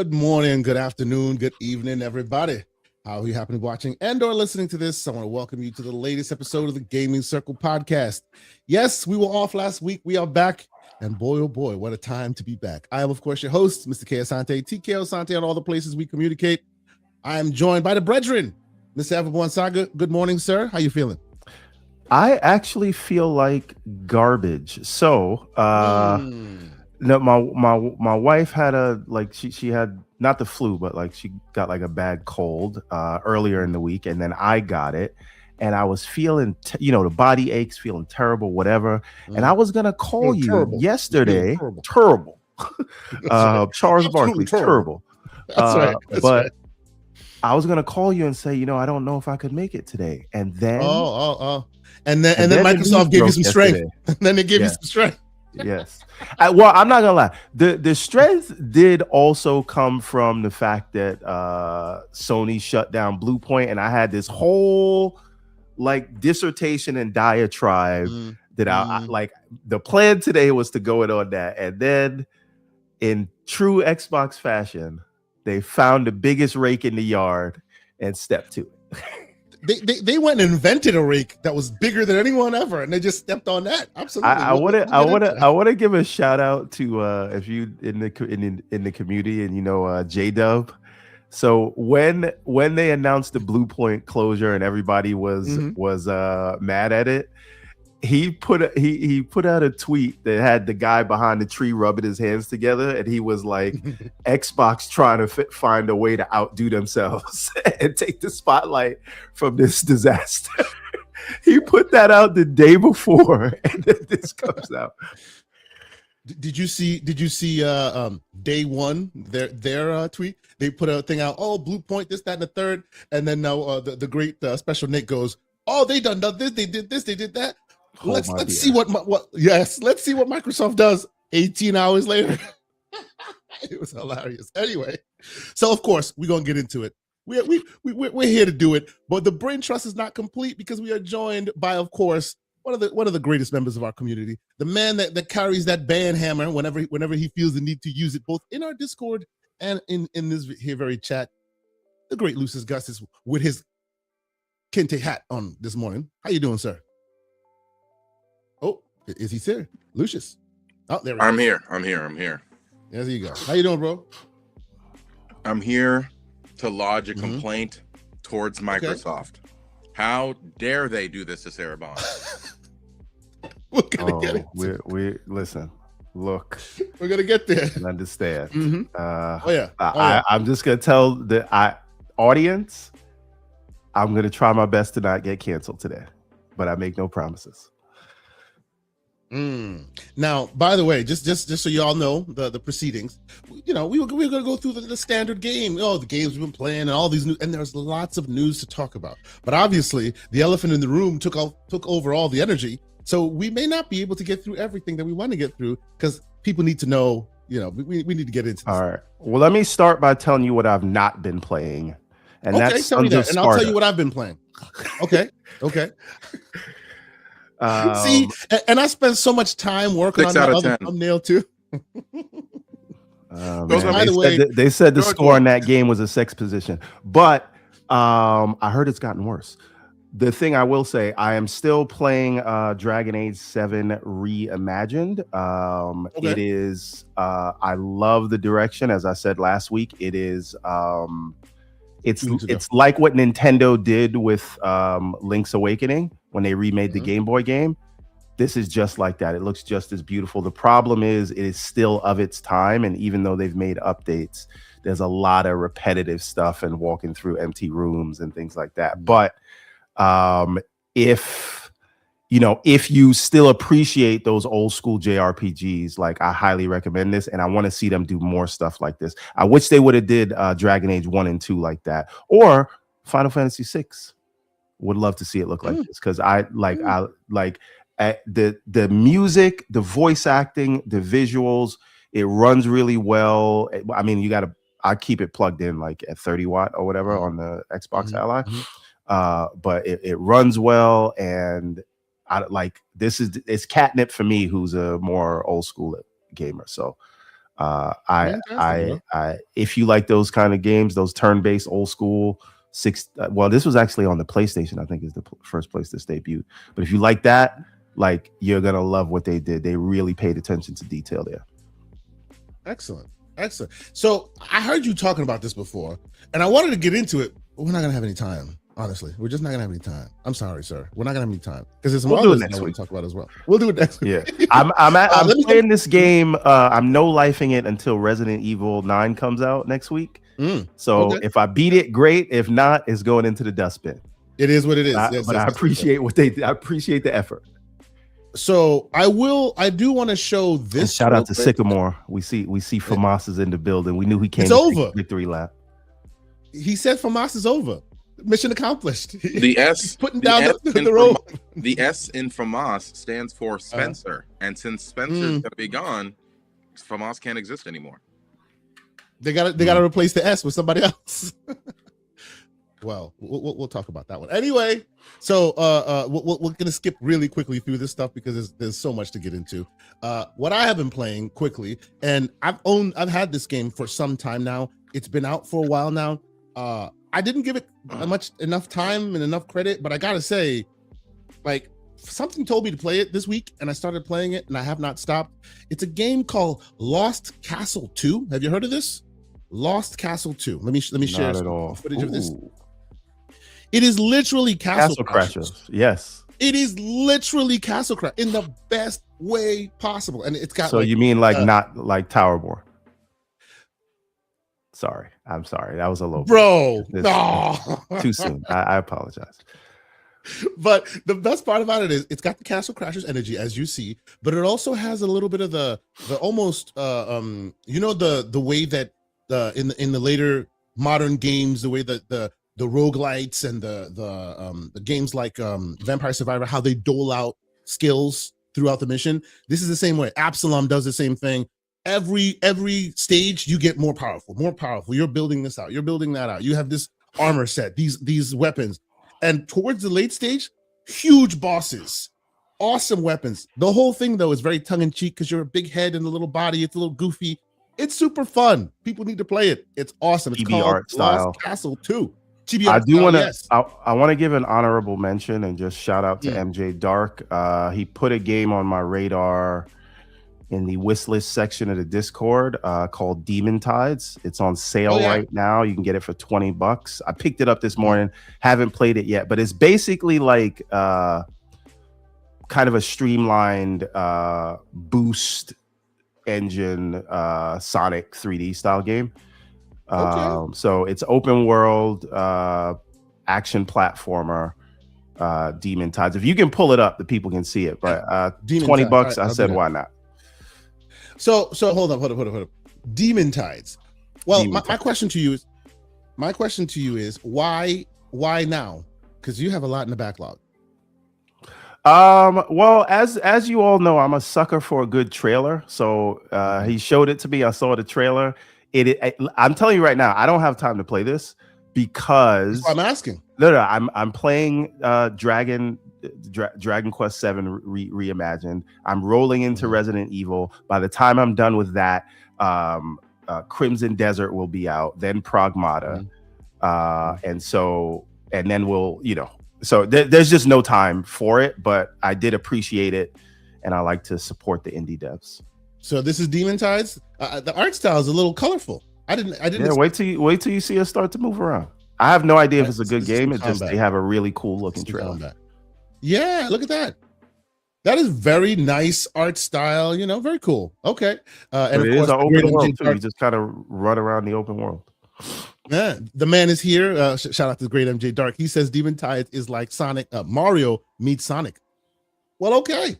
Good morning, good afternoon, good evening, everybody. How you happen to be watching and or listening to this? I want to welcome you to the latest episode of the Gaming Circle podcast. Yes, we were off last week. We are back. And boy, oh boy, what a time to be back. I am, of course, your host, Mr. K. Asante, TK Asante, on all the places we communicate. I am joined by the brethren, Mr. Everborn Saga. Good morning, sir. How you feeling? I actually feel like garbage. So, no, my wife had she had not the flu, but like she got like a bad cold earlier in the week, and then I got it, and I was feeling the body aches, feeling terrible, whatever. And I was gonna call you yesterday. Terrible. Charles Barkley, terrible. That's right. But I was gonna call you and say, I don't know if I could make it today, and then and then Microsoft gave you some strength. And then they gave you some strength. Yes. Well, I'm not gonna lie. The strength did also come from the fact that Sony shut down Blue Point, and I had this whole like dissertation and diatribe that I like. The plan today was to go in on that, and then in true Xbox fashion, they found the biggest rake in the yard and stepped to it. They went and invented a rake that was bigger than anyone ever, and they just stepped on that. Absolutely. I want to give a shout out to if you in the community and J-Dub. So when they announced the Blue Point closure and everybody was mad at it, he put out a tweet that had the guy behind the tree rubbing his hands together, and he was like, Xbox trying to find a way to outdo themselves and take the spotlight from this disaster. He put that out the day before, and then this comes out. Did you see day one their tweet? They put a thing out, Blue Point, this, that, and the third, and then now the great special Nick goes, they done this, they did this, they did that. Let's see what Microsoft does 18 hours later. It was hilarious. Anyway, so of course we're gonna get into it. We're here to do it, but the brain trust is not complete because we are joined by, of course, one of the greatest members of our community, the man that carries that band hammer whenever he feels the need to use it, both in our Discord and in this here very chat. The great Lucius Gus is with his kente hat on this morning. How you doing, sir? Oh, is he here? Lucius. Oh, there we go. I'm here. There you go. How you doing, bro? I'm here to lodge a complaint towards Microsoft. Okay. How dare they do this to Sarah Bond? We're gonna get it. We listen. Look, we're gonna get there. And understand. I'm just gonna tell the audience. I'm gonna try my best to not get canceled today, but I make no promises. Now, by the way, just so y'all know the proceedings, we're gonna go through the standard game. The games we've been playing and all these news, and there's lots of news to talk about. But obviously, the elephant in the room took over all the energy, so we may not be able to get through everything that we want to get through because people need to know. We need to get into this. All right. Well, let me start by telling you what I've not been playing, and that's tell me that, and I'll tell you what I've been playing. Okay. See, and I spent so much time working on that other thumbnail too. By the way, they said the score in that game was a sex position, but I heard it's gotten worse. The thing I will say, I am still playing Dragon Age 7 Reimagined. It is I love the direction. As I said last week, it is it's like what Nintendo did with Link's Awakening when they remade the Game Boy game. This is just like that. It looks just as beautiful. The problem is it is still of its time, and even though they've made updates, there's a lot of repetitive stuff and walking through empty rooms and things like that. But if you still appreciate those old school JRPGs, like, I highly recommend this, and I want to see them do more stuff like this. I wish they would have did Dragon Age 1 and 2 like that, or Final Fantasy 6. Would love to see it look like this, because I like the music, the voice acting, the visuals. It runs really well. I mean, I keep it plugged in like at 30 watt or whatever on the Xbox Ally. But it runs well, and it's catnip for me, who's a more old school gamer. So Fantastic, I, if you like those kind of games, those turn-based, old school well, this was actually on the PlayStation. I think is the first place this debuted. But if you like that, like you're gonna love what they did. They really paid attention to detail there. Excellent. So I heard you talking about this before, and I wanted to get into it, but we're not gonna have any time. Honestly, we're just not gonna have any time. I'm sorry, sir. We're not gonna have any time because there's some others I want to talk about as well. We'll do it next week. Yeah, I'm playing this game. I'm no lifing it until Resident Evil 9 comes out next week. So if I beat it, great. If not, it's going into the dustbin. It is what it is. But I appreciate what they did. I appreciate the effort. So I do want to show this. And shout out to Sycamore. We see Famas is in the building. We knew he came. It's over. Victory lap. He said Famas is over. Mission accomplished. The S putting down the road. The S in Famas stands for Spencer, and since Spencer's gonna be gone, Famas can't exist anymore. They gotta replace the S with somebody else. Well, we'll talk about that one anyway. So we're gonna skip really quickly through this stuff because there's so much to get into. What I have been playing quickly, and I've had this game for some time now. It's been out for a while now. I didn't give it enough time and enough credit, but I gotta say, like, something told me to play it this week, and I started playing it, and I have not stopped. It's a game called Lost Castle 2. Have you heard of this? Lost Castle 2. Let me share some footage of this. It is literally Castle Crashers. Yes. It is literally Castle Crash in the best way possible, and it's got. So you mean like not like Towerborn? Sorry, I'm sorry. That was a little bro. No, too soon. I apologize. But the best part about it is it's got the Castle Crashers energy, as you see, but it also has a little bit of the almost the way that in the later modern games, the way that the roguelites and the games like Vampire Survivor, how they dole out skills throughout the mission. This is the same way. Absalom does the same thing. Every stage you get more powerful. You're building this out, you're building that out. You have this armor set, these weapons, and towards the late stage, huge bosses, awesome weapons. The whole thing though is very tongue-in-cheek because you're a big head and a little body. It's a little goofy. It's super fun. People need to play it. It's awesome. It's called art style. Lost Castle 2. I do want to. I want to give an honorable mention and just shout out to MJ Dark. He put a game on my radar in the wish list section of the Discord called Demon Tides. It's on sale right now. You can get it for $20. I picked it up this morning. Haven't played it yet, but it's basically like kind of a streamlined boost engine Sonic 3D style game. So it's open world action platformer Demon Tides. If you can pull it up, the people can see it. But $20, right, I said why not? So hold up. Demon Tides. Well, my question to you is why now? Because you have a lot in the backlog. Well, as you all know, I'm a sucker for a good trailer. So he showed it to me. I saw the trailer. I'm telling you right now, I don't have time to play this because I'm asking. No, I'm playing Dragon Quest 7 reimagined. I'm rolling into Resident Evil. By the time I'm done with that, Crimson Desert will be out, then Pragmata, and then we'll, so there's just no time for it. But I did appreciate it, and I like to support the indie devs. So this is Demon Tides. The art style is a little colorful. I didn't. Yeah, wait till you see us start to move around. I have no idea if it's a good game. It's just they have a really cool looking trailer. Yeah, look at that. That is very nice art style. Very cool. Okay, and it is an open world too. You just kind of run around the open world. Yeah, the man is here. Shout out to the great MJ Dark. He says Demon Tides is like Mario meets Sonic. Well, okay.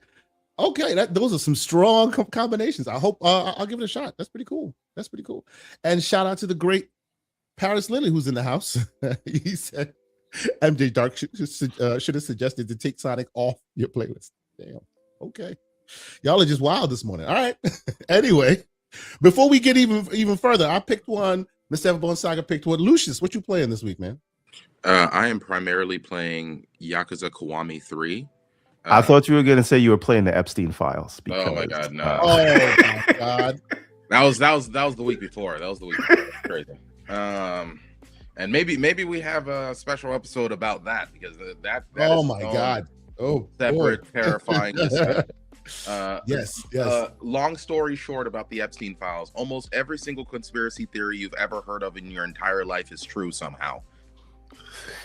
Those are some strong combinations. I hope I'll give it a shot. That's pretty cool. And shout out to the great Paris Lily who's in the house. He said MJ Dark should have suggested to take Sonic off your playlist. Damn. Okay. Y'all are just wild this morning. All right. Anyway, before we get even further, I picked one. Mr. Everborn Saga picked one. Lucius, what you playing this week, man? I am primarily playing Yakuza Kiwami 3. I thought you were going to say you were playing the Epstein Files. Oh my God, no. Oh my God. That was the week before. That was the week before. Crazy. And maybe we have a special episode about that, because that Oh is its my own God. Oh, separate boy. terrifying mystery. Yes. Long story short about the Epstein files, almost every single conspiracy theory you've ever heard of in your entire life is true somehow.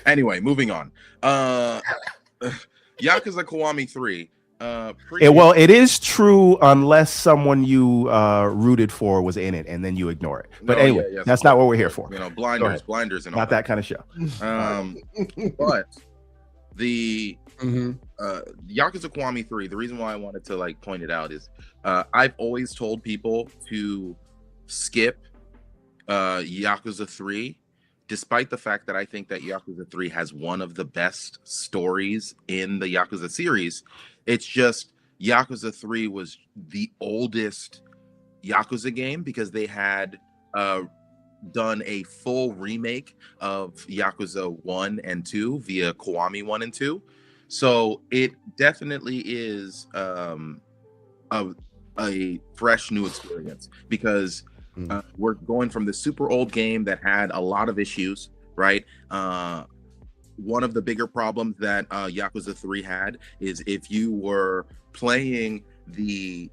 Anyway, moving on. Yakuza Kiwami 3. Well, it is true unless someone you rooted for was in it, and then you ignore it. But anyway, that's not what we're here for. Blinders, and all not that kind of show. But the Yakuza Kiwami 3. The reason why I wanted to point it out is I've always told people to skip Yakuza 3, despite the fact that I think that Yakuza 3 has one of the best stories in the Yakuza series. It's just Yakuza 3 was the oldest Yakuza game, because they had done a full remake of Yakuza 1 and 2 via Kiwami 1 and 2. So it definitely is a fresh new experience, because we're going from the super old game that had a lot of issues, right? One of the bigger problems that Yakuza 3 had is if you were playing the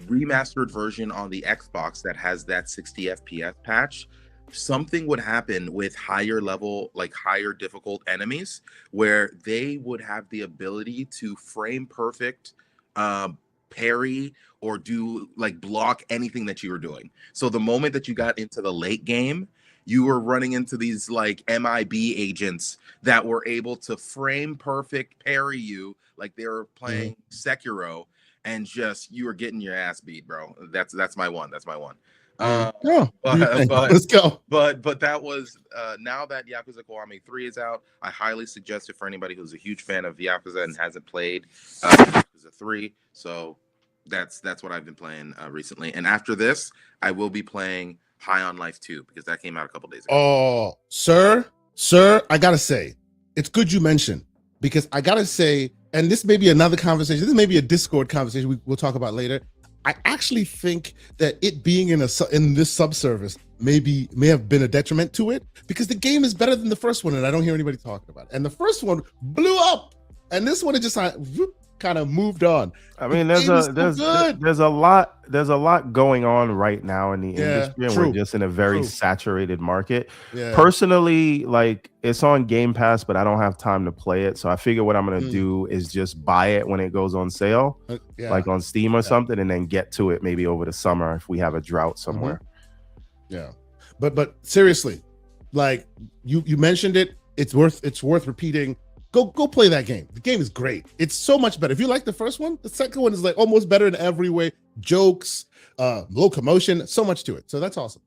remastered version on the Xbox that has that 60 FPS patch, something would happen with higher difficult enemies, where they would have the ability to frame perfect parry or do block anything that you were doing. So the moment that you got into the late game, you were running into these MIB agents that were able to frame perfect parry you like they were playing Sekiro, and just you were getting your ass beat, bro. That's my one. Let's go. But that was now that Yakuza Kiwami 3 is out, I highly suggest it for anybody who's a huge fan of Yakuza and hasn't played Yakuza 3. So that's what I've been playing recently. And after this, I will be playing High on Life 2, because that came out a couple days ago. Oh, sir, I gotta say, it's good you mentioned, because I gotta say, and this may be another conversation, this may be a Discord conversation we'll talk about later. I actually think that it being in this subservice may have been a detriment to it, because the game is better than the first one, and I don't hear anybody talking about it. And the first one blew up, and this one it just kind of moved on. I mean, there's a lot going on right now in the industry, and we're just in a very saturated market. Personally, it's on Game Pass, but I don't have time to play it, so I figure what I'm gonna do is just buy it when it goes on sale, like on Steam or something, and then get to it maybe over the summer if we have a drought somewhere. But seriously, you mentioned it, it's worth repeating. Go play that game. The game is great. It's so much better. If you like the first one, the second one is almost better in every way. Jokes, locomotion, so much to it. So that's awesome.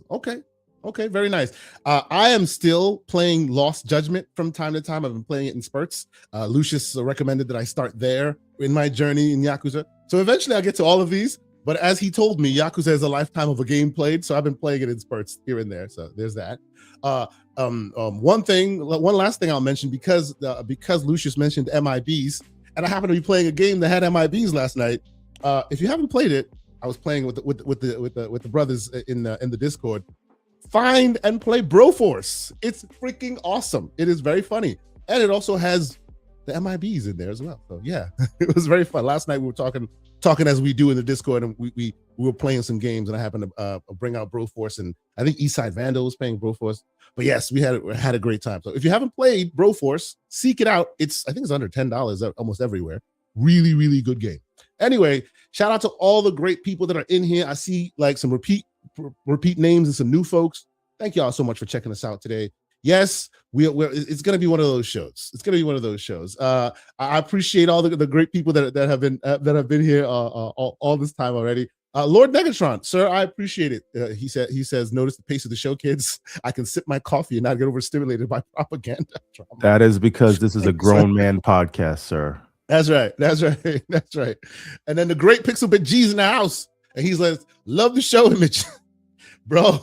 Okay, very nice. I am still playing Lost Judgment from time to time. I've been playing it in spurts. Lucius recommended that I start there in my journey in Yakuza. So eventually I'll get to all of these. But as he told me, Yakuza is a lifetime of a game played. So I've been playing it in spurts here and there. So there's that. One last thing I'll mention, because Lucius mentioned MIBs, and I happen to be playing a game that had MIBs last night. If you haven't played it, I was playing with the brothers in the Discord. Find and play Broforce. It's freaking awesome. It is very funny, and it also has the MIBs in there as well. So yeah, it was very fun. Last night we were talking as we do in the Discord, and we were playing some games, and I happened to bring out Broforce, and I think Eastside Vandal was playing Broforce. But yes, we had a great time. So if you haven't played Broforce, seek it out. I think it's under $10 almost everywhere. Really, really good game. Anyway, shout out to all the great people that are in here. I see some repeat names and some new folks. Thank y'all so much for checking us out today. Yes, it's going to be one of those shows. I appreciate all the great people that have been here all this time already. Lord Megatron, sir, I appreciate it. He says, notice the pace of the show, kids. I can sip my coffee and not get overstimulated by propaganda. That is because this is a grown man podcast, sir. That's right. And then the great Pixel Bit G's in the house. And he's like, love the show image. Bro.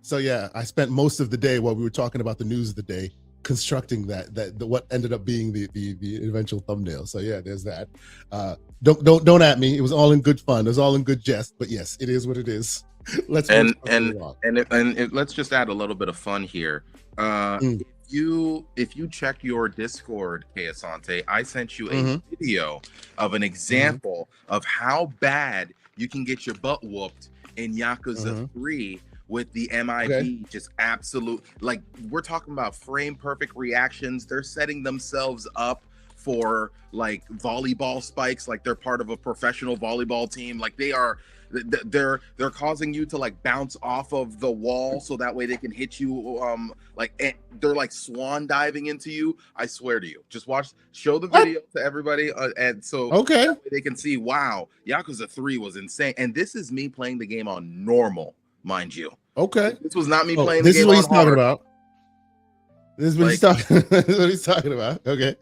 So yeah, I spent most of the day while we were talking about the news of the day constructing what ended up being the eventual thumbnail. So yeah, there's that. Don't at me. It was all in good fun. It was all in good jest. But yes, it is what it is. Let's let's just add a little bit of fun here. If you check your Discord, Kay Asante, I sent you a video of an example of how bad you can get your butt whooped in Yakuza 3 with the MIB. Just absolute, like, we're talking about frame perfect reactions. They're setting themselves up for like volleyball spikes, like they're part of a professional volleyball team. Like they're causing you to like bounce off of the wall so that way they can hit you. They're like swan diving into you. I swear to you, just show the video to everybody, and so that way they can see. Wow, Yakuza 3 was insane, and this is me playing the game on normal, mind you. Okay, this was not me playing the this game is what on he's hard. talking about. This is what he's talking. This is what he's talking about. Okay.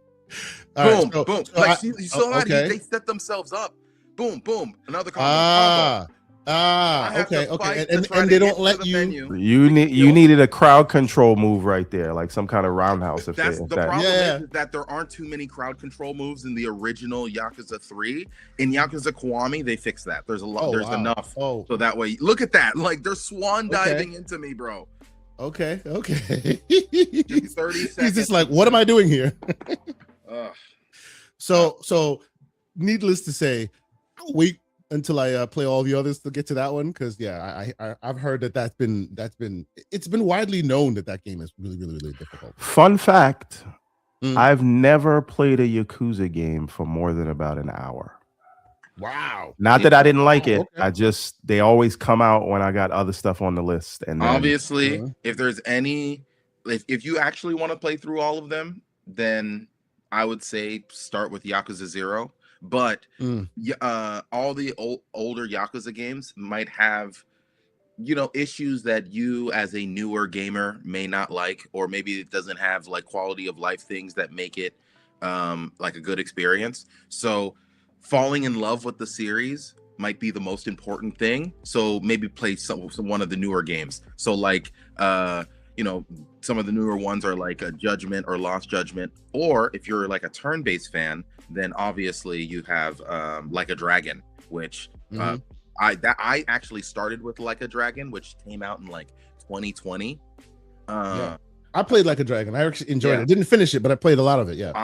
Boom, boom. You saw how they set themselves up. Boom, boom. Another combo. Okay. And they don't let you. You needed a crowd control move right there, like some kind of roundhouse. The problem is that there aren't too many crowd control moves in the original Yakuza 3. In Yakuza Kiwami, they fixed that. There's a lot. There's enough. So that way, look at that. Like they're swan diving into me, bro. Okay. Just 30 seconds. He's just like, what am I doing here? So needless to say, I'll wait until I play all the others to get to that one, because I've heard that's been widely known that game is really, really, really difficult. Fun fact, I've never played a Yakuza game for more than about an hour. Wow. Not that I didn't like it. Okay. They always come out when I got other stuff on the list. And then, obviously, if there's if you actually want to play through all of them, then I would say start with Yakuza 0. But all the older Yakuza games might have, issues that you as a newer gamer may not like, or maybe it doesn't have like quality of life things that make it like a good experience. So falling in love with the series might be the most important thing. So maybe play one of the newer games. So like some of the newer ones are like a Judgment or Lost Judgment, or if you're like a turn-based fan, then obviously you have Like a Dragon, which I actually started with Like a Dragon, which came out in like 2020. I played Like a Dragon. I actually enjoyed it. I didn't finish it, but I played a lot of it.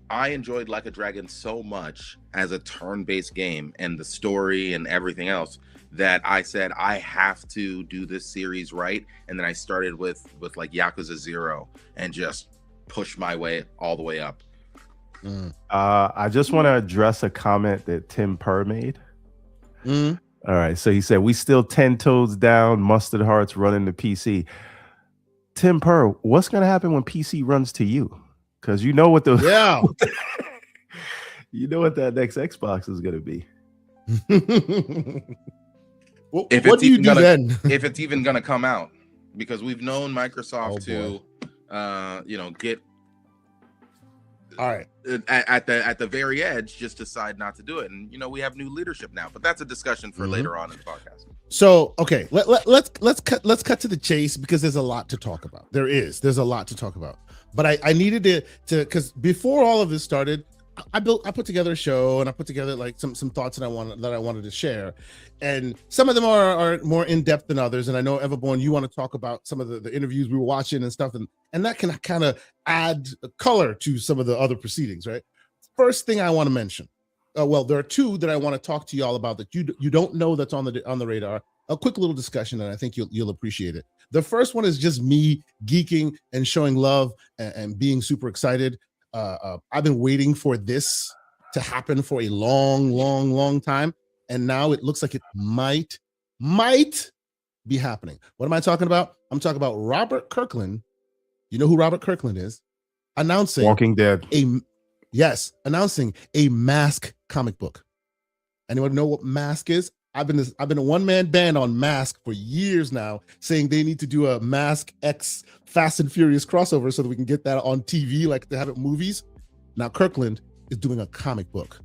I enjoyed Like a Dragon so much as a turn-based game, and the story and everything else, that I said I have to do this series right. And then I started with like Yakuza 0 and just pushed my way all the way up. I just want to address a comment that Tim Purr made. All right, so he said, we still 10 toes down, mustard hearts running the PC. Tim Purr, what's going to happen when PC runs to you? Because you know what you know what that next Xbox is going to be. What do you do then? If it's even going to come out, because we've known Microsoft get all right at the very edge, just decide not to do it, and we have new leadership now. But that's a discussion for later on in the podcast. So okay, let's cut to the chase, because there's a lot to talk about. There's a lot to talk about. But I needed to because before all of this started, I put together a show, and I put together like some thoughts that I wanted to share, and some of them are more in depth than others. And I know, Everborn, you want to talk about some of the interviews we were watching and stuff, and that can kind of add color to some of the other proceedings, right? First thing I want to mention, well, there are two that I want to talk to y'all about that you don't know that's on the radar. A quick little discussion, and I think you'll appreciate it. The first one is just me geeking and showing love and being super excited. I've been waiting for this to happen for a long time, and now it looks like it might be happening. What am I talking about? I'm talking about Robert Kirkland. You know who Robert Kirkland is? Announcing Walking Dead. Announcing a Mask comic book. Anyone know what Mask is? I've been a one-man band on Mask for years now, saying they need to do a Mask X Fast and Furious crossover so that we can get that on TV like they have it in movies. Now Kirkland is doing a comic book.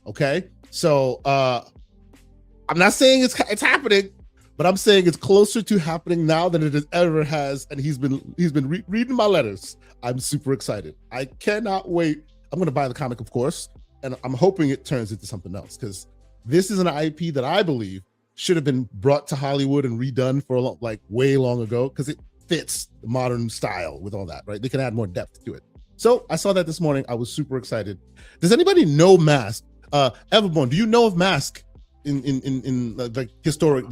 Okay, so I'm not saying it's happening, but I'm saying it's closer to happening now than it ever has. And he's been reading my letters. I'm super excited. I cannot wait. I'm going to buy the comic, of course, and I'm hoping it turns into something else, because this is an IP that I believe should have been brought to Hollywood and redone for way long ago, because it fits the modern style with all that, right? They can add more depth to it. So I saw that this morning. I was super excited. Does anybody know Mask? Everborn, do you know of Mask in the historic?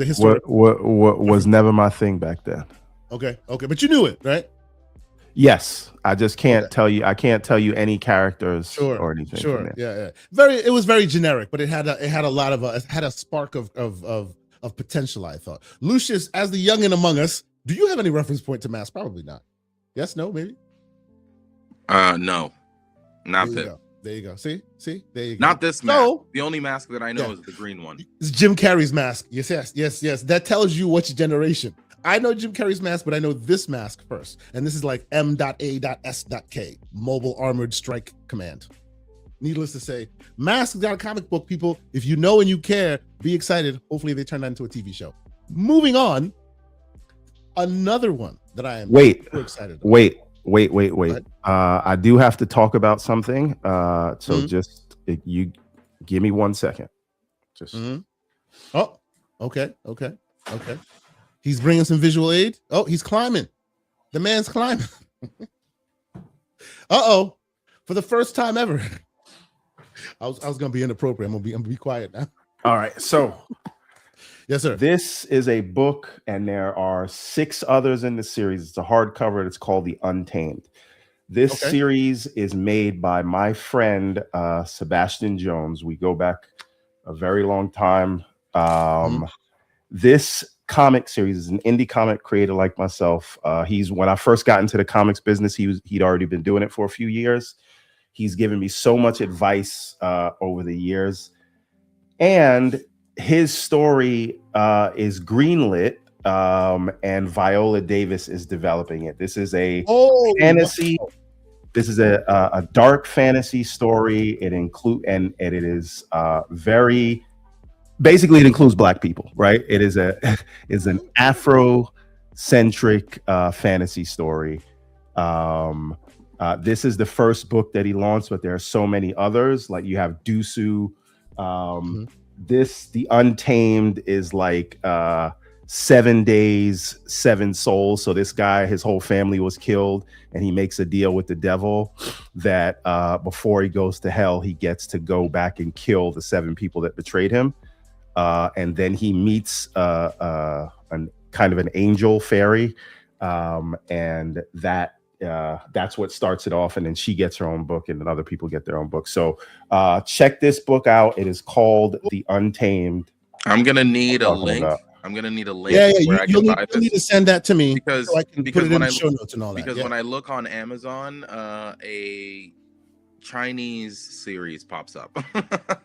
What was never my thing back then. Okay, but you knew it, right? Yes, I just can't tell you. I can't tell you any characters or anything. Sure, yeah. It was very generic, but it had a lot of it had a spark of potential. I thought. Lucius, as the youngin among us, do you have any reference point to Mask? Probably not. Yes, no, maybe. No, not that. There you go. See, there you go. Not this mask. No. The only mask that I know is the green one. It's Jim Carrey's mask. Yes. That tells you which generation. I know Jim Carrey's mask, but I know this mask first. And this is like M.A.S.K, Mobile Armored Strike Command. Needless to say, Mask got a comic book, people. If you know and you care, be excited. Hopefully they turn that into a TV show. Moving on, another one that I am super excited about. Wait. I do have to talk about something. Just you give me 1 second. Just Oh, okay. He's bringing some visual aid. Oh, he's climbing. The man's climbing. Uh-oh. For the first time ever. I was gonna be inappropriate. I'm gonna be quiet now. All right. So yes, sir. This is a book, and there are 6 others in the series. It's a hardcover. It's called The Untamed. This series is made by my friend Sebastian Jones. We go back a very long time. This comic series is an indie comic creator like myself. When I first got into the comics business, he'd already been doing it for a few years. He's given me so much advice over the years, and his story is greenlit, and Viola Davis is developing it. This is a fantasy. This is a dark fantasy story. It is very. Basically, it includes Black people, right? It is an Afro-centric fantasy story. This is the first book that he launched, but there are so many others. Like you have Dusu. The Untamed is like 7 days, 7 souls. So this guy, his whole family was killed, and he makes a deal with the devil that before he goes to hell, he gets to go back and kill the 7 people that betrayed him. And then he meets kind of an angel fairy, and that's what starts it off. And then she gets her own book, and then other people get their own book. So check this book out. It is called The Untamed. I'm gonna need a link. I'm gonna need a link. Yeah. You'll need to send that to me because so I can put it in the show notes and all that. Because when I look on Amazon, a Chinese series pops up.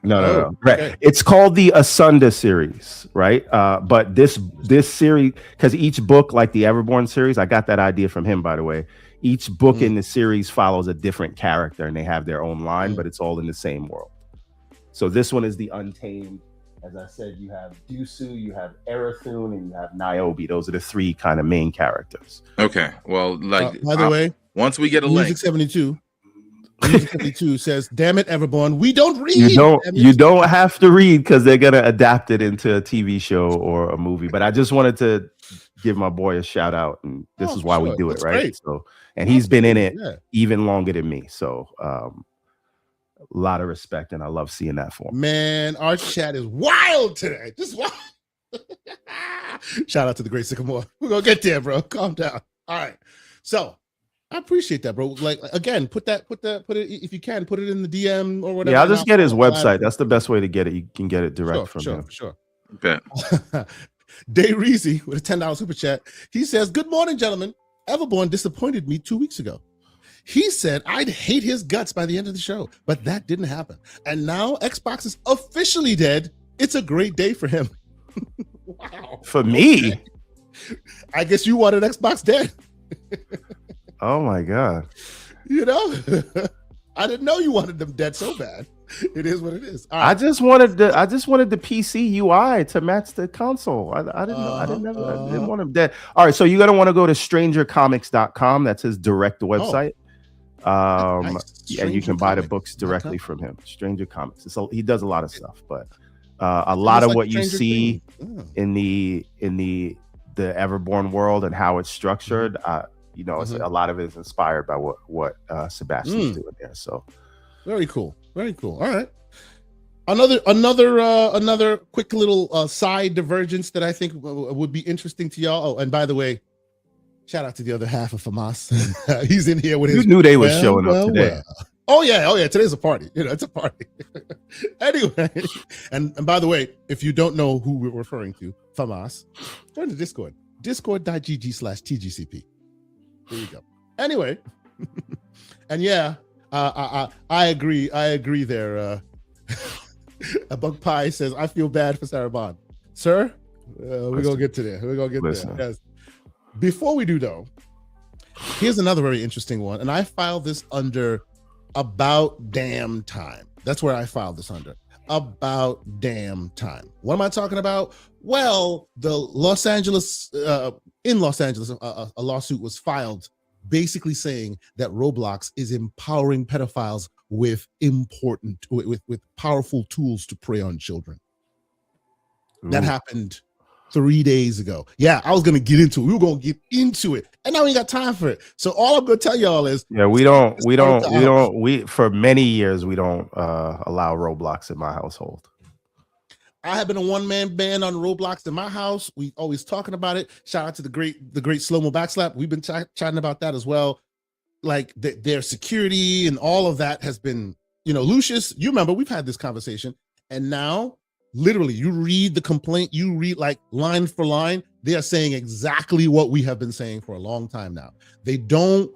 No. Right. Okay. It's called the Asunda series, right? But this series, because each book, like the Everborn series, I got that idea from him, by the way. Each book in the series follows a different character, and they have their own line, but it's all in the same world. So this one is the Untamed. As I said, you have Dusu, you have Erathun, and you have Niobe. Those are the 3 kind of main characters. Okay. Well, by the way, once we get a link. Music 72 says, "Damn it, Everborn, we don't read." You don't have to read because they're gonna adapt it into a TV show or a movie. But I just wanted to give my boy a shout out, and this is why we do it, right? Great. So, and he's been in it even longer than me. So, a lot of respect, and I love seeing that for him. Man, our chat is wild today. Just wild. Shout out to the great Sycamore. We're gonna get there, bro. Calm down. All right. So I appreciate that, bro. Like again, put it if you can, put it in the DM or whatever. Yeah, I'll just get his website. That's the best way to get it. You can get it direct from him. Sure. Bet. Day Reezy with a $10 super chat. He says, "Good morning, gentlemen. Everborn disappointed me 2 weeks ago. He said I'd hate his guts by the end of the show, but that didn't happen. And now Xbox is officially dead. It's a great day for him." Wow. For me? Okay. I guess you wanted Xbox dead. Oh my God. You know, I didn't know you wanted them dead so bad. It is what it is. All I right. just wanted the PC UI to match the console. I didn't know. I didn't want him dead. All right, so you're gonna want to go to strangercomics.com. That's his direct website. Nice. And you can buy the books directly from him. Stranger Comics. He does a lot of stuff, but a lot of what you see in the Everborn world and how it's structured, it's a lot of it is inspired by what Sebastian's doing there. So very cool. All right. Another quick little side divergence that I think would be interesting to y'all. Oh, and by the way, shout out to the other half of Famas. He's in here with his. You knew they were showing up today. Oh yeah. Today's a party. It's a party. Anyway, and by the way, if you don't know who we're referring to, Famas, join the Discord. Discord.gg/TGCP. There you go. Anyway, and yeah, I agree. There. A Bug Pie says, "I feel bad for Sarah Bond, sir." We're gonna get to there. There. Yes. Before we do though, here's another very interesting one, and I filed this under about damn time. That's where I filed this under about damn time. What am I talking about? Well, the Los Angeles, a lawsuit was filed basically saying that Roblox is empowering pedophiles with powerful tools to prey on children. Ooh. That happened 3 days ago. Yeah, I was gonna get into it. We were gonna get into it, and now we ain't got time for it. So all I'm gonna tell y'all is, we for many years we don't allow Roblox in my household. I have been a one-man band on Roblox in my house. We always talking about it. Shout out to the great Slow-Mo Backslap. We've been chatting about that as well. Like their security and all of that has been, Lucius, you remember we've had this conversation, and now literally you read the complaint, you read like line for line, they are saying exactly what we have been saying for a long time now. They don't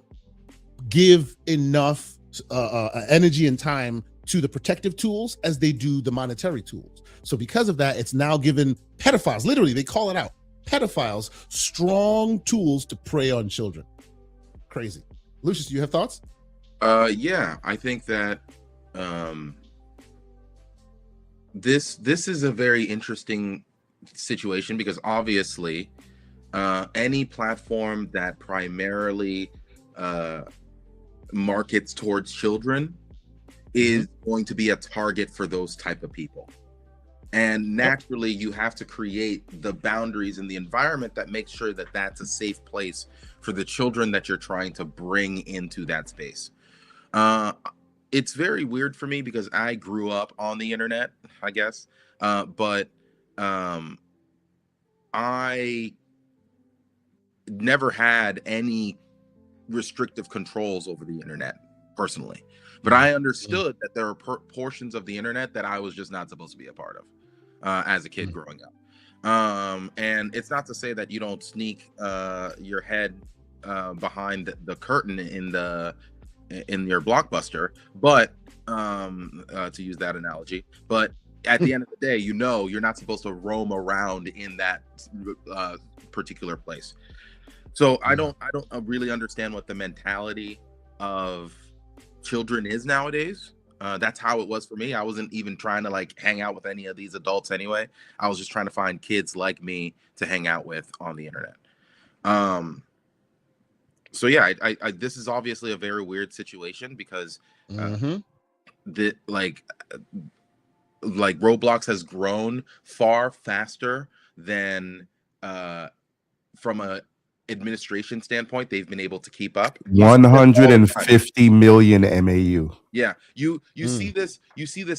give enough energy and time to the protective tools as they do the monetary tools. So because of that, it's now given pedophiles, literally they call it out, pedophiles, strong tools to prey on children. Crazy. Lucius, do you have thoughts? Yeah, I think that this is a very interesting situation because obviously any platform that primarily markets towards children is going to be a target for those type of people. And naturally, you have to create the boundaries and the environment that makes sure that that's a safe place for the children that you're trying to bring into that space. It's very weird for me because I grew up on the internet, I guess, but I never had any restrictive controls over the internet personally. But I understood that there are portions of the internet that I was just not supposed to be a part of as a kid growing up. And it's not to say that you don't sneak your head behind the curtain in your Blockbuster, but to use that analogy, but at the end of the day, you're not supposed to roam around in that particular place. So I don't really understand what the mentality of children is nowadays. That's how it was for me. I wasn't even trying to like hang out with any of these adults anyway. I was just trying to find kids like me to hang out with on the internet. So yeah, I this is obviously a very weird situation because like Roblox has grown far faster than from a administration standpoint they've been able to keep up. 150 million MAU. Yeah, you see this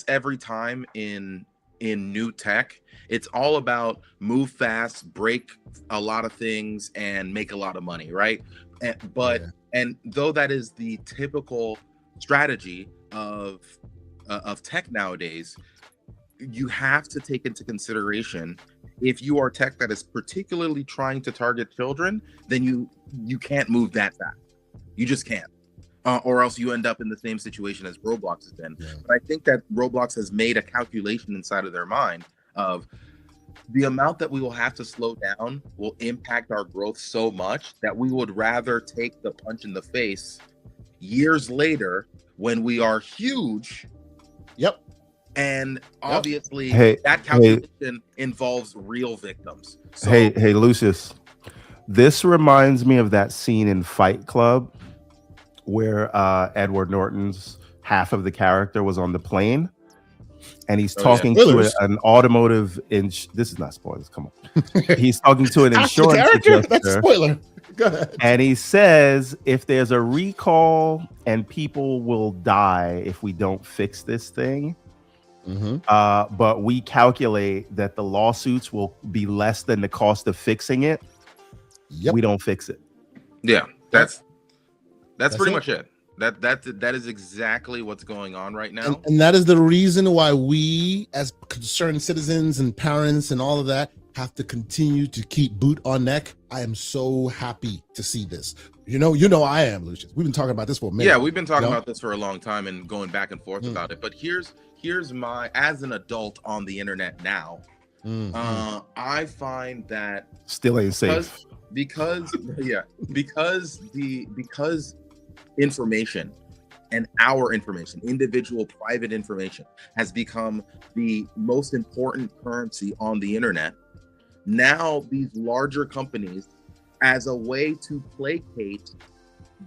every time in new tech. It's all about move fast, break a lot of things, and make a lot of money, right? And though that is the typical strategy of tech nowadays, you have to take into consideration, if you are tech that is particularly trying to target children, then you can't move that fast. You just can't. Or else you end up in the same situation as Roblox has been. Yeah. But I think that Roblox has made a calculation inside of their mind of the amount that we will have to slow down will impact our growth so much that we would rather take the punch in the face years later when we are huge Yep. And obviously that calculation involves real victims. So, hey, Lucius, this reminds me of that scene in Fight Club where Edward Norton's half of the character was on the plane and he's talking to an automotive this is not spoilers, come on. He's talking to an insurance adjuster. That's a spoiler. Go ahead. And he says if there's a recall and people will die if we don't fix this thing, but we calculate that the lawsuits will be less than the cost of fixing it. We don't fix it. Yeah, that's pretty much it. That is exactly what's going on right now. And that is the reason why we, as concerned citizens and parents and all of that, have to continue to keep boot on neck. I am so happy to see this. You know I am, Lucius. We've been talking about this for a minute. Yeah, we've been talking about this for a long time and going back and forth about it. But here's my, as an adult on the internet now, I find that still ain't safe because information and our information, individual private information, has become the most important currency on the internet. Now these larger companies, as a way to placate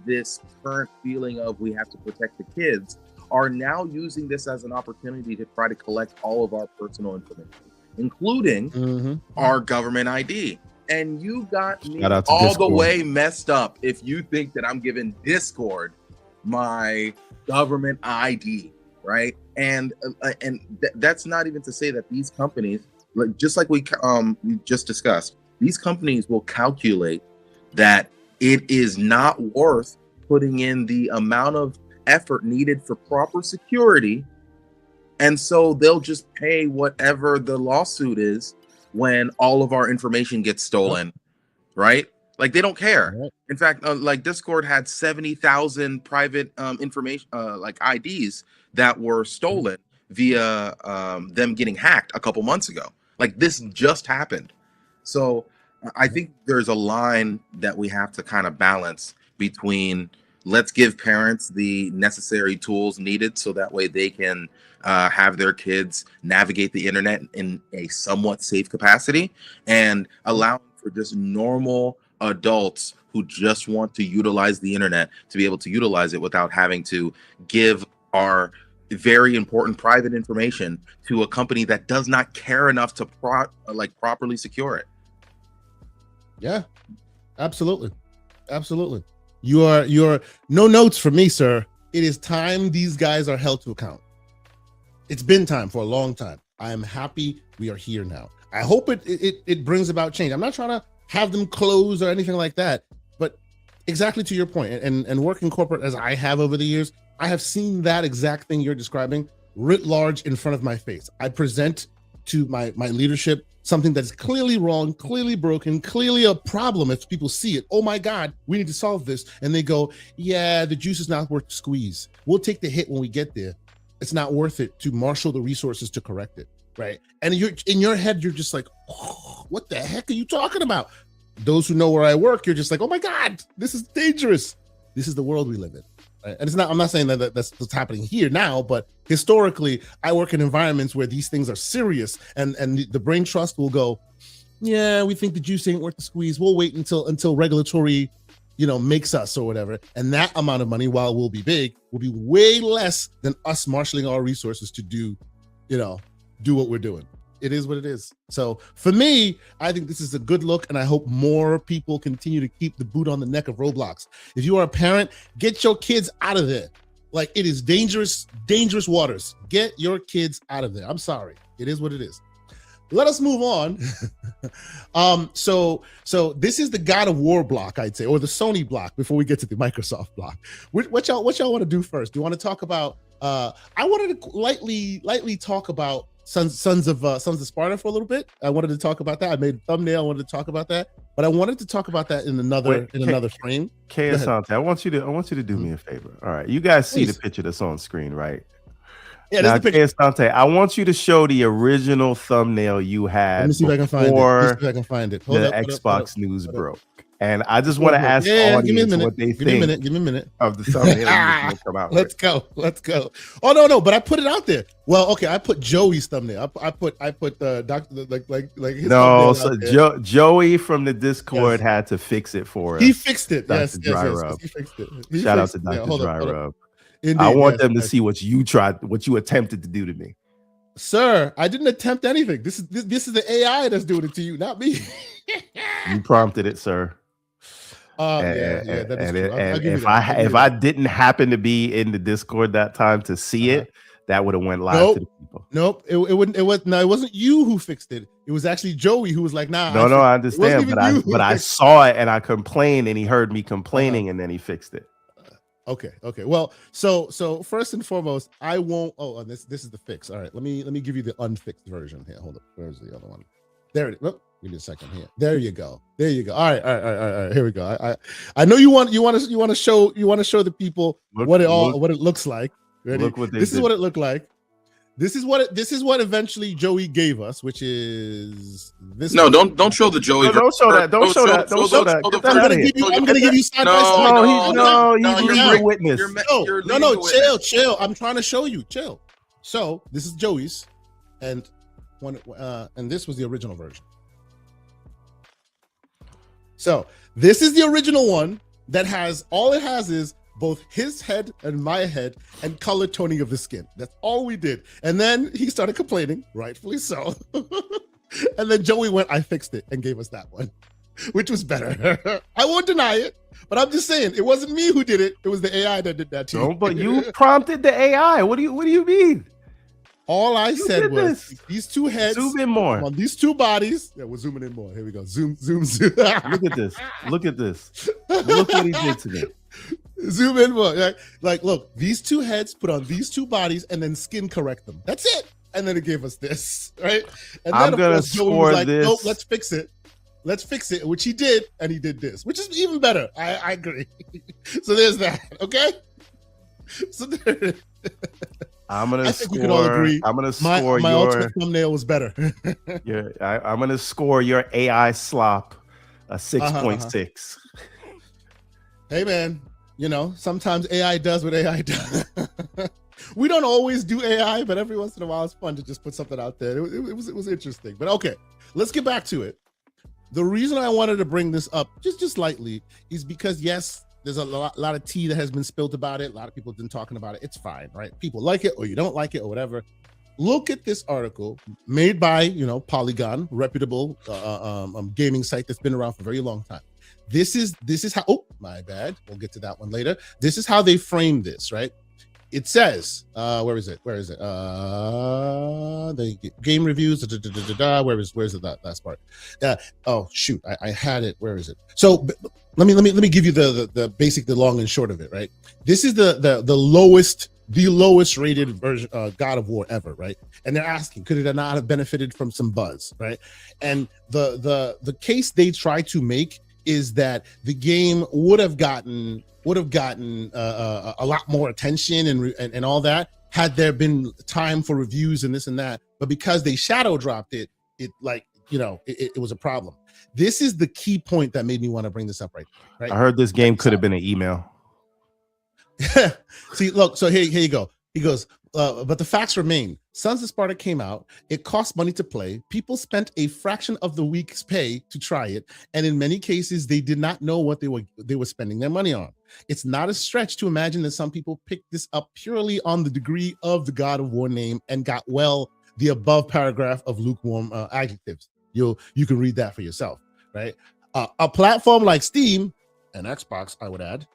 this current feeling of we have to protect the kids, are now using this as an opportunity to try to collect all of our personal information, including our government ID. And you got me all the way messed up if you think that I'm giving Discord my government ID, right? And that's not even to say that these companies, just like we just discussed, these companies will calculate that it is not worth putting in the amount of effort needed for proper security, and so they'll just pay whatever the lawsuit is when all of our information gets stolen, right? Like they don't care. In fact, like Discord had 70,000 private information, like IDs that were stolen via them getting hacked a couple months ago. Like this just happened. So I think there's a line that we have to kind of balance between let's give parents the necessary tools needed so that way they can have their kids navigate the internet in a somewhat safe capacity, and allow for just normal adults who just want to utilize the internet to be able to utilize it without having to give our very important private information to a company that does not care enough to properly secure it. Yeah, absolutely. You're no notes from me, sir. It is time these guys are held to account. It's been time for a long time. I am happy we are here now. I hope it brings about change. I'm not trying to have them close or anything like that, but exactly to your point, and working corporate as I have over the years, I have seen that exact thing you're describing writ large in front of my face. I present to my leadership something that's clearly wrong, clearly broken, clearly a problem. If people see it, oh my God, we need to solve this. And they go, yeah, the juice is not worth the squeeze. We'll take the hit when we get there. It's not worth it to marshal the resources to correct it, right? And you're in your head, you're just like, oh, what the heck are you talking about? Those who know where I work, you're just like, oh my God, this is dangerous. This is the world we live in. Right? And it's not, I'm not saying that that's what's happening here now, but historically, I work in environments where these things are serious, and the brain trust will go, yeah, we think the juice ain't worth the squeeze. We'll wait until regulatory, makes us or whatever. And that amount of money, while will be big, will be way less than us marshaling our resources to do what we're doing. It is what it is. So for me, I think this is a good look, and I hope more people continue to keep the boot on the neck of Roblox. If you are a parent, get your kids out of there. Like, it is dangerous waters. Get your kids out of there. I'm sorry. It is what it is. Let us move on. So this is the God of War block, I'd say, or the Sony block before we get to the Microsoft block. What y'all want to do first? Do you want to talk about? I wanted to lightly talk about Sons of Sparta for a little bit. I wanted to talk about that. I made a thumbnail. I wanted to talk about that, but I wanted to talk about that in another frame. Asante, I want you to do me a favor. All right, you guys see the picture that's on screen, right? Yeah, now, Asante, I want you to show the original thumbnail you had. Let me see if I can find it. The Xbox news broke. And I just want to ask the audience what they think. Give me a minute. Of the thumbnail will come out. Let's go. Oh no, but I put it out there. Well, okay, I put Joey's thumbnail. I put the doctor like his no. So Joey from the Discord had to fix it for us. He fixed it. Dr. Yes, Dry Rub. he fixed it. Shout out to Dr. Dry Rub. Indeed, I want them to see what you attempted to do to me. Sir, I didn't attempt anything. This is the AI that's doing it to you, not me. You prompted it, sir. That is true. If I didn't happen to be in the Discord that time to see it, that would have went live to the people. Nope, it wouldn't. It wasn't you who fixed it. It was actually Joey who was like, "Nah." I understand, but I saw it and I complained, and he heard me complaining, and then he fixed it. Okay. Well, so first and foremost, I won't. Oh, this is the fix. All right, let me give you the unfixed version here. Hold up, where's the other one? There it is. Oh, give me a second here. There you go. All right. Here we go. I know you want to show the people what it looks like. Ready? This is what it looked like. This is what eventually Joey gave us, which is this. No, don't show the Joey. No, don't show that. Don't show that. I'm gonna give you side by side. No, he's a witness. No, chill. I'm trying to show you. Chill. So this is Joey's, and this was the original version. So this is the original one that has all it has is both his head and my head and color toning of the skin. That's all we did. And then he started complaining, rightfully so. And then Joey went, I fixed it, and gave us that one, which was better. I won't deny it, but I'm just saying it wasn't me who did it. It was the AI that did that to you. But you prompted the AI. What do you mean? All I said was these two heads. Zoom in more on these two bodies. Yeah, we're zooming in more. Here we go. Zoom. Look at this. Look what he did to me. Zoom in more. Like, look, these two heads put on these two bodies and then skin correct them. That's it. And then it gave us this, right? And then I'm gonna score this. Nope, let's fix it. Which he did, and he did this, which is even better. I agree. So there's that. Okay. So there. I'm gonna score. We can all agree. I'm gonna score my ultimate thumbnail was better. I'm gonna score your AI slop a 6.6. Hey man, sometimes AI does what AI does. We don't always do AI, but every once in a while it's fun to just put something out there. It was interesting. But okay, let's get back to it. The reason I wanted to bring this up just lightly is because yes, there's a lot of tea that has been spilled about it. A lot of people have been talking about it. It's fine, right? People like it or you don't like it or whatever. Look at this article made by, Polygon, reputable gaming site that's been around for a very long time. This is how, oh, my bad. We'll get to that one later. This is how they frame this, right? It says, where is it? The game reviews, where's the last part? Oh shoot, I had it. Where is it? So let me give you the basic, the long and short of it, right? This is the lowest rated version God of War ever, right? And they're asking, could it not have benefited from some buzz, right? And the case they try to make is that the game would have gotten a lot more attention and all that had there been time for reviews and this and that. But because they shadow dropped it, it was a problem. This is the key point that made me want to bring this up right. I heard this game could have been an email. See, look, so here you go. He goes, but the facts remain. Sons of Sparta came out. It cost money to play. People spent a fraction of the week's pay to try it, and in many cases, they did not know what they were spending their money on. It's not a stretch to imagine that some people picked this up purely on the degree of the God of War name and got the above paragraph of lukewarm adjectives. You can read that for yourself, right? A platform like Steam and Xbox, I would add,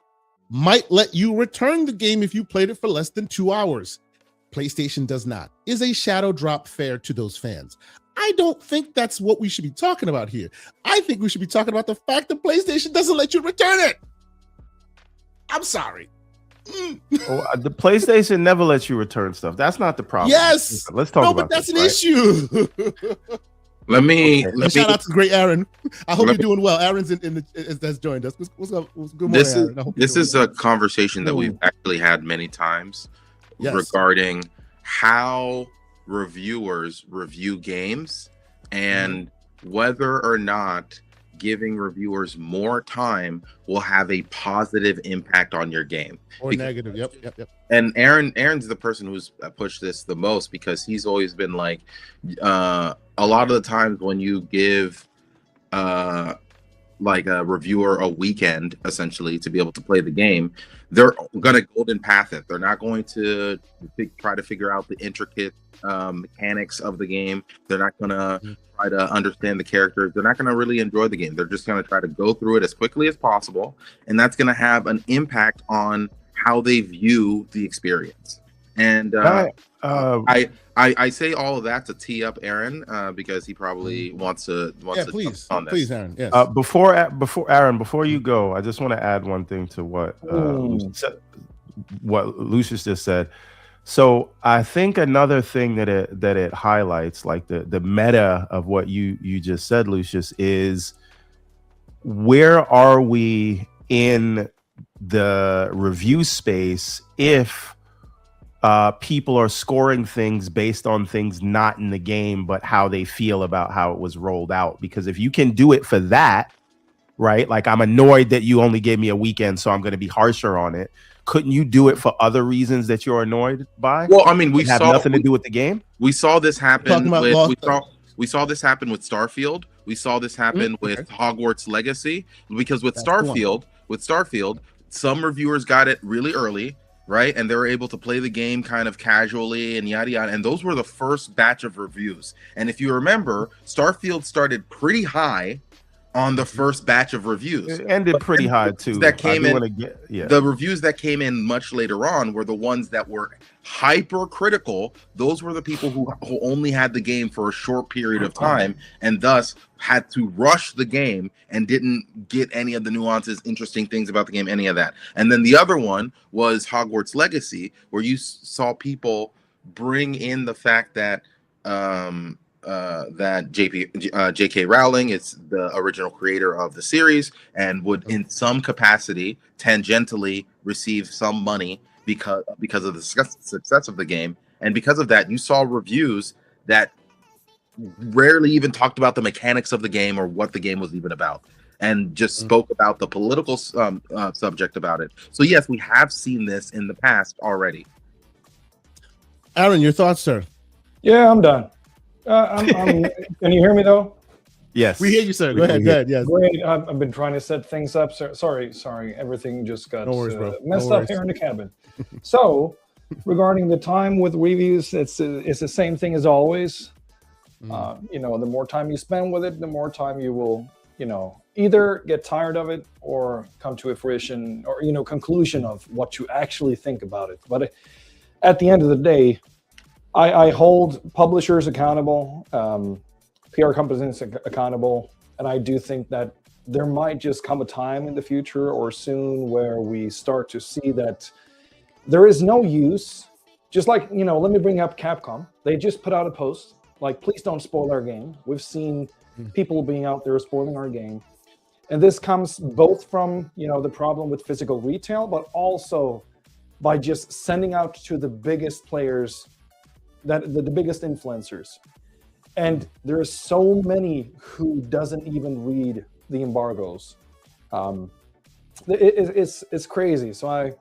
might let you return the game if you played it for less than 2 hours. PlayStation does not. Is a shadow drop fair to those fans? I don't think that's what we should be talking about here. I think we should be talking about the fact that PlayStation doesn't let you return it. I'm sorry. The PlayStation never lets you return stuff. That's not the problem. Yes. Let's talk about that's this, an issue. Let me shout out to great Aaron. I hope you're doing well. Aaron's that's joined us. What's up? Good morning, Aaron. This is a conversation that we've actually had many times regarding how reviewers review games and whether or not giving reviewers more time will have a positive impact on your game. Or negative. Yep. And Aaron's the person who's pushed this the most, because he's always been like, a lot of the times when you give like a reviewer a weekend essentially to be able to play the game, they're gonna golden path it. They're not going to try to figure out the intricate mechanics of the game. They're not gonna try to understand the characters. They're not gonna really enjoy the game. They're just gonna try to go through it as quickly as possible, and that's gonna have an impact on how they view the experience. And I say all of that to tee up Aaron, because he probably wants to please, on this. Please, Aaron. Yes. Before Aaron, before you go, I just want to add one thing to what Lucius just said. So I think another thing that it highlights, like the meta of what you just said, Lucius, is where are we in the review space if people are scoring things based on things not in the game, but how they feel about how it was rolled out. Because if you can do it for that, right? Like, I'm annoyed that you only gave me a weekend, so I'm going to be harsher on it. Couldn't you do it for other reasons that you're annoyed by? Well, I mean, we have nothing to do with the game. We saw this happen with we saw this happen with Starfield. We saw this happen with Hogwarts Legacy, because with Starfield, some reviewers got it really early, right? And they were able to play the game kind of casually and yada yada. And those were the first batch of reviews. And if you remember, Starfield started pretty high on the first batch of reviews. It ended pretty high too. That came in, the reviews that came in much later on were the ones that were hyper critical. Those were the people who only had the game for a short period of time, and thus had to rush the game and didn't get any of the nuances, interesting things about the game, any of that. And then the other one was Hogwarts Legacy, where you saw people bring in the fact that that J.K. Rowling is the original creator of the series and would, in some capacity, tangentially receive some money because of the success of the game. And because of that, you saw reviews that rarely even talked about the mechanics of the game or what the game was even about, and just spoke about the political subject about it. So yes, we have seen this in the past already. Aaron, your thoughts, sir? Yeah, I'm done. Can you hear me though? Yes, we hear you, sir. Go ahead. Yes. Great. I've been trying to set things up. Sorry. Everything just got messed up here in the cabin. So, regarding the time with reviews, it's the same thing as always. The more time you spend with it, the more time you will, either get tired of it or come to a fruition or conclusion of what you actually think about it. But at the end of the day, I hold publishers accountable, PR companies accountable, and I do think that there might just come a time in the future or soon where we start to see that there is no use. Just like, let me bring up Capcom. They just put out a post like, please don't spoil our game. We've seen people being out there spoiling our game. And this comes both from, the problem with physical retail, but also by just sending out to the biggest players, that the biggest influencers. And there are so many who doesn't even read the embargoes. It's crazy. So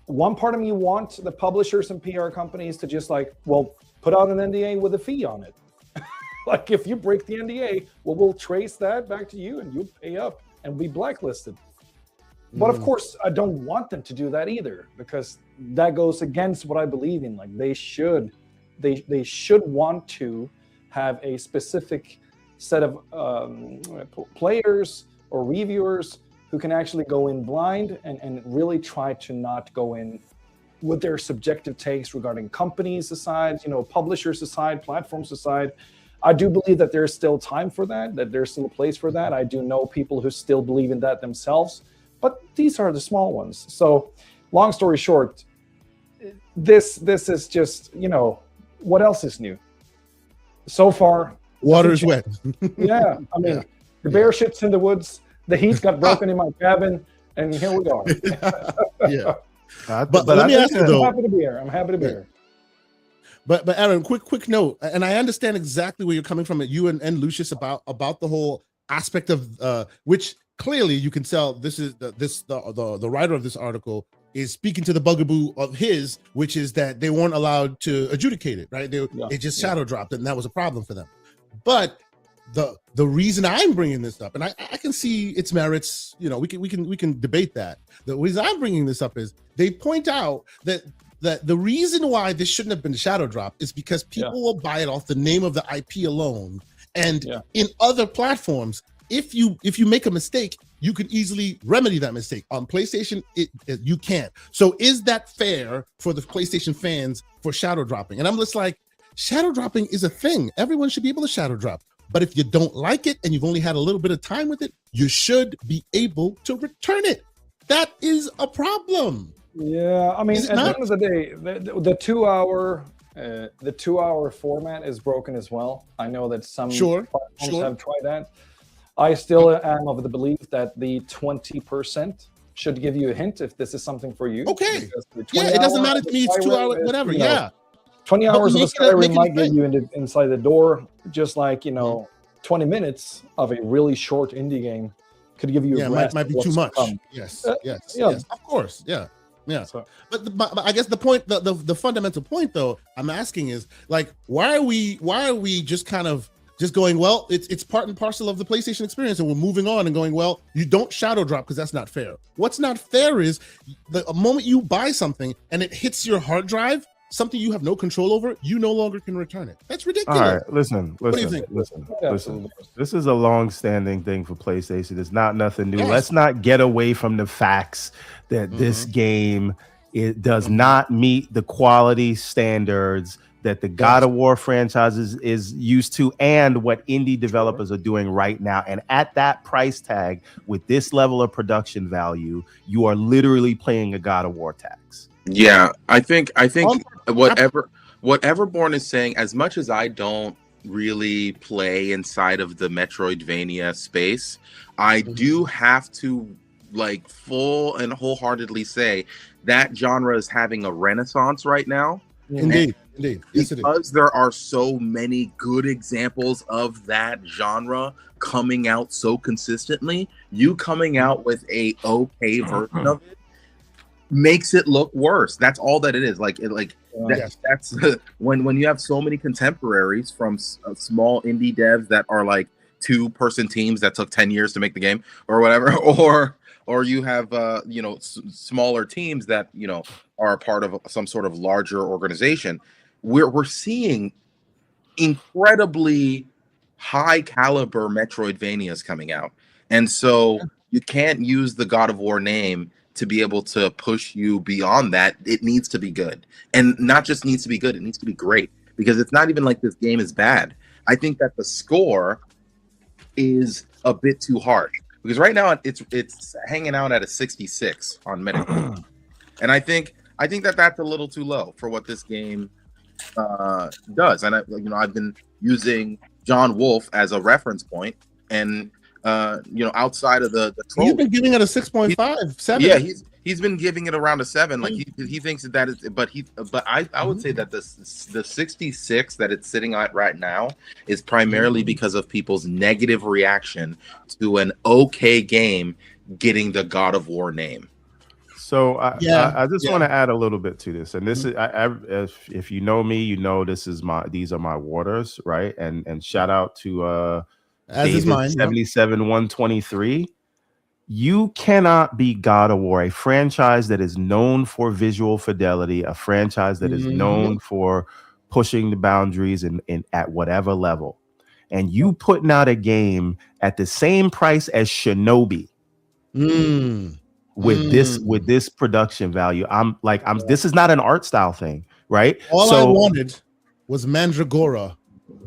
one part of me wants the publishers and PR companies to just put out an NDA with a fee on it. Like, if you break the NDA, we'll trace that back to you and you pay up and be blacklisted. But of course, I don't want them to do that either, because that goes against what I believe in. Like, they should want to have a specific set of players or reviewers who can actually go in blind and really try to not go in with their subjective takes regarding companies aside, publishers aside, platforms aside. I do believe that there's still time for that there's still a place for that. I do know people who still believe in that themselves, but these are the small ones. So long story short, this is just, what else is new? So far, water is wet. Yeah, I mean, the bear shit's in the woods. The heat got broken in my cabin, and here we go. Yeah, but let me ask you though. I'm happy to be here. But Aaron, quick note, and I understand exactly where you're coming from, you and Lucius about the whole aspect of which clearly you can tell this is the writer of this article is speaking to the bugaboo of his, which is that they weren't allowed to adjudicate it, right? It just shadow dropped, and that was a problem for them. But the reason I'm bringing this up, and I can see its merits, you know, we can debate that. The reason I'm bringing this up is they point out that the reason why this shouldn't have been shadow drop is because people will buy it off the name of the IP alone, and in other platforms, if you make a mistake, you can easily remedy that mistake. On PlayStation, you can't. So is that fair for the PlayStation fans for shadow dropping? And I'm just like, shadow dropping is a thing. Everyone should be able to shadow drop. But if you don't like it and you've only had a little bit of time with it, you should be able to return it. That is a problem. Yeah, I mean, at the end of the day, the 2 hour the 2 hour format is broken as well. I know that some platforms have tried that. I still am of the belief that the 20% should give you a hint if this is something for you. Okay. Yeah, it doesn't matter to me. It's 2 hours, whatever. 20 hours of a Skyrim might get you inside the door, just like, 20 minutes of a really short indie game could give you a grasp. Might be too much. Yes, of course. Yeah. So. But I guess the point, the fundamental point, though, I'm asking is, like, why are we just kind of just going, well, it's part and parcel of the PlayStation experience, and we're moving on and going, well, you don't shadow drop because that's not fair. What's not fair is the moment you buy something and it hits your hard drive, something you have no control over, you no longer can return it. That's ridiculous. All right, listen. What do you think? Listen. This is a long-standing thing for PlayStation. It's not nothing new. Yes. Let's not get away from the facts that this game does not meet the quality standards that the God of War franchises is used to, and what indie developers are doing right now. And at that price tag, with this level of production value, you are literally playing a God of War tax. Yeah, I think whatever Everborn is saying, as much as I don't really play inside of the Metroidvania space, I do have to full and wholeheartedly say that genre is having a renaissance right now. Indeed. Yes, because there are so many good examples of that genre coming out so consistently, you coming out with a okay version of it makes it look worse. That's all that it is. That's when you have so many contemporaries from small indie devs that are like 2-person teams that took 10 years to make the game or whatever, or you have smaller teams that are a part of some sort of larger organization. We're seeing incredibly high caliber Metroidvanias coming out, and so you can't use the God of War name to be able to push you beyond that. It needs to be good, and not just needs to be good, it needs to be great, because it's not even like this game is bad. I think that the score is a bit too harsh, because right now it's hanging out at a 66 on Metacritic, and I think that that's a little too low for what this game does. And I've been using John Wolfe as a reference point, and outside of the troll, you've been giving it a 6.5, 7. Yeah, he's been giving it around a 7. Like he thinks that is, but I would say that the 66 that it's sitting at right now is primarily because of people's negative reaction to an okay game getting the God of War name. So I just want to add a little bit to this, and this is if you know me, these are my waters, right? And shout out to as is mine, 77-123. You cannot be God of War, a franchise that is known for visual fidelity, a franchise that is known for pushing the boundaries in at whatever level, and you putting out a game at the same price as Shinobi. With this production value, this is not an art style thing, right? All I wanted was Mandragora,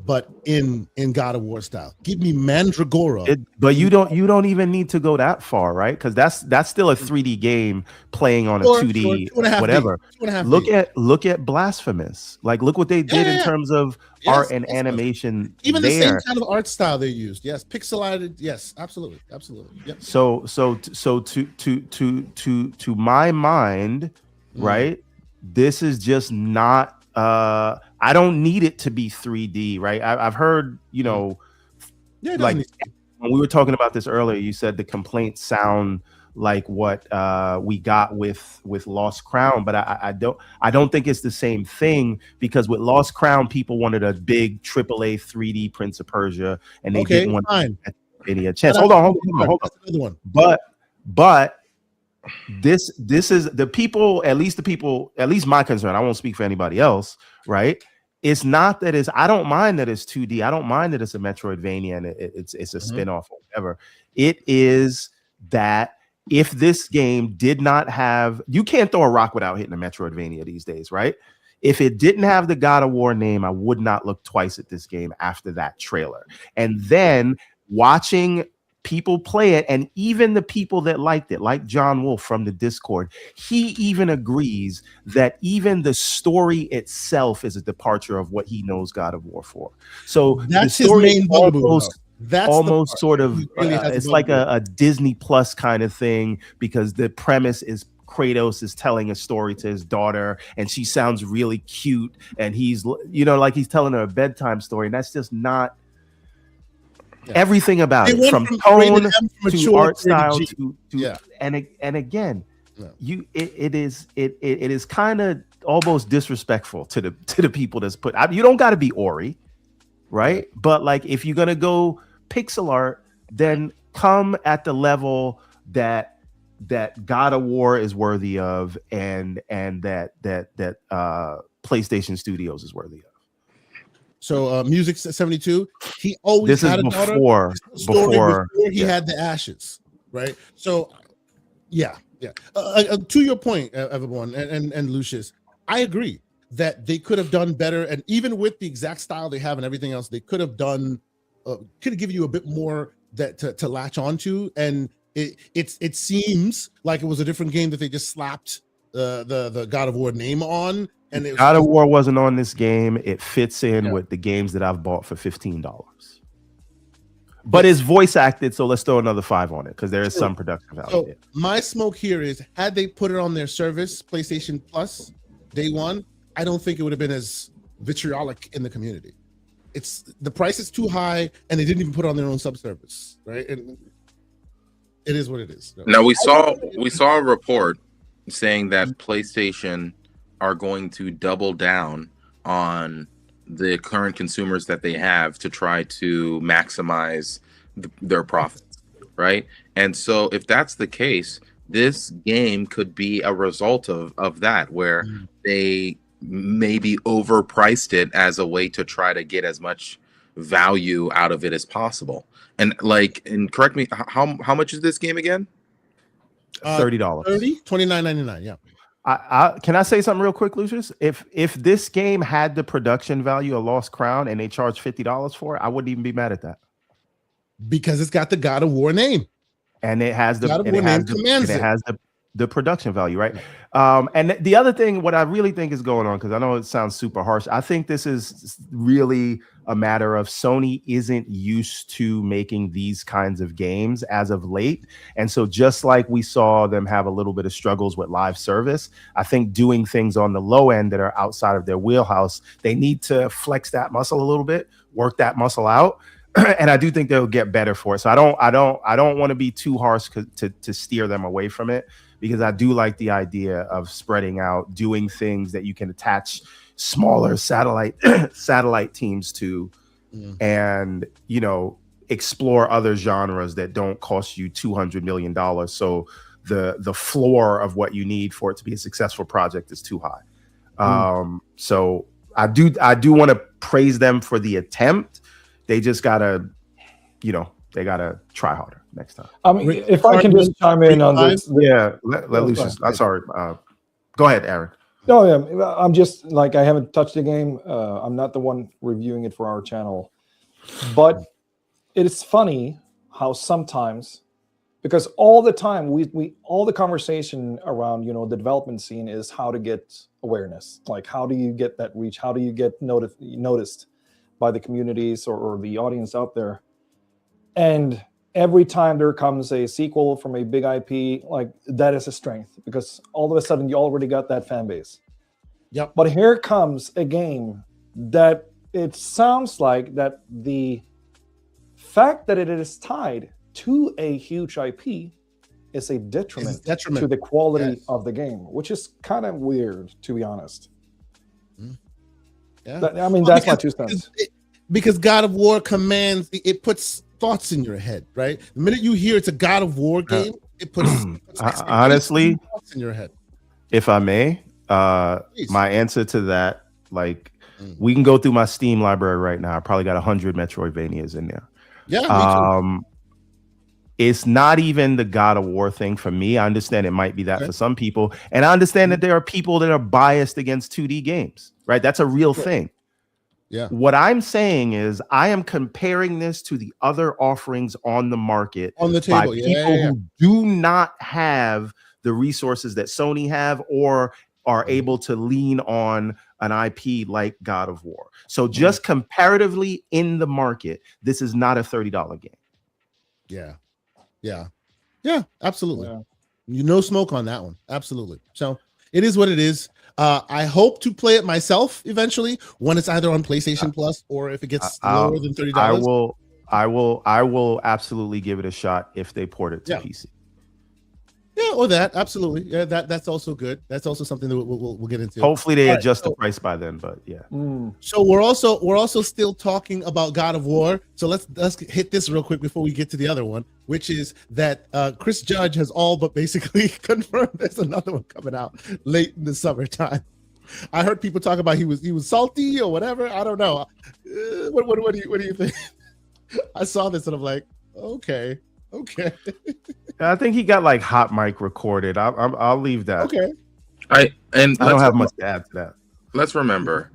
but in God of War style. Give me Mandragora. But you don't even need to go that far, right? Because that's still a 3D game playing on a 2D whatever. Look at Blasphemous. Look what they did in terms of art and animation. Even the same kind of art style they used. Yes, pixelated. Yes, absolutely. Yep. So to my mind, right? This is just not. I don't need it to be 3D, right? I've heard, when we were talking about this earlier, you said the complaints sound like what we got with Lost Crown, but I don't think it's the same thing, because with Lost Crown, people wanted a big AAA 3D Prince of Persia, and they didn't want any a chance. Hold on. Another one. But this is the people, at least my concern. I won't speak for anybody else, right? It's not that I don't mind that it's 2D. I don't mind that it's a Metroidvania and it's a spin-off or whatever. It is that if this game did not have, you can't throw a rock without hitting a Metroidvania these days, right? If it didn't have the God of War name, I would not look twice at this game after that trailer. And then watching people play it, and even the people that liked it, like John Wolf from the Discord, he even agrees that even the story itself is a departure of what he knows God of War for. So that's the story his main bugaboo. That's almost sort of it's like a Disney Plus kind of thing, because the premise is Kratos is telling a story to his daughter, and she sounds really cute, and he's like he's telling her a bedtime story, and that's just not everything about it, from tone to art style to and again, it is kind of almost disrespectful to the people that's put. You don't got to be Ori, right? But like, if you're gonna go pixel art, then come at the level that God of War is worthy of, and that PlayStation Studios is worthy of. So Music 72, he always had a daughter. Before he had the ashes, right? So to your point, everyone, and Lucius, I agree that they could have done better, and even with the exact style they have and everything else, they could have done could have given you a bit more that to latch onto. And it seems like it was a different game that they just slapped the God of War name on. And God of War wasn't on this game. It fits in with the games that I've bought for $15. But it's voice acted, so let's throw another 5 on it, because there is some production value. So my smoke here is, had they put it on their service, PlayStation Plus, day one, I don't think it would have been as vitriolic in the community. The price is too high, and they didn't even put it on their own subservice, right? And it is what it is. Now we saw a report saying that PlayStation are going to double down on the current consumers that they have to try to maximize their profits, right? And so if that's the case, this game could be a result of that, where they maybe overpriced it as a way to try to get as much value out of it as possible. And correct me, how much is this game again? $30. $29.99, yeah. Can I say something real quick, Lucius? If this game had the production value of Lost Crown and they charged $50 for it, I wouldn't even be mad at that, because it's got the God of War name, and it has the production value, right? And the other thing, what I really think is going on, because I know it sounds super harsh, I think this is really a matter of Sony isn't used to making these kinds of games as of late. And so just like we saw them have a little bit of struggles with live service, I think doing things on the low end that are outside of their wheelhouse, they need to flex that muscle a little bit, work that muscle out. And I do think they'll get better for it. So I don't want to be too harsh to steer them away from it, because I do like the idea of spreading out, doing things that you can attach smaller satellite teams to, and explore other genres that don't cost you $200 million. So the floor of what you need for it to be a successful project is too high. So I do want to praise them for the attempt. They just gotta, they gotta try harder next time. I mean, if I can just chime in on this, let Lucius. I'm sorry. Go ahead, Aaron. No, yeah, I'm just like, I haven't touched the game. I'm not the one reviewing it for our channel, but it is funny how sometimes, because all the time we all the conversation around the development scene is how to get awareness, like how do you get that reach, how do you get noticed by the communities or the audience out there, and every time there comes a sequel from a big IP, like that is a strength, because all of a sudden you already got that fan base. Yep. But here comes a game that it sounds like that the Fact that it is tied to a huge IP is a detriment to the quality of the game, which is kind of weird, to be honest. Yeah. That's my 2 cents. Because God of War commands, it puts thoughts in your head, right? The minute you hear it's a God of War game, it puts honestly thoughts in your head. If I may, my answer to that, we can go through my Steam library right now. I probably got 100 Metroidvanias in there. Yeah, me too. It's not even the God of War thing for me. I understand it might be that for some people, and I understand that there are people that are biased against 2D games, right? That's a real thing. Yeah. What I'm saying is I am comparing this to the other offerings on the market on the table by people who do not have the resources that Sony have or are able to lean on an IP like God of War. So just comparatively in the market, this is not a $30 game. Yeah, absolutely. No smoke on that one. Absolutely. So it is what it is. I hope to play it myself eventually when it's either on PlayStation Plus or if it gets lower than $30. I will absolutely give it a shot if they port it to PC. Yeah, or that. Absolutely. Yeah, that's also good. That's also something that we'll get into. Hopefully they adjust the price by then, but yeah. So we're also still talking about God of War. So let's hit this real quick before we get to the other one, which is that Chris Judge has all but basically confirmed there's another one coming out late in the summertime. I heard people talk about he was salty or whatever. I don't know. What do you think? I saw this and I'm like, okay. I think he got hot mic recorded. I'll leave that. Okay. I don't have much to add to that. Let's remember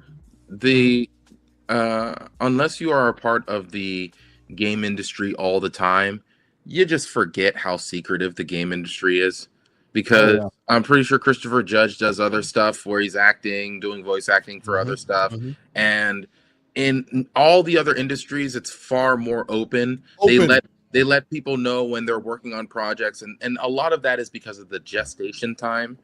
unless you are a part of the game industry all the time, you just forget how secretive the game industry is. Because I'm pretty sure Christopher Judge does other stuff where he's doing voice acting for other stuff. And in all the other industries, it's far more open. They let people know when they're working on projects, and a lot of that is because of the gestation time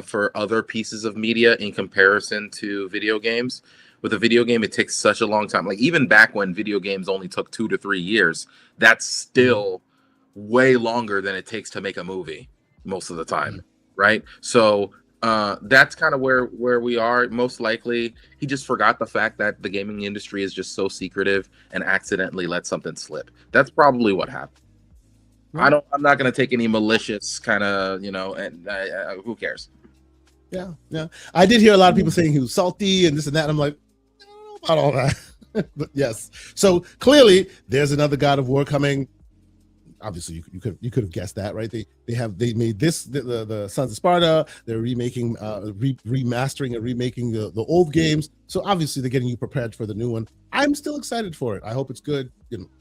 for other pieces of media in comparison to video games. With a video game, it takes such a long time. Even back when video games only took 2 to 3 years, that's still way longer than it takes to make a movie most of the time, right? So that's kind of where we are. Most likely, he just forgot the fact that the gaming industry is just so secretive and accidentally let something slip. That's probably what happened. I'm not going to take any malicious kind of, and who cares? Yeah. I did hear a lot of people saying he was salty and this and that. And I'm like, I don't know about all that. But yes. So clearly, there's another God of War coming. Obviously, you could have guessed that, right? They made this the Sons of Sparta. They're remaking, remastering and remaking the old games. So obviously, they're getting you prepared for the new one. I'm still excited for it. I hope it's good.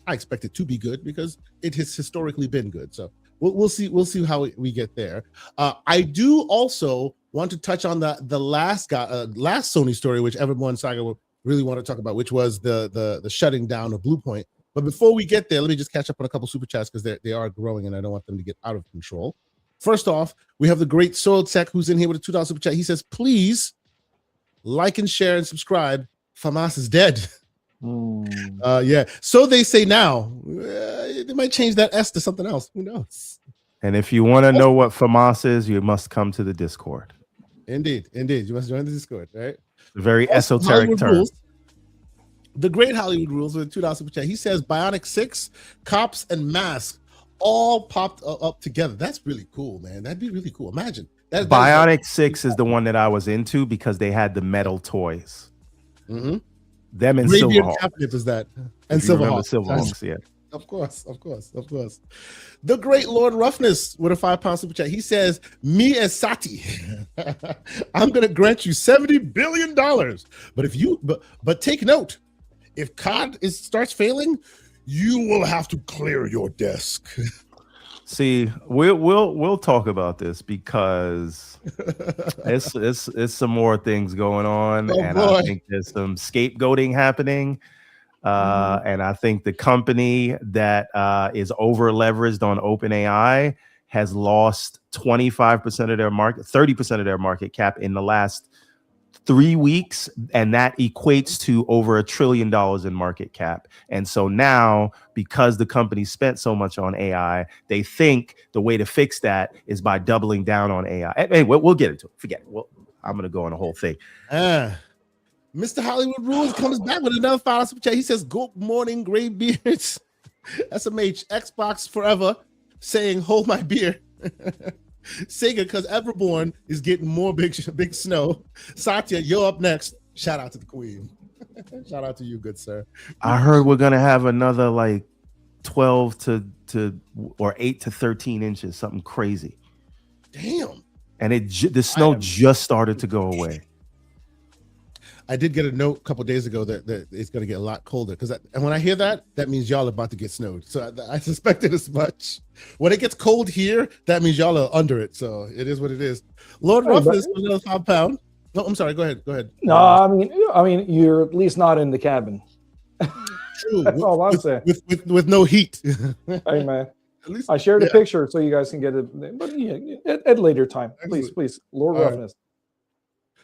I expect it to be good because it has historically been good. So we'll see. We'll see how we get there. I do also want to touch on the last Sony story, which Everborn and Saga will really want to talk about, which was the shutting down of Bluepoint. But before we get there, let me just catch up on a couple super chats because they are growing and I don't want them to get out of control. First off, we have the great Soil Tech who's in here with a $2 super chat. He says, please like and share and subscribe. FAMAS is dead. Yeah. So they say now. They might change that S to something else. Who knows? And if you want to know what FAMAS is, you must come to the Discord. Indeed. You must join the Discord, right? A very esoteric term. The great Hollywood Rules with a $2 super chat. He says Bionic 6, Cops, and Mask all popped up together. That's really cool, man. That'd be really cool. Imagine. Bionic 6 is the one that I was into because they had the metal toys. Them and Silverhawks. Is that? And Silverhawks, yeah. Of course. The great Lord Roughness with a £5 super chat. He says, "Me as Sati, I'm going to grant you $70 billion. But take note. If COD starts failing, you will have to clear your desk." See, we'll talk about this because it's some more things going on, I think there's some scapegoating happening. And I think the company that is over leveraged on OpenAI has lost 25% of their market, 30% of their market cap in the last 3 weeks, and that equates to over $1 trillion in market cap. And so now, because the company spent so much on AI, they think the way to fix that is by doubling down on AI. Anyway, we'll get into it. Forget it. Well, I'm going to go on the whole thing. Mr. Hollywood Rules comes back with another $5 super chat. He says, "Good morning, gray beards." SMH, Xbox forever, saying, "Hold my beer." Sega, because Everborn is getting more big snow. Satya, you're up next. Shout out to the queen. Shout out to you, good sir. I heard we're gonna have another like 12 to or 8 to 13 inches, something crazy. Damn. And the snow just started to go away. I did get a note a couple days ago that it's going to get a lot colder, and when I hear that means y'all are about to get snowed. So I suspected as much. When it gets cold here, that means y'all are under it. So it is what it is. Lord Roughness, another £5. No, I'm sorry. Go ahead. No, I mean, you're at least not in the cabin. True. That's all I'm saying. With no heat. Hey man, at least I shared a picture so you guys can get it, but at later time. Please, Lord Roughness.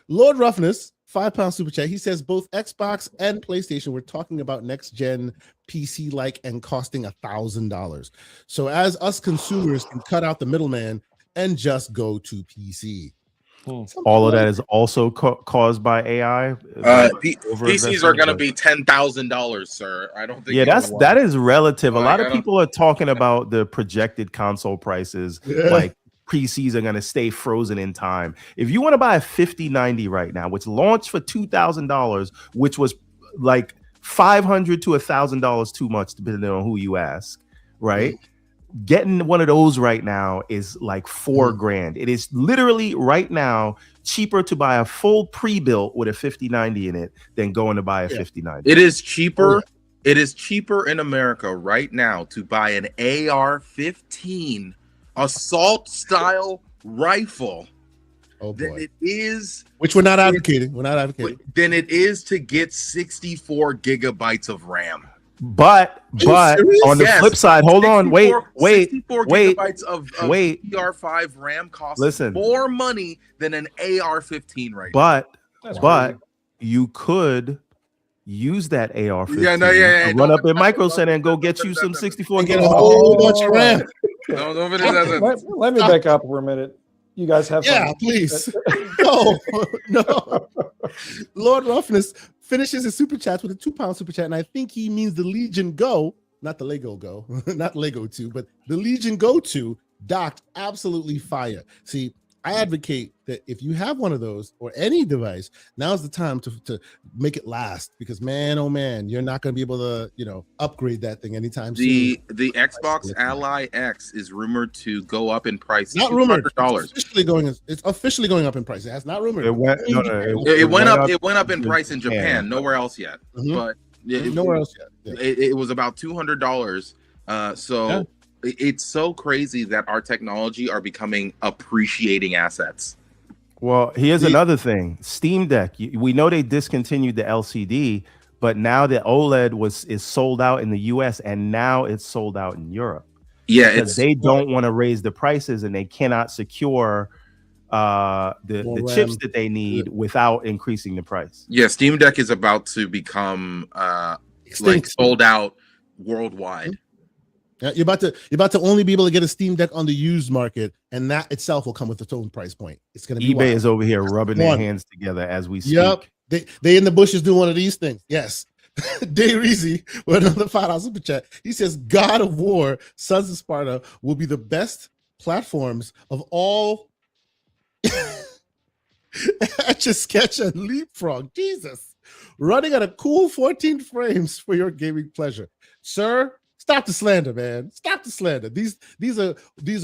Lord Roughness, £5 super chat. He says both Xbox and PlayStation were talking about next gen PC like and costing $1,000. So as us consumers can cut out the middleman and just go to PC. All of that is also caused by AI. PCs are going to be $10,000, sir. I don't think. Yeah, that is relative. A lot of people are talking about the projected console prices, like PCs are going to stay frozen in time. If you want to buy a 5090 right now, which launched for $2,000, which was like $500 to $1,000 too much, depending on who you ask, right? Getting one of those right now is like $4,000. It is literally right now cheaper to buy a full pre-built with a 5090 in it than going to buy a 5090. It is cheaper. It is cheaper in America right now to buy an AR-15 assault style rifle than it is, which we're not advocating. Than it is to get 64 gigabytes of RAM. But on the flip side, hold on, wait. 64 gigabytes of DDR5 RAM costs more money than an AR-15 right now. But you could use that AR-15 run up in Micro Center and go get you some 64 and get a whole bunch of RAM. Let me back up for a minute. You guys have fun. Please. No. Lord Roughness finishes his super chats with a £2 super chat, and I think he means the Legion Go, not the Lego Go, not Lego 2, but the Legion Go 2 docked absolutely fire. See, I advocate that if you have one of those or any device, now's the time to make it last, because man, oh man, you're not going to be able to, upgrade that thing anytime soon. The Xbox Ally X is rumored to go up in price. Not rumored. It's officially going up in price. It has not rumored. It went up in price in Japan. Nowhere else yet. But nowhere else yet. It was about $200. It's so crazy that our technology are becoming appreciating assets. Well, here's another thing. Steam Deck. We know they discontinued the LCD, but now the OLED is sold out in the US, and now it's sold out in Europe. Yeah, because they don't want to raise the prices, and they cannot secure the chips that they need without increasing the price. Yeah, Steam Deck is about to become like sold out worldwide. Yeah, you're about to only be able to get a Steam Deck on the used market, and that itself will come with its own price point. It's going to be eBay is over here rubbing their hands together as we speak. Yep, they in the bushes doing one of these things. Yes. Day Reezy with another $5 super chat. He says, "God of War, Sons of Sparta will be the best platforms of all." Etch a Sketch and Leapfrog. Jesus, running at a cool 14 frames for your gaming pleasure, sir. Stop the slander, man. Stop the slander. These are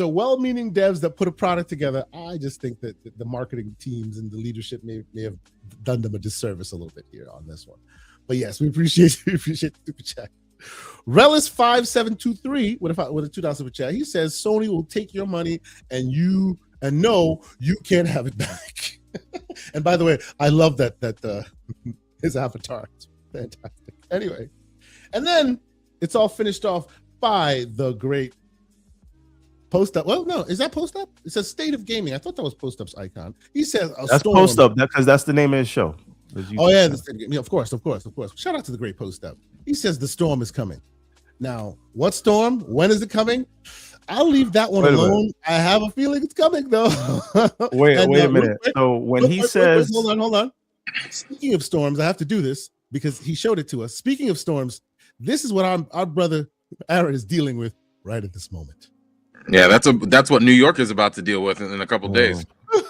well-meaning devs that put a product together. I just think that the marketing teams and the leadership may have done them a disservice a little bit here on this one. But yes, we appreciate the super chat. Relis 5723 with a $2 super chat. He says Sony will take your money and no, you can't have it back. And by the way, I love that his avatar. It's fantastic. Anyway, and then it's all finished off by the great Post Up. Well, no, is that Post Up? It says State of Gaming. I thought that was Post Up's icon. He says that's storm. Post Up, because that's the name of his show. Oh yeah, of course. Shout out to the great Post Up. He says the storm is coming. Now, what storm? When is it coming? I'll leave that one alone. I have a feeling it's coming though. wait a minute. So when he says, hold on. Speaking of storms, I have to do this because he showed it to us. Speaking of storms, this is what our brother Aaron is dealing with right at this moment. Yeah, that's what New York is about to deal with in a couple days.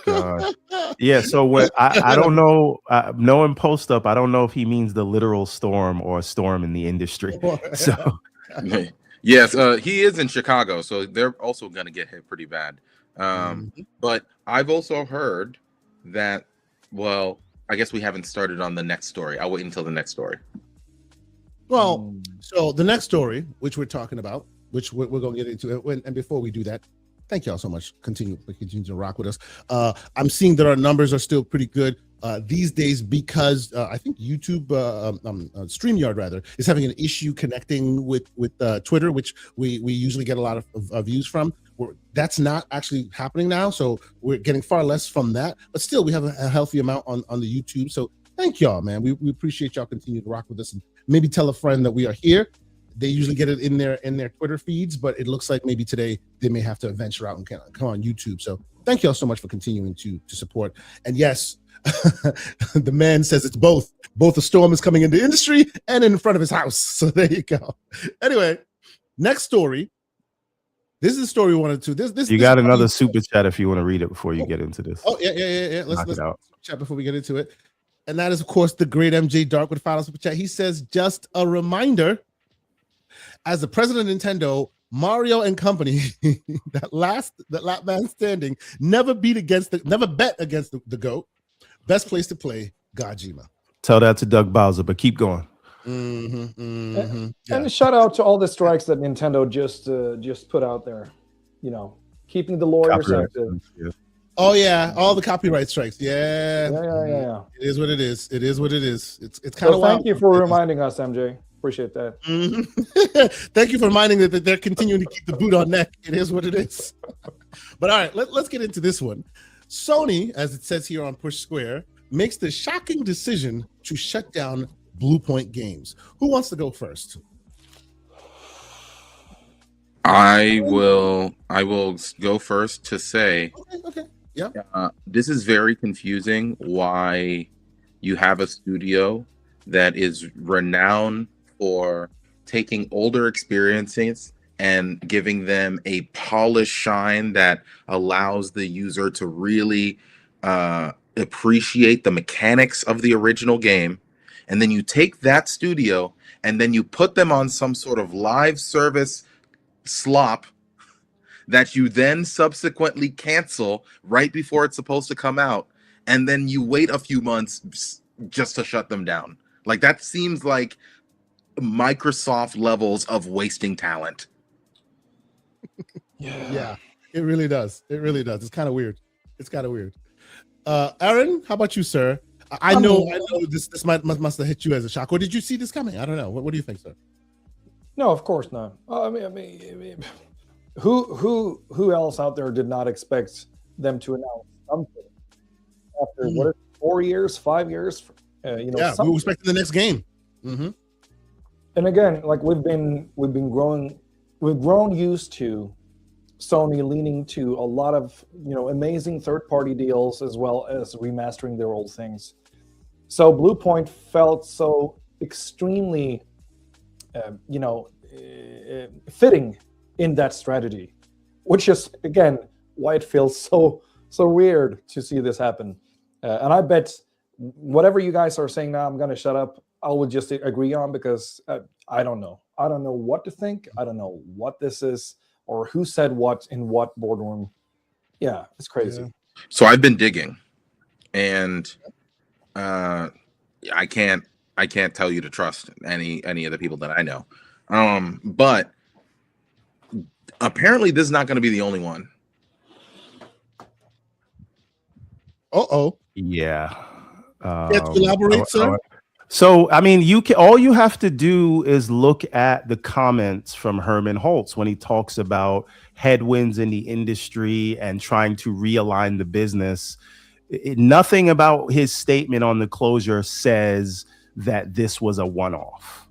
God. Yeah, so when I don't know, knowing Post Up, I don't know if he means the literal storm or a storm in the industry. So yes, he is in Chicago, so they're also going to get hit pretty bad. But I've also heard that, well, I guess we haven't started on the next story. I'll wait until the next story. Well, so the next story, which we're talking about, which we're going to get into it. And before we do that, thank y'all so much. Continue to rock with us. I'm seeing that our numbers are still pretty good these days because I think YouTube, StreamYard rather, is having an issue connecting with Twitter, which we usually get a lot of views from. That's not actually happening now, so we're getting far less from that. But still, we have a healthy amount on the YouTube. So thank y'all, man. We appreciate y'all continue to rock with us, and maybe tell a friend that we are here. They usually get it in their Twitter feeds, but it looks like maybe today they may have to venture out and come on YouTube. So thank you all so much for continuing to support. And yes, the man says it's both. Both a storm is coming in the industry and in front of his house. So there you go. Anyway, next story. This is the story we wanted to. This you got another super chat if you want to read it before you get into this. Oh yeah. Let's chat before we get into it. And that is, of course, the great MJ Dark with $5 super chat. He says, just a reminder. As the president of Nintendo, Mario and company, that last man standing, never bet against the GOAT. Best place to play, Gojima. Tell that to Doug Bowser, but keep going. And a shout out to all the strikes that Nintendo just put out there. You know, keeping the lawyers active. Yeah. Oh yeah, all the copyright strikes. Yeah. It is what it is. It's kind of. Thank you for reminding us, MJ. Appreciate that. Thank you for reminding that they're continuing to keep the boot on neck. It is what it is. But all right, let's get into this one. Sony, as it says here on Push Square, makes the shocking decision to shut down Blue Point Games. Who wants to go first? I will go first to say. Okay. Yeah. This is very confusing. Why you have a studio that is renowned for taking older experiences and giving them a polished shine that allows the user to really appreciate the mechanics of the original game. And then you take that studio and then you put them on some sort of live service slop that you then subsequently cancel right before it's supposed to come out. And then you wait a few months just to shut them down. Like, that seems like Microsoft levels of wasting talent. Yeah, it really does. It's kind of weird. Aaron, how about you, sir? I know this must have hit you as a shock. Or did you see this coming? I don't know. What do you think, sir? No, of course not. I mean, who else out there did not expect them to announce something after what? 4 years, 5 years? We were expecting the next game. Mm-hmm. And again, like we've grown used to Sony leaning to a lot of amazing third-party deals as well as remastering their old things. So Blue Point felt so extremely, fitting in that strategy, which is again why it feels so weird to see this happen. And I bet whatever you guys are saying now, I'm going to shut up. I would just agree on because I don't know. I don't know what to think. I don't know what this is or who said what in what boardroom. Yeah, it's crazy. Yeah. So I've been digging, and I can't tell you to trust any of the people that I know. But apparently this is not going to be the only one. Uh-oh. Yeah. Elaborate, sir? So, I mean, all you have to do is look at the comments from Herman Holtz when he talks about headwinds in the industry and trying to realign the business. Nothing about his statement on the closure says that this was a one-off.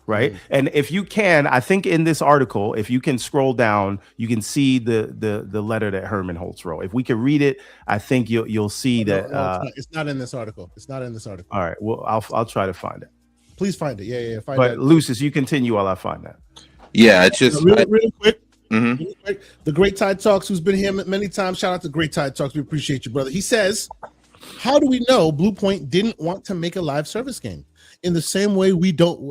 Right. And if you can, I think in this article, if you can scroll down, you can see the letter that Herman Holtz wrote. If we can read it, I think you'll see that it's not in this article. It's not in this article. All right. Well, I'll try to find it. Please find it. Yeah. Find but it. Lucius, you continue while I find that. Yeah, it's just really quick. Really quick. The Great Tide Talks, who's been here many times. Shout out to Great Tide Talks. We appreciate you, brother. He says, "How do we know Blue Point didn't want to make a live service game? In the same way we don't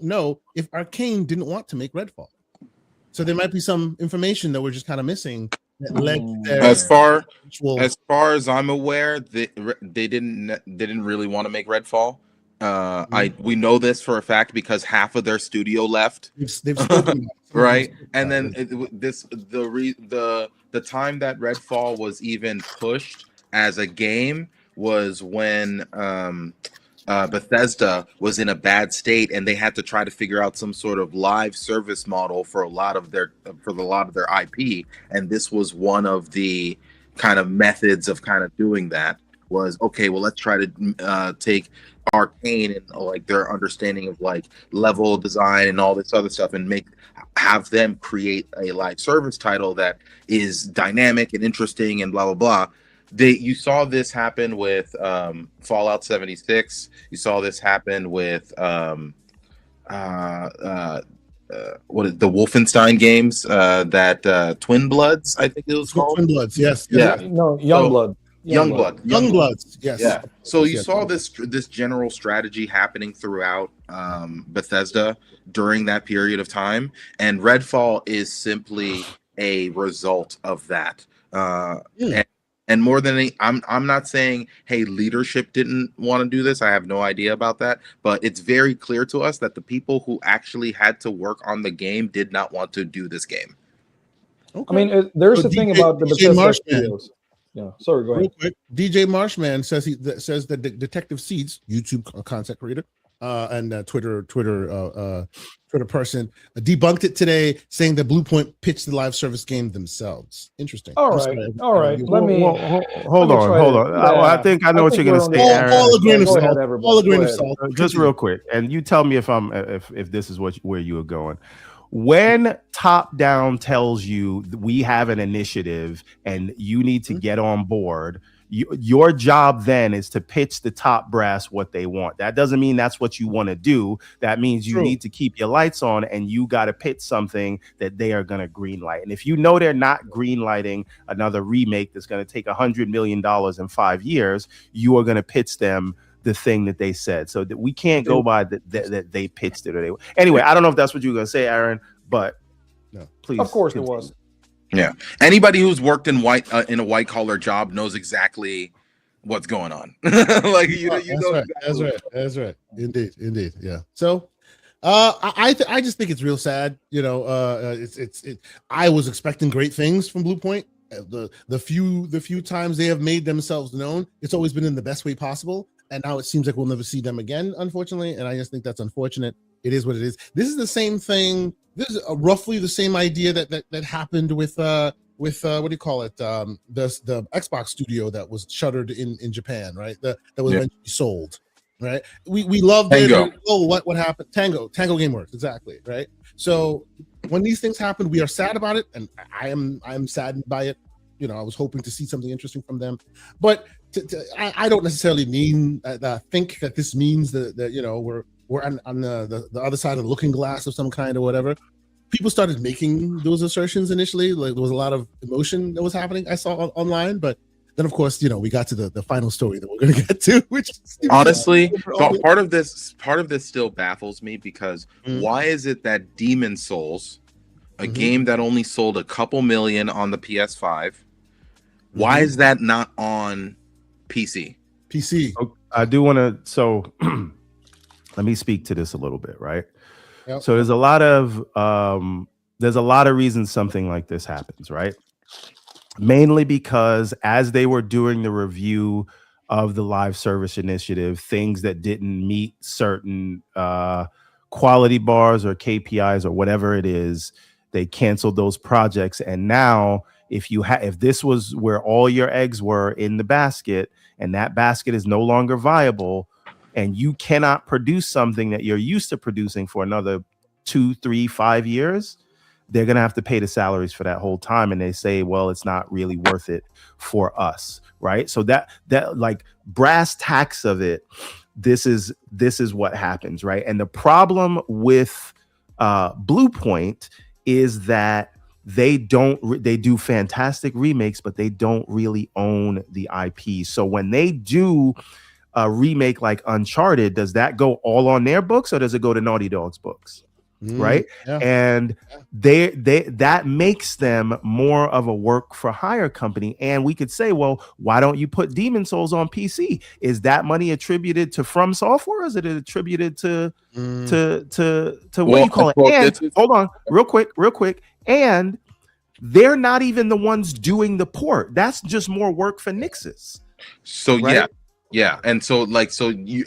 know if Arcane didn't want to make Redfall. So there might be some information that we're just kind of missing that led to their as far as I'm aware, they didn't really want to make Redfall. We know this for a fact because half of their studio left. They've spoken right, and then the time that Redfall was even pushed as a game was when Bethesda was in a bad state and they had to try to figure out some sort of live service model for a lot of their IP, and this was one of the kind of methods of kind of doing that. Was okay, well, let's try to take Arcane and like their understanding of like level design and all this other stuff and have them create a live service title that is dynamic and interesting and blah blah blah. You saw this happen with Fallout 76. You saw this happen with what is the Wolfenstein games that Twin Bloods, I think it was called. Twin Bloods, yes. Yeah. No, Youngblood. Youngbloods, yes. Yeah. So you saw this general strategy happening throughout Bethesda during that period of time, and Redfall is simply a result of that. And more than any, I'm not saying, hey, leadership didn't want to do this. I have no idea about that, but it's very clear to us that the people who actually had to work on the game did not want to do this game. Okay. I mean, there's the thing about the Bethesda studios. Yeah, sorry, go ahead. Real quick, DJ Marshman says that Detective Seeds, YouTube content creator, and Twitter person, debunked it today, saying that Blue Point pitched the live service game themselves. Interesting. All right. Let me hold on. Yeah. I think I know what you're going to say, Aaron. All a grain of salt. Just real quick, and you tell me if this is where you are going. When Top Down tells you we have an initiative and you need to get on board, your job then is to pitch the top brass what they want. That doesn't mean that's what you want to do. That means you need to keep your lights on and you got to pitch something that they are going to greenlight. And if you know they're not greenlighting another remake that's going to take $100 million in 5 years, you are going to pitch them the thing that they said, so that we can't go by that they pitched it. Anyway, I don't know if that's what you were going to say, Aaron, but no, please. Of course continue. It was. Yeah. Anybody who's worked in a white collar job knows exactly what's going on. Like that's right. Indeed. Yeah. So I just think it's real sad. I was expecting great things from Blue Point. The few times they have made themselves known, it's always been in the best way possible. And now it seems like we'll never see them again, unfortunately. And I just think that's unfortunate. It is what it is. This is the same thing. This is roughly the same idea that happened with what do you call it? The Xbox studio that was shuttered in Japan, right? That was eventually sold, right? We loved Tango. it. Oh, what happened? Tango Gameworks, exactly, right? So when these things happen, we are sad about it, and I am saddened by it. I was hoping to see something interesting from them, but I don't necessarily mean think that this means that we're on the other side of the looking glass of some kind or whatever. People started making those assertions initially. Like there was a lot of emotion that was happening. I saw online, but then of course, we got to the final story that we're going to get to, which honestly, part of this still baffles me because why is it that Demon Souls, a game that only sold a couple million on the PS5, why is that not on PC? I do want to. So let me speak to this a little bit, right? Yep. So there's a lot of reasons something like this happens, right? Mainly because as they were doing the review of the live service initiative, things that didn't meet certain quality bars or KPIs or whatever it is, they canceled those projects. And now if this was where all your eggs were in the basket, and that basket is no longer viable, and you cannot produce something that you're used to producing for another 2, 3, 5 years, they're going to have to pay the salaries for that whole time. And they say, well, it's not really worth it for us. Right. So that like brass tacks of it, this is what happens. Right. And the problem with Bluepoint is that they do fantastic remakes, but they don't really own the IP. So when they do a remake like Uncharted, does that go all on their books or does it go to Naughty Dog's books? Right. Yeah. And they that makes them more of a work for hire company. And we could say, well, why don't you put Demon Souls on PC? Is that money attributed to From Software, or is it attributed to what do you call it? And hold on, real quick. And they're not even the ones doing the port. That's just more work for Nixxes. So right? Yeah. And so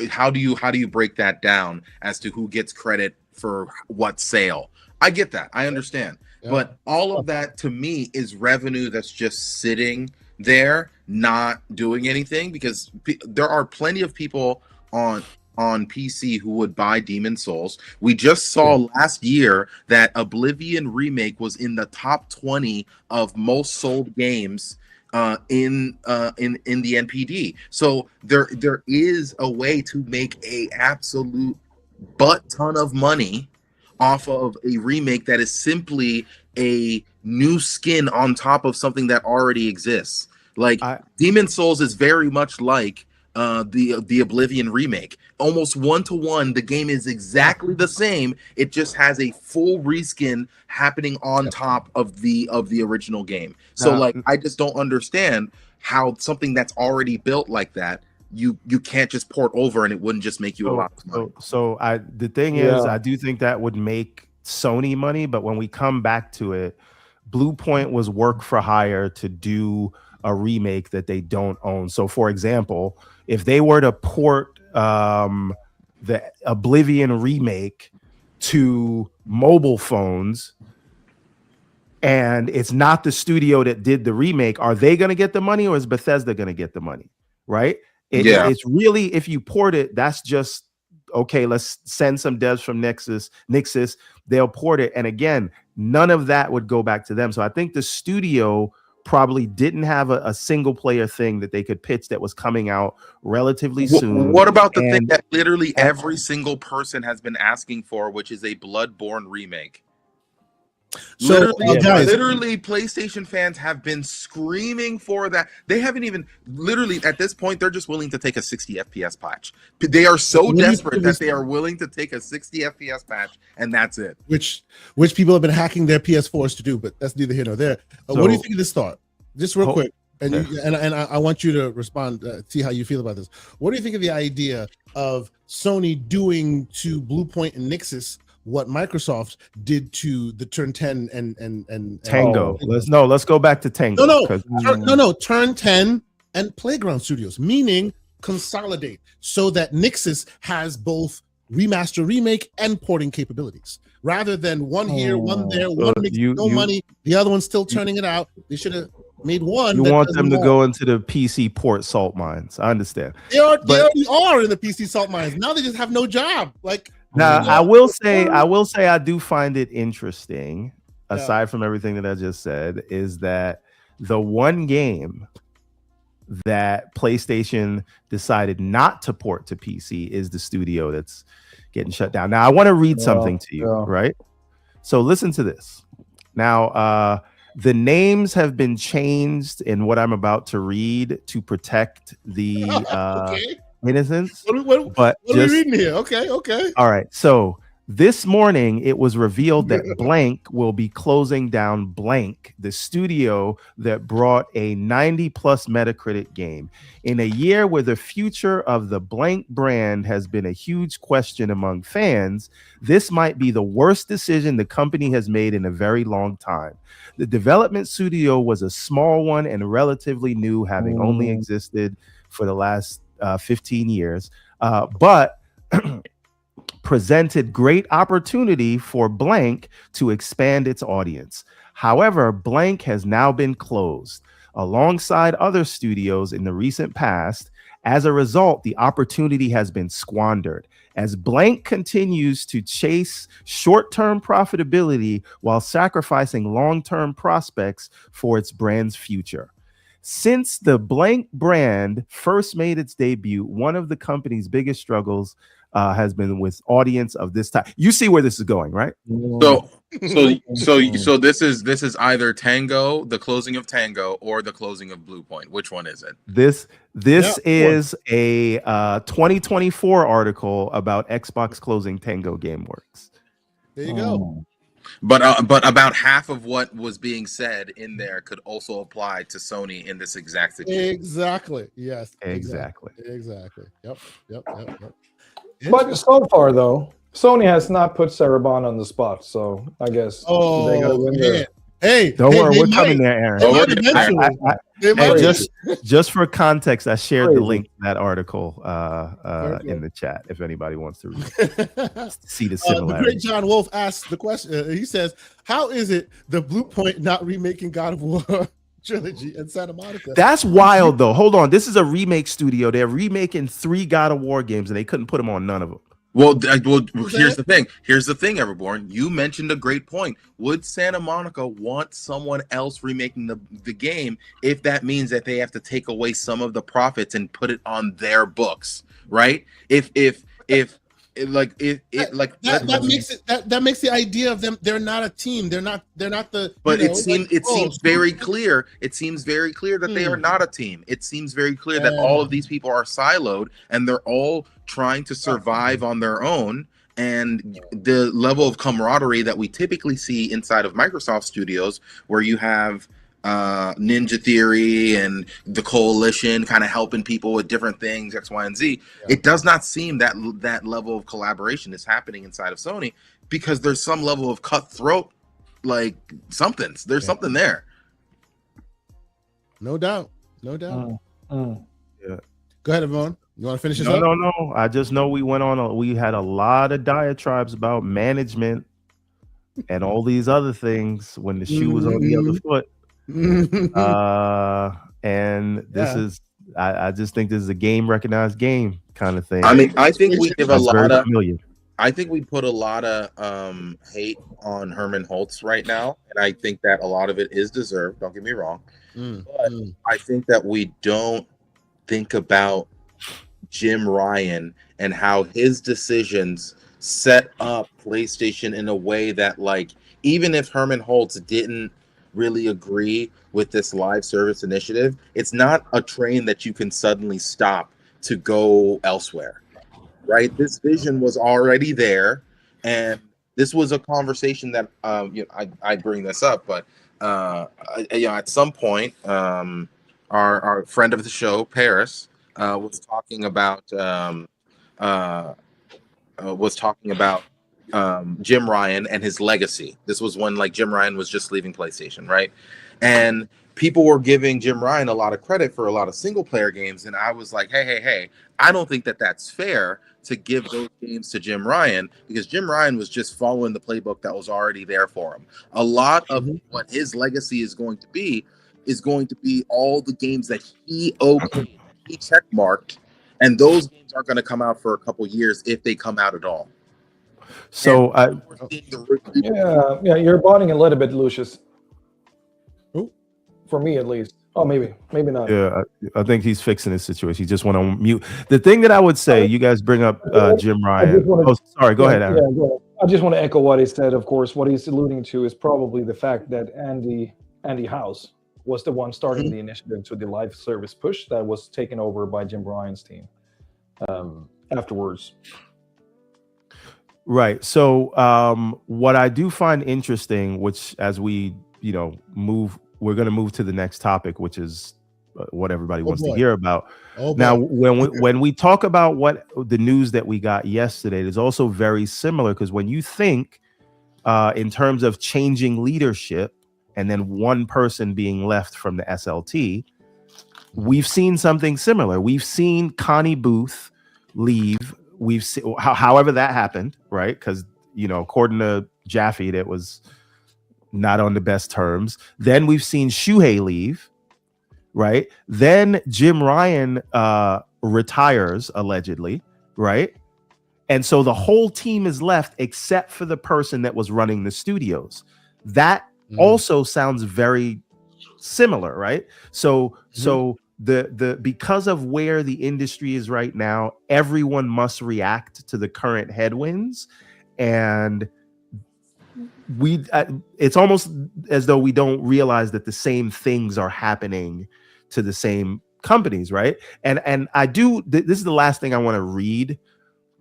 how do you break that down as to who gets credit for what sale? I get that. I understand. Yeah. But all of that to me is revenue that's just sitting there, not doing anything, because there are plenty of people on PC who would buy Demon Souls. We just saw last year that Oblivion Remake was in the top 20 of most sold games in the NPD. So there is a way to make a absolute butt ton of money off of a remake that is simply a new skin on top of something that already exists. Like Demon Souls is very much like the Oblivion remake. Almost 1-to-1, the game is exactly the same. It just has a full reskin happening on top of the original game. So I just don't understand how something that's already built like that you can't just port over and it wouldn't just make you a lot of money. So the thing is, I do think that would make Sony money, but when we come back to it, Bluepoint was work for hire to do a remake that they don't own. So for example, if they were to port the Oblivion remake to mobile phones and it's not the studio that did the remake, are they going to get the money or is Bethesda going to get the money? Right? It's really, if you port it, that's just, okay, let's send some devs from Nixxes, they'll port it. And again, none of that would go back to them. So I think the studio probably didn't have a single player thing that they could pitch that was coming out relatively soon. What about the thing that literally every single person has been asking for, which is a Bloodborne remake? So literally PlayStation fans have been screaming for that. They haven't even literally at this point, they're just willing to take a 60 FPS patch. They are so desperate that they are willing to take a 60 FPS patch, and that's it. Which people have been hacking their PS4s to do, but that's neither here nor there. What do you think of this thought? Just real quick. And I want you to respond, see how you feel about this. What do you think of the idea of Sony doing to Bluepoint and Nixxes what Microsoft did to the Turn 10 and Tango? Let's go back to Tango. No, Turn 10 and Playground Studios, meaning consolidate so that Nixxes has both remaster, remake, and porting capabilities, rather than one here, one there, one makes no money, the other one's still turning it out. They should have made one. You want them to go into the PC port salt mines. I understand. They already are in the PC salt mines. Now they just have no job. Now, I will say I do find it interesting, aside from everything that I just said, is that the one game that PlayStation decided not to port to PC is the studio that's getting shut down. Now, I want to read something to you, right? So listen to this. Now, the names have been changed in what I'm about to read to protect the innocence. What are we reading here? Okay. All right. So this morning, it was revealed that Blank will be closing down Blank, the studio that brought a 90+ Metacritic game. In a year where the future of the Blank brand has been a huge question among fans, this might be the worst decision the company has made in a very long time. The development studio was a small one and relatively new, having only existed for the last 15 years, but presented great opportunity for Blank to expand its audience. However, Blank has now been closed alongside other studios in the recent past. As a result, the opportunity has been squandered as Blank continues to chase short-term profitability while sacrificing long-term prospects for its brand's future. Since the Blank brand first made its debut, one of the company's biggest struggles has been with audience of this type. You see where this is going, right? So this is either Tango, the closing of Tango, or the closing of Blue Point. Which one is it? This is a 2024 article about Xbox closing Tango GameWorks. There you go. But about half of what was being said in there could also apply to Sony in this exact situation. Exactly. Yes. Exactly. Yep. But so far, though, Sony has not put Cerebon on the spot, so I guess they gotta win there. Hey, don't worry, we're coming there, Aaron. Just for context, I shared the link to that article in the chat if anybody wants to see the similarity. The great John Wolf asked the question. He says, "How is it the Blue Point not remaking God of War trilogy in Santa Monica?" That's wild, though. Hold on, this is a remake studio. They're remaking 3 God of War games, and they couldn't put them on none of them. Well, here's the thing. Everborn. You mentioned a great point. Would Santa Monica want someone else remaking the game if that means that they have to take away some of the profits and put it on their books, right? That makes the idea of them. They're not a team. They're not the. But it seems very clear. It seems very clear that they are not a team. It seems very clear that all of these people are siloed and they're all trying to survive on their own. And the level of camaraderie that we typically see inside of Microsoft studios, where you have Ninja Theory and the Coalition kind of helping people with different things, X, Y, and Z. Yeah. It does not seem that level of collaboration is happening inside of Sony, because there's some level of cutthroat, like something there. No doubt. Yeah. Go ahead, Yvonne. You want to finish this up? No. I just know we had a lot of diatribes about management and all these other things when the shoe was on the other foot. And this is, I just think this is a game recognized game kind of thing. I mean, I think we give I think we put a lot of hate on Herman Holtz right now, and I think that a lot of it is deserved. Don't get me wrong, but I think that we don't think about Jim Ryan and how his decisions set up PlayStation in a way that, like, even if Herman Holtz didn't really agree with this live service initiative, it's not a train that you can suddenly stop to go elsewhere, right? This vision was already there, and this was a conversation that I bring this up, but at some point, our friend of the show, Paris, was talking about Jim Ryan and his legacy. This was when, like, Jim Ryan was just leaving PlayStation, right? And people were giving Jim Ryan a lot of credit for a lot of single player games, and I was like, hey, I don't think that that's fair to give those games to Jim Ryan, because Jim Ryan was just following the playbook that was already there for him. A lot of what his legacy is going to be all the games that he check marked, and those games aren't going to come out for a couple years, if they come out at all. So you're botting a little bit, Lucius. For me, at least. Oh, maybe not. Yeah, I think he's fixing his situation. He just went on mute. The thing that I would say, you guys bring up Jim Ryan. Sorry, go ahead, Aaron. Yeah, I just want to echo what he said. Of course, what he's alluding to is probably the fact that Andy House was the one starting the initiative to the live service push that was taken over by Jim Ryan's team afterwards. Right. So what I do find interesting, which as we move, we're going to move to the next topic, which is what everybody wants to hear about. Now, when we talk about what the news that we got yesterday, it is also very similar, because when you think in terms of changing leadership and then one person being left from the SLT, we've seen something similar. We've seen Connie Booth leave. We've seen, however that happened, right? Because, according to Jaffe, that was not on the best terms. Then we've seen Shuhei leave, right? Then Jim Ryan retires, allegedly, right? And so the whole team is left except for the person that was running the studios. That also sounds very similar, right? So the because of where the industry is right now, everyone must react to the current headwinds, and it's almost as though we don't realize that the same things are happening to the same companies, right? And I do. This is the last thing I want to read,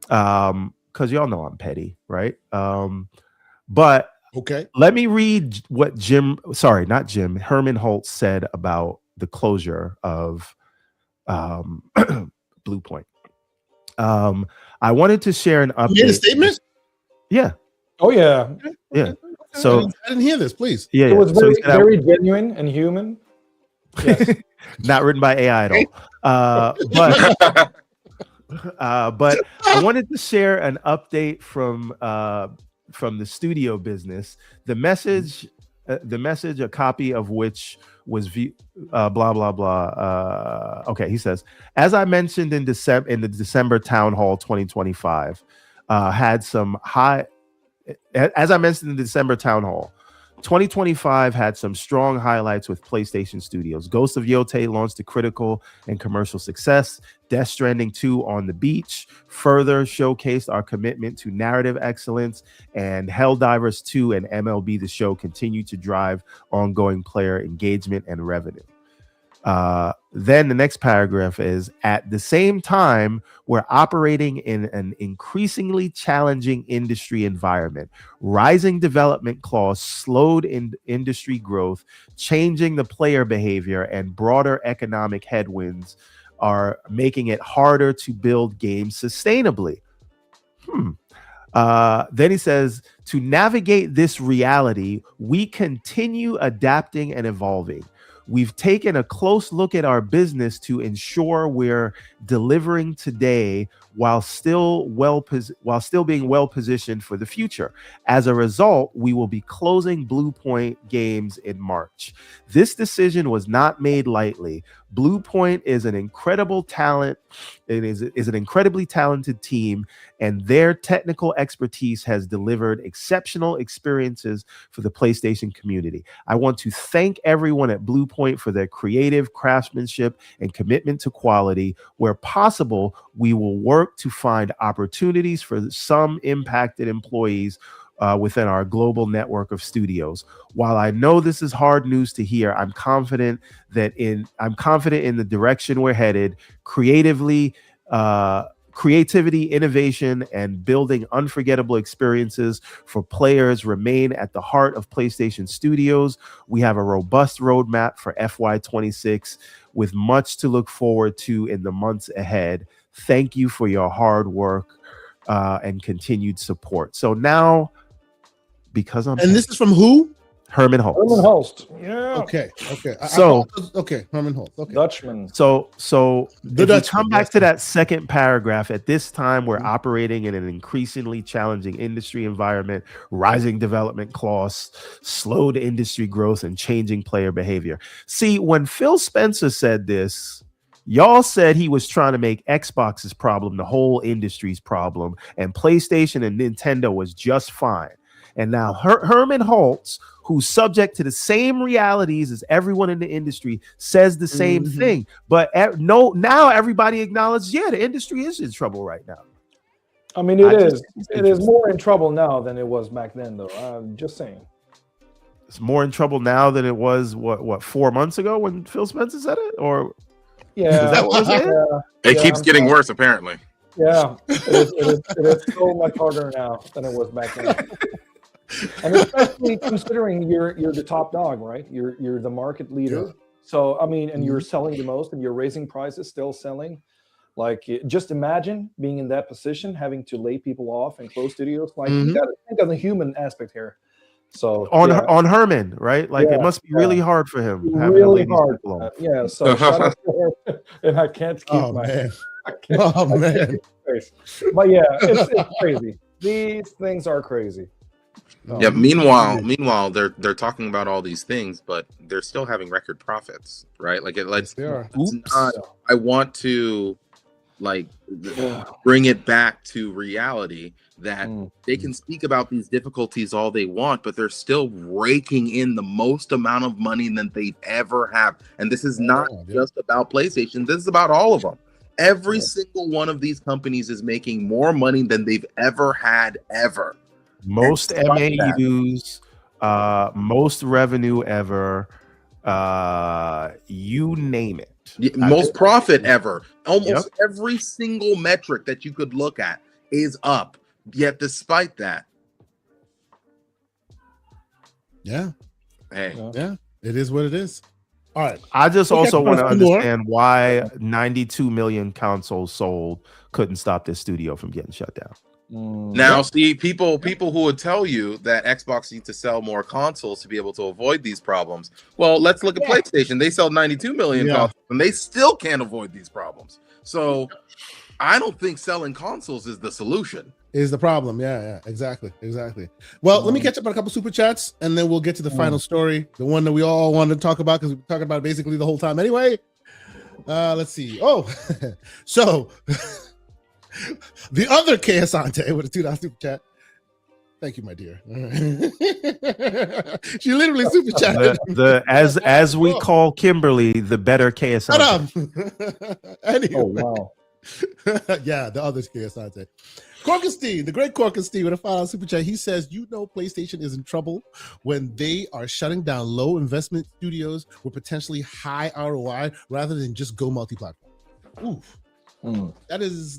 because y'all know I'm petty, right? But okay, let me read what Herman Holtz said about the closure of Blue Point. I wanted to share an update. You made a statement? Yeah. Oh yeah. Yeah. So I didn't hear this. Please. Yeah. It was very genuine and human. Yes. Not written by AI at all. But I wanted to share an update from the studio business. The message, a copy of which was blah blah blah. Okay, he says, as I mentioned in the December Town Hall 2025, as I mentioned in the December Town Hall, 2025 had some strong highlights with PlayStation Studios. Ghost of Yotei launched to critical and commercial success. Death Stranding 2 on the Beach further showcased our commitment to narrative excellence, and Helldivers 2 and MLB The Show continue to drive ongoing player engagement and revenue. Then the next paragraph is, at the same time, we're operating in an increasingly challenging industry environment. Rising development costs slowed industry growth, changing the player behavior, and broader economic headwinds are making it harder to build games sustainably. Then he says, to navigate this reality, we continue adapting and evolving. We've taken a close look at our business to ensure we're delivering today while still being well positioned for the future. As a result, we will be closing Blue Point Games in March. This decision was not made lightly. Blue Point is an incredible talent. It is an incredibly talented team, and their technical expertise has delivered exceptional experiences for the PlayStation community. I want to thank everyone at Blue Point for their creative craftsmanship and commitment to quality. Where possible, we will work to find opportunities for some impacted employees within our global network of studios. While I know this is hard news to hear, I'm confident in the direction we're headed. Creativity, innovation, and building unforgettable experiences for players remain at the heart of PlayStation Studios. We have a robust roadmap for FY26 with much to look forward to in the months ahead. Thank you for your hard work and continued support. So now, because I'm... And this is from who? Herman Holtz. Herman Holtz. Yeah. Okay. Herman Holtz. Okay. Dutchman. So if we come back to that second paragraph, at this time, we're operating in an increasingly challenging industry environment, rising development costs, slowed industry growth, and changing player behavior. See, when Phil Spencer said this, y'all said he was trying to make Xbox's problem the whole industry's problem, and PlayStation and Nintendo was just fine. And now Herman Holtz, who's subject to the same realities as everyone in the industry, says the same thing. But now everybody acknowledges, the industry is in trouble right now. I mean, it is more in trouble now than it was back then, though. I'm just saying. It's more in trouble now than it was, what 4 months ago when Phil Spencer said it? Or yeah, is that what was it keeps getting worse, apparently. Yeah, it is so much harder now than it was back then. And especially considering you're the top dog, right? You're the market leader. Yeah. So I mean, and you're selling the most, and you're raising prices, still selling. Like, just imagine being in that position, having to lay people off and close studios. Like, you got to think of the human aspect here. So on Herman, right? Like it must be really hard for him. Really hard. So shout out to her. And I can't keep man. But yeah, it's crazy. These things are crazy. Yeah. Meanwhile, they're talking about all these things, but they're still having record profits, right? Like yes, they are. I want to like bring it back to reality that they can speak about these difficulties all they want, but they're still raking in the most amount of money than they've ever have. And this is not just about PlayStation. This is about all of them. Every single one of these companies is making more money than they've ever had ever. Most MAUs, most revenue ever, you name it. Most profit ever. Almost every single metric that you could look at is up. Yet despite that, yeah, it is what it is. All right. I just also want to understand why 92 million consoles sold couldn't stop this studio from getting shut down. Now, see, people who would tell you that Xbox needs to sell more consoles to be able to avoid these problems. Well, let's look at PlayStation. They sell 92 million consoles, and they still can't avoid these problems. So, I don't think selling consoles is the solution. Is the problem? Yeah, exactly. Well, let me catch up on a couple super chats, and then we'll get to the final story, the one that we all wanted to talk about because we've been talking about it basically the whole time anyway. Let's see. Oh, so the other Asante with a $2 super chat. Thank you, my dear. She literally super chatted. As we call Kimberly, the better Asante. Anyway. Oh wow. Yeah, the other Asante. Corkenstein, the great Corkenstein with a $5 super chat. He says, PlayStation is in trouble when they are shutting down low investment studios with potentially high ROI rather than just go multi-platform. Oof. That's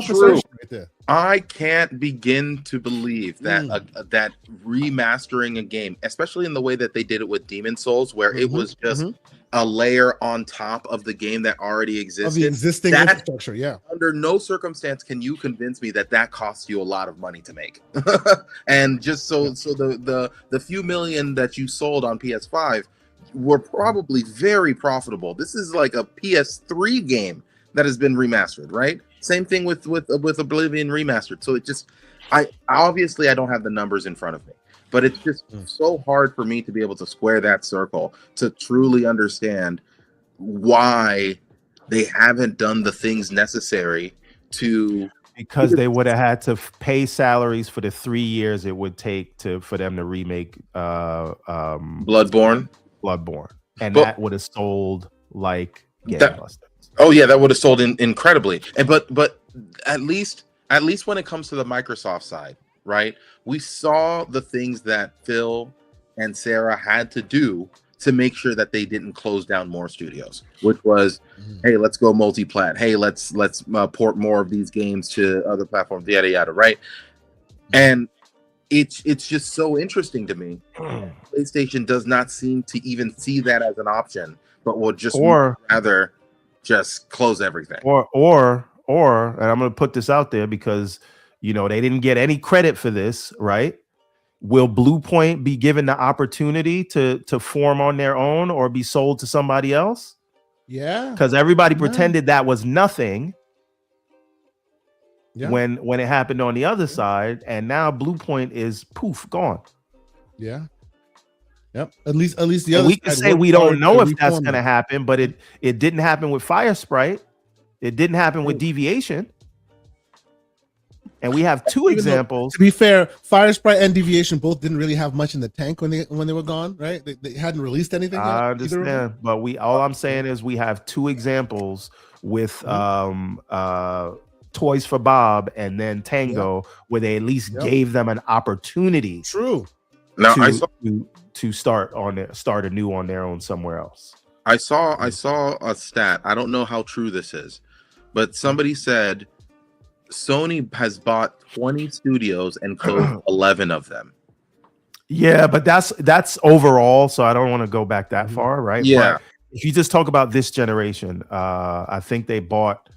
true right there. I can't begin to believe that that remastering a game, especially in the way that they did it with Demon Souls, where it was just a layer on top of the game that already existed. Of the existing infrastructure, yeah. Under no circumstance can you convince me that costs you a lot of money to make. And just so the few million that you sold on PS5 were probably very profitable. This is like a PS3 game that has been remastered, right? Same thing with Oblivion remastered. So it just, I don't have the numbers in front of me, but it's just so hard for me to be able to square that circle to truly understand why they haven't done the things necessary to. Because they would have had to pay salaries for the 3 years it would take for them to remake Bloodborne, and that would have sold like gangbusters. Oh yeah, that would have sold incredibly. And but at least when it comes to the Microsoft side, right? We saw the things that Phil and Sarah had to do to make sure that they didn't close down more studios, which was, hey, let's go multi-plat. Hey, let's port more of these games to other platforms, yada yada, right? And it's just so interesting to me. PlayStation does not seem to even see that as an option, but will just rather just close everything. Or and I'm going to put this out there because they didn't get any credit for this, right? Will Bluepoint be given the opportunity to form on their own or be sold to somebody else? Yeah, because everybody pretended that was nothing. Yeah. When it happened on the other side, and now Bluepoint is gone. Yeah. Yep. At least the other. We can say we don't know if that's going to happen, but it didn't happen with Fire Sprite. It didn't happen with Deviation. And we have two examples. To be fair, Fire Sprite and Deviation both didn't really have much in the tank when they were gone, right? They hadn't released anything. I understand, but all I'm saying is we have two examples with Toys for Bob and then Tango, where they at least gave them an opportunity. True. Now to start anew on their own somewhere else. I saw a stat. I don't know how true this is, but somebody said Sony has bought 20 studios and closed 11 of them. Yeah, but that's overall, so I don't want to go back that far, right? Yeah. But if you just talk about this generation, I think they bought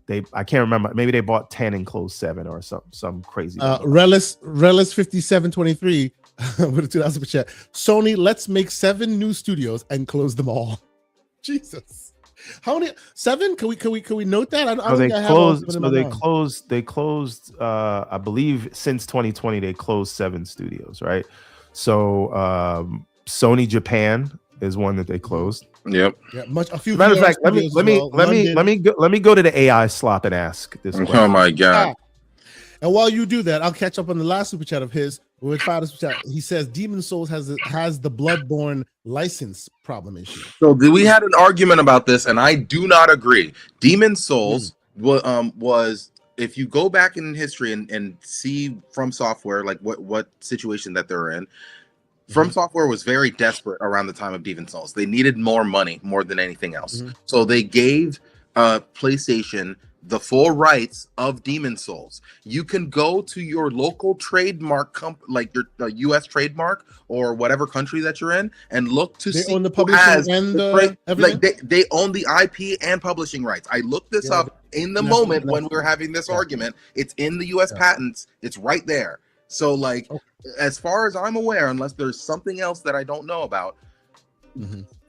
I can't remember. Maybe they bought 10 and closed 7 or some crazy. Relis 5723 with a 2000 chat. Sony, let's make 7 new studios and close them all. Jesus, how many? 7? Can we note that? I don't they think I closed. have all So they down. closed. They closed. I believe since 2020 they closed 7 studios. Right. So Sony Japan is one that they closed. Yep. Yeah, a few. Matter of fact, let me go to the AI slop and ask this question. Oh my god. And while you do that, I'll catch up on the last super chat of his. With super chat, he says Demon Souls has the Bloodborne license problem issue. So we had an argument about this, and I do not agree. Demon Souls was, if you go back in history and see From Software, like what situation that they're in. From Software was very desperate around the time of Demon Souls. They needed more money more than anything else. So they gave PlayStation the full rights of Demon Souls. You can go to your local trademark like your US trademark or whatever country that you're in and look to see own the who has and like they own the IP and publishing rights. I looked this up in the moment when we were having this argument. It's in the US patents. It's right there. So like as far as I'm aware, unless there's something else that I don't know about,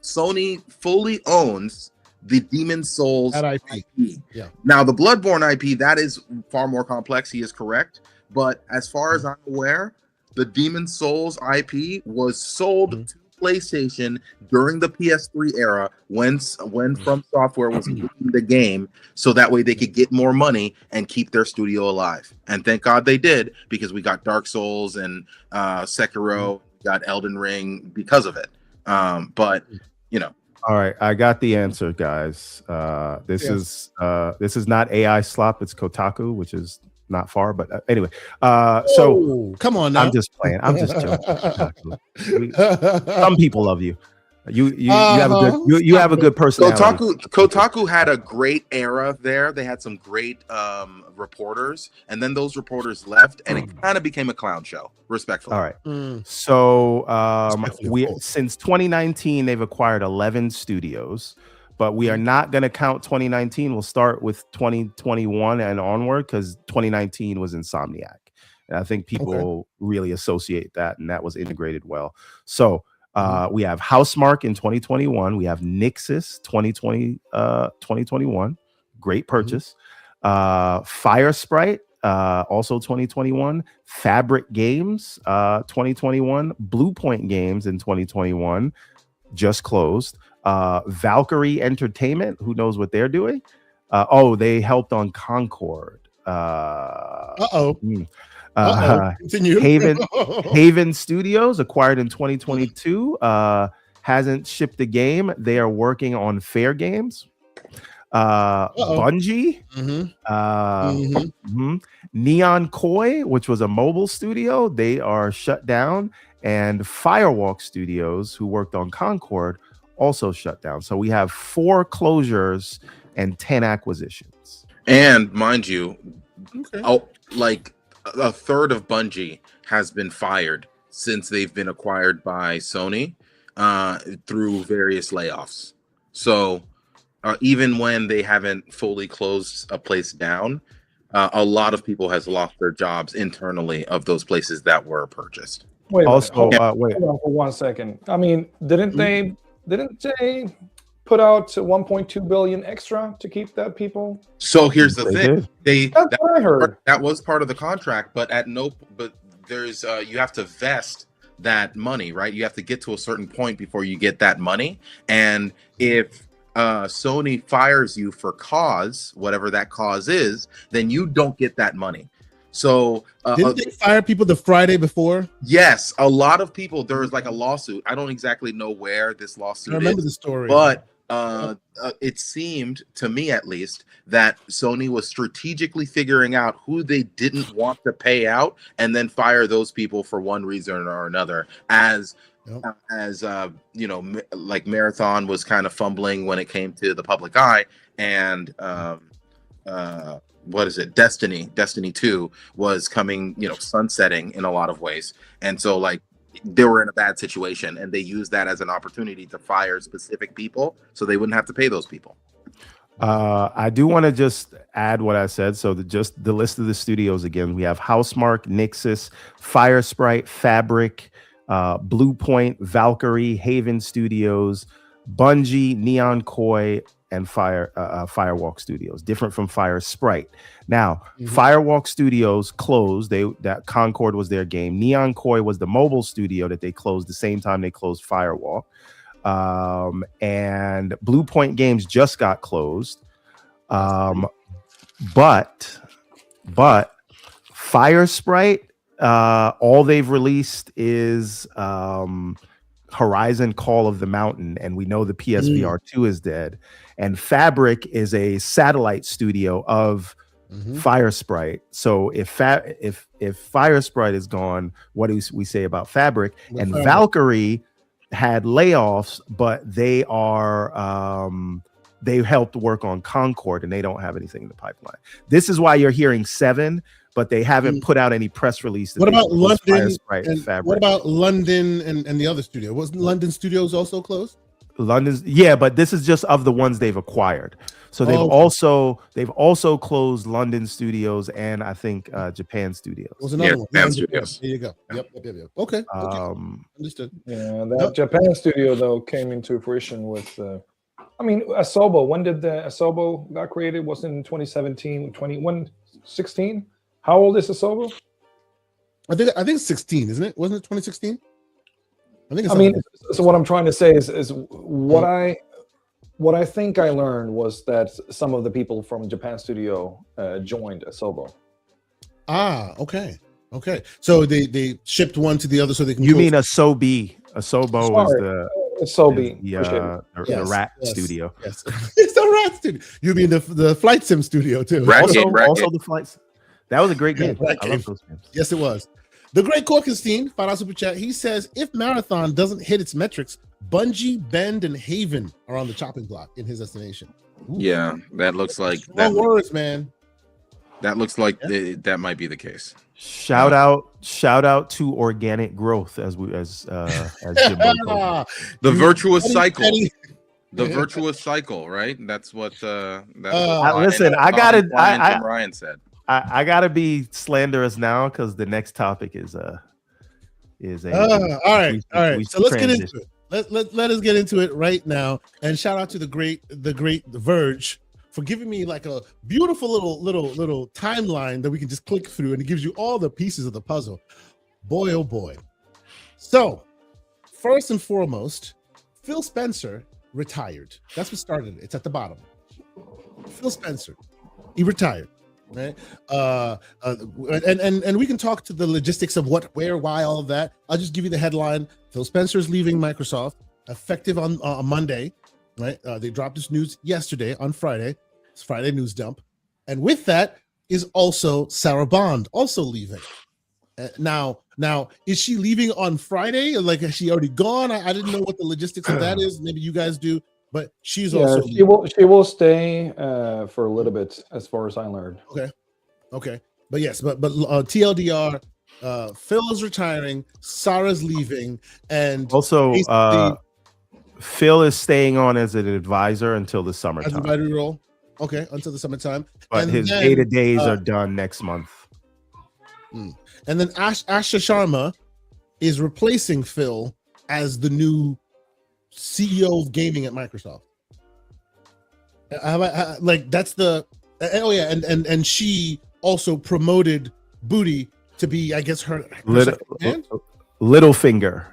Sony fully owns the Demon Souls IP. Yeah. Now the Bloodborne IP, that is far more complex. He is correct. But as far as I'm aware, the Demon Souls IP was sold to PlayStation during the PS3 era when From Software was making the game, so that way they could get more money and keep their studio alive. And thank God they did, because we got Dark Souls and Sekiro, got Elden Ring because of it. But you know. All right, I got the answer, guys. This is not AI slop. It's Kotaku, which is not far, but anyway. So come on now. I'm just playing. I'm just joking. Some people love you. You have a good personality. Kotaku had a great era there. They had some great reporters, and then those reporters left, and it kind of became a clown show. Respectfully. All right. So since 2019, they've acquired 11 studios, but we are not going to count 2019. We'll start with 2021 and onward, because 2019 was Insomniac, and I think people really associate that, and that was integrated well. So. We have Housemarque in 2021. We have Nixus 2021. Great purchase. Fire Sprite, also 2021. Fabric Games, 2021. Bluepoint Games in 2021. Just closed. Valkyrie Entertainment, who knows what they're doing? They helped on Concord. Continue. Haven Studios, acquired in 2022, hasn't shipped a game. They are working on Fair Games. Bungie, Neon Koi, which was a mobile studio, they are shut down, and Firewalk Studios, who worked on Concord, also shut down. So we have 4 closures and 10 acquisitions. And mind you, like a third of Bungie has been fired since they've been acquired by Sony through various layoffs. So even when they haven't fully closed a place down, a lot of people has lost their jobs internally of those places that were purchased. Wait, also, hold on for 1 second. I mean, didn't they put out 1.2 billion extra to keep that people? So here's the thing. That's what I heard. That was part of the contract, but there's you have to vest that money, right? You have to get to a certain point before you get that money. And if Sony fires you for cause, whatever that cause is, then you don't get that money. So didn't they fire people the Friday before? Yes, a lot of people. There was like a lawsuit. I don't exactly know where this lawsuit is. I remember the story, but it seemed to me, at least, that Sony was strategically figuring out who they didn't want to pay out, and then fire those people for one reason or another. As you know, like Marathon was kind of fumbling when it came to the public eye, and what is it? Destiny 2 was coming, you know, sunsetting in a lot of ways. And so like they were in a bad situation, and they used that as an opportunity to fire specific people so they wouldn't have to pay those people. I do want to just add what I said. So just the list of the studios again. We have Housemark, Nixus, Fire Sprite, Fabric, Blue Point, Valkyrie, Haven Studios, Bungie, Neon Koi, and Firewalk Studios. Different from Fire Sprite. Now, Firewalk Studios closed. That Concord was their game. Neon Koi was the mobile studio that they closed the same time they closed Firewalk. And Blue Point Games just got closed. But Fire Sprite, all they've released is Horizon Call of the Mountain, and we know the PSVR 2 is dead. And Fabric is a satellite studio of Fire Sprite. So if Fire Sprite is gone, what do we say about Fabric? And Valkyrie had layoffs, but they are they helped work on Concord, and they don't have anything in the pipeline. This is why you're hearing 7, but they haven't put out any press release. What about London? And what about London and the other studio? Wasn't London Studios also closed? London's, yeah, but this is just of the ones they've acquired. So they've also closed London Studios and I think Japan Studios. Was another one. Japan Studios. There you go. Yep. Okay. Understood. Yeah, that Japan studio though came into fruition with Asobo. When did the Asobo got created? Was in 2017, 2016? How old is Asobo? I think it's 16, isn't it? Wasn't it 2016? So what I'm trying to say is what I think I learned was that some of the people from Japan studio joined Asobo. Okay. So they shipped one to the other so they can. You mean Asobi? Asobo is the rat studio. Yes, it's the rat studio. You mean the flight sim studio too? Also the flights. That was a great game. I love those games. Yes, it was. The Great Corkenstein, $5 super chat. He says, if Marathon doesn't hit its metrics, Bungie, Bend, and Haven are on the chopping block in his estimation. Ooh. Yeah, that looks like words, man. That looks like that might be the case. Shout out to organic growth as Jimbo the virtuous cycle. The virtuous cycle, right? That's what listen, Ryan said. I gotta be slanderous now because the next topic is all right. So let's get into it. Let us get into it right now. And shout out to the great Verge for giving me like a beautiful little timeline that we can just click through, and it gives you all the pieces of the puzzle. Boy, oh boy. So first and foremost, Phil Spencer retired. That's what started it. It's at the bottom. Phil Spencer, he retired. Right, and we can talk to the logistics of what, where, why, all of that. I'll just give you the headline. Phil Spencer's leaving Microsoft, effective on Monday. Right, they dropped this news yesterday on Friday. It's Friday news dump, and with that is also Sarah Bond also leaving. Now, is she leaving on Friday? Like, has she already gone? I didn't know what the logistics of that is. Maybe you guys do. But she's also she will stay for a little bit, as far as I learned. Okay. But yes, but TLDR, Phil is retiring, Sarah's leaving, and also Phil is staying on as an advisor until the summertime. As advisory role. Okay, until the summertime. But and his day-to-days are done next month. And then Asha Sharma is replacing Phil as the new CEO of gaming at Microsoft. That's the and she also promoted Booty to be, I guess, her Littlefinger,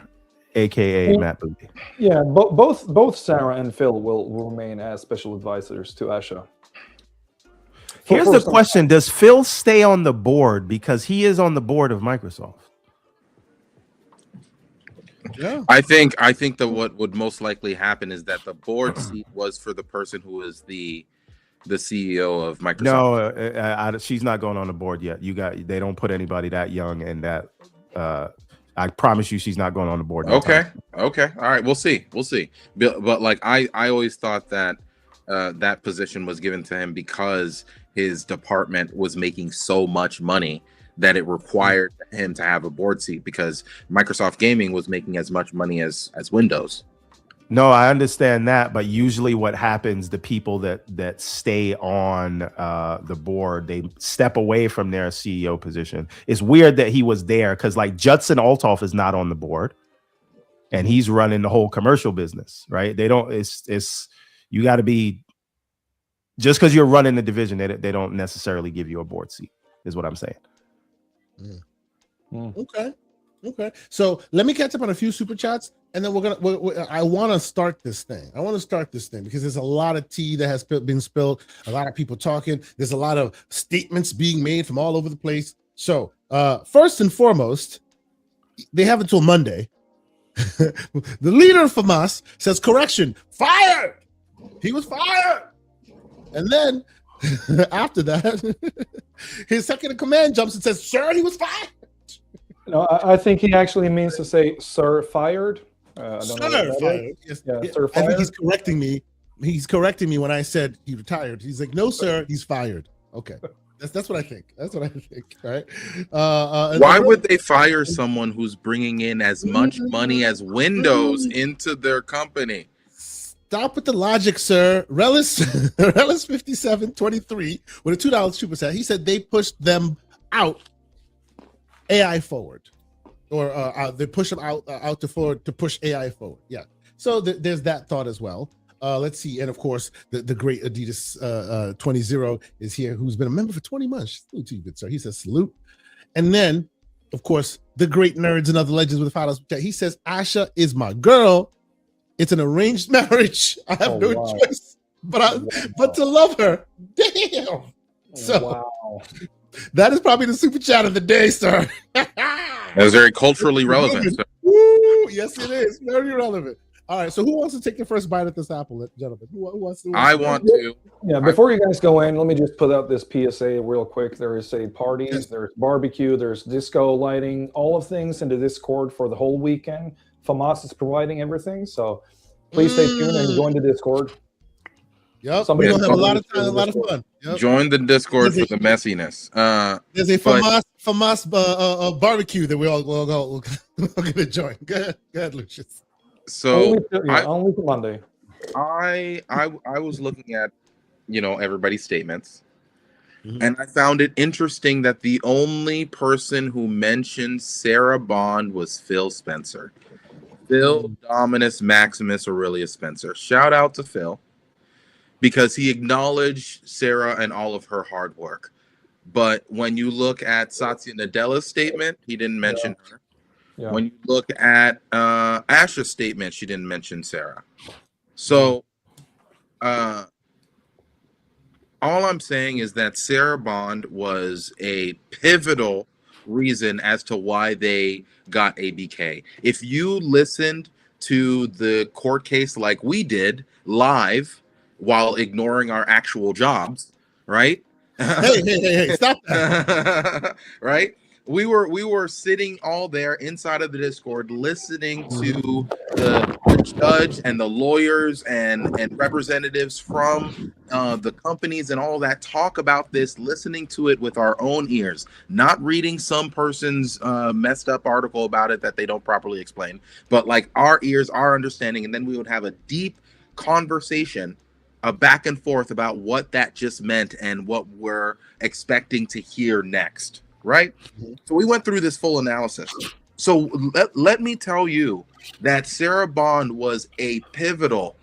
aka Matt Booty. Yeah, both Sarah and Phil will remain as special advisors to Asha. Here's the question: does Phil stay on the board, because he is on the board of Microsoft? Yeah, I think that what would most likely happen is that the board seat was for the person who is the CEO of Microsoft. No, she's not going on the board yet. They don't put anybody that young and that. I promise you, she's not going on the board. Okay, all right, we'll see. But like I always thought that that position was given to him because his department was making so much money that it required him to have a board seat, because Microsoft Gaming was making as much money as Windows. No, I understand that, but usually what happens, the people that stay on the board, they step away from their CEO position. It's weird that he was there because like Judson Althoff is not on the board, and he's running the whole commercial business, right? They don't. It's you got to be just because you're running the division, they don't necessarily give you a board seat, is what I'm saying. Okay. So let me catch up on a few super chats, and then I want to start this thing. Because there's a lot of tea that has been spilled, a lot of people talking. There's a lot of statements being made from all over the place. So first and foremost, they have until Monday. The leader of Hamas says, correction, fired. He was fired. And then after that, his second in command jumps and says, sir, he was fired. No, I think he actually means to say, sir, fired. I don't know Sir, fired. Yes. Yeah, Yeah. sir, I think fired. he's correcting me. He's correcting me when I said he retired. He's like, no, sir, he's fired. Okay. That's what I think. All right. Why would they fire someone who's bringing in as much money as Windows into their company? Stop with the logic, sir. Relish 5723 with a $2 super set. He said they pushed them out AI forward, or they push them out to forward to push AI forward. Yeah. So there's that thought as well. Let's see, and of course the great Adidas 20 is here, who's been a member for 20 months. Salute to you, good sir. He says salute, and then of course the great nerds and other legends with $5. He says Asha is my girl. It's an arranged marriage. I have no choice but to love her. Damn. So that is probably the super chat of the day, sir. That was very culturally relevant. So. Woo, yes, it is. Very relevant. All right, so who wants to take the first bite at this apple, gentlemen? Who wants to? I want to. Yeah, before you guys go in, let me just put out this PSA real quick. There is a party, there's barbecue, there's disco lighting, all of things in the Discord for the whole weekend. FAMAS is providing everything, so please stay tuned and join the Discord. Yep, we're gonna have a lot of time, a lot of fun. Yep. Join the Discord for the messiness. There's a FAMAS barbecue that we're all gonna join. Go ahead, Lucius. So only for Monday. I was looking at everybody's statements, and I found it interesting that the only person who mentioned Sarah Bond was Phil Spencer. Phil Dominus Maximus Aurelius Spencer. Shout out to Phil, because he acknowledged Sarah and all of her hard work. But when you look at Satya Nadella's statement, he didn't mention her. Yeah. When you look at Asha's statement, she didn't mention Sarah. So all I'm saying is that Sarah Bond was a pivotal reason as to why they got ABK. If you listened to the court case like we did live while ignoring our actual jobs, right? Hey, stop that. Right? We were sitting all there inside of the Discord listening to the judge and the lawyers and representatives from the companies and all that talk about this, listening to it with our own ears, not reading some person's messed up article about it that they don't properly explain, but like our ears, our understanding, and then we would have a deep conversation, a back and forth about what that just meant and what we're expecting to hear next. Right? So we went through this full analysis. So let me tell you that Sarah Bond was a pivotal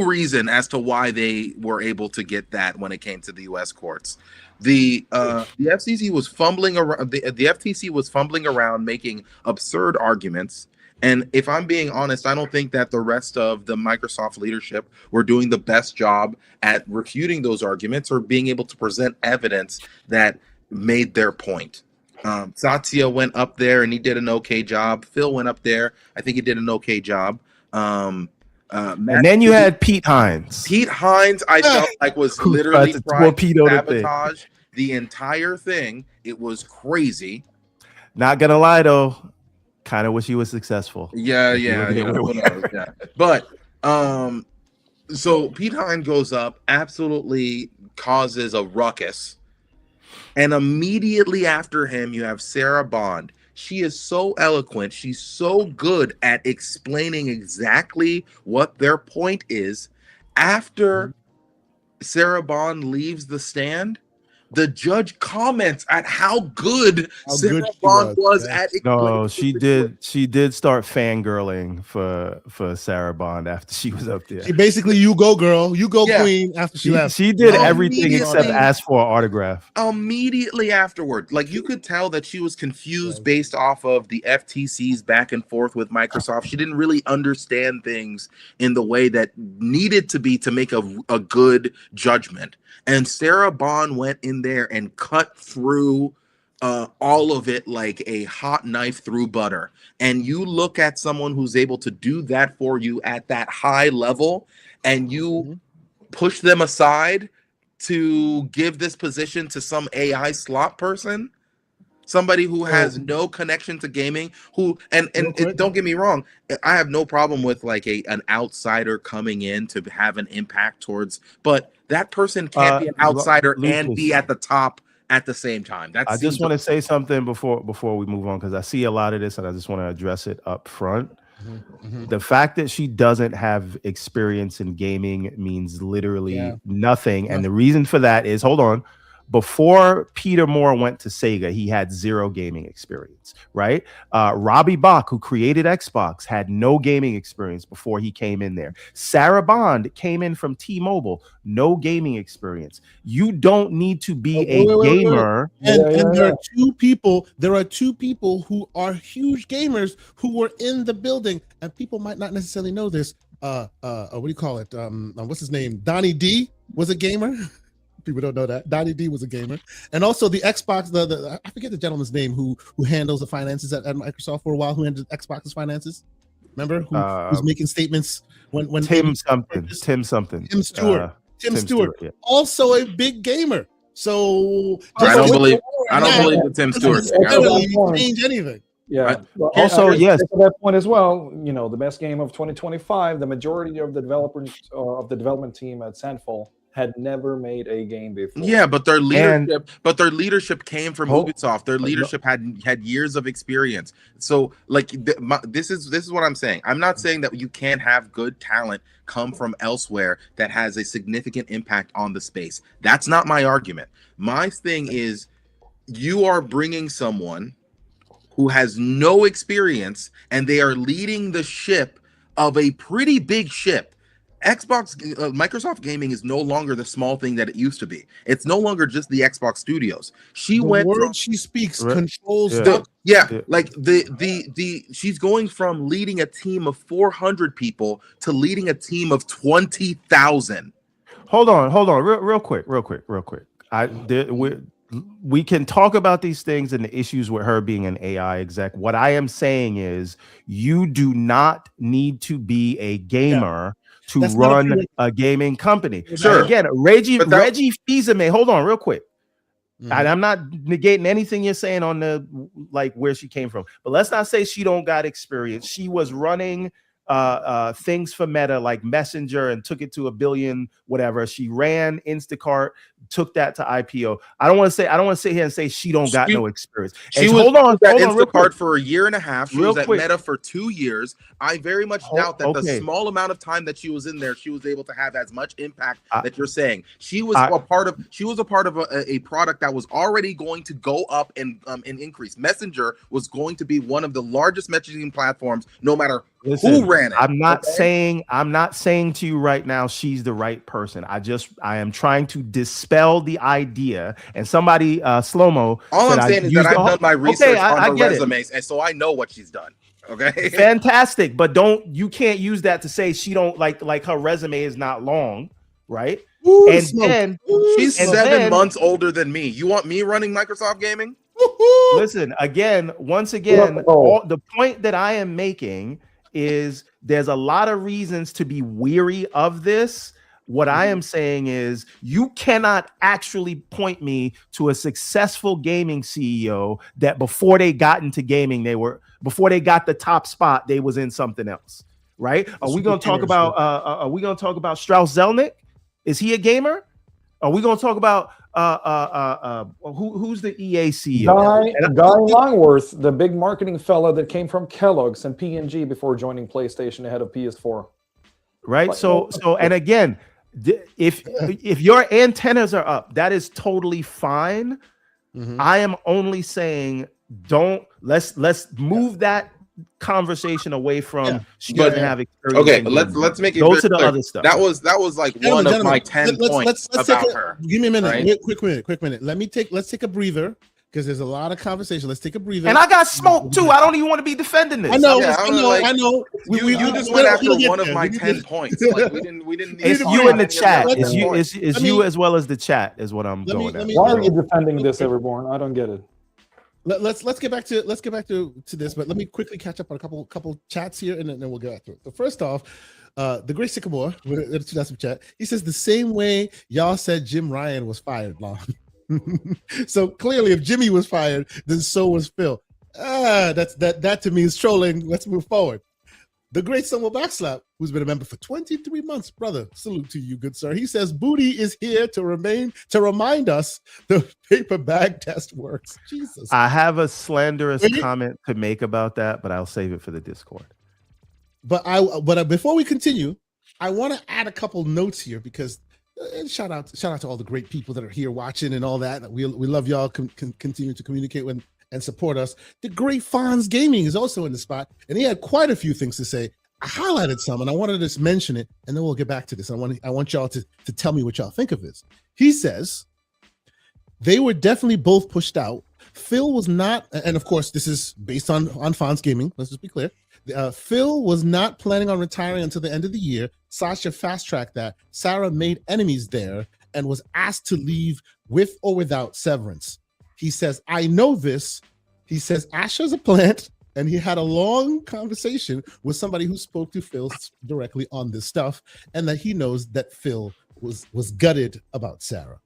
reason as to why they were able to get that when it came to the U.S. courts. The FCC was fumbling around. The FTC was fumbling around, making absurd arguments. And if I'm being honest, I don't think that the rest of the Microsoft leadership were doing the best job at refuting those arguments or being able to present evidence that made their point. Satya went up there and he did an okay job. Phil went up there. I think he did an okay job. And then you had Pete Hines. Pete Hines, I felt like was literally trying to sabotage the entire thing. It was crazy. Not gonna lie though. Kind of wish he was successful. Yeah. But so Pete Hine goes up, absolutely causes a ruckus, and immediately after him, you have Sarah Bond. she is so eloquent. She's so good at explaining exactly what their point is. After Sarah Bond leaves the stand, the judge comments at how good Sarah Bond was at explaining. No, she did start fangirling for Sarah Bond after she was up there. She basically, you go, girl, you go, queen. After she left, she did everything except ask for an autograph. Immediately afterward, like you could tell that she was confused based off of the FTC's back and forth with Microsoft. She didn't really understand things in the way that needed to be to make a good judgment. And Sarah Bond went in there and cut through all of it like a hot knife through butter. And you look at someone who's able to do that for you at that high level, and you push them aside to give this position to some AI slot person, somebody who has no connection to gaming, and don't get me wrong, I have no problem with like an outsider coming in to have an impact towards, but that person can't be an outsider and be at the top at the same time. I just want to say something before we move on, because I see a lot of this and I just want to address it up front. The fact that she doesn't have experience in gaming means literally nothing. And the reason for that is, hold on, before Peter Moore went to Sega, he had zero gaming experience, right? Robbie Bach, who created Xbox, had no gaming experience before he came in there. Sarah Bond came in from T-Mobile, no gaming experience. You don't need to be a gamer. And there are two people who are huge gamers who were in the building, and people might not necessarily know this. What do you call it? What's his name? Donnie D was a gamer. People don't know that Donnie D was a gamer, and also the Xbox. The I forget the gentleman's name who handles the finances at Microsoft for a while. Who handled Xbox's finances? Remember who's making statements when Tim Stewart. Tim Stewart, also a big gamer. So I don't believe that Tim Stewart change anything. Yeah. Well, also, yes, to that point as well. You know, the best game of 2025. The majority of the developers of the development team at Sandfall had never made a game before. Yeah, but their leadership came from Ubisoft. Their leadership had years of experience. So like this is what I'm saying. I'm not saying that you can't have good talent come from elsewhere that has a significant impact on the space. That's not my argument. My thing is, you are bringing someone who has no experience, and they are leading the ship of a pretty big ship. Microsoft Gaming is no longer the small thing that it used to be. It's no longer just the Xbox studios. She speaks controls. She's going from leading a team of 400 people to leading a team of 20,000. Hold on, real quick. We can talk about these things and the issues with her being an AI exec. What I am saying is, you do not need to be a gamer to run a gaming company. Sure. Again, Reggie Fils-Aimé, hold on real quick. And I'm not negating anything you're saying on the like where she came from, but let's not say she don't got experience. She was running things for Meta like Messenger and took it to 1 billion, whatever. She ran Instacart, took that to IPO. I don't want to sit here and say she don't got no experience. She was at Instacart for 1.5 years. She was at Meta for 2 years. I very much doubt that the small amount of time that she was in there, she was able to have as much impact that you're saying. She was a part of a product that was already going to go up and increase. Messenger was going to be one of the largest messaging platforms, no matter who ran it. I'm not saying to you right now she's the right person. I am trying to dispel the idea. And somebody slow-mo. All I'm saying is that I've done my research on her resumes, and so I know what she's done. Okay. Fantastic. But you can't use that to say she don't like her resume is not long, right? Ooh, and then she's 7 months older than me. You want me running Microsoft Gaming? Listen, once again, the point that I am making is there's a lot of reasons to be weary of this. What I am saying is, you cannot actually point me to a successful gaming CEO that before they got into gaming, before they got the top spot, they was in something else, right? Are we going to talk about Strauss Zelnick? Is he a gamer? Are we going to talk about who's the EA CEO? Guy Longworth, the big marketing fella that came from Kellogg's and P&G before joining PlayStation ahead of PS4. Right. So and again, if your antennas are up, that is totally fine. I am only saying let's move that conversation away from she doesn't have experience. Okay, let's make it go to the clear. other stuff. That was like one of my 10 points about her. Give me a minute, right? quick minute. Let's take a breather because there's a lot of conversation. Let's take a breather. And I got smoked too. I don't even want to be defending this. I know. You just went after one of my 10 points. Like we didn't. It's you in the chat. It's you as well as the chat is what I'm going at. Why are you defending this, Everborn? I don't get it. Let's get back to this, but let me quickly catch up on a couple chats here, and then we'll get back to it. So first off, the Great Sycamore with a 2 chat. He says the same way y'all said Jim Ryan was fired, Lon. So clearly, if Jimmy was fired, then so was Phil. That to me is trolling. Let's move forward. The Great Samuel Backslap, who's been a member for 23 months, brother. Salute to you, good sir. He says Booty is here to remind us the paper bag test works. Jesus. I have a slanderous comment to make about that, but I'll save it for the Discord. But before we continue, I want to add a couple notes here because shout out to all the great people that are here watching and all that. We love y'all. Continue to communicate with and support us. The great Fonz Gaming is also in the spot, and he had quite a few things to say. I highlighted some, and I wanted to just mention it, and then we'll get back to this. I want y'all to tell me what y'all think of this. He says they were definitely both pushed out. Phil was not, and of course, this is based on Fonz Gaming. Let's just be clear. Phil was not planning on retiring until the end of the year. Sasha fast-tracked that. Sarah made enemies there and was asked to leave with or without severance. He says, I know this. He says, Asha's a plant, and he had a long conversation with somebody who spoke to Phil directly on this stuff, and that he knows that Phil was gutted about Sarah.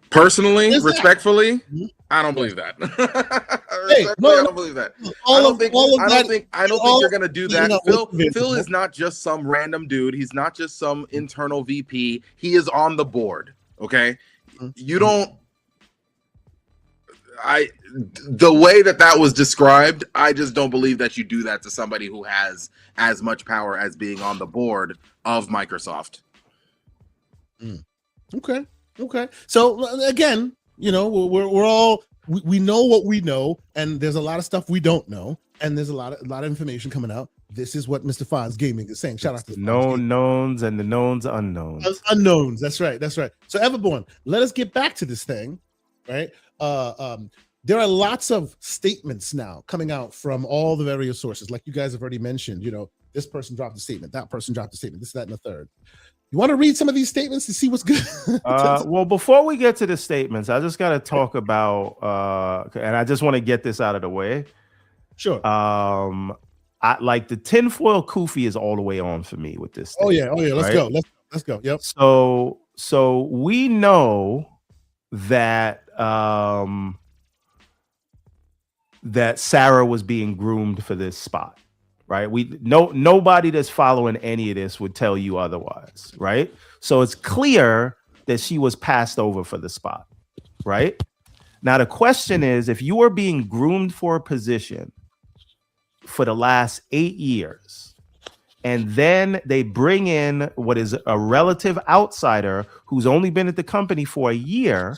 Personally, respectfully, I don't believe that. I don't believe that. I don't think you're gonna do that. Phil is not just some random dude. He's not just some internal VP. He is on the board. Okay. You don't. The way that was described, I just don't believe that you do that to somebody who has as much power as being on the board of Microsoft. Okay. So again, we're all we know what we know, and there's a lot of stuff we don't know, and there's a lot of information coming out. This is what Mr. Fonz Gaming is saying. Shout out to the known knowns and the knowns unknowns. Unknowns. That's right. So Everborn, let us get back to this thing, right? There are lots of statements now coming out from all the various sources, like you guys have already mentioned. This person dropped a statement, that person dropped a statement, this, that, and the third. You want to read some of these statements to see what's good? Well, before we get to the statements, I just got to talk about, and I just want to get this out of the way. Sure. I like the tinfoil kufi is all the way on for me with this thing, oh yeah. Let's go. Yep. So we know that that Sarah was being groomed for this spot, right? Nobody that's following any of this would tell you otherwise, right? So it's clear that she was passed over for the spot, right? Now the question is, if you are being groomed for a position for the last 8 years, and then they bring in what is a relative outsider who's only been at the company for a year.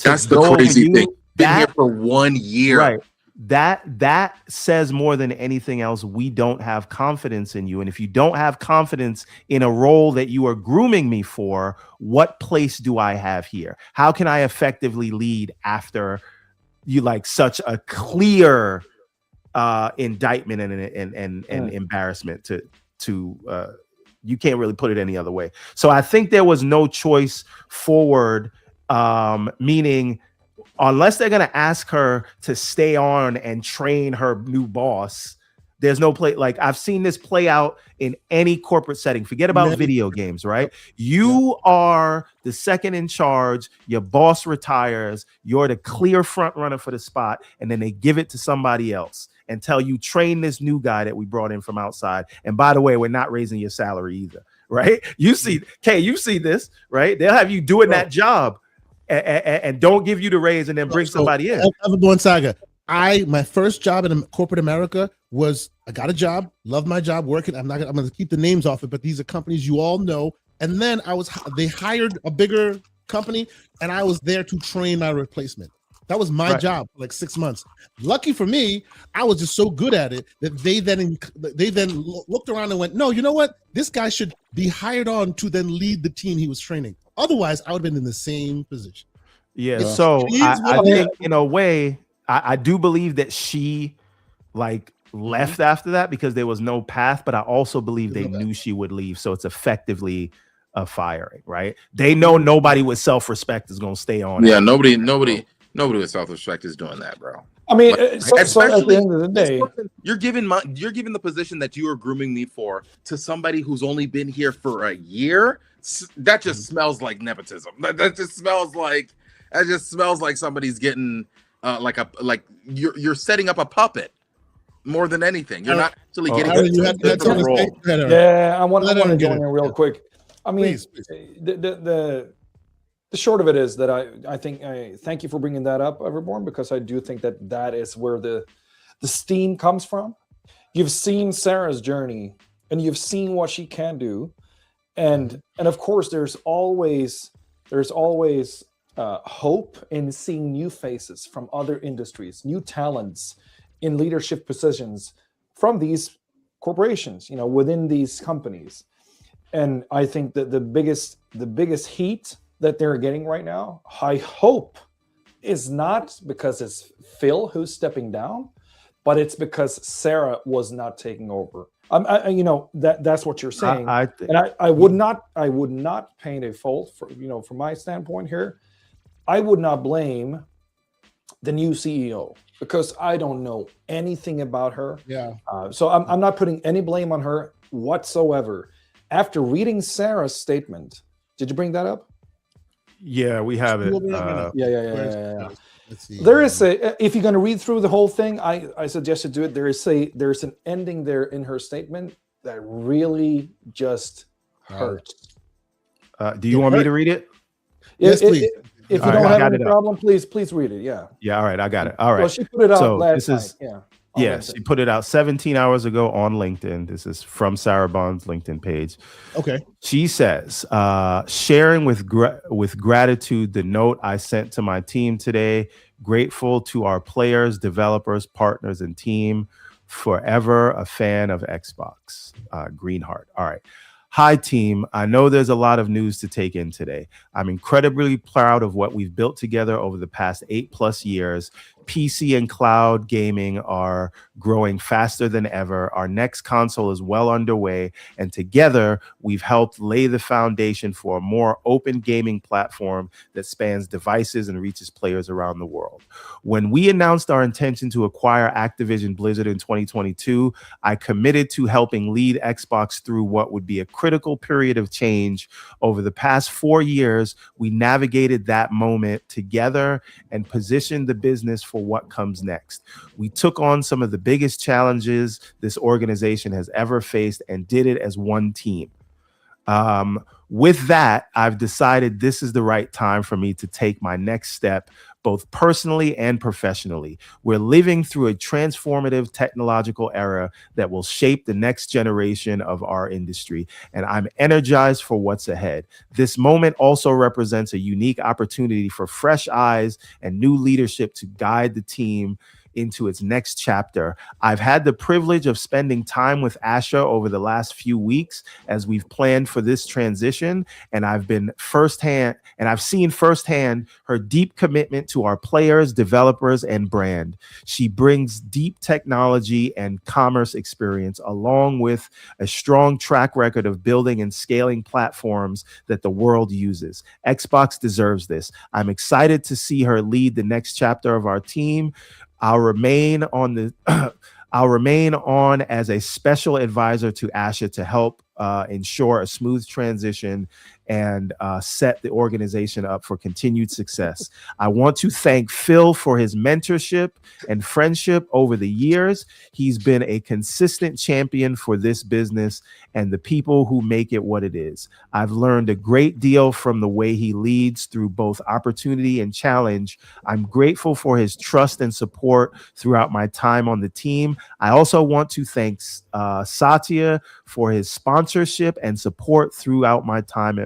That's the crazy thing. Been here for 1 year. Right. That says more than anything else, we don't have confidence in you. And if you don't have confidence in a role that you are grooming me for, what place do I have here? How can I effectively lead after you like such a clear indictment and embarrassment to you can't really put it any other way. So I think there was no choice forward, meaning unless they're going to ask her to stay on and train her new boss, there's no play. Like I've seen this play out in any corporate setting. Forget about video games, right? You are the second in charge. Your boss retires. You're the clear front runner for the spot. And then they give it to somebody else and tell you, train this new guy that we brought in from outside. And by the way, we're not raising your salary either, right? You see this, right? They'll have you doing that job and don't give you the raise and then bring somebody in. Everborn Saga. My first job in corporate America was, I got a job, love my job, working. I'm going to keep the names off it, but these are companies you all know. And then they hired a bigger company, and I was there to train my replacement. That was my job for like 6 months. Lucky for me, I was just so good at it that they then looked around and went, no, you know what? This guy should be hired on to then lead the team he was training. Otherwise, I would have been in the same position. Yeah. So I think in a way, I do believe that she left after that because there was no path, but I also believe they knew she would leave. So it's effectively a firing, right? They know nobody with self-respect is going to stay on. Yeah, nobody with self-respect is doing that, bro. I mean, so at the end of the day, you're giving the position that you are grooming me for to somebody who's only been here for a year. That just smells like nepotism. That just smells like somebody's getting you're setting up a puppet more than anything. You're not actually getting the role. Yeah, I want to join in real quick. I mean, please. The short of it is that I think I thank you for bringing that up, Everborn, because I do think that is where the steam comes from. You've seen Sarah's journey, and you've seen what she can do, and of course, there's always hope in seeing new faces from other industries, new talents in leadership positions from these corporations, within these companies. And I think that the biggest heat that they're getting right now, I hope, is not because it's Phil who's stepping down, but it's because Sarah was not taking over. That's what you're saying. I would not paint a fault from my standpoint here. I would not blame the new CEO because I don't know anything about her. Yeah. So I'm not putting any blame on her whatsoever. After reading Sarah's statement, did you bring that up? Yeah, we have it. Yeah. There is if you're going to read through the whole thing, I suggest you do it. There's an ending there in her statement that really just hurts. Do you want me to read it? Yes, please. If you don't have any problem, please read it. Yeah. Yeah. All right. I got it. All right. Well, she put it out last night. Yeah. She put it out 17 hours ago on LinkedIn. This is from Sarah Bond's LinkedIn page. Okay. She says, sharing with gratitude the note I sent to my team today. Grateful to our players, developers, partners, and team. Forever a fan of Xbox. Greenheart. All right. Hi, team. I know there's a lot of news to take in today. I'm incredibly proud of what we've built together over the past 8+ years. PC and cloud gaming are growing faster than ever. Our next console is well underway, and together we've helped lay the foundation for a more open gaming platform that spans devices and reaches players around the world. When we announced our intention to acquire Activision Blizzard in 2022, I committed to helping lead Xbox through what would be a critical period of change. Over the past 4 years, we navigated that moment together and positioned the business for what comes next. We took on some of the biggest challenges this organization has ever faced and did it as one team. With that, I've decided this is the right time for me to take my next step, both personally and professionally. We're living through a transformative technological era that will shape the next generation of our industry, and I'm energized for what's ahead. This moment also represents a unique opportunity for fresh eyes and new leadership to guide the team into its next chapter. I've had the privilege of spending time with Asha over the last few weeks as we've planned for this transition, and I've seen firsthand her deep commitment to our players, developers, and brand. She brings deep technology and commerce experience along with a strong track record of building and scaling platforms that the world uses. Xbox deserves this. I'm excited to see her lead the next chapter of our team. I'll remain on as a special advisor to Asha to help ensure a smooth transition and set the organization up for continued success. I want to thank Phil for his mentorship and friendship over the years. He's been a consistent champion for this business and the people who make it what it is. I've learned a great deal from the way he leads through both opportunity and challenge. I'm grateful for his trust and support throughout my time on the team. I also want to thank Satya for his sponsorship and support throughout my time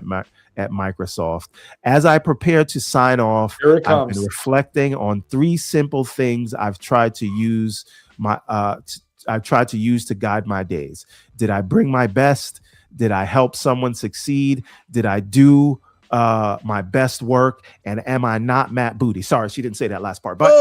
at Microsoft. As I prepare to sign off, I've been reflecting on 3 simple things I've tried to use to guide my days. Did I bring my best? Did I help someone succeed? Did I do my best work? And am I not Matt Booty? Sorry, she didn't say that last part. But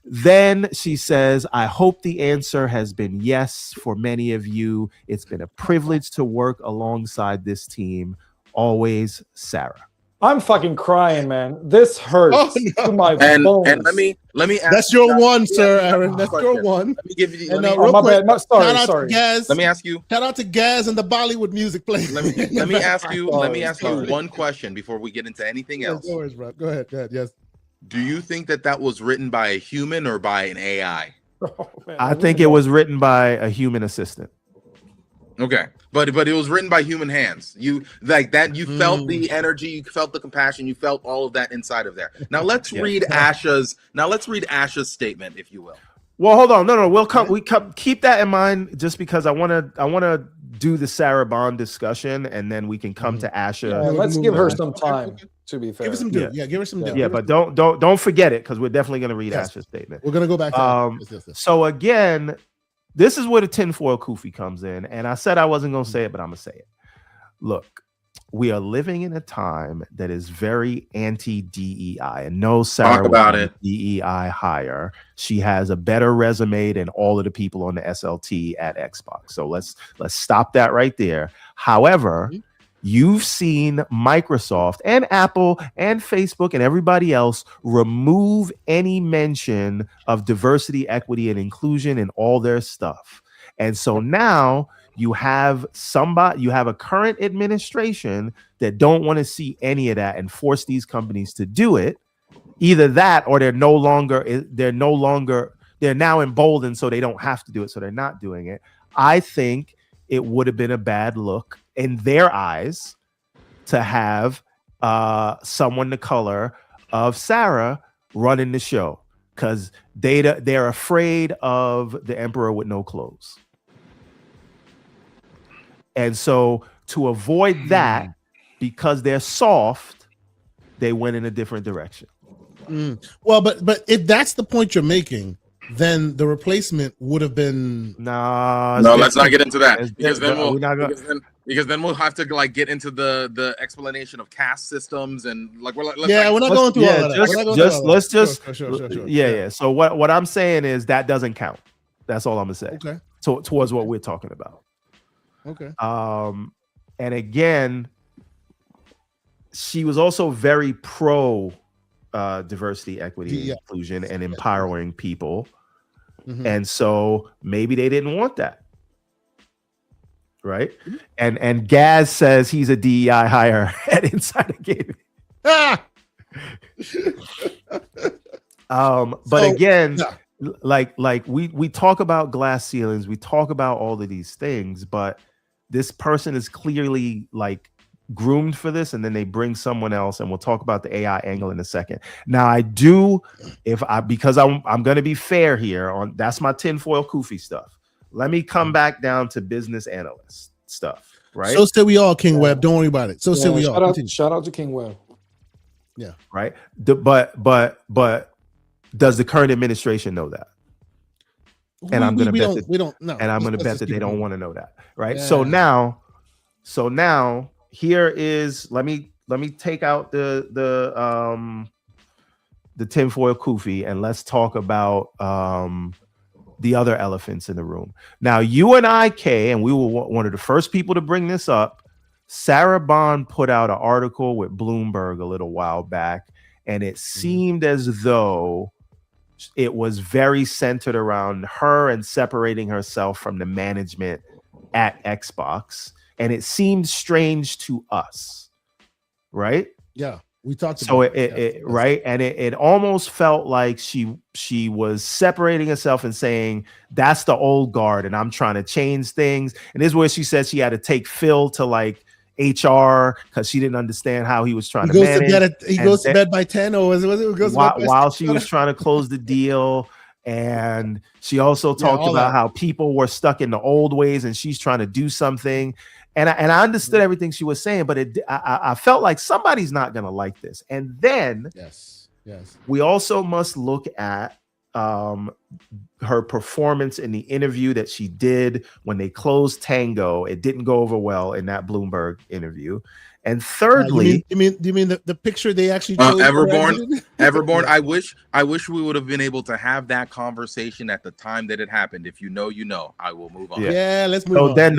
then she says, I hope the answer has been yes for many of you. It's been a privilege to work alongside this team. Always, Sarah. I'm fucking crying, man. This hurts to my bones. And let me ask that's your one, sir, Aaron. That's your one. Let me give you. My bad. Sorry. Gaz. Let me ask you. Shout out to Gaz and the Bollywood music playing. Let me ask you. Let me ask you one question before we get into anything else. No worries, bro. Go ahead. Yes. Do you think that was written by a human or by an AI? I think it was written by a human assistant. Okay, but it was written by human hands. You like that? You felt the energy, you felt the compassion, you felt all of that inside of there. Now let's read Asha's. Now let's read Asha's statement, if you will. Well, hold on. No. We'll come. Keep that in mind, just because I want to do the Sarah Bond discussion, and then we can come to Asha. Yeah, let's give her some time. To be fair, give her some due. Yeah, give her some due. Yeah, but don't forget it, because we're definitely going to read Asha's statement. We're going to go back to So again, this is where the tinfoil kufi comes in, and I said I wasn't going to say it, but I'm going to say it. Look, we are living in a time that is very anti-DEI, and no, Sarah was a DEI hire. She has a better resume than all of the people on the SLT at Xbox. So let's stop that right there. However, you've seen Microsoft and Apple and Facebook and everybody else remove any mention of diversity, equity, and inclusion in all their stuff. And so now you have a current administration that don't want to see any of that and force these companies to do it. Either that, or they're now emboldened, so they don't have to do it, so they're not doing it. I think it would have been a bad look in their eyes to have someone the color of Sarah running the show, because they're afraid of the emperor with no clothes. And so to avoid that, because they're soft, they went in a different direction. Well, but if that's the point you're making, then the replacement would have been no. Let's not get into that, because then we'll have to like get into the explanation of caste systems and like we're not going through all of that. Yeah. So what I'm saying is that doesn't count. That's all I'm gonna say. Okay. So towards what we're talking about. Okay. And again, she was also very pro diversity, equity, inclusion, and empowering people. And so maybe they didn't want that. Right. And Gaz says he's a DEI hire at Insider Gaming. But again, like we talk about glass ceilings, we talk about all of these things, but this person is clearly like groomed for this, and then they bring someone else, and we'll talk about the AI angle in a second. Now I do, because I'm going to be fair here on, that's my tinfoil kufi stuff. Let me come back down to business analyst stuff, right? So say we all, King Webb. Don't worry about it. So say we all. Shout out to King Webb. Yeah. Right. But does the current administration know that? And I'm going to bet we don't know. And I'm going to bet that they don't want to know that. Right. Yeah. So now here is, let me take out the tinfoil kufi, and let's talk about the other elephants in the room. Now, you and I, Kay, and we were one of the first people to bring this up. Sarah Bond put out an article with Bloomberg a little while back, and it seemed as though it was very centered around her and separating herself from the management at Xbox, and it seemed strange to us, right? Yeah, we talked So about right, and it almost felt like she was separating herself and saying that's the old guard, and I'm trying to change things. And this is where she said she had to take Phil to like HR because she didn't understand how he was trying to manage. He goes to bed by 10, or was it goes while she was trying to close the deal. And she also talked about how people were stuck in the old ways and she's trying to do something. And I understood everything she was saying, but I felt like somebody's not going to like this. And then we also must look at her performance in the interview that she did when they closed Tango. It didn't go over well in that Bloomberg interview. And thirdly, do you mean the picture they actually Everborn? Everborn. I wish we would have been able to have that conversation at the time that it happened. If you know, you know. I will move on. Yeah, let's move on. So then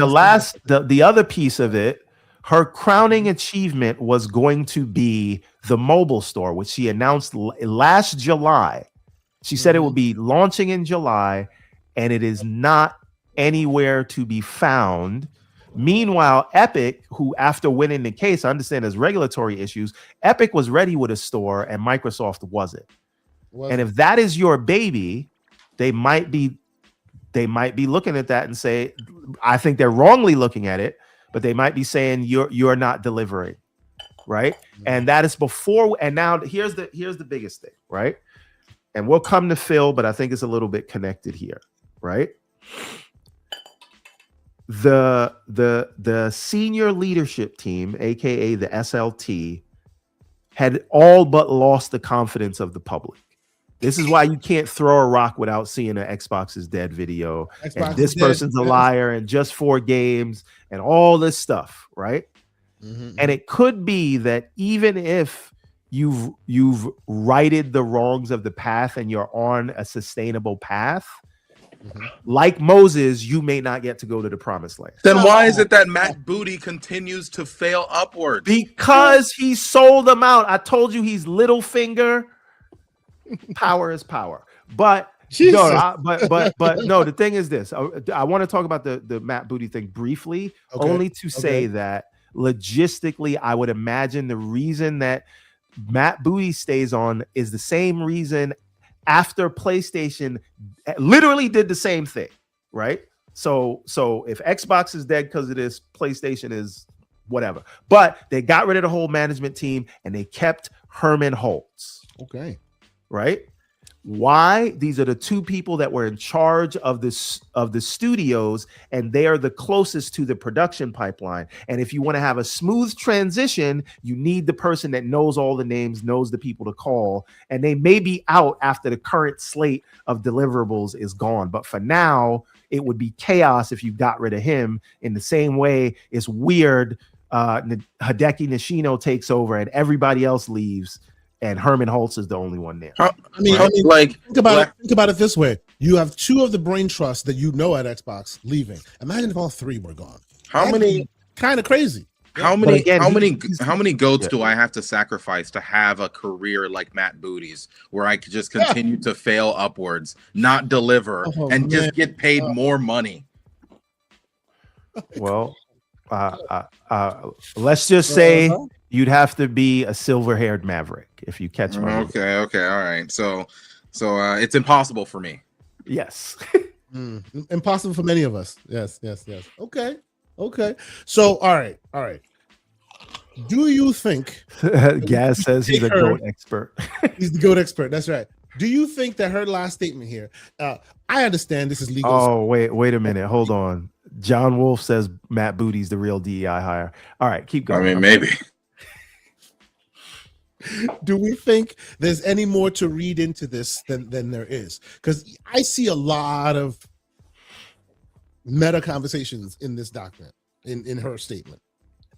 the other piece of it, her crowning achievement was going to be the mobile store, which she announced last July. She said it will be launching in July, and it is not anywhere to be found. Meanwhile, Epic, who after winning the case, I understand there's regulatory issues, Epic was ready with a store and Microsoft wasn't. And if that is your baby, they might be looking at that and say, I think they're wrongly looking at it, but they might be saying you're not delivering, right? And that is before. And now here's the biggest thing, right? And we'll come to Phil, but I think it's a little bit connected here, right? The senior leadership team, aka the SLT, had all but lost the confidence of the public. This is why you can't throw a rock without seeing an Xbox is dead video. And this person's a liar and just 4 games and all this stuff, right? And it could be that even if you've righted the wrongs of the path and you're on a sustainable path, like Moses, you may not get to go to the promised land. Then why is it that Matt Booty continues to fail upwards? Because he sold them out. I told you he's little finger. Power is power. But no, the thing is this. I want to talk about the Matt Booty thing briefly, only to say that logistically, I would imagine the reason that Matt Booty stays on is the same reason after PlayStation literally did the same thing, right? So if Xbox is dead because of this, PlayStation is whatever. But they got rid of the whole management team and they kept Herman Holtz. Okay. Right? Why? These are the 2 people that were in charge of the studios, and they are the closest to the production pipeline. And if you want to have a smooth transition, you need the person that knows all the names, knows the people to call, and they may be out after the current slate of deliverables is gone. But for now, it would be chaos if you got rid of him. In the same way, it's weird. Hideki Nishino takes over and everybody else leaves. And Herman Holtz is the only one there. Think about it this way: you have 2 of the brain trusts that you know at Xbox leaving. Imagine if all 3 were gone. How many? Kind of crazy. How many goats do I have to sacrifice to have a career like Matt Booty's, where I could just continue to fail upwards, not deliver, just get paid more money? Well, let's just say you'd have to be a silver-haired maverick if you catch my Okay, all right. So it's impossible for me. Yes. Impossible for many of us. Yes. Okay. So, all right. Do you think Gaz says he's a GOAT expert? He's the GOAT expert. That's right. Do you think that her last statement here? I understand this is legal. Oh, wait a minute. Hold on. John Wolf says Matt Booty's the real DEI hire. All right, keep going. I mean, maybe. Do we think there's any more to read into this than there is? Because I see a lot of meta conversations in this document, in her statement,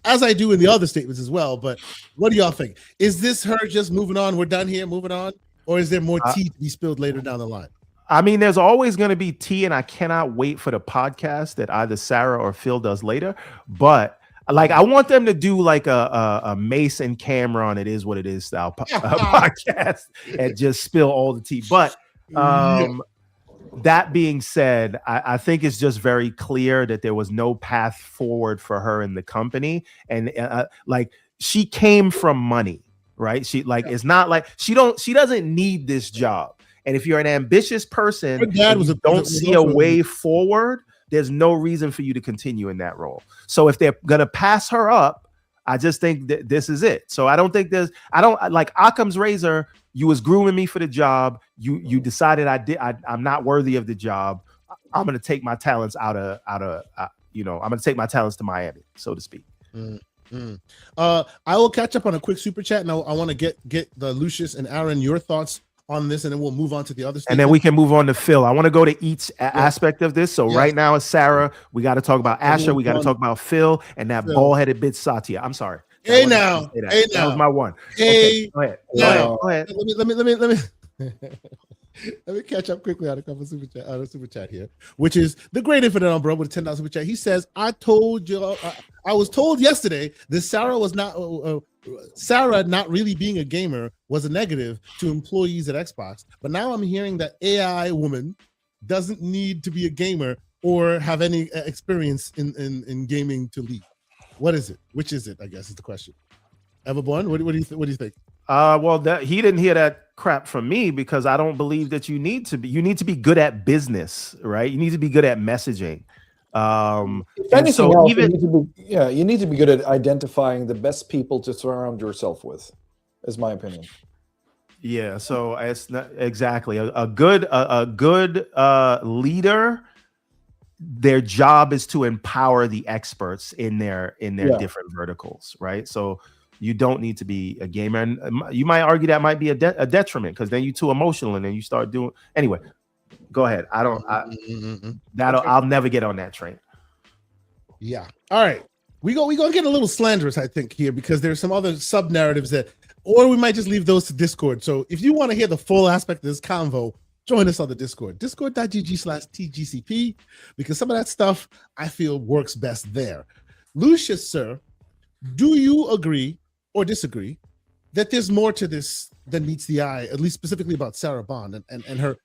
as I do in the other statements as well. But what do y'all think? Is this her just moving on? We're done here, moving on? Or is there more tea to be spilled later down the line? I mean, there's always going to be tea, and I cannot wait for the podcast that either Sarah or Phil does later. But like, I want them to do like a Mace and Cameron, It Is What It Is style podcast and just spill all the tea. But that being said, I think it's just very clear that there was no path forward for her in the company, and like she came from money, right? She like it's not like she doesn't need this job. And if you're an ambitious person and you don't see a way forward, there's no reason for you to continue in that role. So if they're gonna pass her up, I just think that this is it. So I don't think I don't like Occam's razor. You was grooming me for the job. You decided I'm not worthy of the job. I'm gonna take my talents I'm gonna take my talents to Miami, so to speak. I will catch up on a quick super chat, and I want to get the Lucius and Aaron your thoughts on this, and then we'll move on to the other. And then we can move on to Phil. I want to go to each aspect of this. So right now it's Sarah. We got to talk about Asher. We got to talk about Phil and that ball-headed bitch Satya. I'm sorry. Hey now. That was my one. Hey, okay, go ahead. Let me let me catch up quickly on a couple super chat here, which is the great Infidel bro with a $10 super chat. He says, I was told yesterday that Sarah not really being a gamer was a negative to employees at Xbox, but now I'm hearing that AI woman doesn't need to be a gamer or have any experience in gaming to lead. What is it? Which is it? I guess is the question. Everborn, what do you think? Well, he didn't hear that crap from me, because I don't believe that you need to be good at business, right? You need to be good at messaging. If anything else, you need to be good at identifying the best people to surround yourself with, is my opinion. Yeah, so it's not exactly a good leader. Their job is to empower the experts in their different verticals, right? So you don't need to be a gamer, and you might argue that might be a detriment, because then you're too emotional and then you start doing anyway. Go ahead. I'll never get on that train. Yeah. All right. We gonna get a little slanderous, I think, here, because there's some other sub narratives or we might just leave those to Discord. So if you want to hear the full aspect of this convo, join us on the Discord, discord.gg/TGCP, because some of that stuff I feel works best there. Lucius, sir, do you agree or disagree that there's more to this than meets the eye, at least specifically about Sarah Bond and her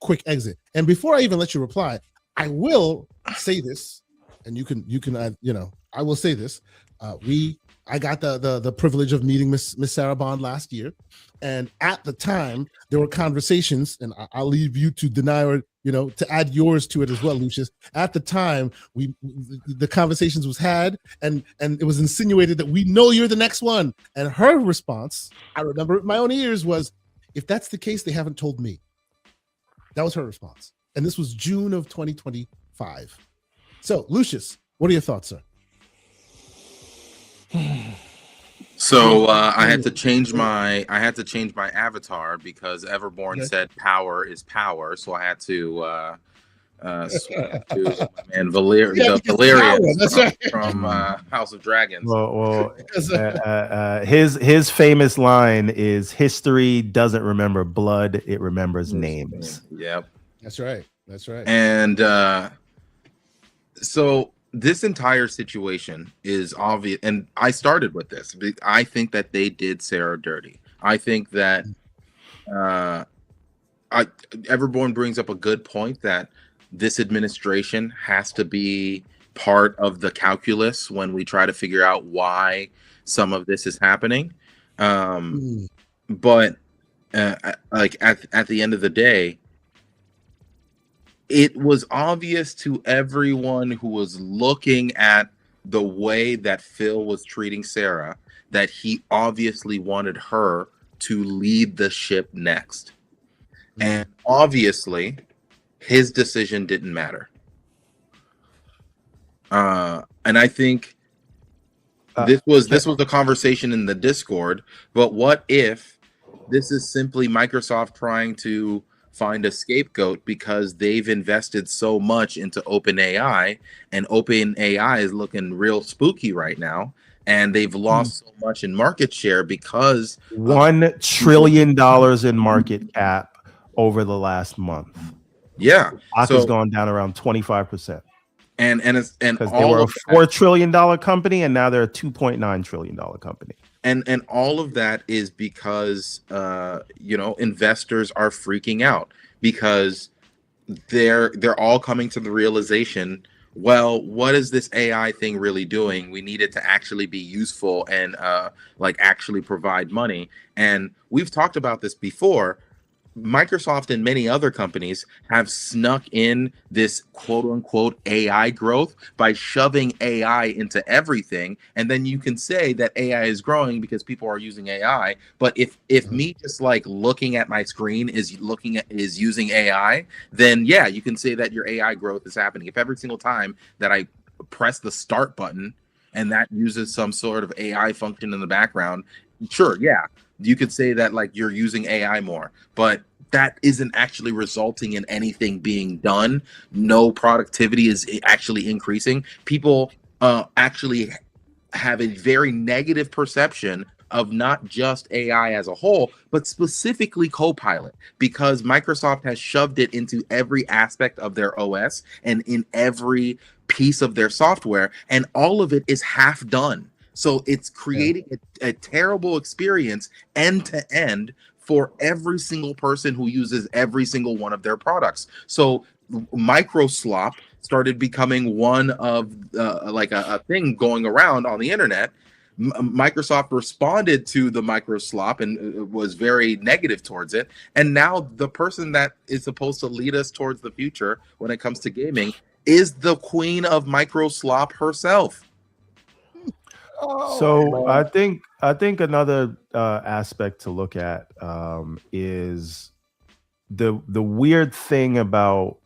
quick exit? And before I even let you reply, I will say this, and you can I will say this. I got the privilege of meeting Miss Sarah Bond last year, and at the time there were conversations, and I'll leave you to deny or to add yours to it as well, Lucius. At the time, the conversations was had, and it was insinuated that we know you're the next one. And her response, I remember it in my own ears, was, if that's the case, they haven't told me. That was her response, and this was June of 2025. So, Lucius, what are your thoughts, sir? So I had to change my avatar because Everborn said power is power, so I had to switch to my man Valerian from House of Dragons. Well, his famous line is, "History doesn't remember blood; it remembers names." Yep, that's right. And so this entire situation is obvious, and I started with this. I think that they did Sarah dirty. I think that Everborn brings up a good point that this administration has to be part of the calculus when we try to figure out why some of this is happening. But like at the end of the day, it was obvious to everyone who was looking at the way that Phil was treating Sarah that he obviously wanted her to lead the ship next. And obviously, his decision didn't matter. And I think this was the conversation in the Discord. But what if this is simply Microsoft trying to find a scapegoat because they've invested so much into OpenAI, and OpenAI is looking real spooky right now, and they've lost so much in market share because $1 trillion in market cap over the last month. Yeah, stock has gone down around 25%. And because they were a $4 trillion company, and now they're a $2.9 trillion company. And all of that is because investors are freaking out because they're all coming to the realization, well, what is this AI thing really doing? We need it to actually be useful and actually provide money. And we've talked about this before. Microsoft and many other companies have snuck in this quote unquote AI growth by shoving AI into everything. And then you can say that AI is growing because people are using AI. But if me just like looking at my screen is using AI, then yeah, you can say that your AI growth is happening. If every single time that I press the start button and that uses some sort of AI function in the background, sure, yeah, you could say that like you're using AI more, but that isn't actually resulting in anything being done. No productivity is actually increasing. People actually have a very negative perception of not just AI as a whole, but specifically Copilot, because Microsoft has shoved it into every aspect of their OS and in every piece of their software, and all of it is half done. So it's creating a terrible experience end to end for every single person who uses every single one of their products. So microslop started becoming one of a thing going around on the internet. Microsoft responded to the microslop and was very negative towards it. And now the person that is supposed to lead us towards the future when it comes to gaming is the queen of microslop herself. So I think another aspect to look at is the weird thing about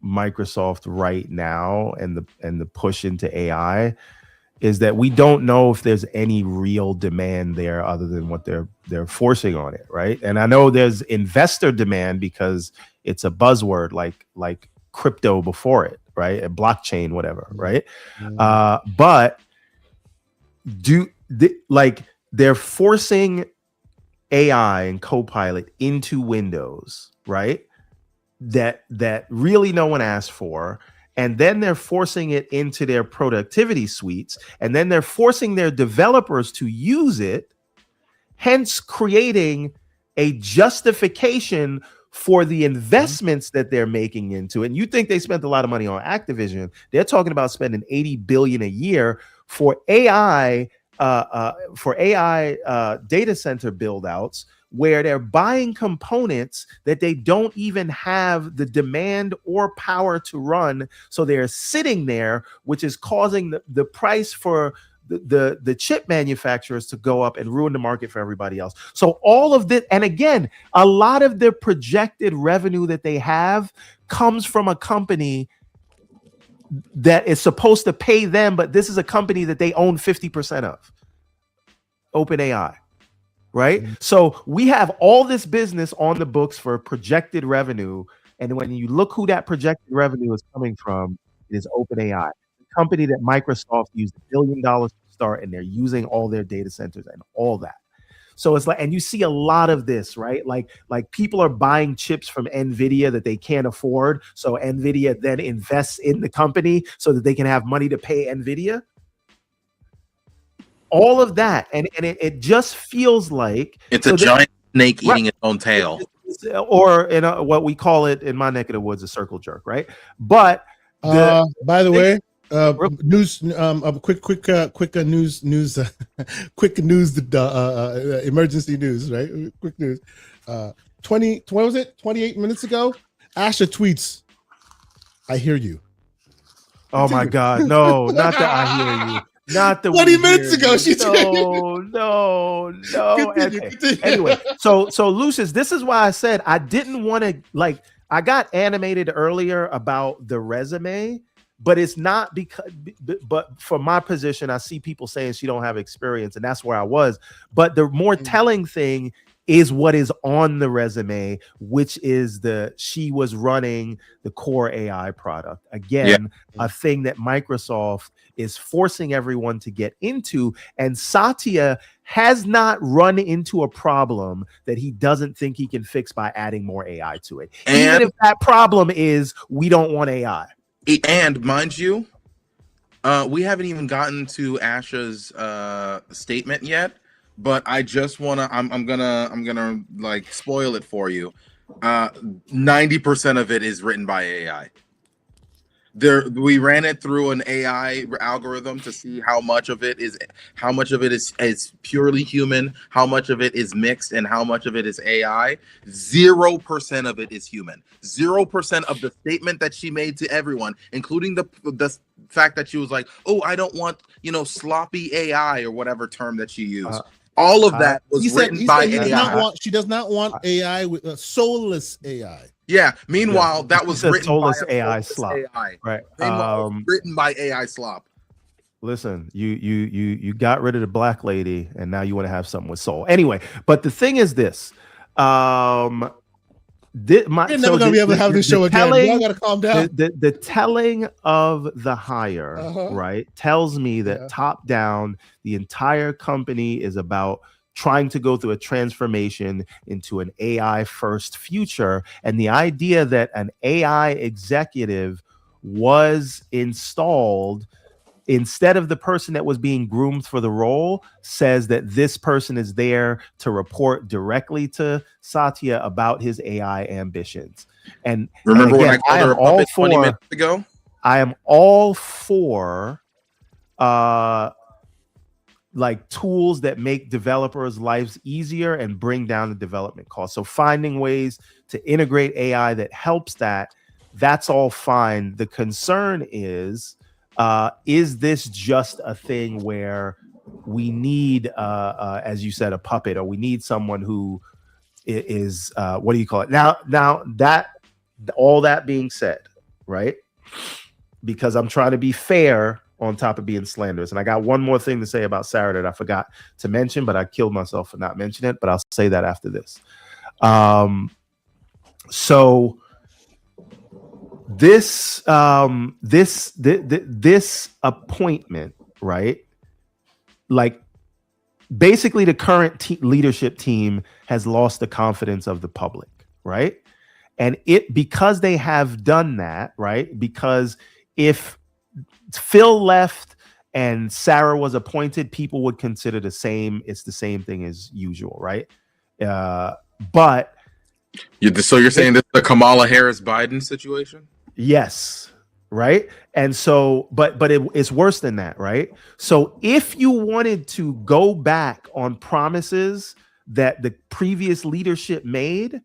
Microsoft right now and the push into AI is that we don't know if there's any real demand there other than what they're forcing on it, right? And I know there's investor demand because it's a buzzword like crypto before it, right? And blockchain, whatever, right? But they're forcing AI and Copilot into Windows, right? That really no one asked for. And then they're forcing it into their productivity suites. And then they're forcing their developers to use it, hence creating a justification for the investments that they're making into it. And you think they spent a lot of money on Activision. They're talking about spending $80 billion a year for AI data center build outs, where they're buying components that they don't even have the demand or power to run. So they're sitting there, which is causing the price for the chip manufacturers to go up and ruin the market for everybody else. So all of this, and again, a lot of the projected revenue that they have comes from a company that is supposed to pay them, but this is a company that they own 50% of, OpenAI. Right? So we have all this business on the books for projected revenue. And when you look who that projected revenue is coming from, it is OpenAI, the company that Microsoft used $1 billion to start, and they're using all their data centers and all that. So it's like, and you see a lot of this, right? Like people are buying chips from NVIDIA that they can't afford. So NVIDIA then invests in the company so that they can have money to pay NVIDIA. All of that, and it just feels like it's a giant snake eating its own tail, or in what we call it in my neck of the woods, a circle jerk, right? But by the way, news, quick news, quick news, emergency news, right? Quick news. 28 minutes ago, Asha tweets, "I hear you." Oh my God, no, not that I hear you. Not the 20 minutes ago, she no. Continue. Anyway, so Lucius, this is why I said I didn't want to I got animated earlier about the resume, but it's not because. But from my position, I see people saying she don't have experience, and that's where I was. But the more telling thing is what is on the resume, which is she was running the core AI product. Again, a thing that Microsoft is forcing everyone to get into. And Satya has not run into a problem that he doesn't think he can fix by adding more AI to it. And even if that problem is, we don't want AI. And mind you, we haven't even gotten to Asha's statement yet. but I just wanna. I'm gonna like spoil it for you. 90% of it is written by AI. We ran it through an AI algorithm to see how much of it is purely human, how much of it is mixed, and how much of it is AI. 0% of it is human. 0% of the statement that she made to everyone, including the fact that she was like, "Oh, I don't want sloppy AI," or whatever term that she used. All of that was written by AI. She does not want AI with soulless AI. Yeah. Meanwhile, that was written soulless by AI slop. AI. Right. Written by AI slop. Listen, you got rid of the black lady, and now you want to have something with soul. Anyway, but the thing is this. You're never gonna be able to have this show again. Y'all gotta calm down. The telling of the hire, right, tells me that top down, the entire company is about trying to go through a transformation into an AI first future. And the idea that an AI executive was installed instead of the person that was being groomed for the role says that this person is there to report directly to Satya about his AI ambitions. And remember again, when I called her a puppet 20 minutes ago? I am all for like tools that make developers' lives easier and bring down the development cost. So finding ways to integrate AI that helps that's all fine. The concern is this just a thing where we need, as you said, a puppet, or we need someone who is what do you call it? Now that all that being said, right? Because I'm trying to be fair on top of being slanderous. And I got one more thing to say about Sarah that I forgot to mention, but I killed myself for not mentioning it, but I'll say that after this. So this appointment, right? Like basically the current leadership team has lost the confidence of the public, right? And because they have done that, right? Because if Phil left and Sarah was appointed, people would consider it's the same thing as usual, right? But so you're saying this is the Kamala Harris Biden situation? Yes, right. And so, but it's worse than that, right? So if you wanted to go back on promises that the previous leadership made,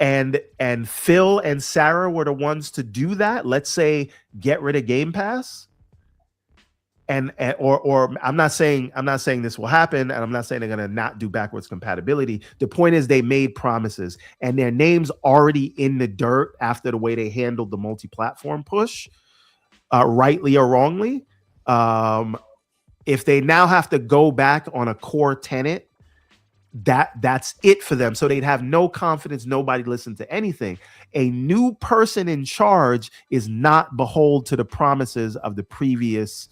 and Phil and Sarah were the ones to do that, let's say get rid of Game Pass, or I'm not saying this will happen, and I'm not saying they're gonna not do backwards compatibility. The point is they made promises, and their name's already in the dirt after the way they handled the multi-platform push, rightly or wrongly. If they now have to go back on a core tenet, that's it for them. So they'd have no confidence. Nobody listened to anything. A new person in charge is not beholden to the promises of the previous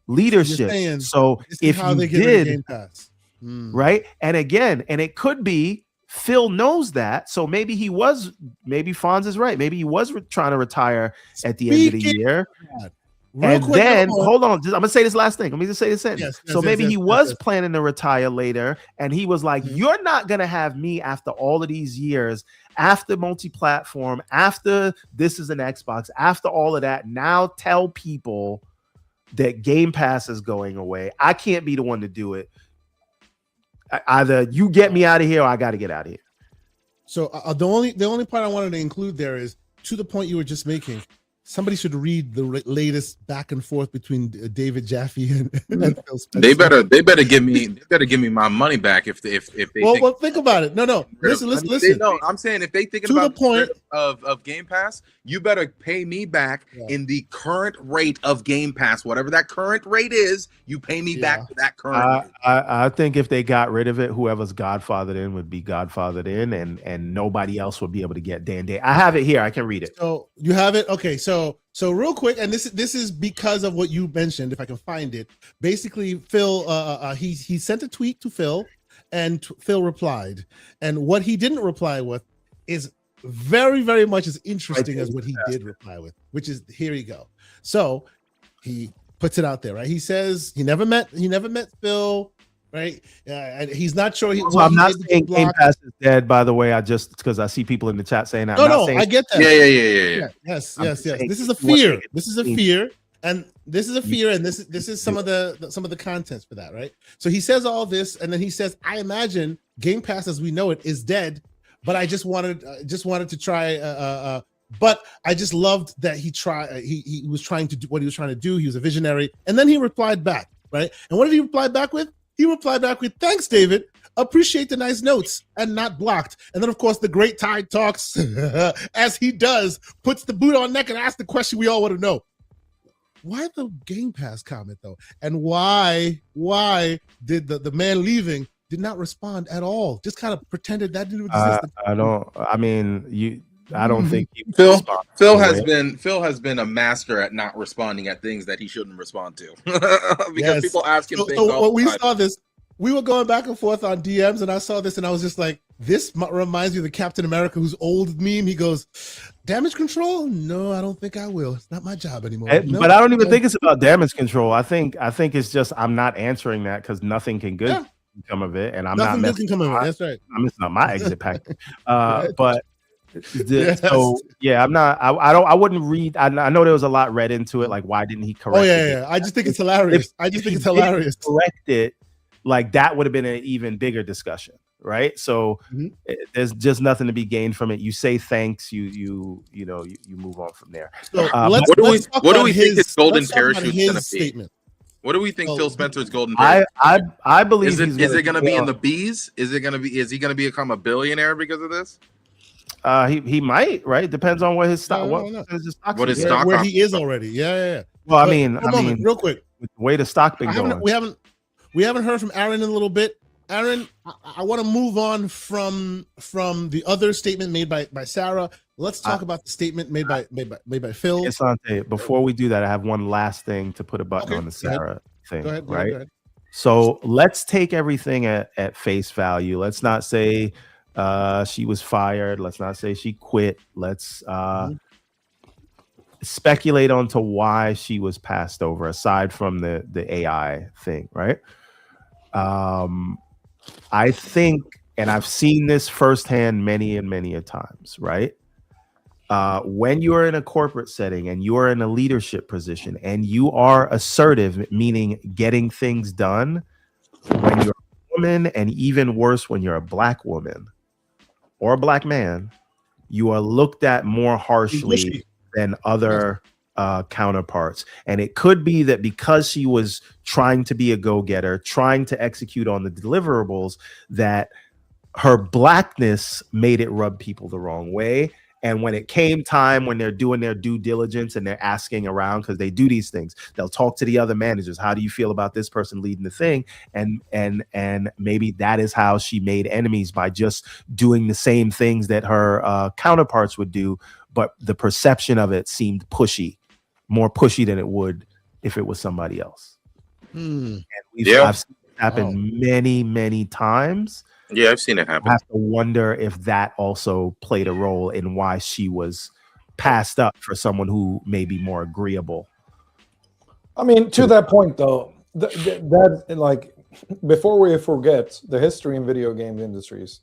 leadership. So if you did, right? And again, and it could be Phil knows that. So maybe Fonz is right. Maybe he was trying to retire at the end of the year. Hold on. I'm gonna say this last thing. Let me just say this sentence. Maybe he was planning to retire later, and he was like, "You're not gonna have me after all of these years, after multi-platform, after this is an Xbox, after all of that. Now tell people that Game Pass is going away. I can't be the one to do it. Either you get me out of here, or I got to get out of here." So the only part I wanted to include there is, to the point you were just making, somebody should read the latest back and forth between David Jaffe and Phil Spencer. They better give me my money back if they well think about it. No, listen. I'm saying if they thinking about the point of Game Pass, you better pay me back in the current rate of Game Pass, whatever that current rate is. You pay me back to that current rate. I think if they got rid of it, whoever's godfathered in would be godfathered in, and nobody else would be able to get day. I have it here. I can read it. So you have it. Okay, so real quick, and this is because of what you mentioned. If I can find it, basically, Phil, he sent a tweet to Phil, and Phil replied. And what he didn't reply with is very, very much as interesting as what he did reply with, which is, here you go. So he puts it out there, right? He says he never met Phil, right? And he's not sure. Well, I'm not saying Game Pass is dead, by the way. I just because I see people in the chat saying that. No, I get that. Yeah. Yes. This is a fear. This is a fear, and this is some of the contents for that, right? So he says all this, and then he says, "I imagine Game Pass as we know it is dead, but I just wanted to try." But I just loved that he tried. He was trying to do what he was trying to do. He was a visionary, and then he replied back, right? And what did he reply back with? He replied back with, "Thanks, David. Appreciate the nice notes and not blocked." And then, of course, the great Tide talks, as he does, puts the boot on neck and asks the question we all want to know: why the Game Pass comment though? And why did the man leaving did not respond at all? Just kind of pretended that didn't exist. I don't think Phil has been a master at not responding at things that he shouldn't respond to because people ask him things. So when we saw this, we were going back and forth on DMs, and I saw this, and I was just like, "This reminds me of the Captain America who's old meme." He goes, "Damage control? No, I don't think I will. It's not my job anymore." But I don't even think it's about damage control. I think it's just I'm not answering that because nothing can come of it, and I'm nothing not good can come of it. That's right. I'm missing out my exit package. But. So yeah, I'm not. I wouldn't read. I know there was a lot read into it. Like, why didn't he correct? Yeah. I just think it's hilarious. Correct it. Like that would have been an even bigger discussion, right? So there's just nothing to be gained from it. You say thanks. You move on from there. So what do we think his golden parachute is going to be? What do we think Phil Spencer's golden parachute? I believe. Is it going to be in the B's? Is he going to become a billionaire because of this? He might, right? Depends on what his stock. What his stock? Where he is already. Yeah. Well, I mean, real quick, with the way the stock been going, we haven't heard from Aaron in a little bit. Aaron, I want to move on from the other statement made by Sarah. Let's talk about the statement made by Phil. Asante, before we do that, I have one last thing to put a button on the Sarah thing. Go ahead. So let's take everything at face value. Let's not say she was fired. Let's not say she quit. Let's speculate onto why she was passed over, aside from the AI thing, right? I think, and I've seen this firsthand many and many a times, right? When you are in a corporate setting and you are in a leadership position and you are assertive, meaning getting things done, when you're a woman, and even worse, when you're a black woman or a black man, you are looked at more harshly than other counterparts. And it could be that because she was trying to be a go-getter, trying to execute on the deliverables, that her blackness made it rub people the wrong way. And when it came time, when they're doing their due diligence and they're asking around, because they do these things, they'll talk to the other managers. How do you feel about this person leading the thing? And maybe that is how she made enemies, by just doing the same things that her counterparts would do. But the perception of it seemed pushy, more pushy than it would if it was somebody else. And I've seen it happen many, many times. Yeah, I've seen it happen. I have to wonder if that also played a role in why she was passed up for someone who may be more agreeable. I mean, to that point, though, that like, before we forget the history in video game industries,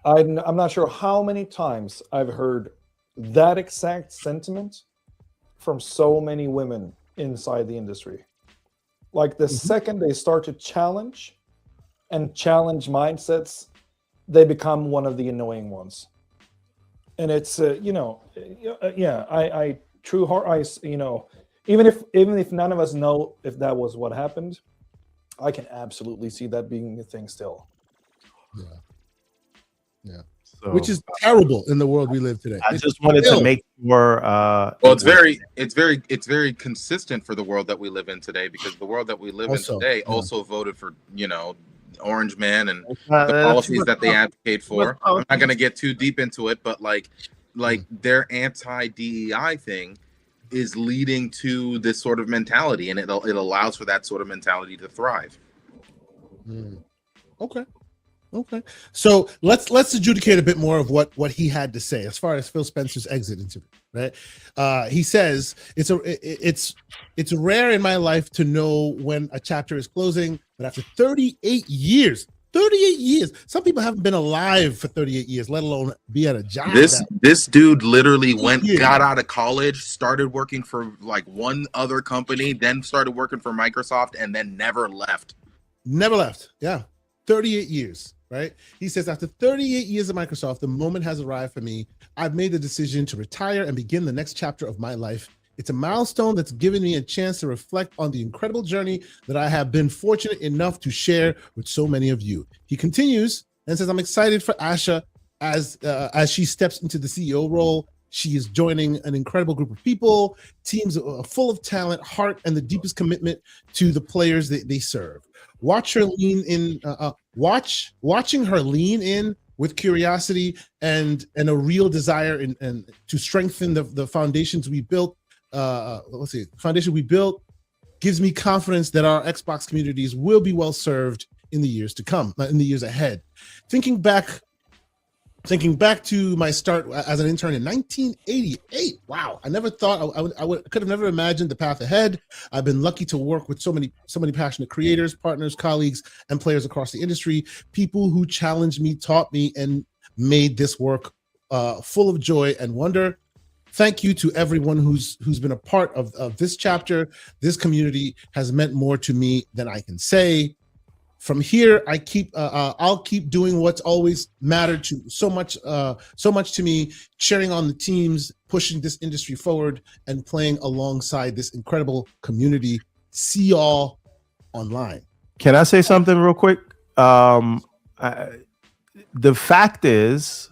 I'm not sure how many times I've heard that exact sentiment from so many women inside the industry. Like, the second they start to challenge mindsets, they become one of the annoying ones. And it's I true heart eyes, even if none of us know if that was what happened, I can absolutely see that being a thing still. Yeah. So, which is terrible in the world we live today. I just wanted to make sure. Well, it's very consistent for the world that we live in today, because the world that we live in today also voted for Orange Man and the policies that they advocate for. I'm not going to get too deep into it, but like their anti-DEI thing is leading to this sort of mentality, and it allows for that sort of mentality to thrive. Okay. Okay, so let's adjudicate a bit more of what he had to say as far as Phil Spencer's exit interview. Right, he says it's rare in my life to know when a chapter is closing, but after 38 years, 38 years, some people haven't been alive for 38 years, let alone be at a job. This dude literally got out of college, started working for like one other company, then started working for Microsoft, and then never left. Never left. Yeah, 38 years. Right. He says, after 38 years of Microsoft, the moment has arrived for me. I've made the decision to retire and begin the next chapter of my life. It's a milestone that's given me a chance to reflect on the incredible journey that I have been fortunate enough to share with so many of you. He continues and says, I'm excited for Asha as she steps into the CEO role. She is joining an incredible group of people, teams full of talent, heart, and the deepest commitment to the players that they serve. Watching her lean in with curiosity and a real desire and to strengthen the foundations we built. Foundation we built gives me confidence that our Xbox communities will be well served in the years to come, in the years ahead. Thinking back to my start as an intern in 1988. Wow, I never thought I could have never imagined the path ahead. I've been lucky to work with so many passionate creators, partners, colleagues, and players across the industry. People who challenged me, taught me, and made this work full of joy and wonder. Thank you to everyone who's been a part of this chapter. This community has meant more to me than I can say. From here, I'll keep doing what's always mattered to so much to me, cheering on the teams, pushing this industry forward, and playing alongside this incredible community. See y'all online. Can I say something real quick? The fact is,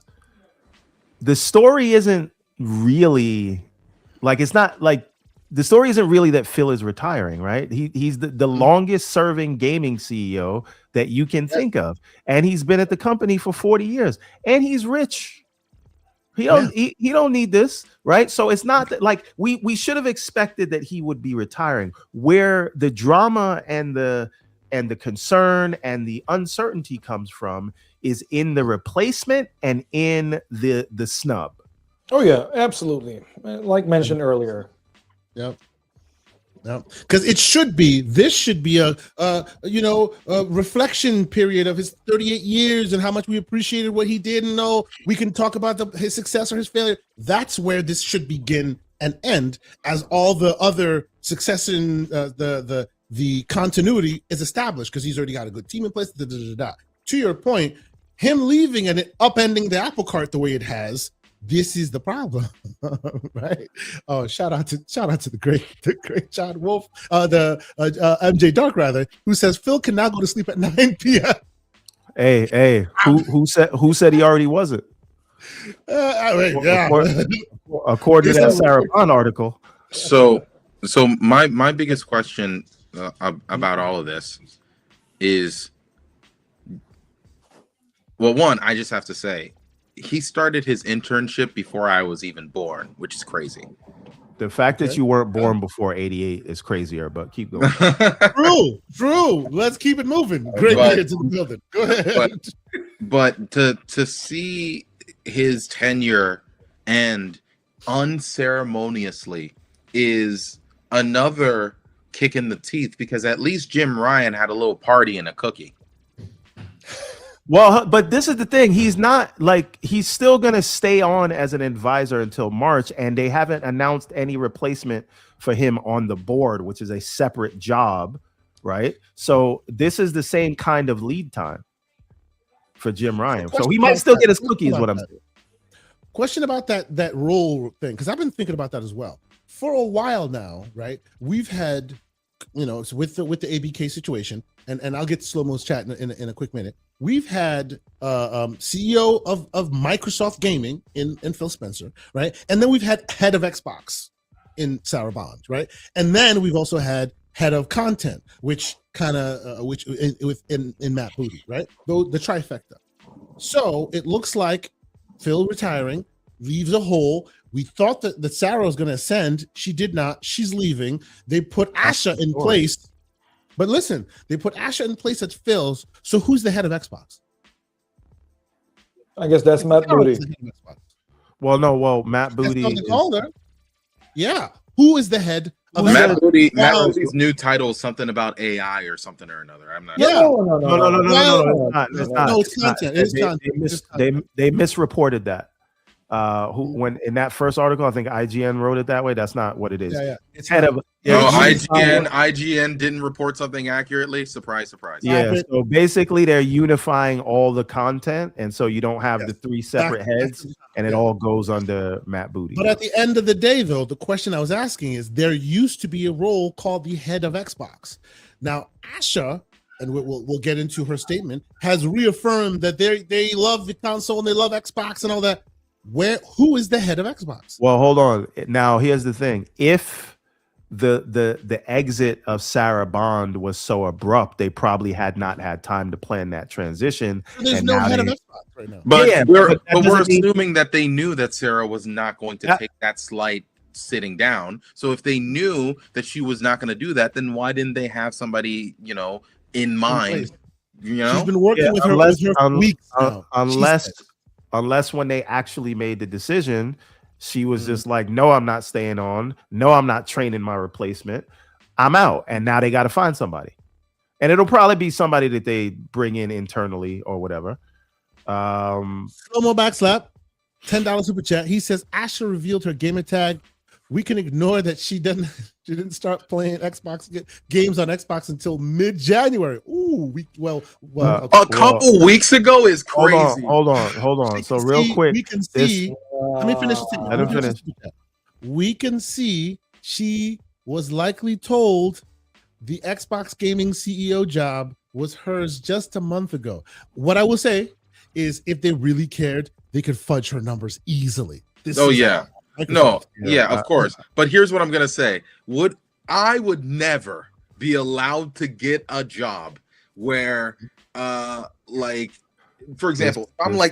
the story isn't really like, it's not like, the story isn't really that Phil is retiring, right? He's the longest serving gaming CEO that you can think of. And he's been at the company for 40 years and he's rich. He don't need this, right? So it's not that, like, we should have expected that he would be retiring. Where the drama and the concern and the uncertainty comes from is in the replacement and in the snub. Oh yeah, absolutely. Like mentioned earlier. Yep. Because this should be a reflection period of his 38 years and how much we appreciated what he did, and we can talk about his success or his failure. That's where this should begin and end, as all the other success in the continuity is established, because he's already got a good team in place. To your point, him leaving and it upending the apple cart the way it has. This is the problem, right? Oh, shout out to the great John Wolf, the MJ Dark rather, who says Phil can now go to sleep at 9 p.m. Hey, who said he already wasn't? Yeah. According to that Sarah Bond article. So my biggest question about all of this is, well, one, I just have to say, he started his internship before I was even born, which is crazy. The fact that you weren't born before 88 is crazier, but keep going. True. Let's keep it moving. Great kids in the building. Go ahead. But to see his tenure end unceremoniously is another kick in the teeth, because at least Jim Ryan had a little party and a cookie. Well, but this is the thing. He's not, like, he's still going to stay on as an advisor until March, and they haven't announced any replacement for him on the board, which is a separate job, right? So this is the same kind of lead time for Jim Ryan. So he might still get his cookie, is what I'm saying. Question about that role thing, because I've been thinking about that as well. For a while now, right? We've had, with the ABK situation, and I'll get to Slow-Mo's chat in a quick minute. We've had CEO of Microsoft Gaming in Phil Spencer, right? And then we've had head of Xbox in Sarah Bond, right? And then we've also had head of content, which in Matt Booty, right? The trifecta. So it looks like Phil retiring leaves a hole. We thought that Sarah was going to ascend. She did not. She's leaving. They put Asha in place. But listen, they put Asha in place at Phil's. So who's the head of Xbox? I guess that's Matt Booty. Well, no, Matt Booty. Yeah. Who is the head of Matt Booty's new title is something about AI or something or another. I'm not. No. It's not. No, it's content. It's content. They misreported that. When in that first article, I think IGN wrote it that way. That's not what it is. Yeah. It's head of. IGN didn't report something accurately. Surprise, surprise. Yeah. So basically, they're unifying all the content, and so you don't have the three separate heads, and it all goes under Matt Booty. But at the end of the day, though, the question I was asking is: there used to be a role called the head of Xbox. Now, Asha, and we'll get into her statement, has reaffirmed that they love the console and they love Xbox and all that. Who is the head of Xbox? Well, hold on. Now, here's the thing: if the exit of Sarah Bond was so abrupt, they probably had not had time to plan that transition. So there's no head of Xbox right now. But we're assuming that they knew that Sarah was not going to take that slight sitting down. So if they knew that she was not going to do that, then why didn't they have somebody, in mind? She's been working with her for weeks now. Unless when they actually made the decision, she was just like, no, I'm not staying on. No, I'm not training my replacement. I'm out. And now they got to find somebody. And it'll probably be somebody that they bring in internally or whatever. Slow-mo backslap, $10 super chat. He says, Asha revealed her gamer tag. We can ignore that she didn't start playing Xbox games on Xbox until mid-January. Ooh, a couple weeks ago is crazy. Hold on. So real quick, we can see. Let me finish. Let him finish. We can see she was likely told the Xbox gaming CEO job was hers just a month ago. What I will say is, if they really cared, they could fudge her numbers easily. Of course. But here's what I'm gonna say: I would never be allowed to get a job where, for example, if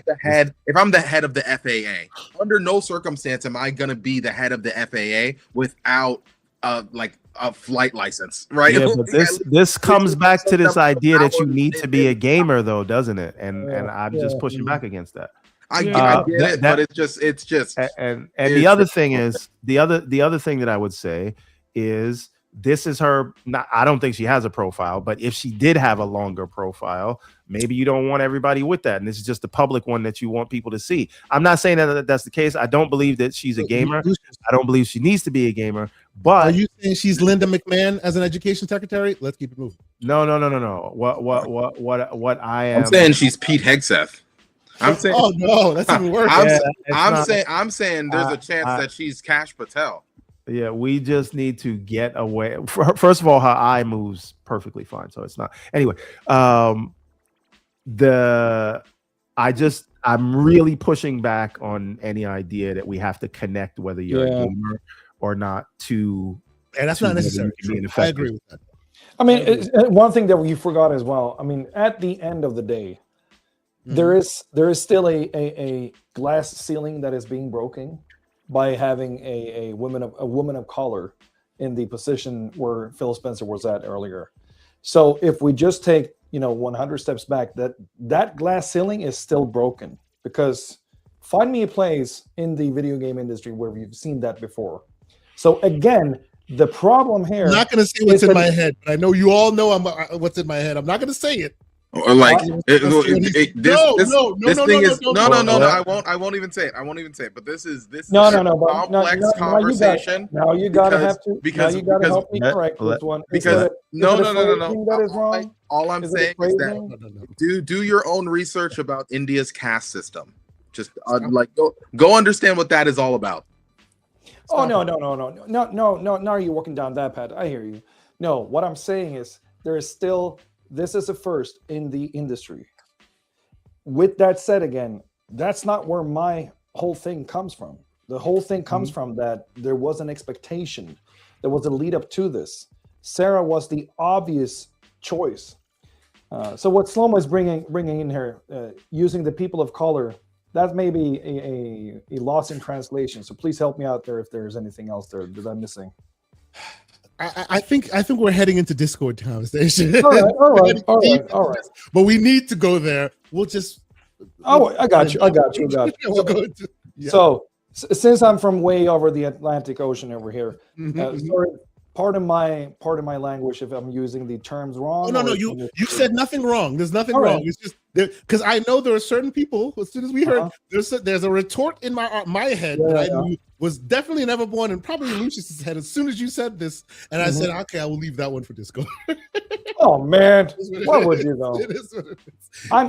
I'm the head of the FAA, under no circumstance am I gonna be the head of the FAA without a flight license, right? Yeah, but this comes back to this idea that you need to be a gamer, though, doesn't it? And I'm just pushing back against that. I get it, but it's just. And the other thing is the other thing that I would say is, this is her. I don't think she has a profile, but if she did have a longer profile, maybe you don't want everybody with that, and this is just the public one that you want people to see. I'm not saying that that's the case. I don't believe that she's a gamer. I don't believe she needs to be a gamer. But are you saying she's Linda McMahon as an education secretary? Let's keep it moving. No. What I am. I'm saying she's Pete Hegseth. I'm saying. Oh no, that's even worse. I'm saying there's a chance that she's Kash Patel. Yeah, we just need to get away. First of all, her eye moves perfectly fine, so it's not. Anyway, I'm really pushing back on any idea that we have to connect whether you're a gamer or not to. And that's not necessary. I agree with that. I mean, one thing that you forgot as well. I mean, at the end of the day, there is still a glass ceiling that is being broken by having a woman of color in the position where Phil Spencer was at earlier. So if we just take 100 steps back, that glass ceiling is still broken, because find me a place in the video game industry where you've seen that before. So again, the problem here. I'm not going to say what's in my head, but I know you all know what's in my head. I'm not going to say it. Or like this thing is no. I won't even say it. But this is a complex conversation. Now you gotta help me correct this one. Because no. That is wrong. All I'm saying is that do your own research about India's caste system. Just go understand what that is all about. Oh no. Now you're walking down that path. I hear you. No, what I'm saying is there is still. This is a first in the industry. With that said, again, that's not where my whole thing comes from. The whole thing comes from that there was an expectation. There was a lead up to this. Sarah was the obvious choice. So what Slomo is bringing in here, using the people of color, that may be a loss in translation. So please help me out there if there's anything else there that I'm missing. I think we're heading into Discord conversation. All right. But we need to go there. We'll just Oh, I got you. We'll go into, So since I'm from way over the Atlantic Ocean over here, sorry, pardon my language if I'm using the terms wrong. Oh, no, you said nothing wrong. There's nothing wrong. It's just because I know there are certain people. As soon as we heard, there's a retort in my head that I knew was definitely an Everborn and probably Lucius's head. As soon as you said this, and I said, okay, I will leave that one for Disco. Oh man, what would you know? I'm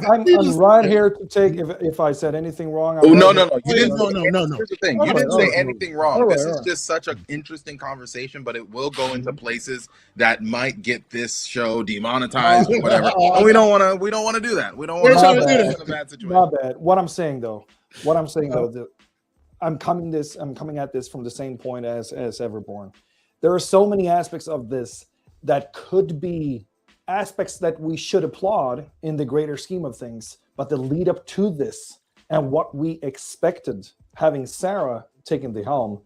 right here to take if I said anything wrong. Oh no, you didn't. No. Here's the thing: you didn't say anything wrong. This is just such an interesting conversation, but it will go into places that might get this show demonetized or whatever. And we don't want to do that. We don't want to do that in a bad situation. Not bad. What I'm saying though, I'm coming at this from the same point as Everborn. There are so many aspects of this that could be aspects that we should applaud in the greater scheme of things, but the lead up to this and what we expected having Sarah taking the helm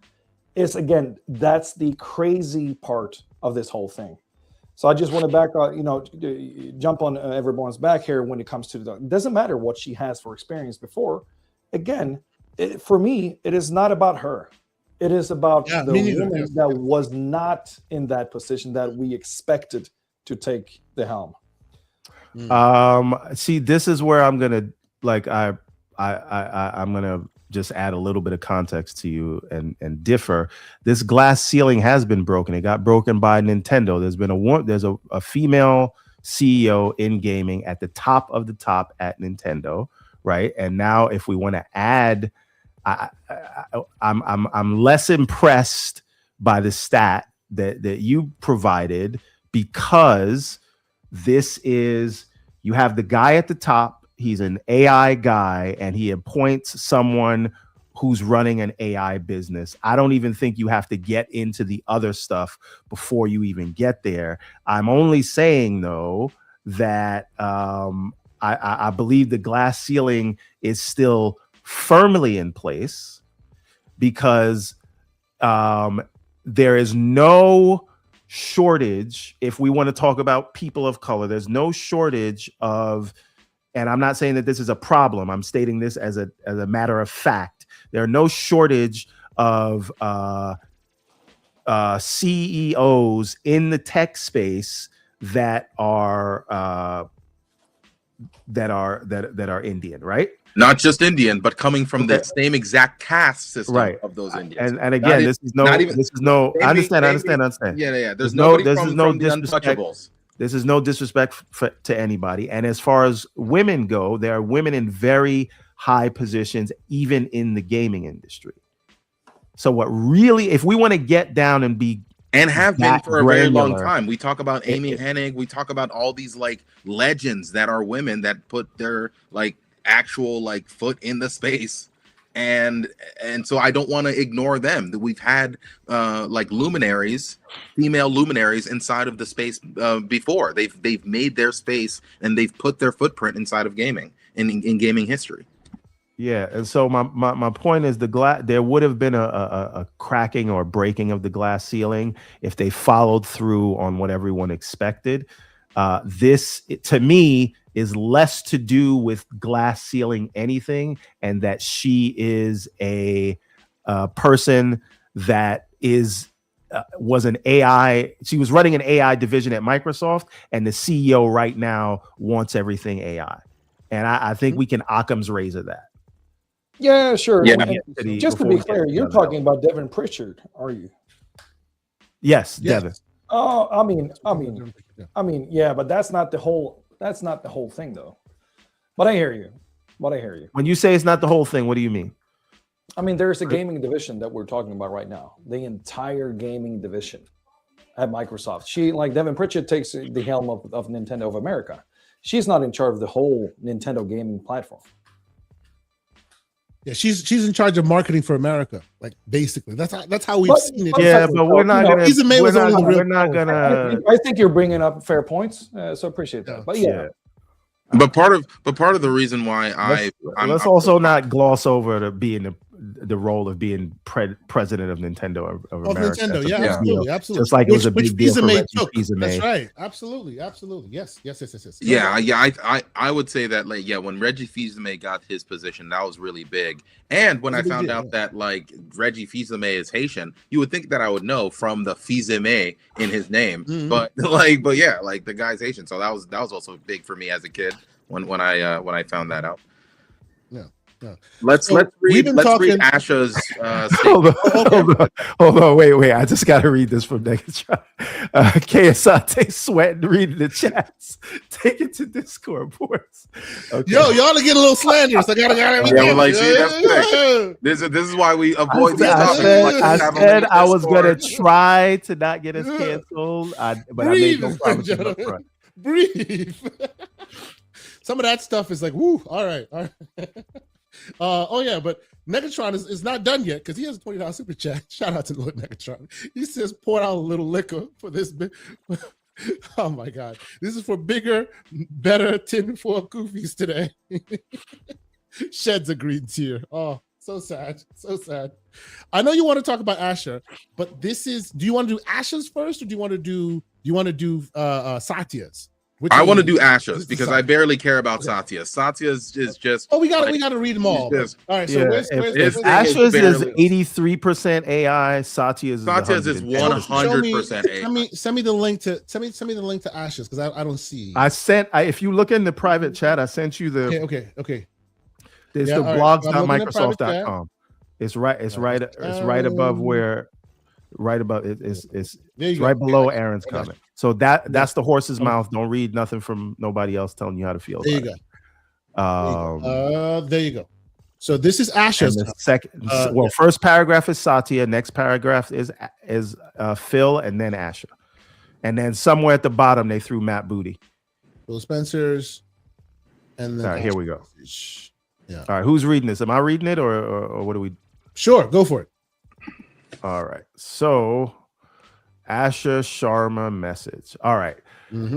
is, again, that's the crazy part of this whole thing. So I just want to jump on Everborn's back here when it comes to it doesn't matter what she has for experience before. Again, for me, it is not about her. It is about the woman that was not in that position that we expected to take the helm. See, this is where I'm gonna I'm gonna just add a little bit of context to you and differ. This glass ceiling has been broken. It got broken by Nintendo. There's a female CEO in gaming at the top of the top at Nintendo, right? And now if we want to add, I'm less impressed by the stat that you provided, because you have the guy at the top, he's an AI guy, and he appoints someone who's running an AI business. I don't even think you have to get into the other stuff before you even get there. I'm only saying though that I believe the glass ceiling is still firmly in place, because there is no shortage. If we want to talk about people of color, there's no shortage of, and I'm not saying that this is a problem, I'm stating this as a matter of fact, there are no shortage of CEOs in the tech space that are Indian, right? Not just Indian, but coming from the same exact caste system of those Indians. And again, this is no. I understand. Yeah. There's no untouchables. This is no disrespect to anybody. And as far as women go, there are women in very high positions, even in the gaming industry. So what really, if we want to get down and be and have been for a very long time, we talk about Amy Hennig, we talk about all these like legends that are women that put their like actual like foot in the space, and so I don't want to ignore them. That we've had like luminaries, female luminaries inside of the space before. They've made their space and they've put their footprint inside of gaming in gaming history. Yeah, and so my point is there would have been a cracking or breaking of the glass ceiling if they followed through on what everyone expected. This, to me, is less to do with glass ceiling anything, and that she is a person that was an AI. She was running an AI division at Microsoft, and the CEO right now wants everything AI. And I think we can Occam's razor that. Yeah, sure. Yeah. Just to be clear, you're talking about Devin Pritchard, are you? Yes, Devin. Oh, I mean, yeah, but that's not the whole thing, though. But I hear you. When you say it's not the whole thing, what do you mean? I mean, there's a gaming division that we're talking about right now. The entire gaming division at Microsoft. Like Devin Pritchard takes the helm of Nintendo of America. She's not in charge of the whole Nintendo gaming platform. Yeah, she's in charge of marketing for America. Like basically, that's how we've seen it. Yeah, but we're not gonna. We're not gonna. I think you're bringing up fair points, so appreciate that. But yeah. But part of the reason why let's also not gloss over to being the role of being president of Nintendo of America. Nintendo, yeah, absolutely. Just like it was a big deal for Reggie Fils-Aimé. That's right, absolutely. Yes. I would say that when Reggie Fils-Aimé got his position, that was really big. And when I found out that like Reggie Fils-Aimé is Haitian, you would think that I would know from the Fils-Aimé in his name, but yeah, like the guy's Haitian, so that was also big for me as a kid when I found that out. Yeah. Let's read Asha's hold on, wait. I just gotta read this from Negatron. KSate sweating reading the chats. Take it to Discord boards. Okay. Yo, y'all are getting a little slanderous. I gotta this is why we avoid these topics. I said I was gonna try to not get us canceled, but breathe, I made no promises up front. Breathe. Some of that stuff is like, woo, all right. But Negatron is not done yet because he has a $20 super chat. Shout out to Lord Negatron. He says, pour out a little liquor for this bit. Oh my God. This is for bigger, better tinfoil goofies today. Sheds a green tear. Oh, so sad. So sad. I know you want to talk about Asher, but do you want to do Asher's first or do you want to do Satya's? I want to do Asha's because I barely care about Satya. Satya's is just. Oh, we got to read them all. All right, so where's Asha's is 83% AI. Satya's is 100% AI. Send me the link to Asha's because I don't see. If you look in the private chat, I sent you the. Okay. There's the blogs.microsoft.com. It's right above where. Right above it's right below Aaron's comment. So that's the horse's mouth. Don't read nothing from nobody else telling you how to feel. There you go. There you go. So this is Asha's. The second, first paragraph is Satya. Next paragraph is Phil, and then Asha, and then somewhere at the bottom they threw Matt Booty. Phil Spencer's, and then all right, here we go. Yeah. All right, who's reading this? Am I reading it or what do we? Sure, go for it. All right. So, Asha Sharma message. All right.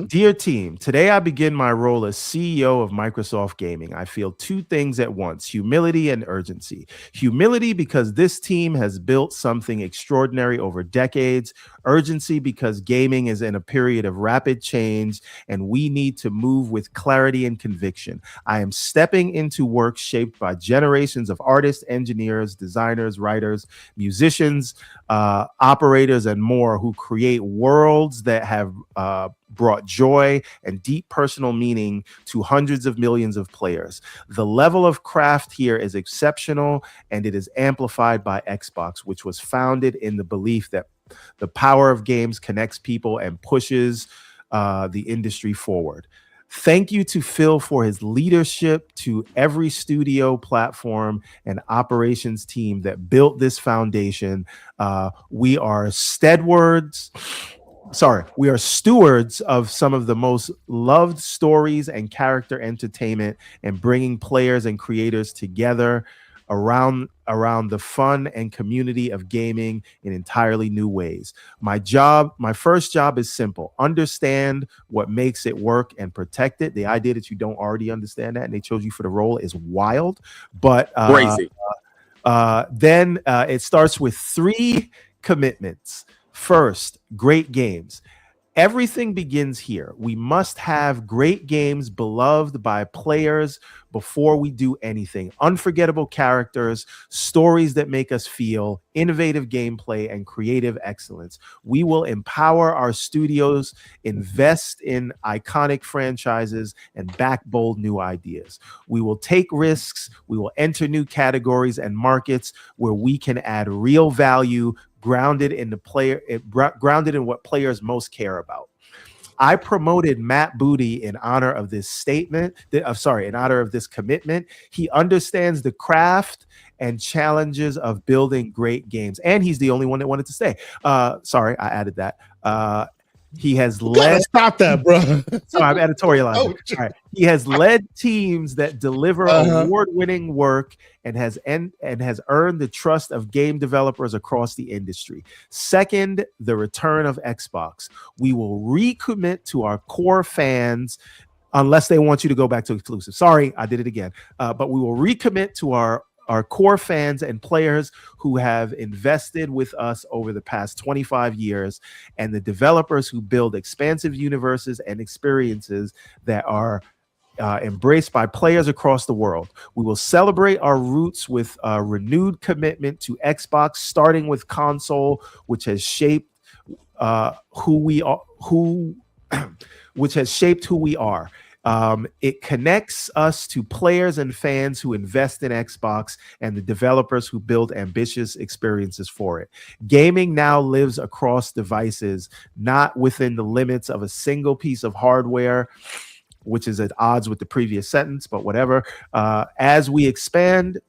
Dear team, today I begin my role as CEO of Microsoft Gaming. I feel two things at once: humility and urgency. Humility because this team has built something extraordinary over decades. Urgency because gaming is in a period of rapid change and we need to move with clarity and conviction. I am stepping into work shaped by generations of artists, engineers, designers, writers, musicians, operators, and more who create worlds that have brought joy and deep personal meaning to hundreds of millions of players. The level of craft here is exceptional, and it is amplified by Xbox, which was founded in the belief that the power of games connects people and pushes the industry forward. Thank you to Phil for his leadership, to every studio, platform, and operations team that built this foundation. We are stewards of some of the most loved stories and character entertainment, and bringing players and creators together around the fun and community of gaming in entirely new ways. My first job is simple: understand what makes it work and protect it. The idea that you don't already understand that and they chose you for the role is wild, but crazy. Then it starts with 3 commitments. First, great games. Everything begins here. We must have great games beloved by players before we do anything. Unforgettable characters, stories that make us feel, innovative gameplay, and creative excellence. We will empower our studios, invest in iconic franchises, and back bold new ideas. We will take risks. We will enter new categories and markets where we can add real value, grounded in what players most care about. I promoted Matt Booty in honor of this in honor of this commitment. He understands the craft and challenges of building great games, and he's the only one that wanted to stay. Sorry, I added that. He has led. Stop that, bro. Sorry, I'm editorializing. All right. He has led teams that deliver award-winning work and has earned the trust of game developers across the industry. Second, the return of Xbox. We will recommit to our core fans, unless they want you to go back to exclusive. Sorry, I did it again. But we will recommit to our our core fans and players who have invested with us over the past 25 years, and the developers who build expansive universes and experiences that are embraced by players across the world. We will celebrate our roots with a renewed commitment to Xbox, starting with console, which has shaped who we are. Which has shaped who we are. It connects us to players and fans who invest in Xbox and the developers who build ambitious experiences for it. Gaming now lives across devices, not within the limits of a single piece of hardware, which is at odds with the previous sentence, but whatever. As we expand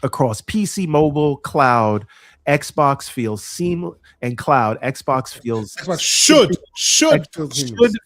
across PC, mobile, cloud, Xbox feels seamless, and cloud, Xbox should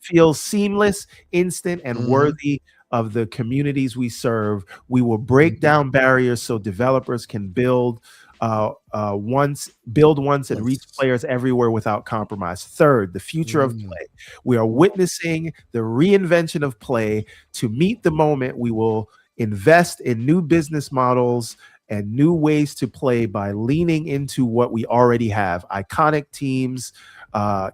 feel seamless, instant, and worthy of the communities we serve. We will break down barriers so developers can build once and reach players everywhere without compromise. Third, the future of play. We are witnessing the reinvention of play. To meet the moment, we will invest in new business models and new ways to play by leaning into what we already have: iconic teams,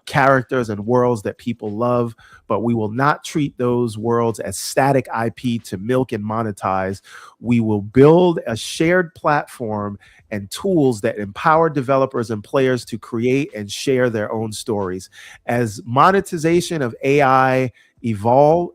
characters, and worlds that people love. But we will not treat those worlds as static IP to milk and monetize. We will build a shared platform and tools that empower developers and players to create and share their own stories. As monetization and AI evolve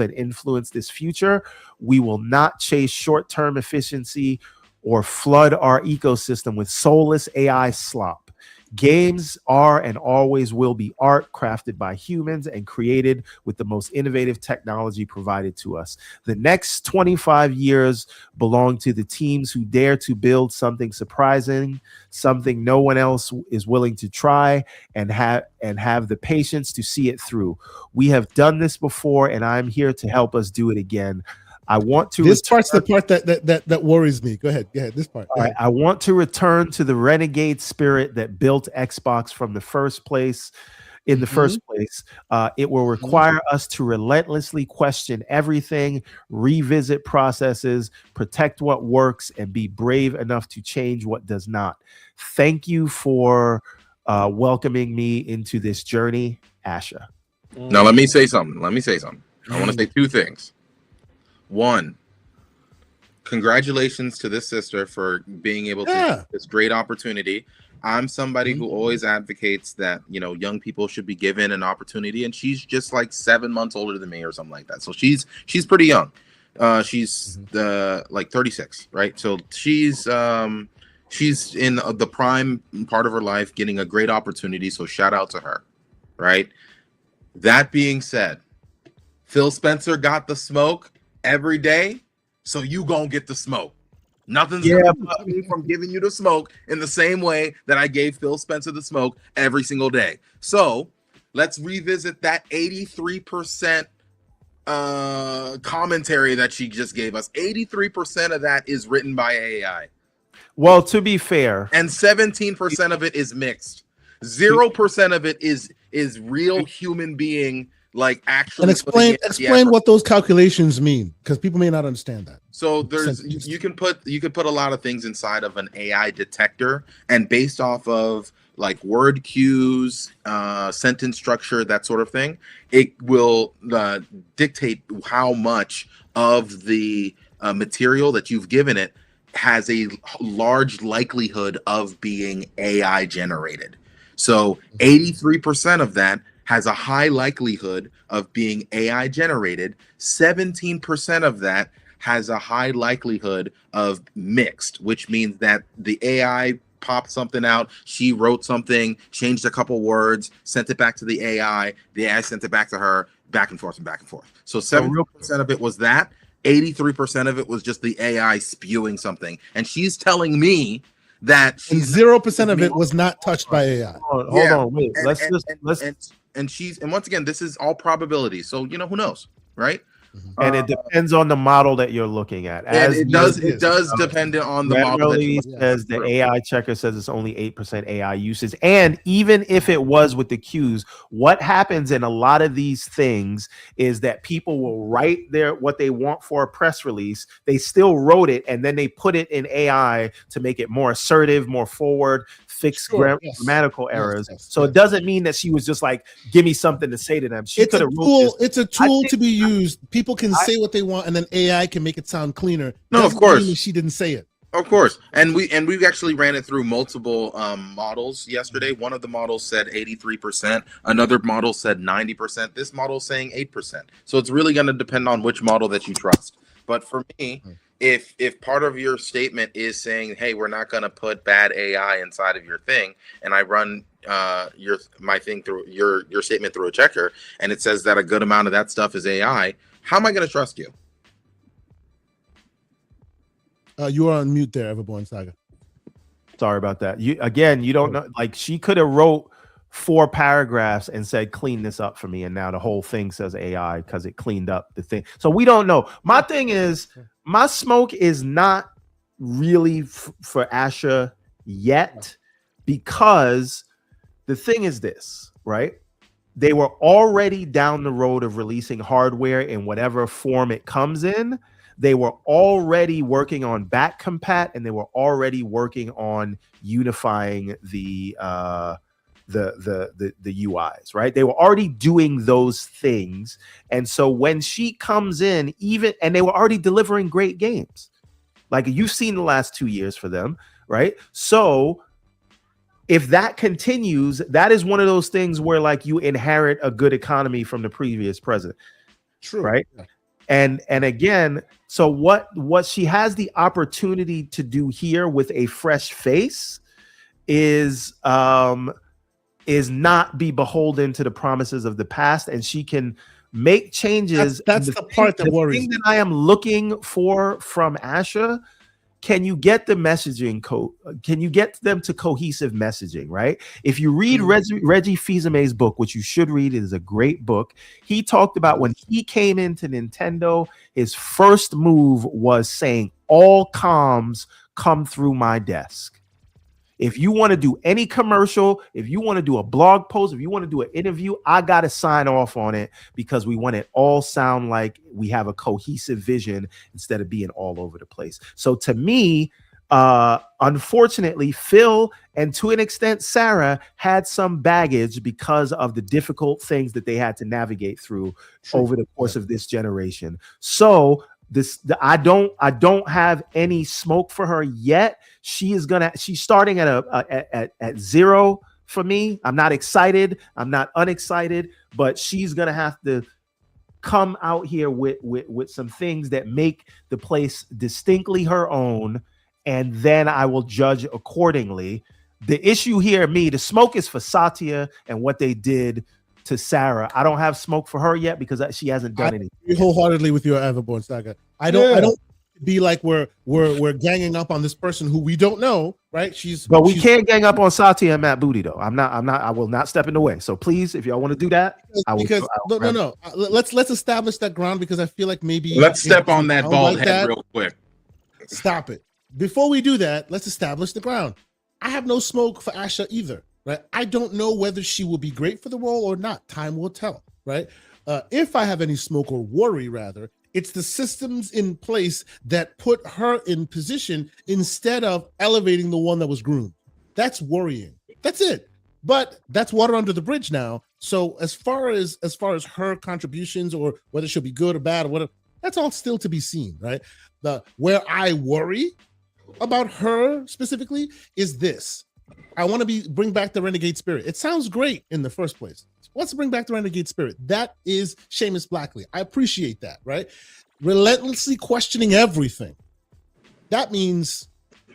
and influence this future, we will not chase short-term efficiency or flood our ecosystem with soulless AI slop. Games are and always will be art crafted by humans and created with the most innovative technology provided to us. The next 25 years belong to the teams who dare to build something surprising, something no one else is willing to try, and have the patience to see it through. We have done this before, and I'm here to help us do it again. I want to. This part's the part that worries me. Go ahead. This part. All right. I want to return to the renegade spirit that built Xbox from the first place. In the first place, it will require us to relentlessly question everything, revisit processes, protect what works, and be brave enough to change what does not. Thank you for welcoming me into this journey, Asha. Now let me say something. I want to say two things. One, congratulations to this sister for being able to have this great opportunity. I'm somebody who always advocates that, young people should be given an opportunity, and she's just like 7 months older than me or something like that. So she's pretty young. She's like 36, right? So she's in the prime part of her life, getting a great opportunity. So shout out to her, right? That being said, Phil Spencer got the smoke every day, so you gonna get the smoke. Nothing's gonna stop me from giving you the smoke in the same way that I gave Phil Spencer the smoke every single day. So let's revisit that 83% commentary that she just gave us. 83% of that is written by AI. Well, to be fair, and 17% of it is mixed. 0% of it is real human being. Like actually, and explain what those calculations mean, because people may not understand that. So you can put a lot of things inside of an AI detector, and based off of like word cues, sentence structure, that sort of thing, it will dictate how much of the material that you've given it has a large likelihood of being AI generated. So 83% of that has a high likelihood of being AI generated. 17% of that has a high likelihood of mixed, which means that the AI popped something out, she wrote something, changed a couple words, sent it back to the AI sent it back to her, back and forth. So 7% of it was that, 83% of it was just the AI spewing something. And she's telling me that 0% of it was not touched by AI. Hold on, wait. And once again, this is all probability. So who knows, right? And it depends on the model that you're looking at. And it does depend on the model. Says the AI checker says it's only 8% AI usage. And even if it was with the cues, what happens in a lot of these things is that people will write what they want for a press release. They still wrote it, and then they put it in AI to make it more assertive, more forward, fix grammatical errors. It doesn't mean that she was just like, give me something to say to them. It's a tool to be used. People can say what they want, and then AI can make it sound cleaner. No, of course. She didn't say it. Of course. And we've actually ran it through multiple models yesterday. One of the models said 83%. Another model said 90%. This model is saying 8%. So it's really going to depend on which model that you trust. But for me, if part of your statement is saying, hey, we're not going to put bad AI inside of your thing, and I run my thing through your statement through a checker, and it says that a good amount of that stuff is AI, how am I going to trust you? You are on mute there, Everborn Saga. Sorry about that. You don't know. Like, she could have wrote 4 paragraphs and said, clean this up for me. And now the whole thing says AI because it cleaned up the thing. So we don't know. My thing is, my smoke is not really for Asha yet, because the thing is this, right? They were already down the road of releasing hardware in whatever form it comes in. They were already working on back compat, and they were already working on unifying the UIs, right? They were already doing those things. And so when she comes in, and they were already delivering great games, like you've seen the last 2 years for them, right? So if that continues, that is one of those things where like you inherit a good economy from the previous president. True. Right. Yeah. And again, so what she has the opportunity to do here with a fresh face is not be beholden to the promises of the past, and she can make changes. That's the part that worries me. The thing that I am looking for from Asha, can you get the messaging can you get them to cohesive messaging, right? If you read Reggie Fils-Aimé's book, which you should read, it is a great book. He talked about when he came into Nintendo, his first move was saying, all comms come through my desk. If you want to do any commercial, if you want to do a blog post, if you want to do an interview, I got to sign off on it, because we want it all sound like we have a cohesive vision instead of being all over the place. So to me, unfortunately, Phil and to an extent Sarah had some baggage because of the difficult things that they had to navigate through over the course of this generation. So I don't have any smoke for her yet. She's starting at 0 for me. I'm not excited. I'm not unexcited, but she's gonna have to come out here with some things that make the place distinctly her own, and then I will judge accordingly. The issue here, the smoke is for Satya and what they did to Sarah. I don't have smoke for her yet because she hasn't done anything. I agree wholeheartedly with your Everborn Saga. I don't be like we're ganging up on this person who we don't know, right? But we can't gang up on Satya and Matt Booty though. I will not step in the way. So please, if y'all want to do that, no. Let's establish that ground, because I feel like maybe let's step on that bald head real quick. Stop it. Before we do that, let's establish the ground. I have no smoke for Asha either, right? I don't know whether she will be great for the role or not. Time will tell, right? If I have any smoke or worry, rather, it's the systems in place that put her in position instead of elevating the one that was groomed. That's worrying. That's it. But that's water under the bridge now. So as far as her contributions, or whether she'll be good or bad or whatever, that's all still to be seen, right? Where I worry about her specifically is this. I want to bring back the renegade spirit. It sounds great in the first place. Let's bring back the renegade spirit. That is Seamus Blackley. I appreciate that, right? Relentlessly questioning everything. That means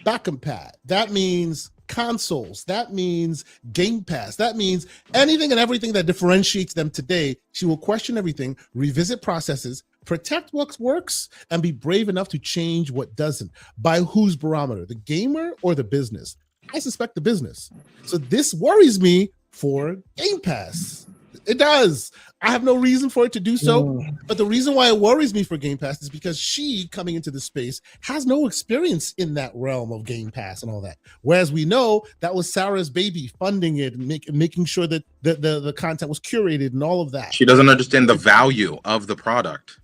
back compat. That means consoles. That means Game Pass. That means anything and everything that differentiates them today. She will question everything, revisit processes, protect what works, and be brave enough to change what doesn't. By whose barometer? The gamer or the business? I suspect the business. So this worries me for Game Pass. It does. I have no reason for it to do so. Mm. But the reason why it worries me for Game Pass is because she, coming into the space, has no experience in that realm of Game Pass and all that. Whereas we know that was Sarah's baby, funding it and making sure that the content was curated and all of that. She doesn't understand the value of the product.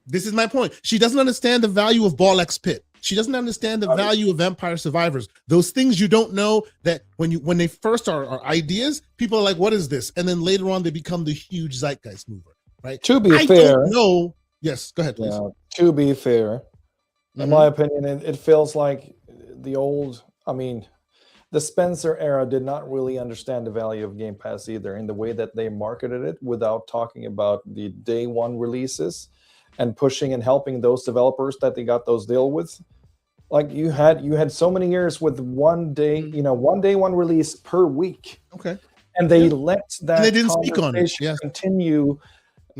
This is my point. She doesn't understand the value of Ball X Pit. She doesn't understand the value of Vampire Survivors. Those things you don't know, that when they first are ideas, people are like, what is this? And then later on they become the huge zeitgeist mover, right? To be fair, don't know. Yes, go ahead, please. To be fair, in my opinion, it feels like the old, the Spencer era did not really understand the value of Game Pass either, in the way that they marketed it without talking about the day one releases and pushing and helping those developers that they got those deal with. Like you had so many years with one day, one release per week. Okay. And they let that and they didn't speak on it. Continue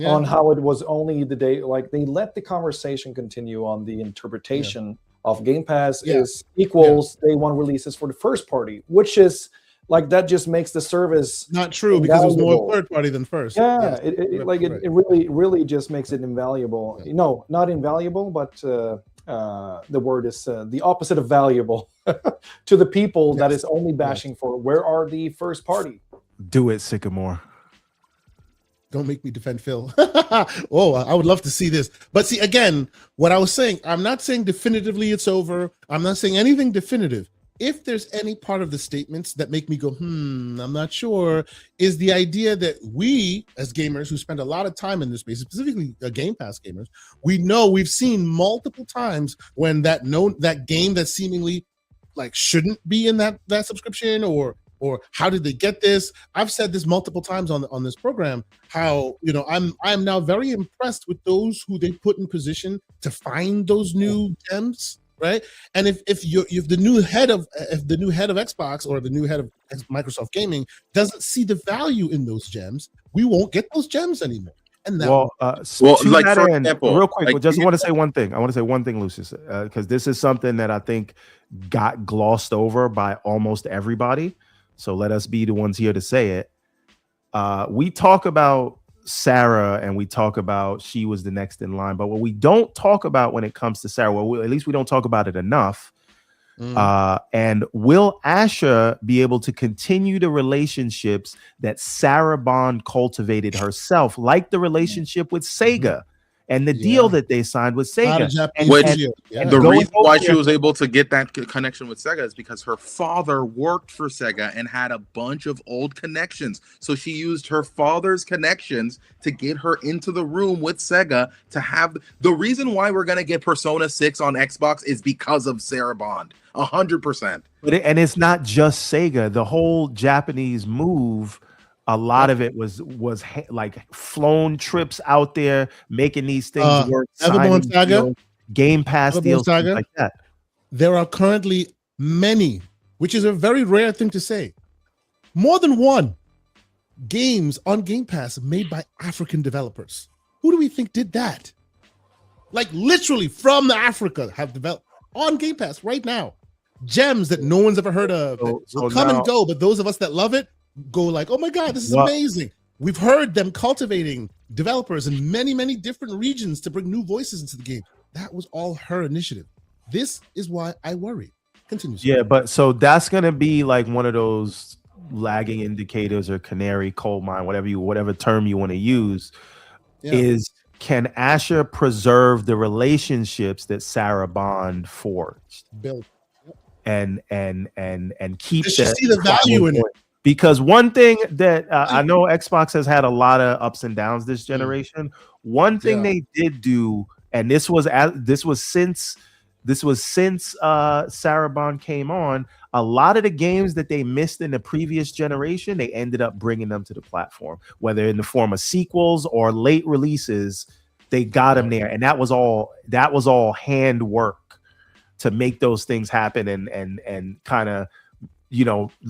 on how it was only the day. Like they let the conversation continue on the interpretation of Game Pass is equals day one releases for the first party, which is like that just makes the service not true because it was more third party than first. Yeah, it really just makes it invaluable. Yeah. No, not invaluable, but the word is the opposite of valuable to the people that is only bashing for where are the first party. Do it, Sycamore. Don't make me defend Phil. Oh, I would love to see this. But see, again, what I was saying, I'm not saying definitively it's over. I'm not saying anything definitive. If there's any part of the statements that make me go, I'm not sure, is the idea that we, as gamers who spend a lot of time in this space, specifically Game Pass gamers, we've seen multiple times when that game that seemingly like shouldn't be in that subscription or how did they get this? I've said this multiple times on this program, how I'm now very impressed with those who they put in position to find those new gems. Right, and if the new head of Xbox or the new head of Microsoft Gaming doesn't see the value in those gems, we won't get those gems anymore. And that like for example, real quick, I just want to say one thing. I want to say one thing, Lucius, because this is something that I think got glossed over by almost everybody. So let us be the ones here to say it. We talk about Sarah and we talk about she was the next in line, but what we don't talk about when it comes to Sarah, at least we don't talk about it enough. And will Asher be able to continue the relationships that Sarah Bond cultivated herself, like the relationship with Sega and the deal that they signed with Sega? The reason why she was able to get that connection with Sega is because her father worked for Sega and had a bunch of old connections. So she used her father's connections to get her into the room with Sega to have the reason why we're going to get Persona 6 on Xbox is because of Sarah Bond. 100%. And it's not just Sega. The whole Japanese move, a lot of it was like flown trips out there, making these things work. Everborn Saga, Game Pass deals, like that. There are currently many, which is a very rare thing to say, more than one games on Game Pass made by African developers. Who do we think did that? Like literally from Africa have developed on Game Pass right now. Gems that no one's ever heard of will come and go, but those of us that love it go like, oh my God, this is amazing. We've heard them cultivating developers in many, many different regions to bring new voices into the game. That was all her initiative. This is why I worry. Continue. Yeah, but so that's going to be like one of those lagging indicators or canary coal mine, whatever term you want to use, is can Asher preserve the relationships that Sarah Bond forged? Built. And keep Does she see the value in it? Because one thing that I know Xbox has had a lot of ups and downs this generation. One thing they did do, and this was since Sarah Bond came on, a lot of the games that they missed in the previous generation, they ended up bringing them to the platform, whether in the form of sequels or late releases. They got them there, and that was all handwork to make those things happen and kind of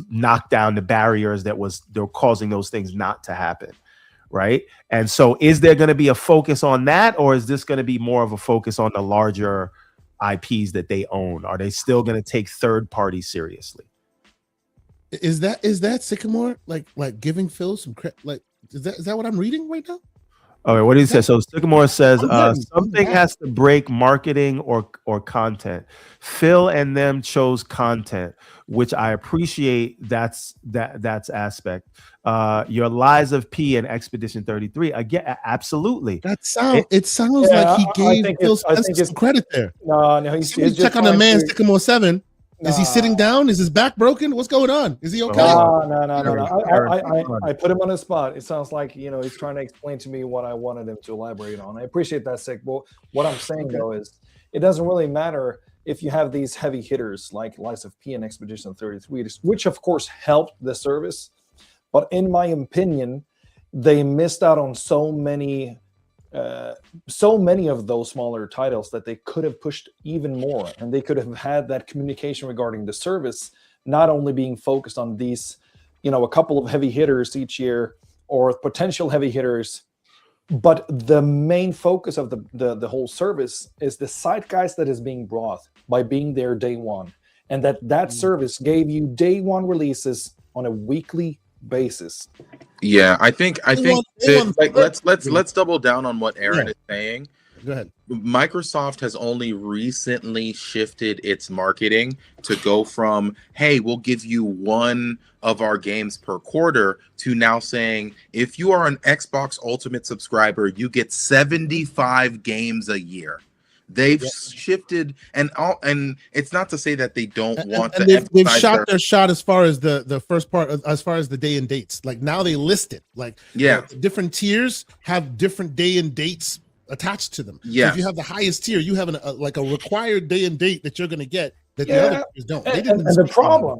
knock down the barriers that they're causing those things not to happen, right? And so is there going to be a focus on that, or is this going to be more of a focus on the larger IPs that they own? Are they still going to take third parties seriously? Is that Sycamore like giving Phil some credit? Like Is that what I'm reading right now? Okay, what did he say? So Sycamore says something has to break marketing or content. Phil and them chose content, which I appreciate. That's aspect. Your Lies of P and Expedition 33 again, absolutely. It sounds like he gave Phil Spencer some credit there. No, he's just check on the man Sycamore 7. Is he sitting down? Is his back broken? What's going on? Is he okay? No. I put him on the spot. It sounds like, he's trying to explain to me what I wanted him to elaborate on. I appreciate that, Sick. But what I'm saying, though, is it doesn't really matter if you have these heavy hitters like Lies of P and Expedition 33, which, of course, helped the service. But in my opinion, they missed out on so many of those smaller titles that they could have pushed even more, and they could have had that communication regarding the service not only being focused on these, a couple of heavy hitters each year or potential heavy hitters, but the main focus of the whole service is the zeitgeist that is being brought by being there day one, and that service gave you day one releases on a weekly basis. Yeah, I think let's double down on what Aaron is saying. Go ahead. Microsoft has only recently shifted its marketing to go from, hey, we'll give you one of our games per quarter, to now saying, if you are an Xbox Ultimate subscriber, you get 75 games a year. They've shifted, and it's not to say that they don't want to. They've shot their shot as far as the first part, as far as the day and dates. Like now they list it. Like different tiers have different day and dates attached to them. Yeah, so if you have the highest tier, you have a required day and date that you're going to get that the other tiers don't. And the problem,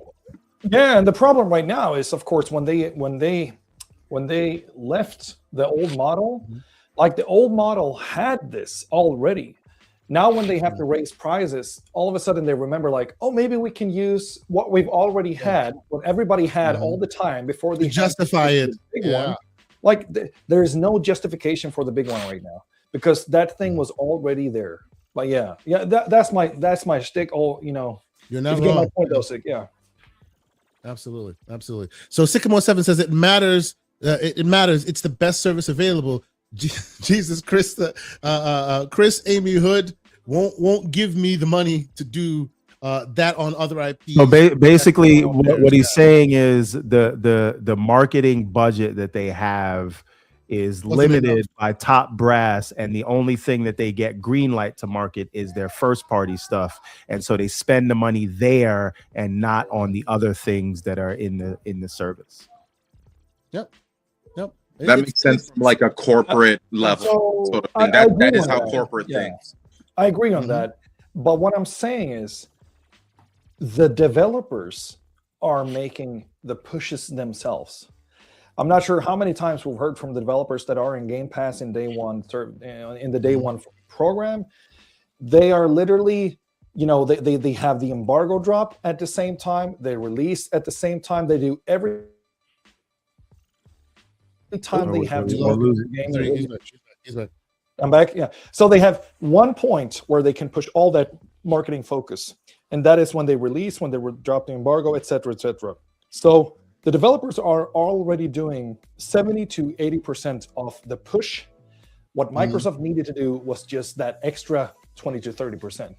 and the problem right now is, of course, when they left the old model, like the old model had this already. Now, when they have to raise prices, all of a sudden they remember, like, oh, maybe we can use what we've already had, what everybody had all the time before they justify it. Big one. Like, there is no justification for the big one right now because that thing was already there. But that's my shtick. You're not wrong. Get my point, though, Sick. Yeah, absolutely. So Sycamore 7 says it matters. It matters. It's the best service available. Jesus, Chris, Amy Hood won't give me the money to do that on other IPs. So basically, what he's saying is the marketing budget that they have is limited by top brass, and the only thing that they get green light to market is their first party stuff, and so they spend the money there and not on the other things that are in the service. Yep. That makes sense from like a corporate level sort of thing. That is how corporate thinks. I agree on that. But what I'm saying is the developers are making the pushes themselves. I'm not sure how many times we've heard from the developers that are in Game Pass in day one, in the day one program. They are literally, they have the embargo drop at the same time. They release at the same time. They do every time they have to go to the game. I'm back. Yeah. So they have one point where they can push all that marketing focus, and that is when they release, when they drop the embargo, etc., etc. So the developers are already doing 70 to 80% of the push. What Microsoft needed to do was just that extra 20 to 30%.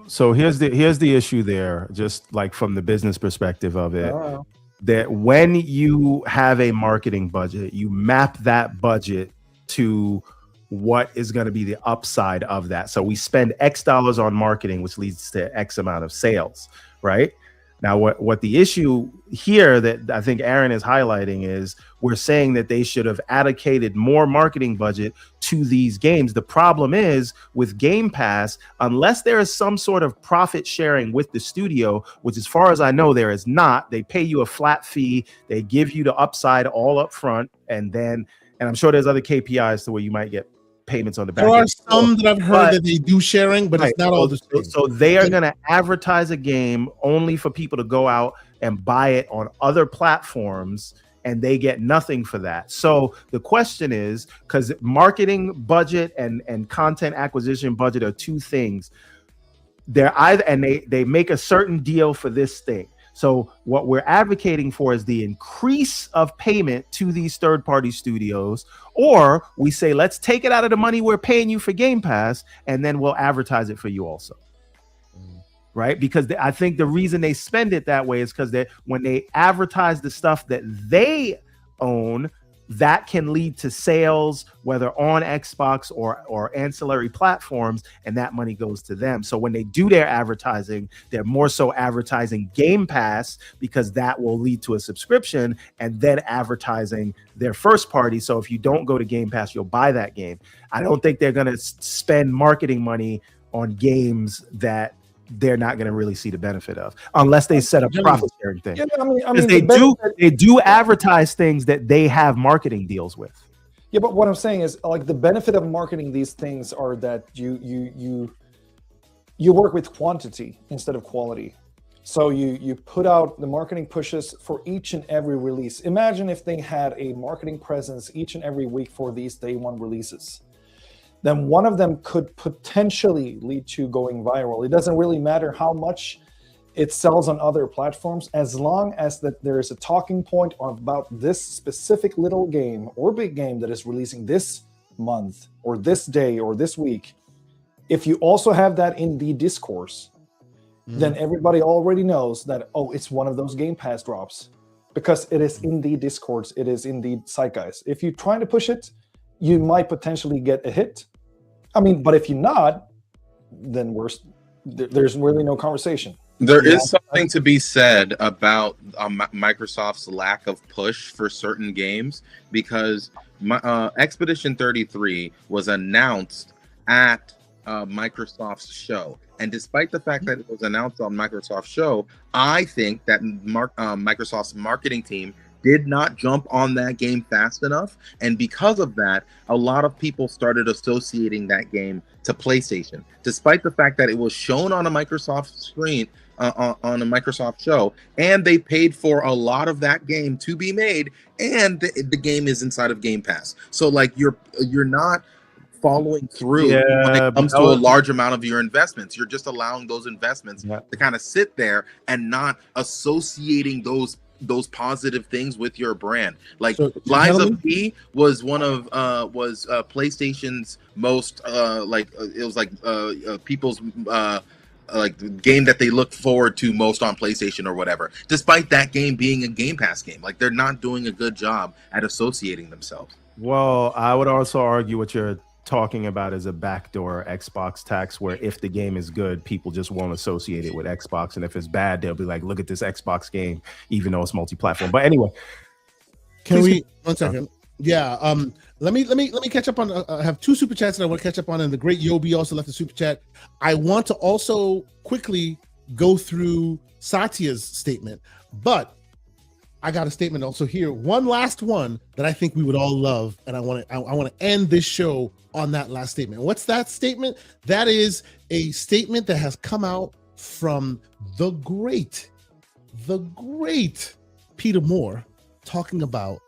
So here's the issue there, just like from the business perspective of it. That when you have a marketing budget, you map that budget to what is going to be the upside of that. So we spend X dollars on marketing, which leads to X amount of sales, right? Now, what the issue here that I think Aaron is highlighting is we're saying that they should have allocated more marketing budget to these games. The problem is with Game Pass, unless there is some sort of profit sharing with the studio, which as far as I know, there is not. They pay you a flat fee. They give you the upside all up front. And I'm sure there's other KPIs to where you might get payments on the back. There are some that I've heard that they do sharing, but it's not all the same. So they are going to advertise a game only for people to go out and buy it on other platforms, and they get nothing for that. So the question is, because marketing budget and content acquisition budget are two things. They're either, and they make a certain deal for this thing. So what we're advocating for is the increase of payment to these third-party studios, or we say, let's take it out of the money we're paying you for Game Pass, and then we'll advertise it for you also. Right? Because I think the reason they spend it that way is because when they advertise the stuff that they own, that can lead to sales, whether on Xbox or ancillary platforms, and that money goes to them. So when they do their advertising, they're more so advertising Game Pass because that will lead to a subscription, and then advertising their first party. So if you don't go to Game Pass, you'll buy that game. I don't think they're going to spend marketing money on games that they're not going to really see the benefit of, unless they set a profit sharing thing. Yeah, I mean they do advertise things that they have marketing deals with. Yeah, but what I'm saying is, like, the benefit of marketing these things are that you work with quantity instead of quality. So you put out the marketing pushes for each and every release. Imagine if they had a marketing presence each and every week for these day one releases. Then one of them could potentially lead to going viral. It doesn't really matter how much it sells on other platforms, as long as that there is a talking point about this specific little game or big game that is releasing this month or this day or this week. If you also have that in the discourse, then everybody already knows that, oh, it's one of those Game Pass drops, because it is in the discourse, it is in the zeitgeist. If you're trying to push it, you might potentially get a hit. I mean, but if you're not, then there's really no conversation. There is something to be said about Microsoft's lack of push for certain games, because Expedition 33 was announced at Microsoft's show. And despite the fact that it was announced on Microsoft's show, I think that Microsoft's marketing team did not jump on that game fast enough, and because of that, a lot of people started associating that game to PlayStation, despite the fact that it was shown on a Microsoft screen, on a Microsoft show, and they paid for a lot of that game to be made, and the game is inside of Game Pass. So like you're not following through when it comes to a large amount of your investments. You're just allowing those investments to kind of sit there and not associating those positive things with your brand. Like Lies of P was one of PlayStation's most people's like game that they look forward to most on PlayStation or whatever, despite that game being a Game Pass game. Like, they're not doing a good job at associating themselves. Well, I would also argue what you're talking about is a backdoor Xbox tax, where if the game is good, people just won't associate it with Xbox, and if it's bad, they'll be like, look at this Xbox game, even though it's multi-platform. But anyway, can we 1 second? Yeah, let me catch up on I have 2 super chats that I want to catch up on, and the great Yobi also left a super chat. I want to also quickly go through Satya's statement, but I got a statement also here, one last one that I think we would all love, and I want to end this show on that last statement. What's that statement? That is a statement that has come out from the great Peter Moore, talking about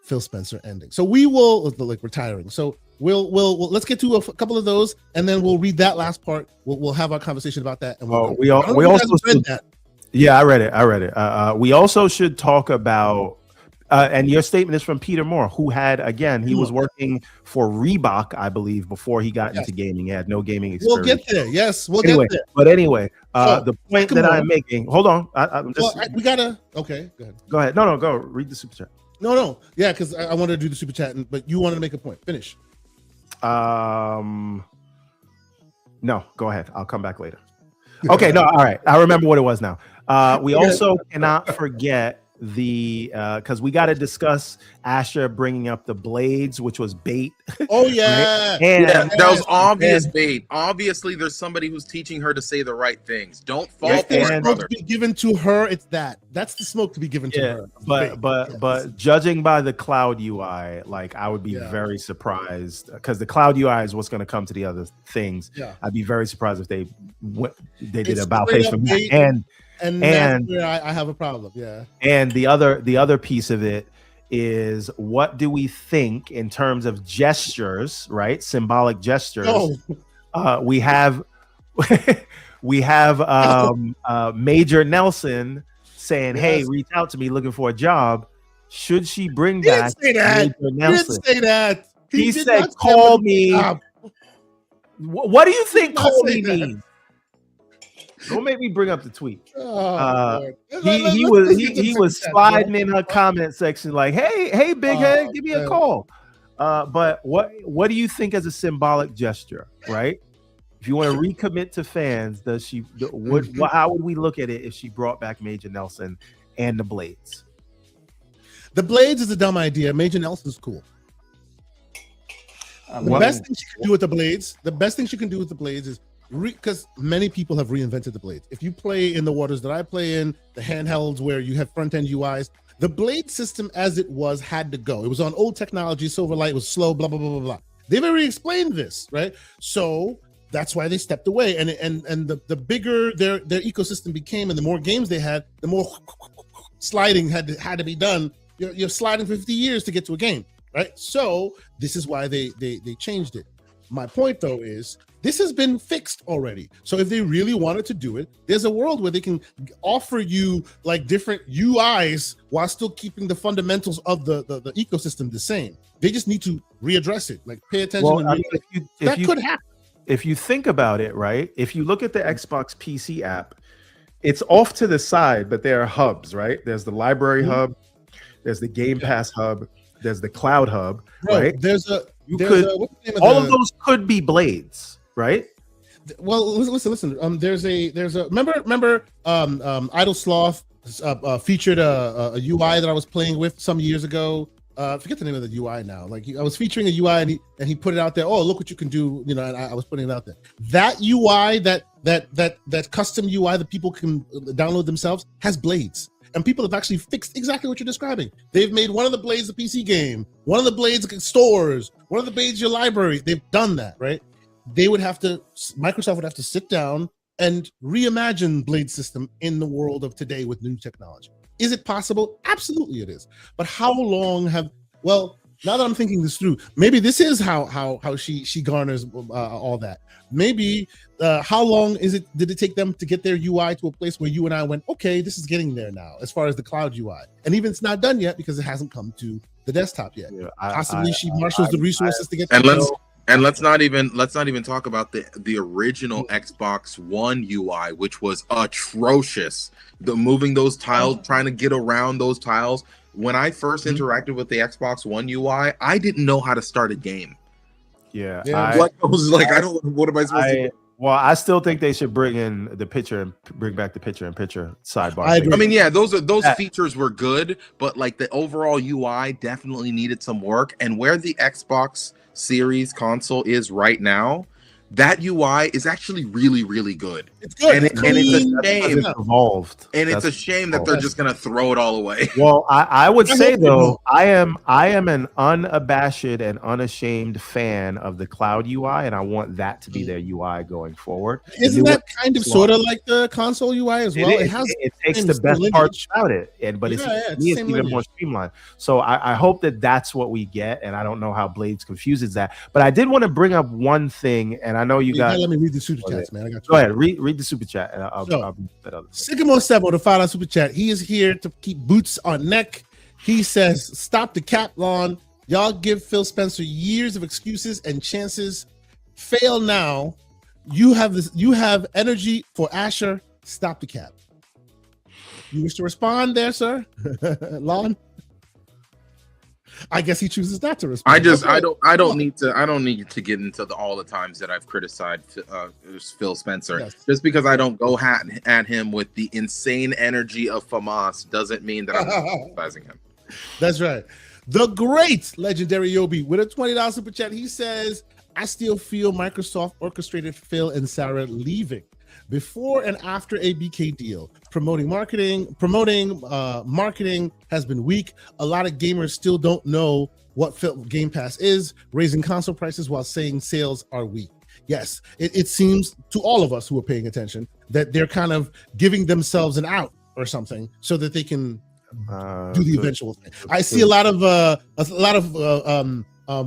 Phil Spencer ending. So we will, like, retiring. So we'll let's get to a couple of those, and then we'll read that last part. We'll have our conversation about that. And we also read that. Yeah, I read it. We also should talk about, and your statement is from Peter Moore, who had, again, he was working for Reebok, I believe, before he got into gaming. He had no gaming experience. We'll get there. Yes, we'll get there. But anyway, the point that I'm making, hold on. We gotta, okay, go ahead. Go ahead. No, go. Read the super chat. No. Yeah, because I wanted to do the super chat, but you wanted to make a point. Finish. No, go ahead. I'll come back later. Okay, no, all right. I remember what it was now. We also cannot forget because we got to discuss Asher bringing up the blades, which was bait. Oh yeah, right? And that was obvious bait. Obviously, there's somebody who's teaching her to say the right things. Don't fall for it, brother. To be given to her, it's that's the smoke to be given to her. But judging by the cloud UI, like, I would be very surprised, because the cloud UI is what's going to come to the other things. Yeah. I'd be very surprised if they did about face for me. And that's where I have a problem. Yeah. And the other piece of it is, what do we think in terms of gestures, right? Symbolic gestures. Oh. We have Major Nelson saying, Yes. "Hey, reach out to me looking for a job." Should she bring He back? didn't say that. Major He Nelson? didn't say that. He did said, not say "Call that. me." What do you think not "call say me" that. means? Don't make me bring up the tweet. Oh, Lord. He was sliding in her comment section like, "Hey, big head, give me a call." But what do you think as a symbolic gesture, right? If you want to recommit to fans, how would we look at it if she brought back Major Nelson and the Blades? The Blades is a dumb idea. Major Nelson's cool. The best thing she can do with the Blades is because many people have reinvented the Blades. If you play in the waters that I play in, the handhelds where you have front end UIs, the Blade system as it was had to go. It was on old technology. Silverlight was slow. Blah blah blah blah blah. They've already explained this, right? So that's why they stepped away. And the bigger their ecosystem became, and the more games they had, the more sliding had to be done. You're sliding for 50 years to get to a game, right? So this is why they changed it. My point though is this has been fixed already. So if they really wanted to do it, there's a world where they can offer you like different UIs while still keeping the fundamentals of the ecosystem the same. They just need to readdress it. Like pay attention. Well, that could happen. If you think about it, right? If you look at the Xbox PC app, it's off to the side, but there are hubs, right? There's the library hub, there's the Game Pass hub, there's the cloud hub, right? All of those could be Blades, right? Well, listen. There's a remember Idle Sloth featured a UI that I was playing with some years ago. Forget the name of the UI now. Like I was featuring a UI and he put it out there. Oh, look what you can do. You know, and I was putting it out there. That UI, that custom UI that people can download themselves has Blades. And people have actually fixed exactly what you're describing. They've made one of the Blades a PC game, one of the Blades stores, one of the Blades your library. They've done that, right? Microsoft would have to sit down and reimagine Blade system in the world of today with new technology. Is it possible? Absolutely it is. But how long now that I'm thinking this through, maybe this is how she garners all that. Maybe how long did it take them to get their UI to a place where you and I went, okay, this is getting there now, as far as the cloud UI. And even it's not done yet because it hasn't come to the desktop yet. Yeah, possibly she marshals the resources to get and let's not even talk about the original Xbox One UI, which was atrocious. Moving those tiles, trying to get around those tiles. When I first interacted with the Xbox One UI, I didn't know how to start a game. Yeah. I was like, what am I supposed to do? Well, I still think they should bring in the picture and bring back the picture-in-picture sidebar. I mean, yeah, those features were good, but like the overall UI definitely needed some work. And where the Xbox Series console is right now, that UI is actually really, really good. It's good. And it's a shame. It's evolved. And it's a shame that they're just gonna throw it all away. Well, I would say though, I am an unabashed and unashamed fan of the cloud UI, and I want that to be their UI going forward. Isn't that kind of sort of like the console UI as well? It takes the best parts about it, but it's even more streamlined. So I hope that that's what we get, and I don't know how Blades confuses that. But I did want to bring up one thing, and I know you got. Let me read the super chats, man. I got you. Go ahead, read the super chat, and I'll that other. Sycamore Sebo, the $5 super chat. He is here to keep boots on neck. He says, "Stop the cap, Lon. Y'all give Phil Spencer years of excuses and chances. Fail now. You have energy for Asher. Stop the cap." You wish to respond there, sir, Lon? I guess he chooses not to respond. I don't need to get into all the times that I've criticized Phil Spencer. Yes. Just because I don't go at him with the insane energy of FAMAS doesn't mean that I'm criticizing him. That's right. The great legendary Yobi with a $20 super chat. He says, "I still feel Microsoft orchestrated Phil and Sarah leaving before and after a BK deal. Marketing has been weak. A lot of gamers still don't know what Game Pass is, raising console prices while saying sales are weak." Yes, it seems to all of us who are paying attention that they're kind of giving themselves an out or something so that they can do the eventual thing. I see a lot of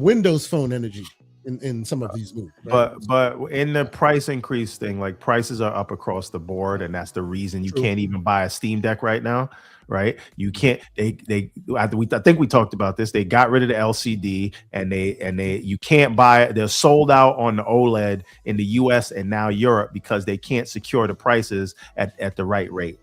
Windows Phone energy. in some of these moves. Right? But in the price increase thing, like prices are up across the board, and that's the reason you can't even buy a Steam Deck right now. Right? You can't. I think we talked about this. They got rid of the LCD, and you can't buy it. They're sold out on the OLED in the US and now Europe because they can't secure the prices at the right rate.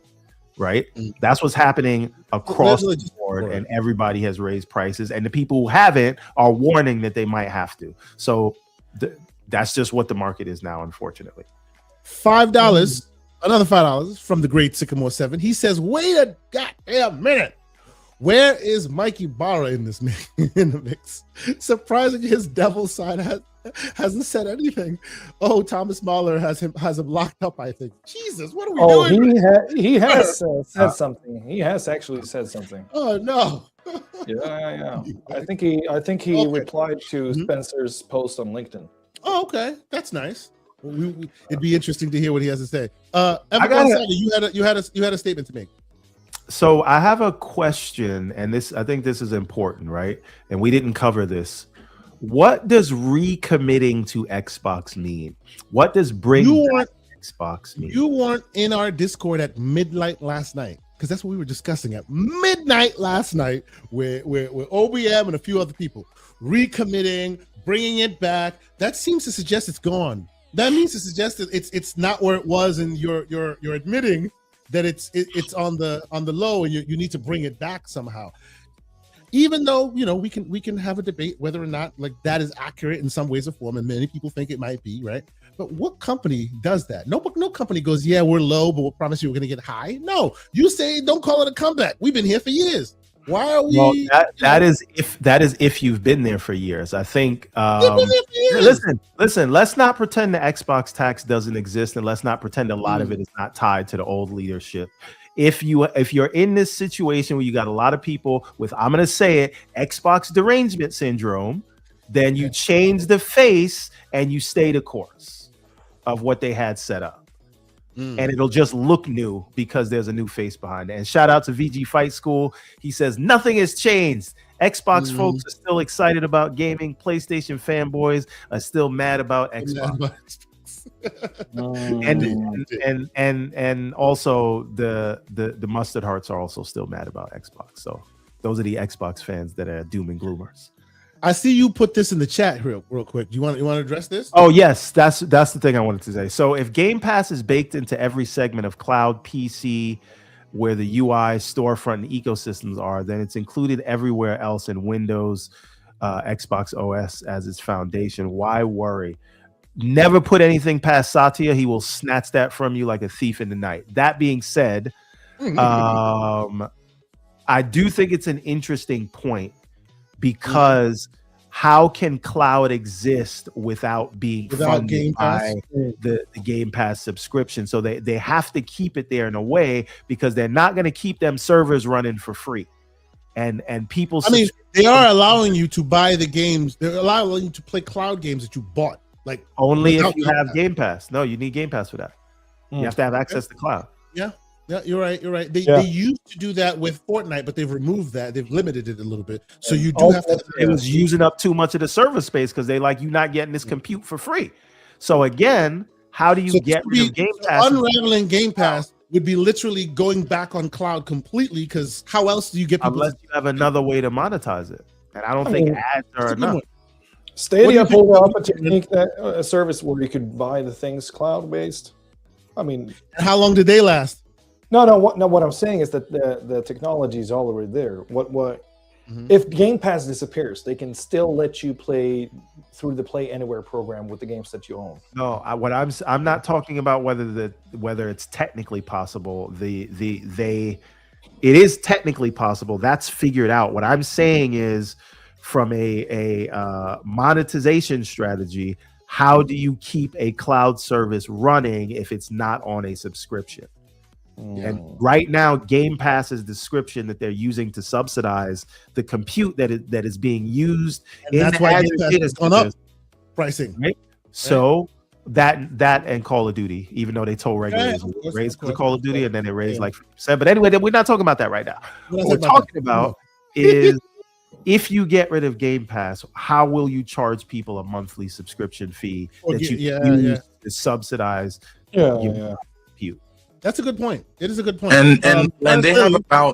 Right? That's what's happening across the board, and everybody has raised prices, and the people who haven't are warning that they might have to. So that's just what the market is now, unfortunately. $5. Another $5 from the great Sycamore 7. He says, wait a goddamn minute. Where is Mikey Barra in this in the mix? Surprising his devil side hasn't said anything. Oh, Thomas Mahler has him locked up, I think. Jesus, what are we doing? He has said something. He has actually said something. Oh no. Yeah. I think he replied to Spencer's post on LinkedIn. Oh, okay. That's nice. It'd be interesting to hear what he has to say. You had a statement to make. So I have a question, and I think this is important, right? And we didn't cover this. What does recommitting to Xbox mean? What does Xbox mean? You weren't in our Discord at midnight last night, because that's what we were discussing at midnight last night, where OBM and a few other people recommitting, bringing it back. That seems to suggest it's gone. That means to suggest that it's not where it was, and you're admitting that it's on the low, and you need to bring it back somehow. Even though we can have a debate whether or not like that is accurate in some ways or form, and many people think it might be, right? But what company does that? No company goes, yeah, we're low, but we'll promise you we're going to get high. No, you say don't call it a comeback. We've been here for years. Why are we? Well, that is if you've been there for years. I think. Listen. Let's not pretend the Xbox tax doesn't exist, and let's not pretend a lot of it is not tied to the old leadership. If you're in this situation where you got a lot of people with, I'm going to say it, Xbox derangement syndrome, then you change the face and you stay the course of what they had set up. And it'll just look new because there's a new face behind it. And shout out to VG Fight School. He says nothing has changed. Xbox folks are still excited about gaming. PlayStation fanboys are still mad about Xbox. and also the mustard hearts are also still mad about Xbox. So those are the Xbox fans that are doom and gloomers. I see you put this in the chat real quick. You want to address this? Oh yes, that's the thing I wanted to say. So if Game Pass is baked into every segment of cloud, PC, where the UI, storefront, and ecosystems are, then it's included everywhere else in Windows, Xbox OS as its foundation. Why worry? Never put anything past Satya. He will snatch that from you like a thief in the night. That being said, I do think it's an interesting point, because how can cloud exist without funded Game Pass? By the Game Pass subscription? So they have to keep it there in a way, because they're not going to keep them servers running for free. And people, they are allowing you to buy the games. They're allowing you to play cloud games that you bought. Like only if you have Game Pass. No, you need Game Pass for that. You have to have access to cloud. Yeah, you're right. They used to do that with Fortnite, but they've removed that. They've limited it a little bit. So you do have to. It was using up too much of the server space because they like you not getting this compute for free. So again, how do you get rid of Game Pass? Unraveling Game Pass would be literally going back on cloud completely, because how else do you get people? Unless you have another way to monetize it, and I don't think ads are enough. Stadia pulled up a technique, a service where you could buy the things cloud-based. And how long did they last? No. What I'm saying is that the technology is already there. If Game Pass disappears, they can still let you play through the Play Anywhere program with the games that you own. No, I'm not talking about whether it's technically possible. It is technically possible. That's figured out. What I'm saying is, from a monetization strategy, how do you keep a cloud service running if it's not on a subscription? And right now, Game Pass's description that they're using to subsidize the compute that is being used, and that's why Game Pass has gone up pricing. Right? So that and Call of Duty, even though they told regulators to raise Call of Duty, and then they raised like 50%. But anyway, we're not talking about that right now. What we're talking about is if you get rid of Game Pass, how will you charge people a monthly subscription fee that you use to subsidize your compute? That's a good point. It is a good point. And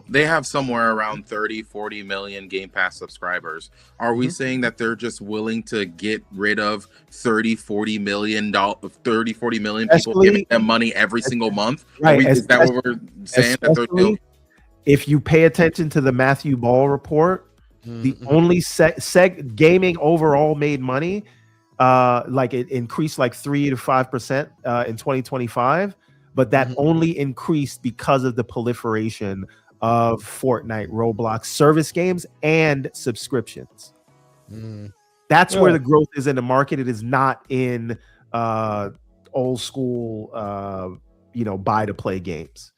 they have somewhere around 30-40 million Game Pass subscribers. Are we saying that they're just willing to get rid of 30-40 million people giving them money every single month? Right. Is that what we're saying that they're doing? If you pay attention to the Matthew Ball report, the only gaming overall made money, like it increased like 3 to 5% in 2025. But that only increased because of the proliferation of Fortnite, Roblox service games and subscriptions. That's where the growth is in the market. It is not in old school, buy to play games.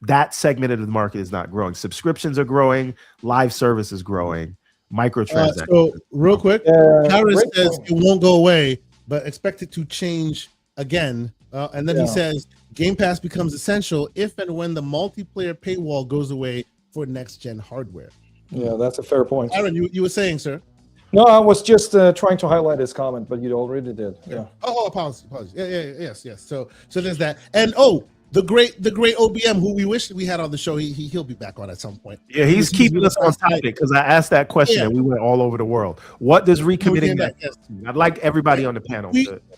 That segment of the market is not growing. Subscriptions are growing. Live service is growing. Microtransactions. So real quick, Harris says it won't go away, but expect it to change again. And then he says Game Pass becomes essential if and when the multiplayer paywall goes away for next gen hardware. Yeah, that's a fair point. Aaron, you were saying, sir? No, I was just trying to highlight his comment, but you already did. Yeah. Oh, apologies. Yes. So there's that. And the great OBM, who we wish we had on the show, he'll be back on at some point. Yeah, he's keeping us on topic because I asked that question and we went all over the world. What does recommitting that? I'd like everybody on the panel.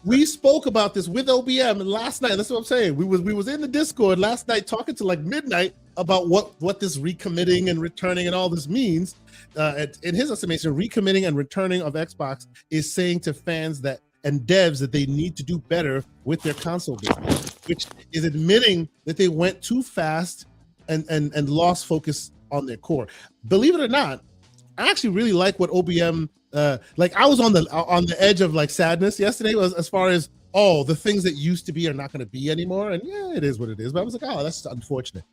We spoke about this with OBM last night. That's what I'm saying. We was in the Discord last night talking to like midnight about what this recommitting and returning and all this means. In his estimation, recommitting and returning of Xbox is saying to fans and devs that they need to do better with their console business, which is admitting that they went too fast and lost focus on their core. Believe it or not, I actually really like what OBM. Like I was on the edge of like sadness yesterday, as far as the things that used to be are not going to be anymore, and it is what it is. But I was like, that's unfortunate.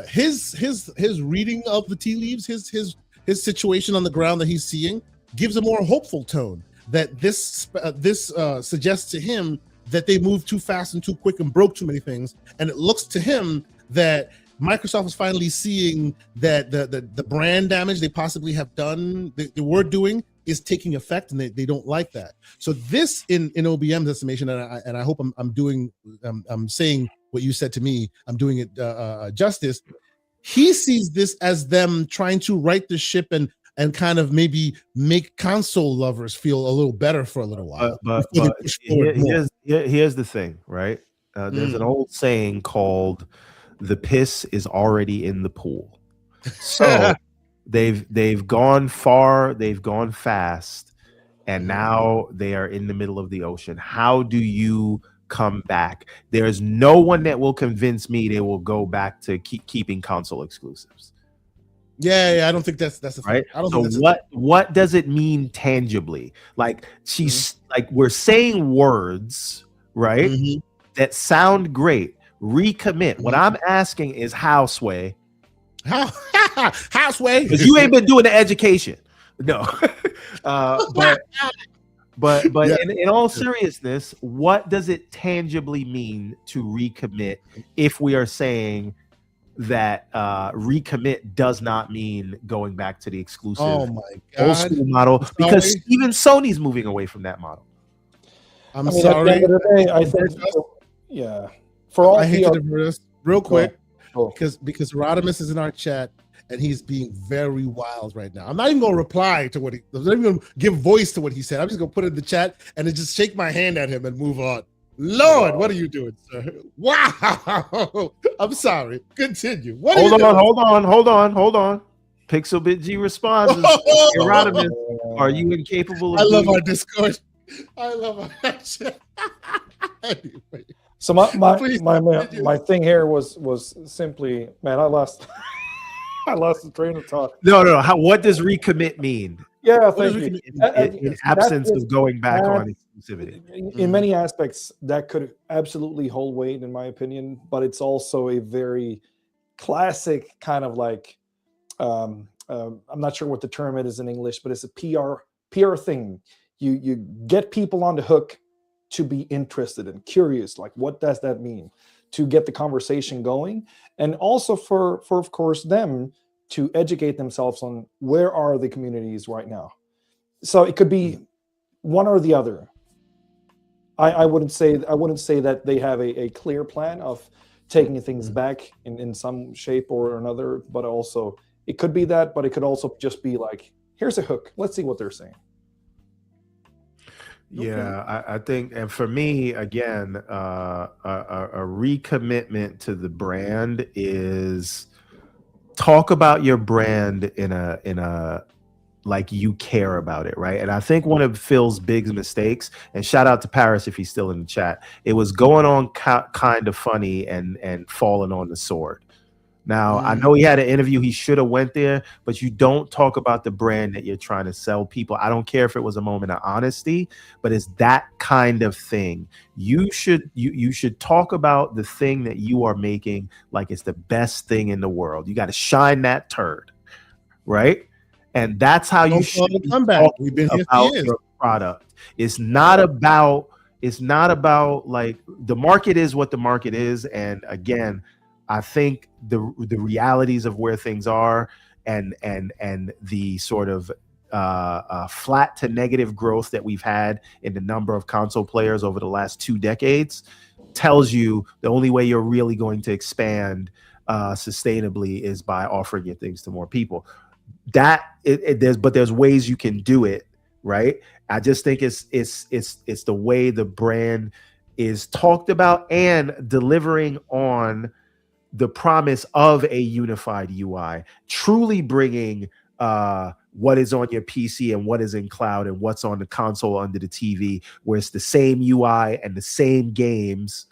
His reading of the tea leaves, his situation on the ground that he's seeing gives a more hopeful tone. That this suggests to him that they moved too fast and too quick and broke too many things, and it looks to him that Microsoft is finally seeing that the brand damage they possibly have done, they were doing, is taking effect, and they don't like that. So this, in OBM's estimation, and I hope I'm saying what you said to me, I'm doing it justice. He sees this as them trying to right the ship and kind of maybe make console lovers feel a little better for a little while. But here's the thing, right? There's an old saying called "the piss is already in the pool." So they've gone far, they've gone fast, and now they are in the middle of the ocean. How do you come back? There's no one that will convince me they will go back to keeping console exclusives. Yeah, I don't think that's the right. So what does it mean tangibly? Like like we're saying words, right? That sound great. Recommit. What I'm asking is how, Sway? How Sway? Because you ain't been doing the education. No. But in all seriousness, what does it tangibly mean to recommit if we are saying that recommit does not mean going back to the exclusive old school model, because even Sony's moving away from that model. I'm sorry. At the end of the day, I think, for all I hate to divert us real quick because Rodimus is in our chat and he's being very wild right now. I'm not even going to reply to what I'm not even going to give voice to what he said. I'm just going to put it in the chat and then just shake my hand at him and move on. Lord, what are you doing, sir? Wow. I'm sorry. Continue. Hold on. Pixelbit G responds. Rodimus, are you incapable of I love our Discord. I love our chat. Anyway. So my thing here was simply, man, I lost the train of thought. No. What does recommit mean? Yeah, thank you. In absence of going back on exclusivity. In many aspects, that could absolutely hold weight, in my opinion, but it's also a very classic kind of like, I'm not sure what the term it is in English, but it's a PR thing. You get people on the hook to be interested and curious, like what does that mean, to get the conversation going, and also for of course them to educate themselves on where are the communities right now. So it could be one or the other. I wouldn't say that they have a clear plan of taking things back in some shape or another, but also it could be that, but it could also just be like, here's a hook. Let's see what they're saying. Yeah, I think, and for me, again, a recommitment to the brand is talk about your brand in a like you care about it, right? And I think one of Phil's big mistakes, and shout out to Paris if he's still in the chat, it was going on kind of funny and falling on the sword. Now, I know he had an interview. He should have went there, but you don't talk about the brand that you're trying to sell people. I don't care if it was a moment of honesty, but it's that kind of thing. You should talk about the thing that you are making like it's the best thing in the world. You got to shine that turd, right? And that's how you should come back. We've been here about for years. your product. It's not about like the market is what the market is. And again, I think the realities of where things are and the sort of flat to negative growth that we've had in the number of console players over the last 2 decades tells you the only way you're really going to expand sustainably is by offering your things to more people. There's ways you can do it, right? I just think it's the way the brand is talked about and delivering on the promise of a unified UI, truly bringing what is on your PC and what is in cloud and what's on the console under the TV, where it's the same UI and the same games,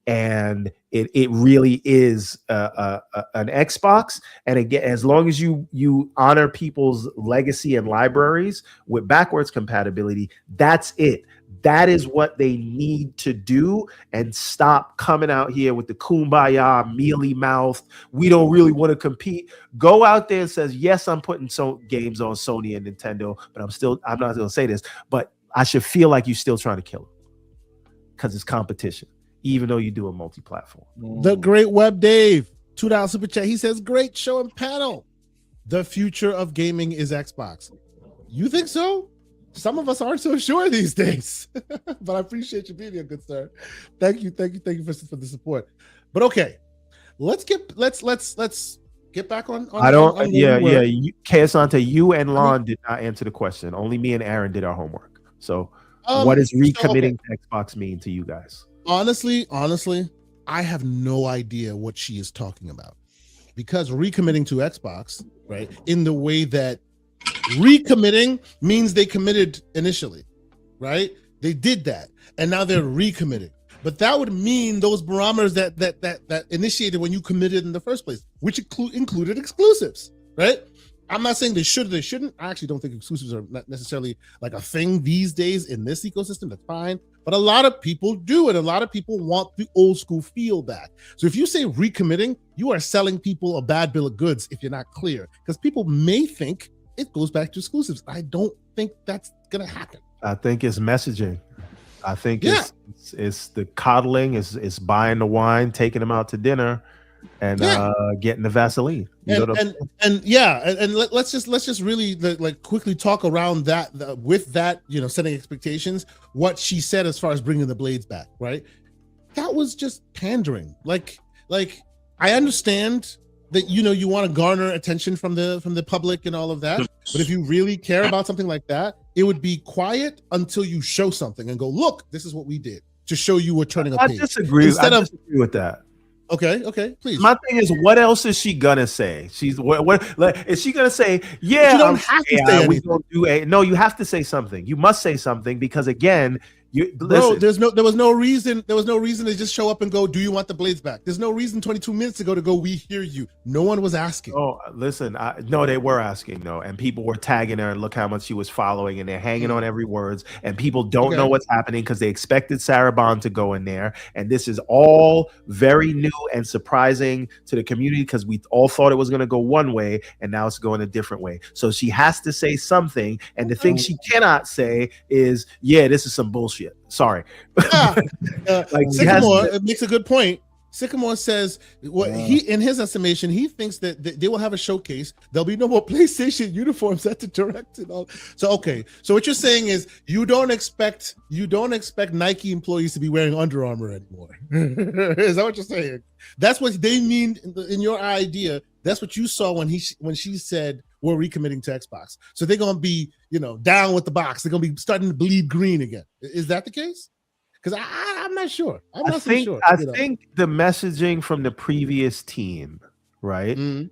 and it really is an Xbox. And again, as long as you honor people's legacy and libraries with backwards compatibility, that's it. That is what they need to do, and stop coming out here with the kumbaya, mealy mouth. We don't really want to compete. Go out there and says, yes, I'm putting games on Sony and Nintendo, but I'm not going to say this, but I should feel like you're still trying to kill them because it's competition, even though you do a multi-platform. The Great Web Dave, $2 super chat. He says, great show and panel. The future of gaming is Xbox. You think so? Some of us aren't so sure these days, but I appreciate you being here, good sir. Thank you for the support. But okay, let's get back on. Asante, you and Lon did not answer the question. Only me and Aaron did our homework. So, what does recommitting to Xbox mean to you guys? Honestly, I have no idea what she is talking about, because recommitting to Xbox, right, in the way that recommitting means they committed initially, right? They did that, and now they're recommitting. But that would mean those barometers that initiated when you committed in the first place, which included exclusives, right? I'm not saying they should or they shouldn't. I actually don't think exclusives are not necessarily like a thing these days in this ecosystem. That's fine. But a lot of people do, and a lot of people want the old school feel back. So if you say recommitting, you are selling people a bad bill of goods if you're not clear, because people may think it goes back to exclusives. I don't think that's going to happen. I think it's messaging. I think it's the coddling, it's buying the wine, taking them out to dinner, and getting the Vaseline. Let's just really like quickly talk around that with that, setting expectations. What she said as far as bringing the blades back, right? That was just pandering. Like I understand that you want to garner attention from the public and all of that, but if you really care about something like that, it would be quiet until you show something and go, look, this is what we did, to show you we're turning a page. I disagree with that. Okay, please. My thing is, what else is she gonna say? Is she gonna say, yeah, you don't have to say anything. No, you have to say something. You must say something, because again, there was no reason to just show up and go, do you want the blades back? There's no reason 22 minutes ago to go, we hear you. No one was asking. Oh, listen, no, they were asking, though, and people were tagging her, and look how much she was following, and they're hanging on every word, and people don't know what's happening because they expected Sarah Bond to go in there, and this is all very new and surprising to the community, because we all thought it was going to go one way, and now it's going a different way. So she has to say something, and the thing she cannot say is, yeah, this is some bullshit. Sorry. Sycamore, it makes a good point. Sycamore says what he, in his estimation, he thinks that they will have a showcase. There'll be no more PlayStation uniforms at the direct and all. So okay, so what you're saying is you don't expect Nike employees to be wearing Under Armour anymore. Is that what you're saying? That's what they mean in your idea. That's what you saw when she said we're recommitting to Xbox. So they're gonna be down with the box. They're gonna be starting to bleed green again. Is that the case? Because I'm not sure. I think the messaging from the previous team, right? Mm-hmm.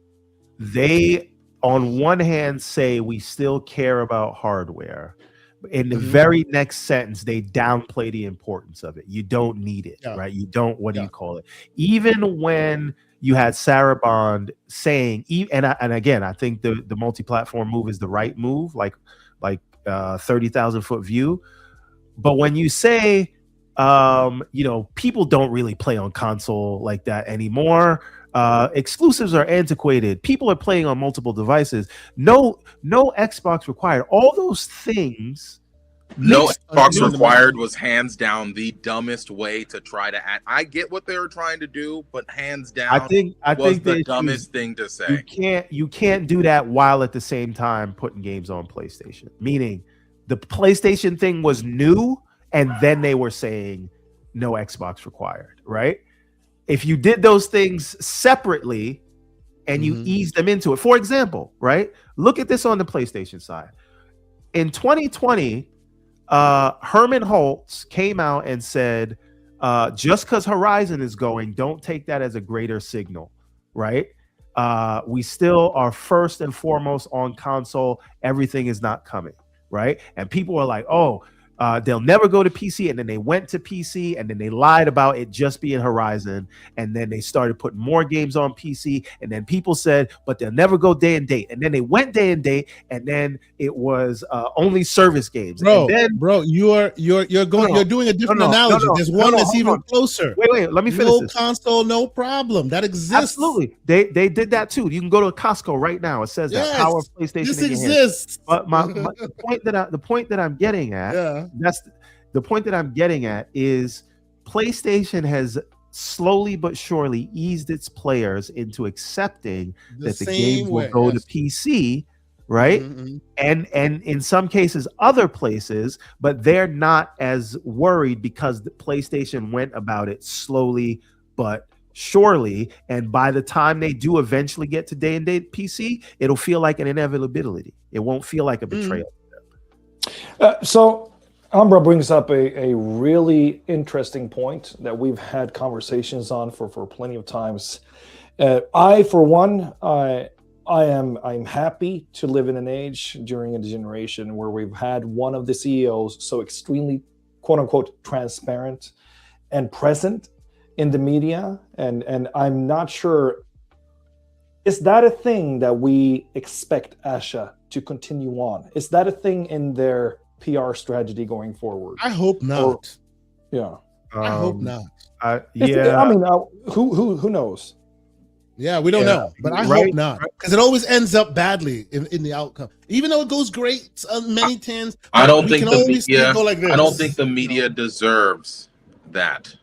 They, on one hand, say we still care about hardware. In the very next sentence, they downplay the importance of it. You don't need it, right? You don't. What do you call it? Even when you had Sarah Bond saying, and again, I think the multi-platform move is the right move, like 30,000 foot view. But when you say people don't really play on console like that anymore. Exclusives are antiquated. People are playing on multiple devices. No Xbox required. All those things. No Xbox required was hands down the dumbest way to try to add. I get what they were trying to do, but hands down, I think the dumbest thing to say. You can't do that while at the same time putting games on PlayStation. Meaning, the PlayStation thing was new. And then they were saying no Xbox required, right? If you did those things separately and you eased them into it, for example, right? Look at this on the PlayStation side. In 2020, Herman Holtz came out and said, just because Horizon is going, don't take that as a greater signal, right? We still are first and foremost on console. Everything is not coming, right? And people are like, they'll never go to PC, and then they went to PC, and then they lied about it just being Horizon, and then they started putting more games on PC, and then people said, but they'll never go day and date, and then they went day and date, and then it was only service games. Bro, and then, you're doing a different analogy. There's one that's even closer. Wait, let me finish. No console, no problem. That exists. Absolutely, they did that too. You can go to a Costco right now. It says that power of PlayStation. This exists. But the point that I'm getting at. That's the point that I'm getting at is PlayStation has slowly but surely eased its players into accepting that the game will go to PC, right? And in some cases, other places, but they're not as worried because the PlayStation went about it slowly but surely. And by the time they do eventually get to day and date PC, it'll feel like an inevitability. It won't feel like a betrayal. So Umbra brings up a really interesting point that we've had conversations on for plenty of times. For one, I'm happy to live in an age during a generation where we've had one of the CEOs so extremely, quote unquote, transparent and present in the media. And I'm not sure, is that a thing that we expect Asha to continue on? Is that a thing in their PR strategy going forward? I hope not. I hope not. Who knows? Yeah, we don't know, but I hope not, because it always ends up badly in the outcome. Even though it goes great many times, I don't think the media deserves that.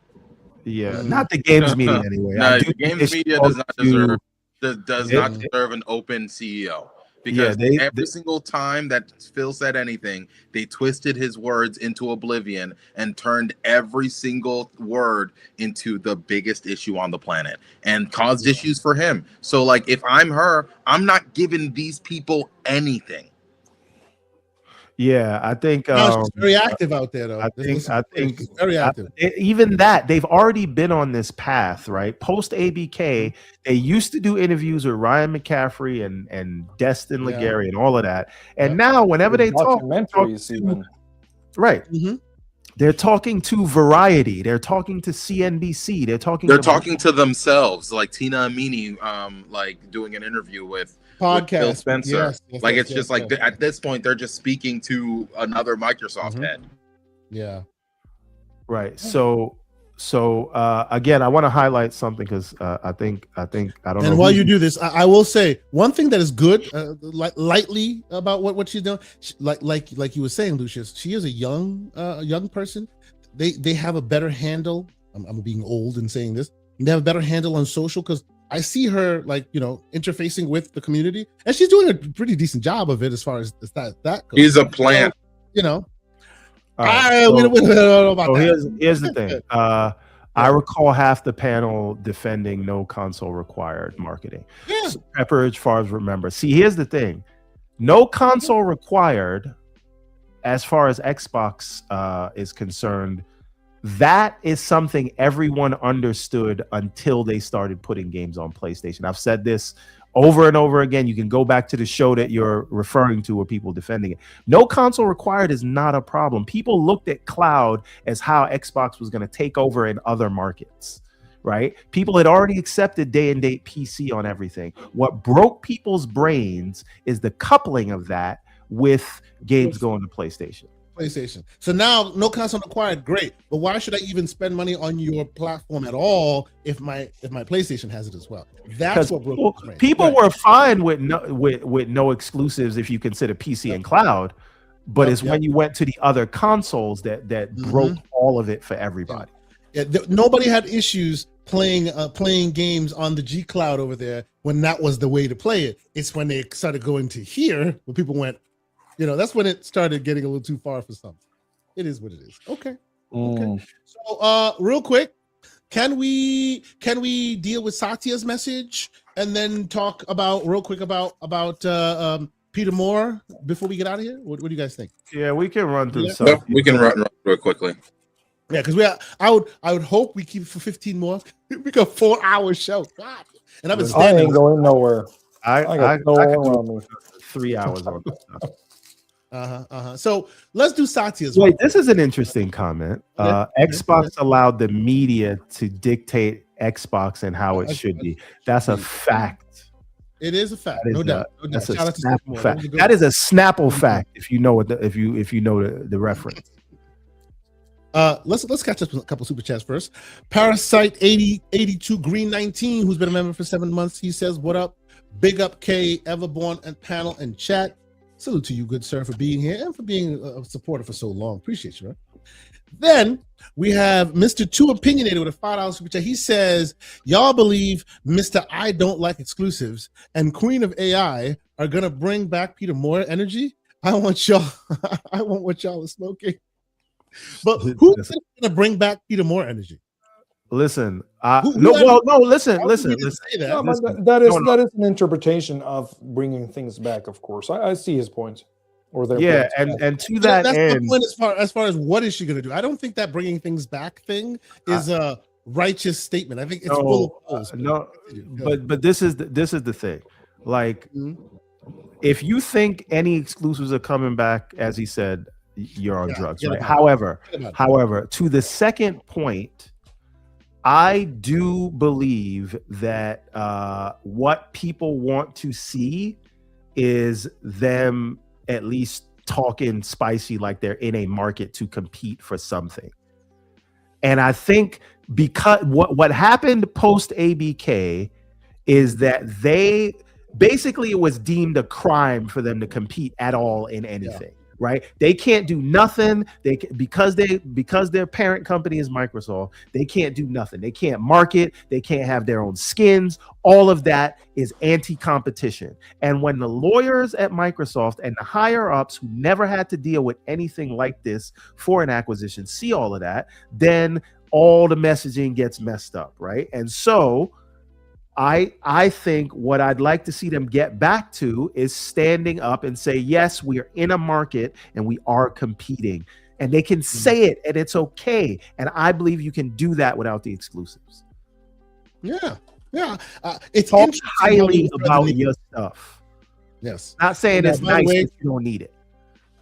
Yeah, not the games media anyway. No, the games media does not deserve an open CEO. Because every single time that Phil said anything, they twisted his words into oblivion and turned every single word into the biggest issue on the planet and caused issues for him. So, like, if I'm her, I'm not giving these people anything. Yeah, I think it's very active out there, though. I think very active. Even that, they've already been on this path, right? Post ABK, they used to do interviews with Ryan McCaffrey and Destin Legary and all of that. And now, whenever they talk right, they're talking to Variety, they're talking to CNBC, they're talking to themselves, like Tina Amini, like doing an interview with Phil Spencer. At this point, they're just speaking to another Microsoft head. Yeah. Right. So again, I want to highlight something because I think I don't know. And while you do this, I will say one thing that is good, lightly about what she's doing. Like you were saying, Lucius, she is a young person. They have a better handle. I'm being old and saying this. They have a better handle on social, because I see her like, interfacing with the community, and she's doing a pretty decent job of it as far as that goes. He's a plant. So, Right, we don't know about that. Here's the thing. I recall half the panel defending no console required marketing. Yeah. So Pepper, as far as remember. See, here's the thing. No console required, as far as Xbox is concerned. That is something everyone understood until they started putting games on PlayStation. I've said this over and over again. You can go back to the show that you're referring to, or people defending it. No console required is not a problem. People looked at cloud as how Xbox was going to take over in other markets, right? People had already accepted day and date PC on everything. What broke people's brains is the coupling of that with games going to PlayStation. So now, no console required, great. But why should I even spend money on your platform at all if my PlayStation has it as well? That's what broke people were fine with no exclusives if you consider PC and cloud, but it's when you went to the other consoles that broke all of it for everybody. Nobody had issues playing games on the G Cloud over there when that was the way to play it. It's when they started going to here where people went, that's when it started getting a little too far for some. It is what it is. Okay. So, real quick, can we deal with Satya's message and then talk about Peter Moore before we get out of here? What do you guys think? Yeah, we can run through some. Yep, we can run through it quickly. Yeah, because I would hope we keep it for 15 more. We got 4-hour show. God. And I've been standing. I ain't going nowhere. I could do 3 hours on this stuff. So let's do Satya's. Wait, this is an interesting comment. Xbox allowed the media to dictate Xbox and how it should be. That's a fact. It is a fact, no doubt. That's a Snapple fact. That is a Snapple fact. If you know if you know the reference. Let's catch up with a couple super chats first. Parasite 8082 Green 19, who's been a member for 7 months. He says, "What up? Big up K, Everborn and panel and chat. Salute to you, good sir, for being here and for being a supporter for so long. Appreciate you, right?" Then we have Mr. Too Opinionated with a $5 super chat. He says, "Y'all believe Mr. I Don't Like Exclusives and Queen of AI are gonna bring back Peter Moore energy? I want y'all are smoking." But who's gonna bring back Peter Moore energy? Listen, listen. That is an interpretation of bringing things back. Of course, I see his point. Or their points. and to that that's end, the point as far as what is she going to do? I don't think that bringing things back thing is a righteous statement. I think it's full of holes. But this is the thing. Like, if you think any exclusives are coming back, as he said, you're on drugs. Right? However, to the second point, I do believe that what people want to see is them at least talking spicy, like they're in a market to compete for something. And I think because what happened post ABK is that they basically, it was deemed a crime for them to compete at all in anything. Right? They can't do nothing. Because their parent company is Microsoft, they can't do nothing. They can't market. They can't have their own skins. All of that is anti-competition. And when the lawyers at Microsoft and the higher ups who never had to deal with anything like this for an acquisition see all of that, then all the messaging gets messed up, right? And so I think what I'd like to see them get back to is standing up and say, yes, we are in a market and we are competing. And they can say it and it's okay. And I believe you can do that without the exclusives. Yeah. It's talk highly about your stuff. Yes. Not saying it's nice if you don't need it.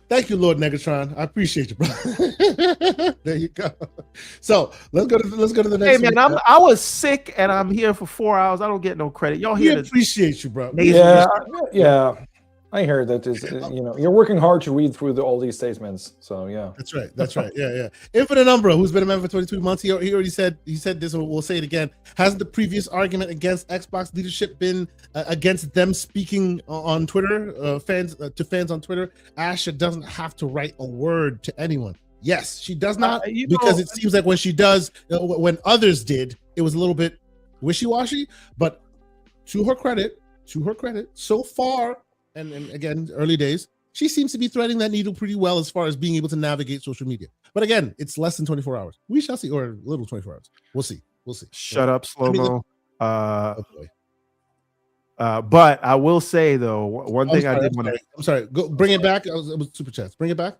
Thank you, Lord Negatron. I appreciate you, brother. There you go. So let's go to the next. Hey man, I was sick and I'm here for 4 hours. I don't get no credit. Y'all here? Appreciate you, bro. Yeah. I heard that is, you're working hard to read through all these statements. So yeah, that's right. Yeah. Infinite Umbra, who's been a member for 22 months, he already said this. We'll say it again. Hasn't the previous argument against Xbox leadership been against them speaking on Twitter, fans on Twitter? Asha doesn't have to write a word to anyone. Yes, she does not, because it seems like when she does, when others did, it was a little bit wishy-washy, but to her credit, so far, and again, early days, she seems to be threading that needle pretty well as far as being able to navigate social media. But again, it's less than 24 hours. We shall see, or a little 24 hours. We'll see. Shut up, slow-mo. But I will say though, one thing I did want to. I'm sorry. Go bring it back. It was super chats. Bring it back.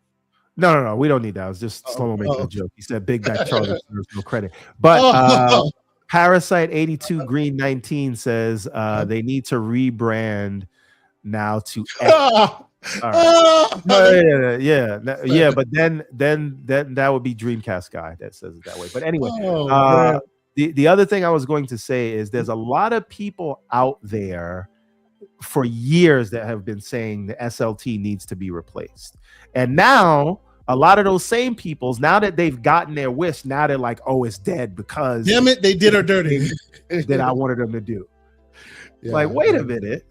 No. We don't need that. I was just slow-mo making a joke. He said, "Big back Charlie deserves no credit." But Parasite 82 Green 19 says they need to rebrand now to X. Yeah. But then that would be Dreamcast guy that says it that way. But anyway, the other thing I was going to say is there's a lot of people out there for years that have been saying the SLT needs to be replaced, and now a lot of those same peoples, now that they've gotten their wish, now they're like, oh, it's dead because damn it, they did her dirty that I wanted them to do. Wait a minute.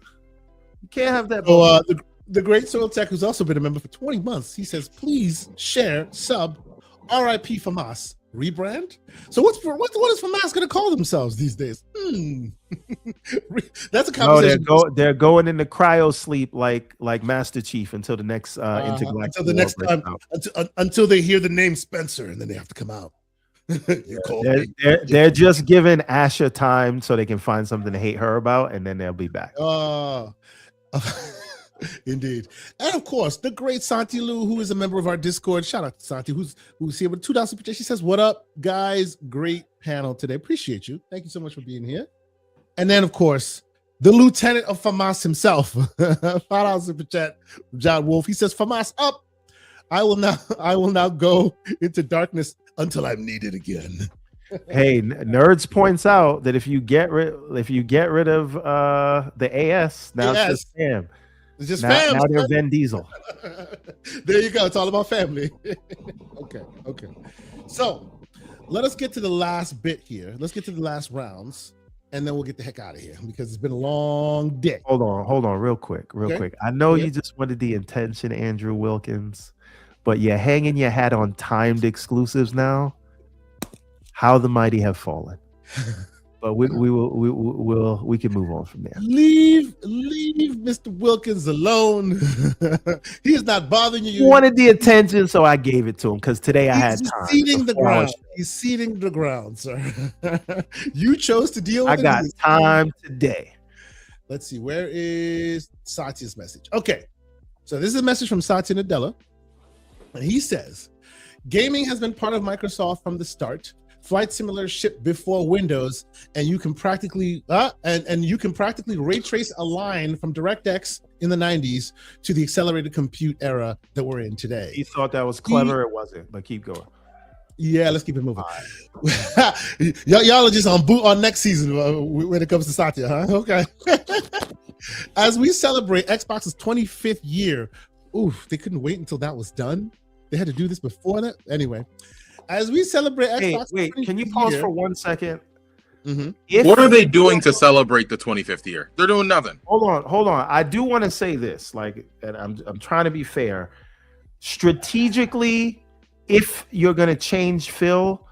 You can't have that. So, the great Soil Tech, who's also been a member for 20 months, he says, please share, sub, RIP FAMAS, rebrand. So what is FAMAS going to call themselves these days? That's a conversation. No, they're going into cryo sleep like Master Chief until the next intergalactic until the next time, until they hear the name Spencer, and then they have to come out. They're just giving Asha time so they can find something to hate her about, and then they'll be back. Indeed. And of course, the great Santi Lou, who is a member of our Discord. Shout out to Santi, who's here with $2 super chat. She says, what up, guys? Great panel today. Appreciate you. Thank you so much for being here. And then, of course, the lieutenant of FAMAS himself, $5 super chat, John Wolf. He says, FAMAS up. I will now go into darkness until I'm needed again. Hey, Nerds points out that if you get rid of the AS, now it's just Sam. It's just now they're Vin Diesel. There you go. It's all about family. Okay. So let us get to the last bit here. Let's get to the last rounds, and then we'll get the heck out of here because it's been a long day. Hold on, real quick. I know you just wanted the intention, Andrew Wilkins, but you're hanging your hat on timed exclusives now. How the mighty have fallen. But we can move on from there. Leave Mr. Wilkins alone. He is not bothering you. He wanted the attention, so I gave it to him because today I had time. He's seeding the ground, sir. You chose to deal with it. I got time today. Let's see. Where is Satya's message? Okay. So this is a message from Satya Nadella. And he says, gaming has been part of Microsoft from the start. Flight Simulator shipped before Windows, and you can practically ray trace a line from DirectX in the 90s to the accelerated compute era that we're in today. He thought that was clever. It wasn't, but keep going. Yeah, let's keep it moving. Right. Y'all are just on boot on next season when it comes to Satya, huh? Okay. As we celebrate Xbox's 25th year, they couldn't wait until that was done. They had to do this before that. Anyway. As we celebrate Xbox, wait, can you pause for 1 second? Mm-hmm. What are they doing to celebrate the 25th year? They're doing nothing. Hold on. I do want to say this, and I'm trying to be fair. Strategically, if you're going to change Phil,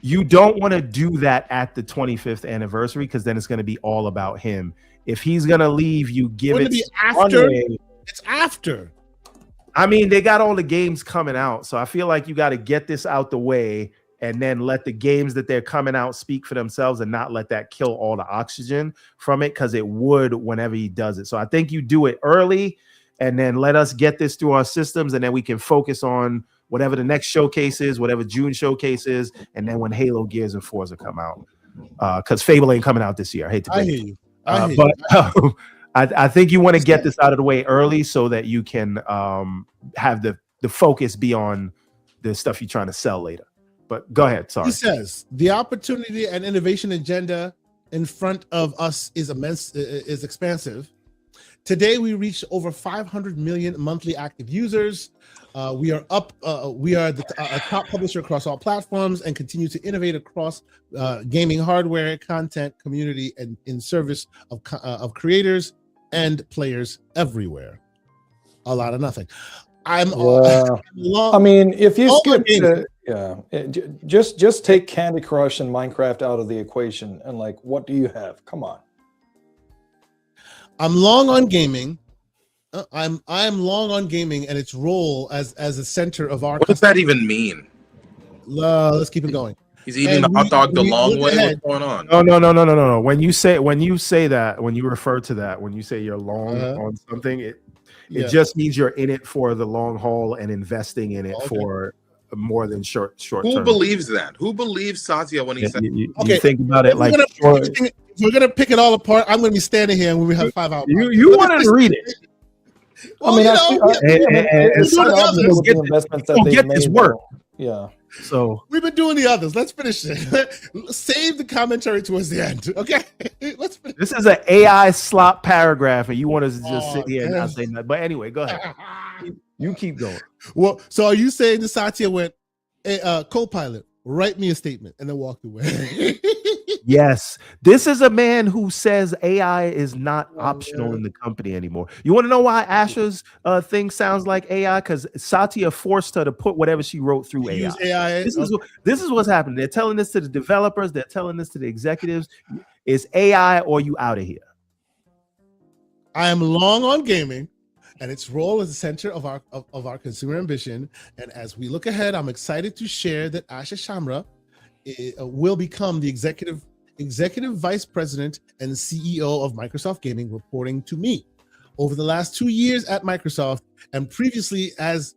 you don't want to do that at the 25th anniversary because then it's going to be all about him. If he's going to leave, you give it after. It's after. I mean, they got all the games coming out, so I feel like you got to get this out the way and then let the games that they're coming out speak for themselves and not let that kill all the oxygen from it because it would whenever he does it. So I think you do it early and then let us get this through our systems and then we can focus on whatever the next showcase is, whatever June showcase is, and then when Halo, Gears, and Forza come out. Because Fable ain't coming out this year. I hate to break it. I think you want to get this out of the way early so that you can have the focus be on the stuff you're trying to sell later. But go ahead. Sorry. He says the opportunity and innovation agenda in front of us is immense, is expansive. Today, we reached over 500 million monthly active users. We are the top publisher across all platforms and continue to innovate across gaming hardware, content, community, and in service of creators and players everywhere. A lot of nothing. I mean, if you skip Yeah, just take Candy Crush and Minecraft out of the equation, and like, what do you have? Come on. I'm long on gaming. I'm long on gaming and its role as a center of our. What does that even mean? Let's keep it going. He's eating the hot dog the long way. Ahead. What's going on? No. When you say that, when you refer to that, when you say you're long on something, it just means you're in it for the long haul and investing in it for more than short Who term. believes that? Who believes Satya when he said? You think about it like if we're gonna pick it all apart. I'm gonna be standing here when we have 5 hours. You wanted to read it. Well, get this work. Yeah. So we've been doing the others. Let's finish it. Save the commentary towards the end. Okay. Let's finish. This is an AI slop paragraph, and you want us to just sit here and not say nothing. But anyway, go ahead. You keep going. Well, so are you saying the Satya went, hey, co-pilot, write me a statement, and then walked away? Yes. This is a man who says AI is not optional in the company anymore. You want to know why Asha's thing sounds like AI? Because Satya forced her to put whatever she wrote through AI. Use AI. This is what's happening. They're telling this to the developers. They're telling this to the executives. It's AI or you out of here. I am long on gaming and its role as the center of our consumer ambition. And as we look ahead, I'm excited to share that Asha Shamra will become the executive vice president and CEO of Microsoft Gaming, reporting to me. Over the last 2 years at Microsoft and previously as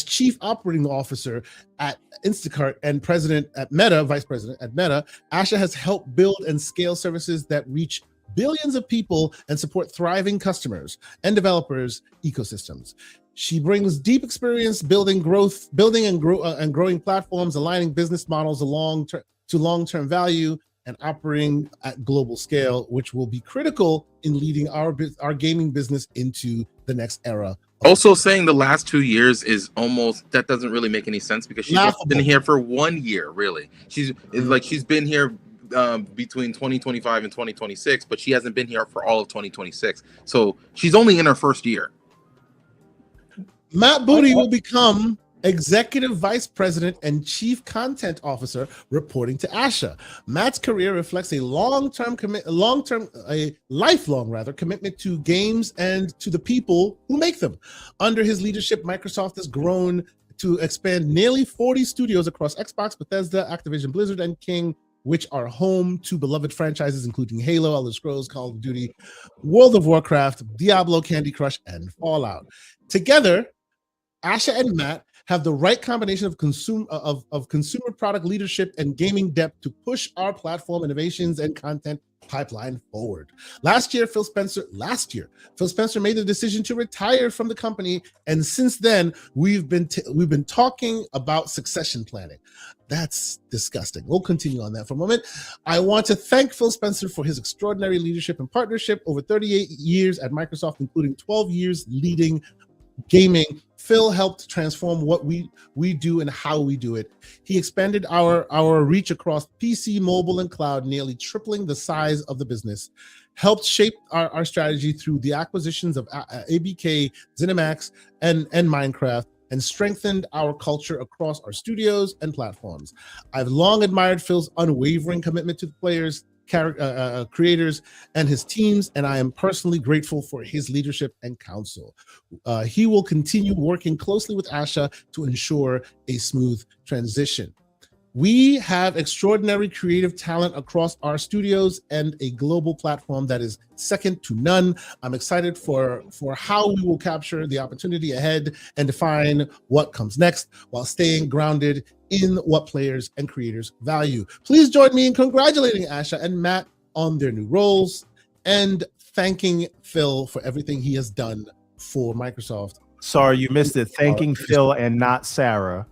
chief operating officer at Instacart and president at Meta, vice president at Meta, Asha has helped build and scale services that reach billions of people and support thriving customers and developers ecosystems. She brings deep experience building and growing platforms, aligning business models to long-term value, and operating at global scale, which will be critical in leading our gaming business into the next era. Also, saying the last 2 years is almost, that doesn't really make any sense because she's been here for 1 year, really. She's been here between 2025 and 2026, but she hasn't been here for all of 2026. So she's only in her first year. Matt Booty will become executive vice president and chief content officer, reporting to Asha. Matt's career reflects a lifelong commitment to games and to the people who make them. Under his leadership, Microsoft has grown to expand nearly 40 studios across Xbox, Bethesda, Activision Blizzard, and King, which are home to beloved franchises including Halo, Elder Scrolls, Call of Duty, World of Warcraft, Diablo, Candy Crush, and Fallout. Together, Asha and Matt have the right combination of consumer product leadership and gaming depth to push our platform innovations and content pipeline forward. Last year, Phil Spencer made the decision to retire from the company, and since then, we've been talking about succession planning. That's disgusting. We'll continue on that for a moment. I want to thank Phil Spencer for his extraordinary leadership and partnership over 38 years at Microsoft, including 12 years leading gaming. Phil helped transform what we do and how we do it. He expanded our reach across PC, mobile, and cloud, nearly tripling the size of the business. Helped shape our strategy through the acquisitions of ABK, ZeniMax, and Minecraft, and strengthened our culture across our studios and platforms. I've long admired Phil's unwavering commitment to the players, creators, and his teams, and I am personally grateful for his leadership and counsel. He will continue working closely with Asha to ensure a smooth transition. We have extraordinary creative talent across our studios and a global platform that is second to none. I'm excited for how we will capture the opportunity ahead and define what comes next while staying grounded in what players and creators value. Please join me in congratulating Asha and Matt on their new roles and thanking Phil for everything he has done for Microsoft. Sorry, you missed it. Thanking Phil and not Sarah.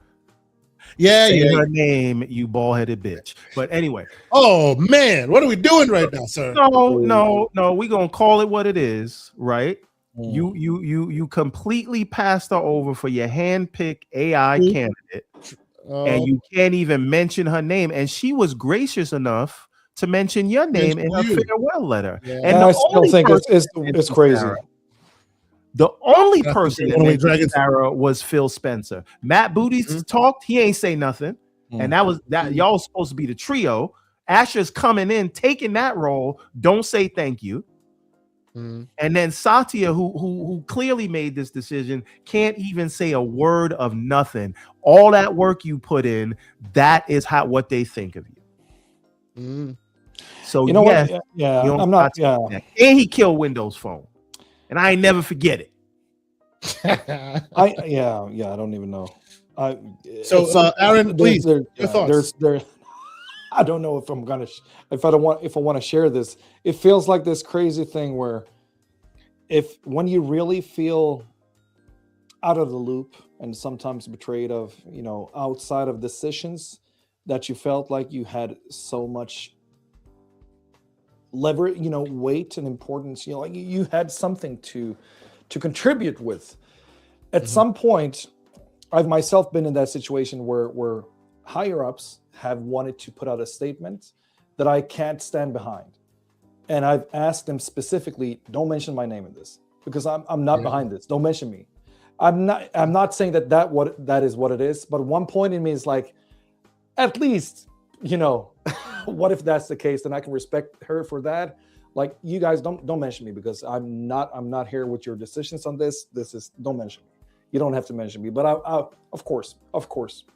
Say her name, you bald-headed bitch. But anyway. Oh man, what are we doing right now, sir? No. We're gonna call it what it is, right? You completely passed her over for your hand-picked AI candidate, and you can't even mention her name. And she was gracious enough to mention your name in her farewell letter. Yeah. And I still think it's crazy. The only That's person the that only made Dragons. Sarah was Phil Spencer. Matt Booty talked. He ain't say nothing. And that was that. Y'all was supposed to be the trio. Asher's coming in, taking that role. Don't say thank you. And then Satya, who clearly made this decision, can't even say a word of nothing. All that work you put in, that is what they think of you. So You know yes, what? Yeah, you don't I'm not. Satya like that. And he killed Windows Phone, and I ain't never forget it. I don't even know. So, Aaron, please, your thoughts. I don't know if I'm gonna if I want to share this. It feels like this crazy thing where when you really feel out of the loop and sometimes betrayed of, outside of decisions that you felt like you had so much leverage, weight and importance, like you had something to contribute with. At some point, I've myself been in that situation where higher ups have wanted to put out a statement that I can't stand behind. And I've asked them specifically, don't mention my name in this, because I'm not behind this. Don't mention me. I'm not saying that is what it is, but one point in me is like, at least, what if that's the case? Then I can respect her for that. Like, you guys don't mention me, because I'm not here with your decisions on this. Don't mention me. You don't have to mention me, but I of course,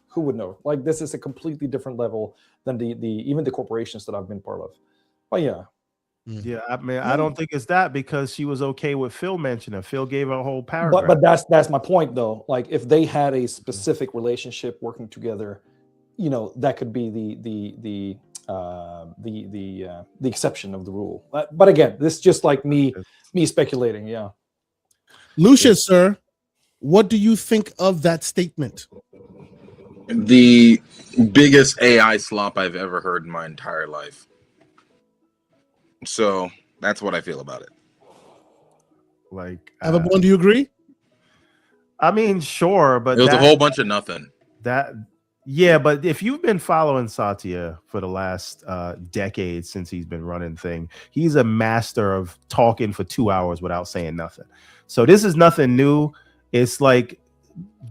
who would know? Like, this is a completely different level than the even the corporations that I've been part of. But yeah. Yeah, I mean, I don't think it's that, because she was okay with Phil mentioning. Phil gave her a whole paragraph. But that's my point, though. Like, if they had a specific relationship working together, that could be the exception of the rule. But again, this is just like me speculating. Yeah. Lucius, sir, what do you think of that statement? The biggest AI slop I've ever heard in my entire life. So that's what I feel about it. Like, Everborn, do you agree? I mean, sure, but it was a whole bunch of nothing. Yeah, but if you've been following Satya for the last decade since he's been running thing, he's a master of talking for 2 hours without saying nothing. So this is nothing new. It's like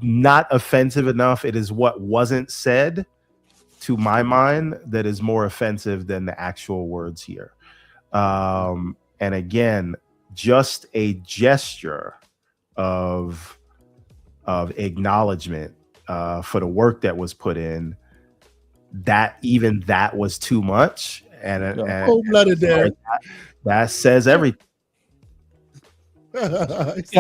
not offensive enough. It is what wasn't said, to my mind, that is more offensive than the actual words here. And again, just a gesture of acknowledgement for the work that was put in. That was too much, and that says everything. It's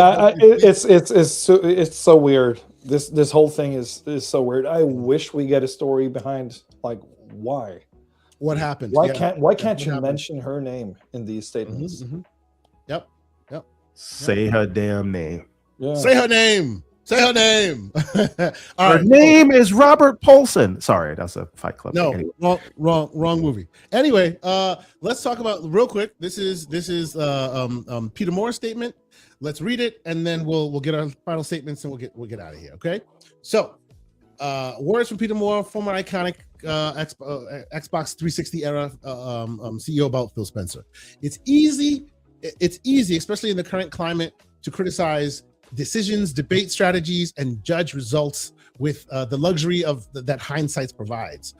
so weird. This whole thing is so weird. I wish we get a story behind, like, why. What happened? Why can't you mention her name in these statements? Yep. Say her damn name. Yeah. Say her name. Her name is Robert Paulson. Sorry, that's a Fight Club. No, anyway. wrong movie. Anyway, let's talk about real quick. This is Peter Moore's statement. Let's read it, and then we'll get our final statements, and we'll get out of here. Okay. So, words from Peter Moore, former iconic Xbox 360 era CEO about Phil Spencer. It's easy, especially in the current climate, to criticize decisions, debate strategies, and judge results with the luxury of that hindsight provides.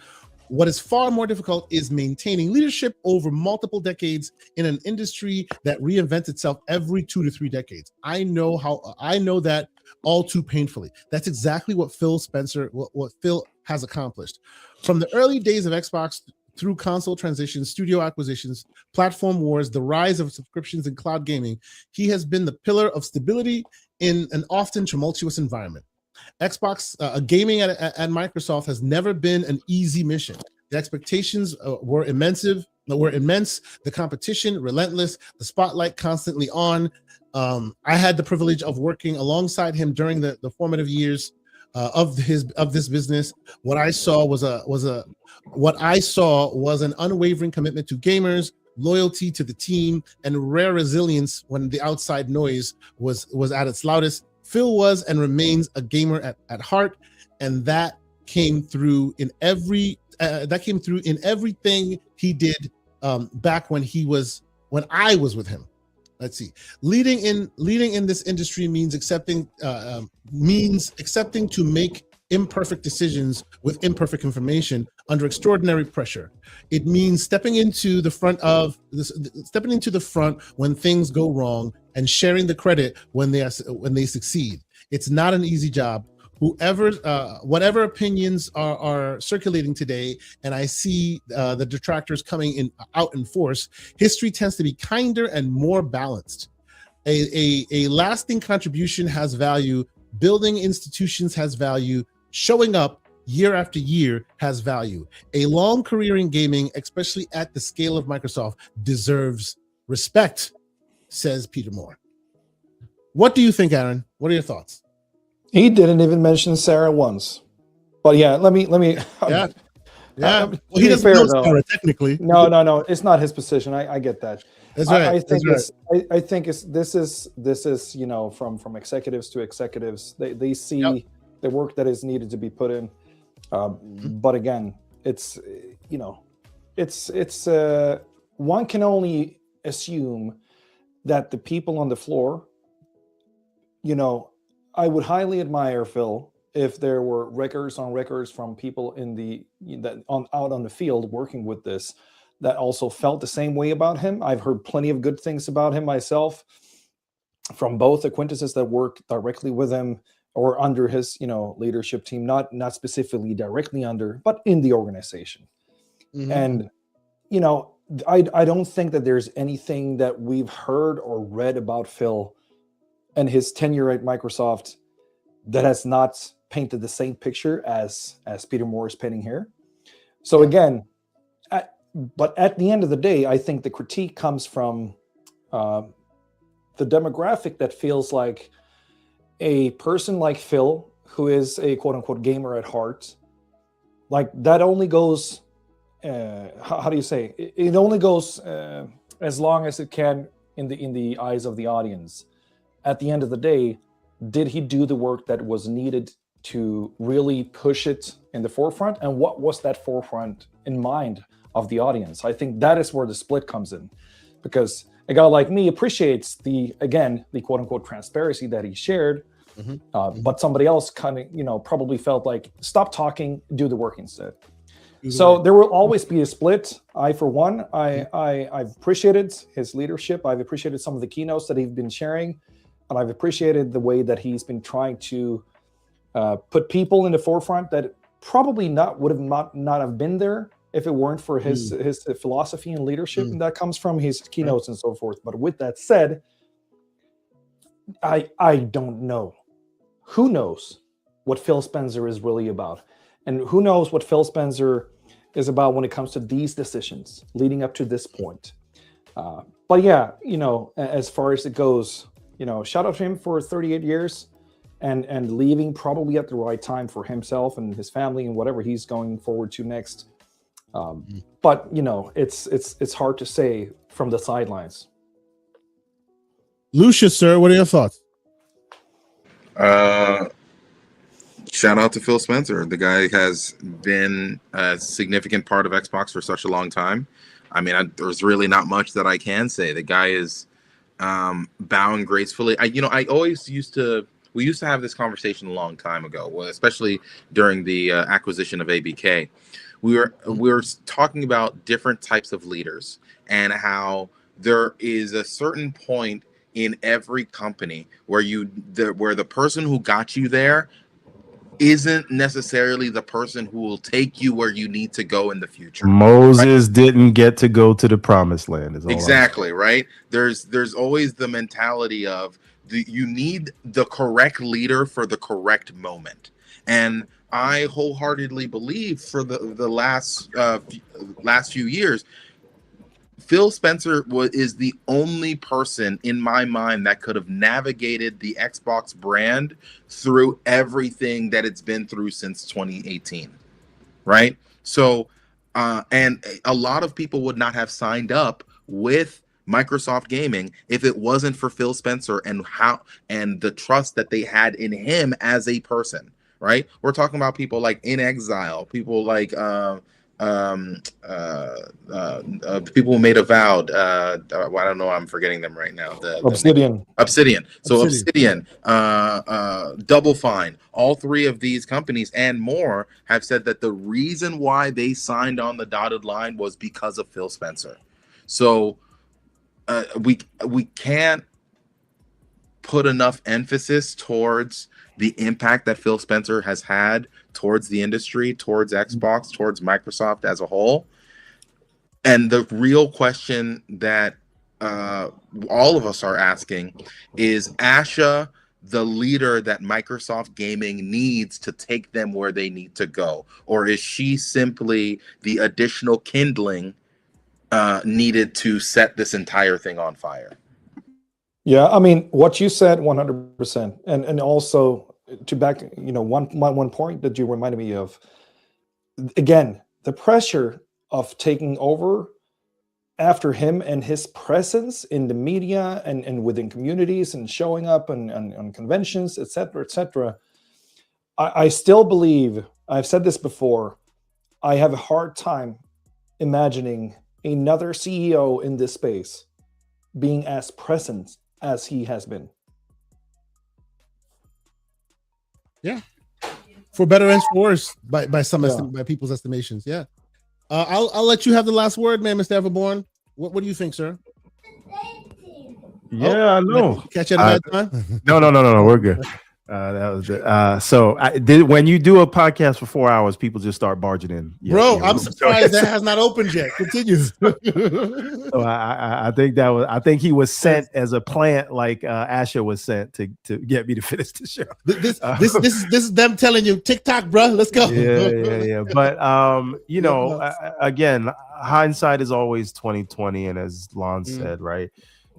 What is far more difficult is maintaining leadership over multiple decades in an industry that reinvents itself every 2 to 3 decades. I know that all too painfully. That's exactly what Phil Spencer, what Phil has accomplished. From the early days of Xbox through console transitions, studio acquisitions, platform wars, the rise of subscriptions and cloud gaming, he has been the pillar of stability in an often tumultuous environment. Xbox gaming at Microsoft has never been an easy mission. The expectations were immense, the competition relentless, the spotlight constantly on. I had the privilege of working alongside him during the formative years of this business. What I saw was an unwavering commitment to gamers, loyalty to the team, and rare resilience when the outside noise was at its loudest. Phil was and remains a gamer at heart, and that came through in everything he did back when I was with him. let's see. Leading in this industry means accepting to make imperfect decisions with imperfect information under extraordinary pressure. It means stepping into the front when things go wrong and sharing the credit when they succeed. It's not an easy job. Whatever opinions are circulating today, and I see the detractors coming out in force, history tends to be kinder and more balanced. A lasting contribution has value. Building institutions has value. Showing up year after year has value. A long career in gaming, especially at the scale of Microsoft, deserves respect, says Peter Moore. What do you think, Aaron? What are your thoughts? He didn't even mention Sarah once. But yeah, let me. Yeah. Well, he doesn't fair, know though. Sarah, technically. No. It's not his position. I get that. That's right. I think That's right. I think this is from executives to executives. They see the work that is needed to be put in. But again, it's one can only assume that the people on the floor, I would highly admire, Phil, if there were records on records from people out on the field working with this that also felt the same way about him. I've heard plenty of good things about him myself from both acquaintances that work directly with him or under his, leadership team, not specifically directly under, but in the organization. Mm-hmm. And, I don't think that there's anything that we've heard or read about Phil and his tenure at Microsoft that has not painted the same picture as Peter Moore is painting here. So again, but at the end of the day, I think the critique comes from the demographic that feels like a person like Phil, who is a quote unquote gamer at heart, like that only goes, how do you say? It only goes as long as it can in the eyes of the audience. At the end of the day, did he do the work that was needed to really push it in the forefront? And what was that forefront in mind of the audience? I think that is where the split comes in, because a guy like me appreciates the quote unquote transparency that he shared, but somebody else kind of, probably felt like, stop talking, do the work instead. So there will always be a split. I, for one, I've appreciated his leadership. I've appreciated some of the keynotes that he's been sharing. And I've appreciated the way that he's been trying to put people in the forefront that probably would not have been there if it weren't for his philosophy and leadership. And that comes from his keynotes and so forth. But with that said, I don't know. Who knows what Phil Spencer is really about? And who knows what Phil Spencer is about when it comes to these decisions leading up to this point. But yeah, as far as it goes, shout out to him for 38 years and leaving probably at the right time for himself and his family and whatever he's going forward to next. But it's hard to say from the sidelines. Lucius, sir, what are your thoughts? Shout out to Phil Spencer. The guy has been a significant part of Xbox for such a long time. I mean, there's really not much that I can say. The guy is bowing gracefully. We used to have this conversation a long time ago, especially during the acquisition of ABK. We were talking about different types of leaders and how there is a certain point in every company where the person who got you there isn't necessarily the person who will take you where you need to go in the future. Moses didn't get to go to the promised land. Exactly, right? There's always the mentality of you need the correct leader for the correct moment. And I wholeheartedly believe for the last few years, Phil Spencer is the only person in my mind that could have navigated the Xbox brand through everything that it's been through since 2018, right? So, and a lot of people would not have signed up with Microsoft Gaming if it wasn't for Phil Spencer and the trust that they had in him as a person, right? We're talking about people like In Exile, people like people who made Avowed. I don't know. I'm forgetting them right now. Obsidian. Obsidian. So Obsidian, Double Fine, all three of these companies and more have said that the reason why they signed on the dotted line was because of Phil Spencer. So we can't put enough emphasis towards the impact that Phil Spencer has had towards the industry, towards Xbox, towards Microsoft as a whole. And the real question that all of us are asking is Asha the leader that Microsoft Gaming needs to take them where they need to go? Or is she simply the additional kindling needed to set this entire thing on fire? Yeah, I mean, what you said 100%. And also to back, one point that you reminded me of, again, the pressure of taking over after him and his presence in the media and within communities and showing up on conventions, etc., etc. I still believe, I've said this before, I have a hard time imagining another CEO in this space being as present as he has been. Yeah, for better and for worse, by by people's estimations. Yeah, I'll let you have the last word, man, Mr. Everborn. What do you think, sir? Yeah, I know. Catch you at a bad time? No, we're good. That was it. So when you do a podcast for 4 hours, people just start barging in. Bro, I'm surprised that has not opened yet. Continue. So I think he was sent as a plant, like Asher was sent to get me to finish the show. This is them telling you TikTok, bro. Let's go. Yeah. But again, hindsight is always 20/20, and as Lon said, right.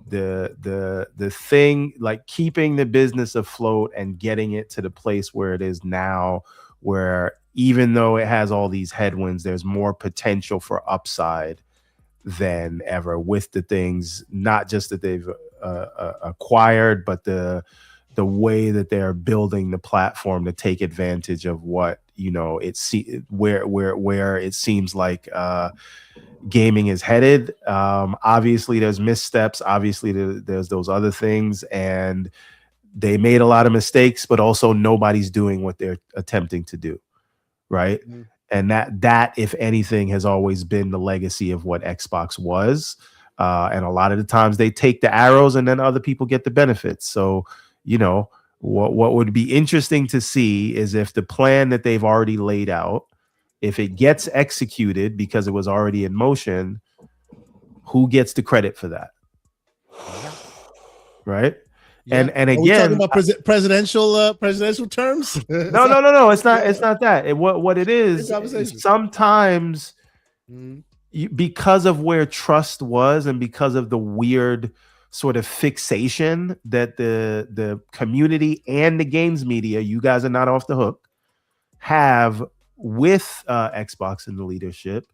The thing, like keeping the business afloat and getting it to the place where it is now, where even though it has all these headwinds, there's more potential for upside than ever with the things, not just that they've acquired, but the way that they're building the platform to take advantage of what where it seems like gaming is headed. Obviously there's missteps, obviously there's those other things, and they made a lot of mistakes, but also nobody's doing what they're attempting to do, right? And that if anything has always been the legacy of what Xbox was, and a lot of the times they take the arrows and then other people get the benefits. So what would be interesting to see is if the plan that they've already laid out, if it gets executed because it was already in motion, who gets the credit for that? Right? Yeah. And again, are we talking about presidential terms? No. It's not that. What it is sometimes because of where trust was and because of the weird sort of fixation that the community and the games media, you guys are not off the hook, have with Xbox in the leadership.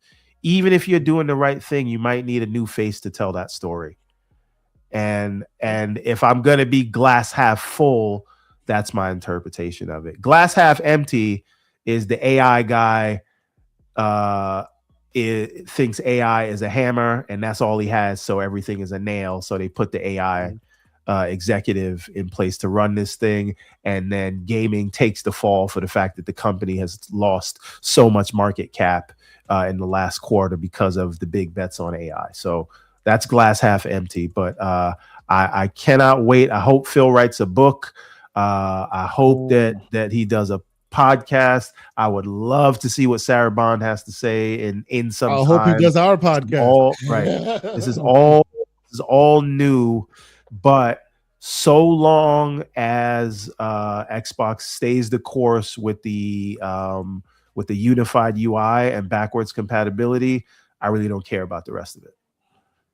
Even if you're doing the right thing, you might need a new face to tell that story. And if I'm going to be glass half full, that's my interpretation of it. Glass half empty is the AI guy thinks AI is a hammer and that's all he has, so everything is a nail. So they put the AI executive in place to run this thing, and then gaming takes the fall for the fact that the company has lost so much market cap in the last quarter because of the big bets on AI. So that's glass half empty. But I cannot wait. I hope Phil writes a book. I hope that he does a podcast. I would love to see what Sarah Bond has to say in some time. I hope he does our podcast. This is all new, but so long as Xbox stays the course with the unified UI and backwards compatibility, I really don't care about the rest of it.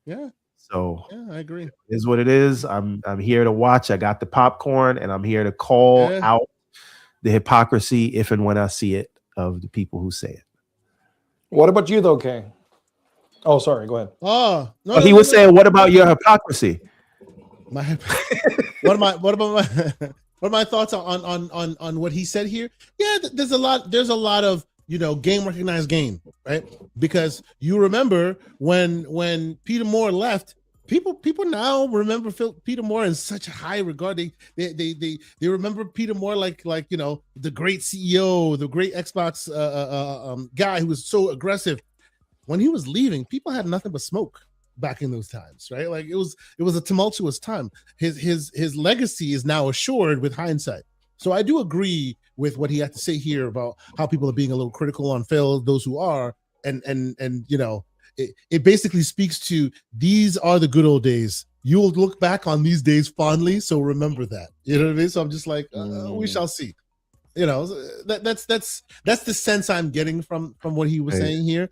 Yeah. So I agree. It is what it is. I'm here to watch. I got the popcorn, and I'm here to call out the hypocrisy if and when I see it of the people who say it. What about you, though, Kay? Oh, sorry. Go ahead. Oh, no. He was saying, "What about your hypocrisy?" What are my thoughts on what he said here? Yeah, there's a lot of game recognized game, right? Because you remember when Peter Moore left, people now remember Peter Moore in such a high regard. They remember Peter Moore like the great CEO, the great Xbox guy who was so aggressive. When he was leaving, people had nothing but smoke back in those times, right? Like it was a tumultuous time. His legacy is now assured with hindsight. So I do agree with what he had to say here about how people are being a little critical on Phil, those who are, and it basically speaks to these are the good old days. You'll look back on these days fondly, so remember that. You know what I mean? So I'm just like, we shall see. That's the sense I'm getting from what he was saying here.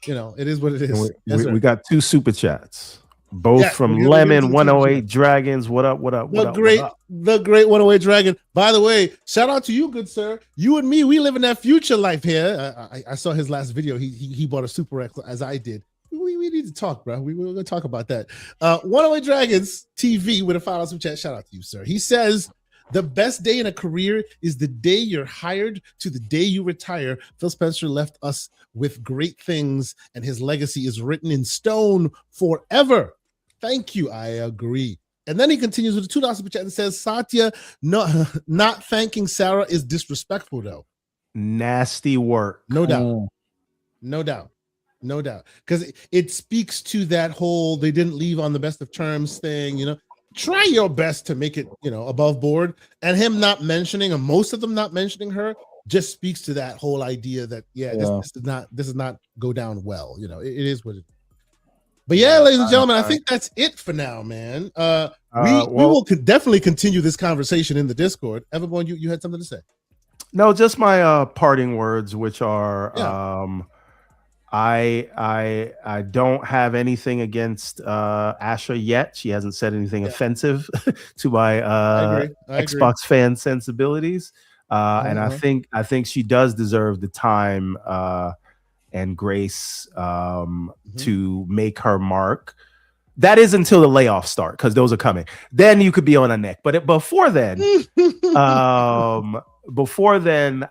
It is what it is. We got 2 super chats, both from Lemon 108 Dragons. What up? The great 108 Dragon. By the way, shout out to you, good sir. You and me, we live in that future life here. I saw his last video. He bought a Super X as I did. We need to talk, bro. We're gonna talk about that. 108 Dragons TV with a $5 super chat. Shout out to you, sir. He says, the best day in a career is the day you're hired to the day you retire. Phil Spencer left us with great things, and his legacy is written in stone forever. Thank you. I agree. And then he continues with a $2 super chat and says, Satya, not thanking Sarah is disrespectful, though. Nasty work. No doubt. No doubt. No doubt. Because it speaks to that whole they didn't leave on the best of terms thing, Try your best to make it, above board. And him not mentioning, or most of them not mentioning her, just speaks to that whole idea that this does not go down well. It is what it is. But ladies and gentlemen, I think that's it for now, man. We will definitely continue this conversation in the Discord. Everborn, you had something to say? No, just my parting words, which are I don't have anything against Asha yet. She hasn't said anything offensive to my I Xbox fan sensibilities. And I think she does deserve the time and grace to make her mark. That is until the layoffs start, because those are coming. Then you could be on a neck. But before then,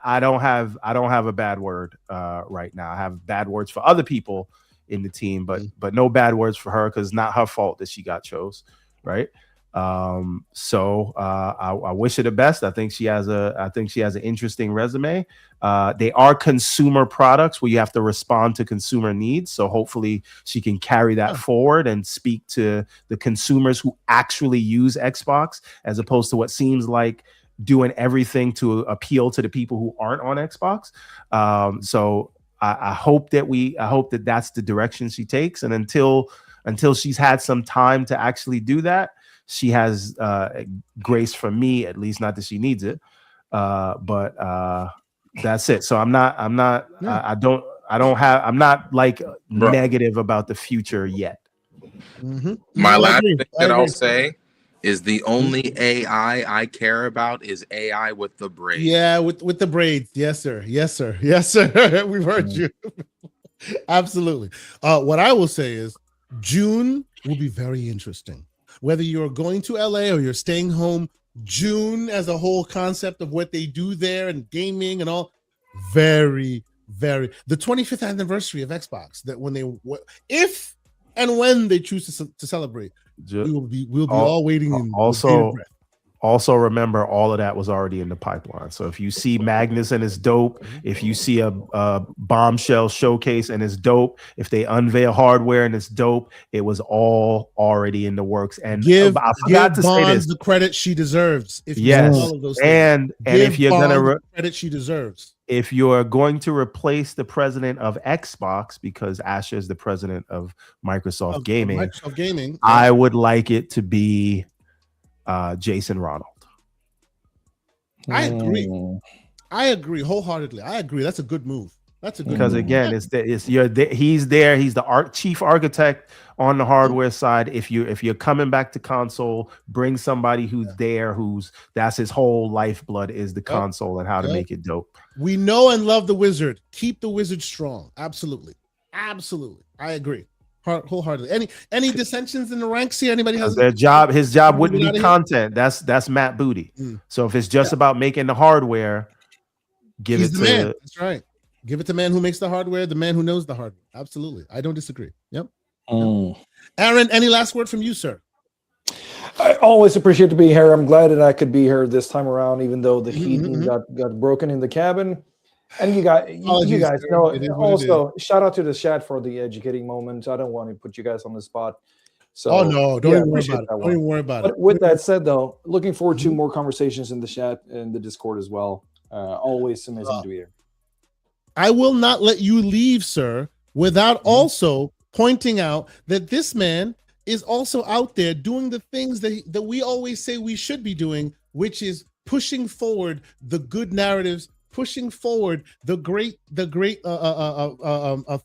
I don't have a bad word right now. I have bad words for other people in the team, but no bad words for her, because it's not her fault that she got chose, right? So I wish her the best. I think she has an interesting resume. They are consumer products where you have to respond to consumer needs. So hopefully she can carry that forward and speak to the consumers who actually use Xbox, as opposed to what seems like doing everything to appeal to the people who aren't on Xbox. So I hope that that's the direction she takes. And until she's had some time to actually do that, she has grace from me, at least. Not that she needs it, but that's it. So I'm not like negative about the future yet. My last thing that I'll say is the only AI I care about is AI with the braids. Yeah, with the braids. Yes, sir. Yes, sir. Yes, sir. We've heard you. Absolutely. What I will say is June will be very interesting. Whether you're going to LA or you're staying home, June as a whole concept of what they do there and gaming and all, very, very. The 25th anniversary of Xbox, that if and when they choose to celebrate, we'll be all waiting. Also remember, all of that was already in the pipeline. So if you see Magnus and it's dope, if you see a bombshell showcase and it's dope, if they unveil hardware and it's dope, it was all already in the works. And I forgot to say this: the credit she deserves. If all of those and if you're gonna credit she deserves. If you're going to replace the president of Xbox, because Asha is the president of Microsoft Gaming, I would like it to be Jason Ronald. I agree wholeheartedly. I agree. That's a good move. Because again, he's there. He's the chief architect on the hardware side. If you're coming back to console, bring somebody who's there, that's his whole lifeblood is the console and how to make it dope. We know and love the wizard. Keep the wizard strong. Absolutely. I agree. Wholeheartedly. Any dissensions in the ranks here? Anybody has his job wouldn't be content. That's Matt Booty. So if it's just about making the hardware, give it to man. That's right. Give it to the man who makes the hardware, the man who knows the hardware. Absolutely. I don't disagree. Yep. Aaron, any last word from you, sir? I always appreciate to be here. I'm glad that I could be here this time around, even though the heating got broken in the cabin. And you guys know. Also, shout out to the chat for the educating moment. I don't want to put you guys on the spot. So, no, don't even worry about it. Don't even worry about it. But with that said, though, looking forward to more conversations in the chat and the Discord as well. Always amazing to be here. I will not let you leave, sir, without also pointing out that this man is also out there doing the things that we always say we should be doing, which is pushing forward the good narratives, pushing forward the great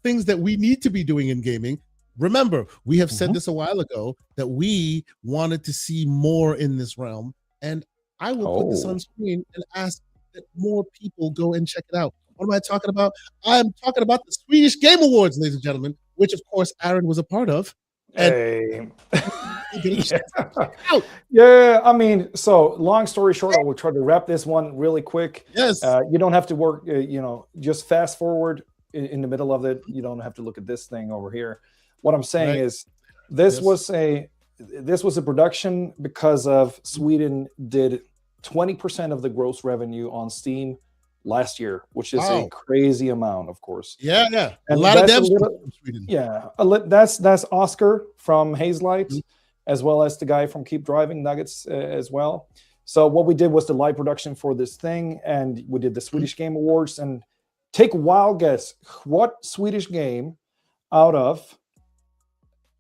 things that we need to be doing in gaming. Remember, we have said this a while ago that we wanted to see more in this realm, and I will put this on screen and ask that more people go and check it out. What am I talking about? I'm talking about the Swedish Game Awards, ladies and gentlemen, which of course Aaron was a part of. And yeah, I mean, so long story short, I will try to wrap this one really quick. Yes. You don't have to work, just fast forward in the middle of it. You don't have to look at this thing over here. What I'm saying is this was a production because of Sweden did 20% of the gross revenue on Steam last year, which is a crazy amount, of course. Yeah. And a lot of devs from Sweden. Yeah, that's Oscar from Hazelight, as well as the guy from Keep Driving Nuggets as well. So what we did was the live production for this thing, and we did the Swedish Game Awards. And take a wild guess, what Swedish game out of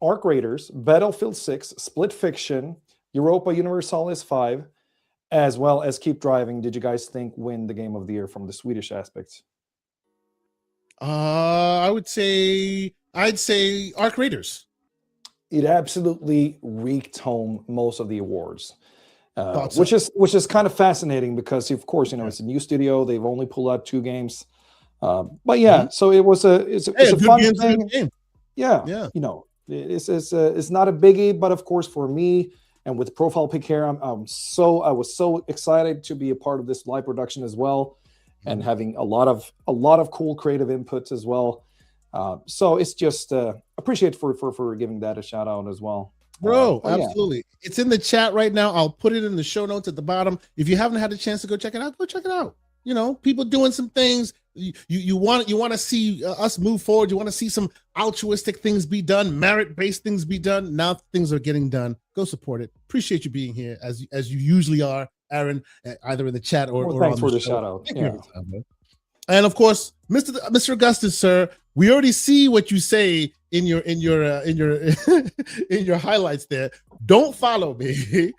Arc Raiders, Battlefield 6, Split Fiction, Europa Universalis 5, as well as Keep Driving, did you guys think win the Game of the Year from the Swedish aspects? I'd say Arc Raiders. It absolutely reeked home most of the awards, which is kind of fascinating because, of course, it's a new studio. They've only pulled out 2 games, but yeah. So it's a fun thing. Game. Yeah. It's not a biggie, but of course for me. And with Profile Pick here, I was so excited to be a part of this live production as well, and having a lot of cool creative inputs as well. So it's just appreciate for giving that a shout out as well, bro. Absolutely, it's in the chat right now. I'll put it in the show notes at the bottom. If you haven't had a chance to go check it out, go check it out. People doing some things. You want to see us move forward. You want to see some altruistic things be done, merit-based things be done. Now things are getting done. Go support it. Appreciate you being here as you usually are, Aaron, either in the chat or thanks on for the shout out. Yeah. And of course, Mr. Augustus, sir, we already see what you say in your in your highlights there. Don't follow me.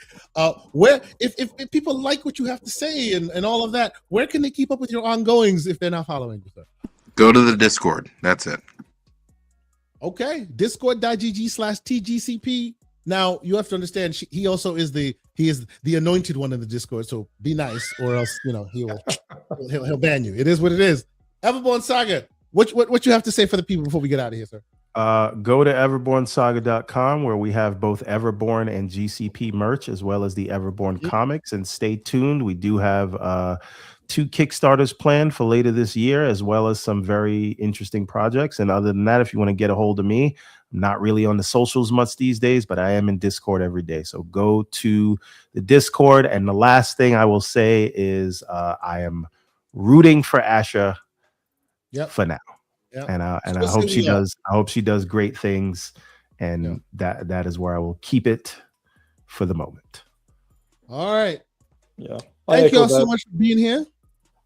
Where if people like what you have to say and all of that, where can they keep up with your ongoings if they're not following you, sir? Go to the Discord. That's it. Okay, discord.gg/tgcp. Now you have to understand he also is the anointed one in the Discord. So be nice, or else he'll ban you. It is what it is. Everborn Saga, what you have to say for the people before we get out of here, sir? Go to everbornsaga.com where we have both Everborn and GCP merch, as well as the Everborn comics. And stay tuned. We do have 2 Kickstarters planned for later this year, as well as some very interesting projects. And other than that, if you want to get a hold of me, I'm not really on the socials much these days, but I am in Discord every day. So go to the Discord. And the last thing I will say is I am rooting for Asha for now. Yep. And I hope she does. I hope she does great things, and that is where I will keep it for the moment. All right. Yeah. Thank you all so much for being here.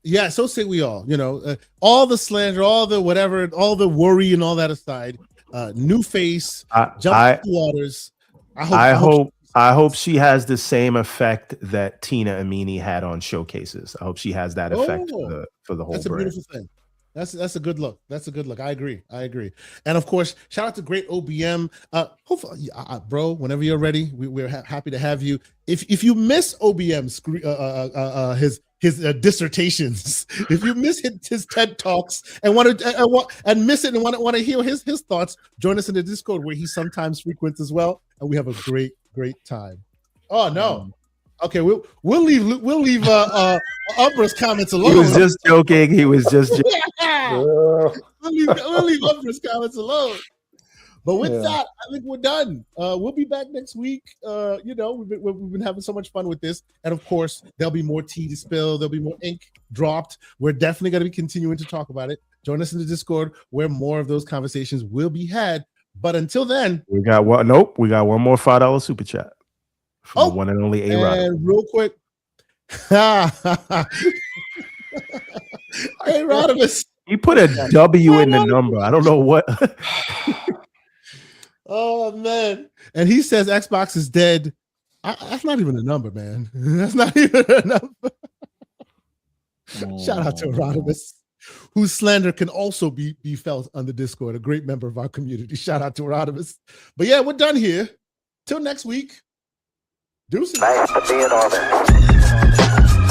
Yeah. So say we all. All the slander, all the whatever, all the worry, and all that aside. New face, jump the waters. I hope she has the same effect that Tina Amini had on showcases. I hope she has that effect for the whole That's brand. A beautiful thing. That's a good look. That's a good look. I agree. And of course, shout out to great OBM. Hopefully, bro, whenever you're ready, we're happy to have you. If you miss OBM's his dissertations, if you miss his TED Talks and want to hear his thoughts, join us in the Discord where he sometimes frequents as well, and we have a great time. Oh no. Okay, we'll leave Umbra's comments alone. He was just joking. He was just joking. We'll leave Umbra's comments alone. But with that, I think we're done. We'll be back next week. We've been having so much fun with this, and of course, there'll be more tea to spill. There'll be more ink dropped. We're definitely going to be continuing to talk about it. Join us in the Discord where more of those conversations will be had. But until then, we got one. Nope, we got one more $5 super chat. From the one and only A-Rod. And real quick, A-Rodimus. He put a W in the number. I don't know what. Oh man! And he says Xbox is dead. That's not even a number, man. That's not even a number. Shout out to Rodimus, whose slander can also be felt on the Discord. A great member of our community. Shout out to Rodimus. But yeah, we're done here. Till next week. Deuces. Nice to be in orbit.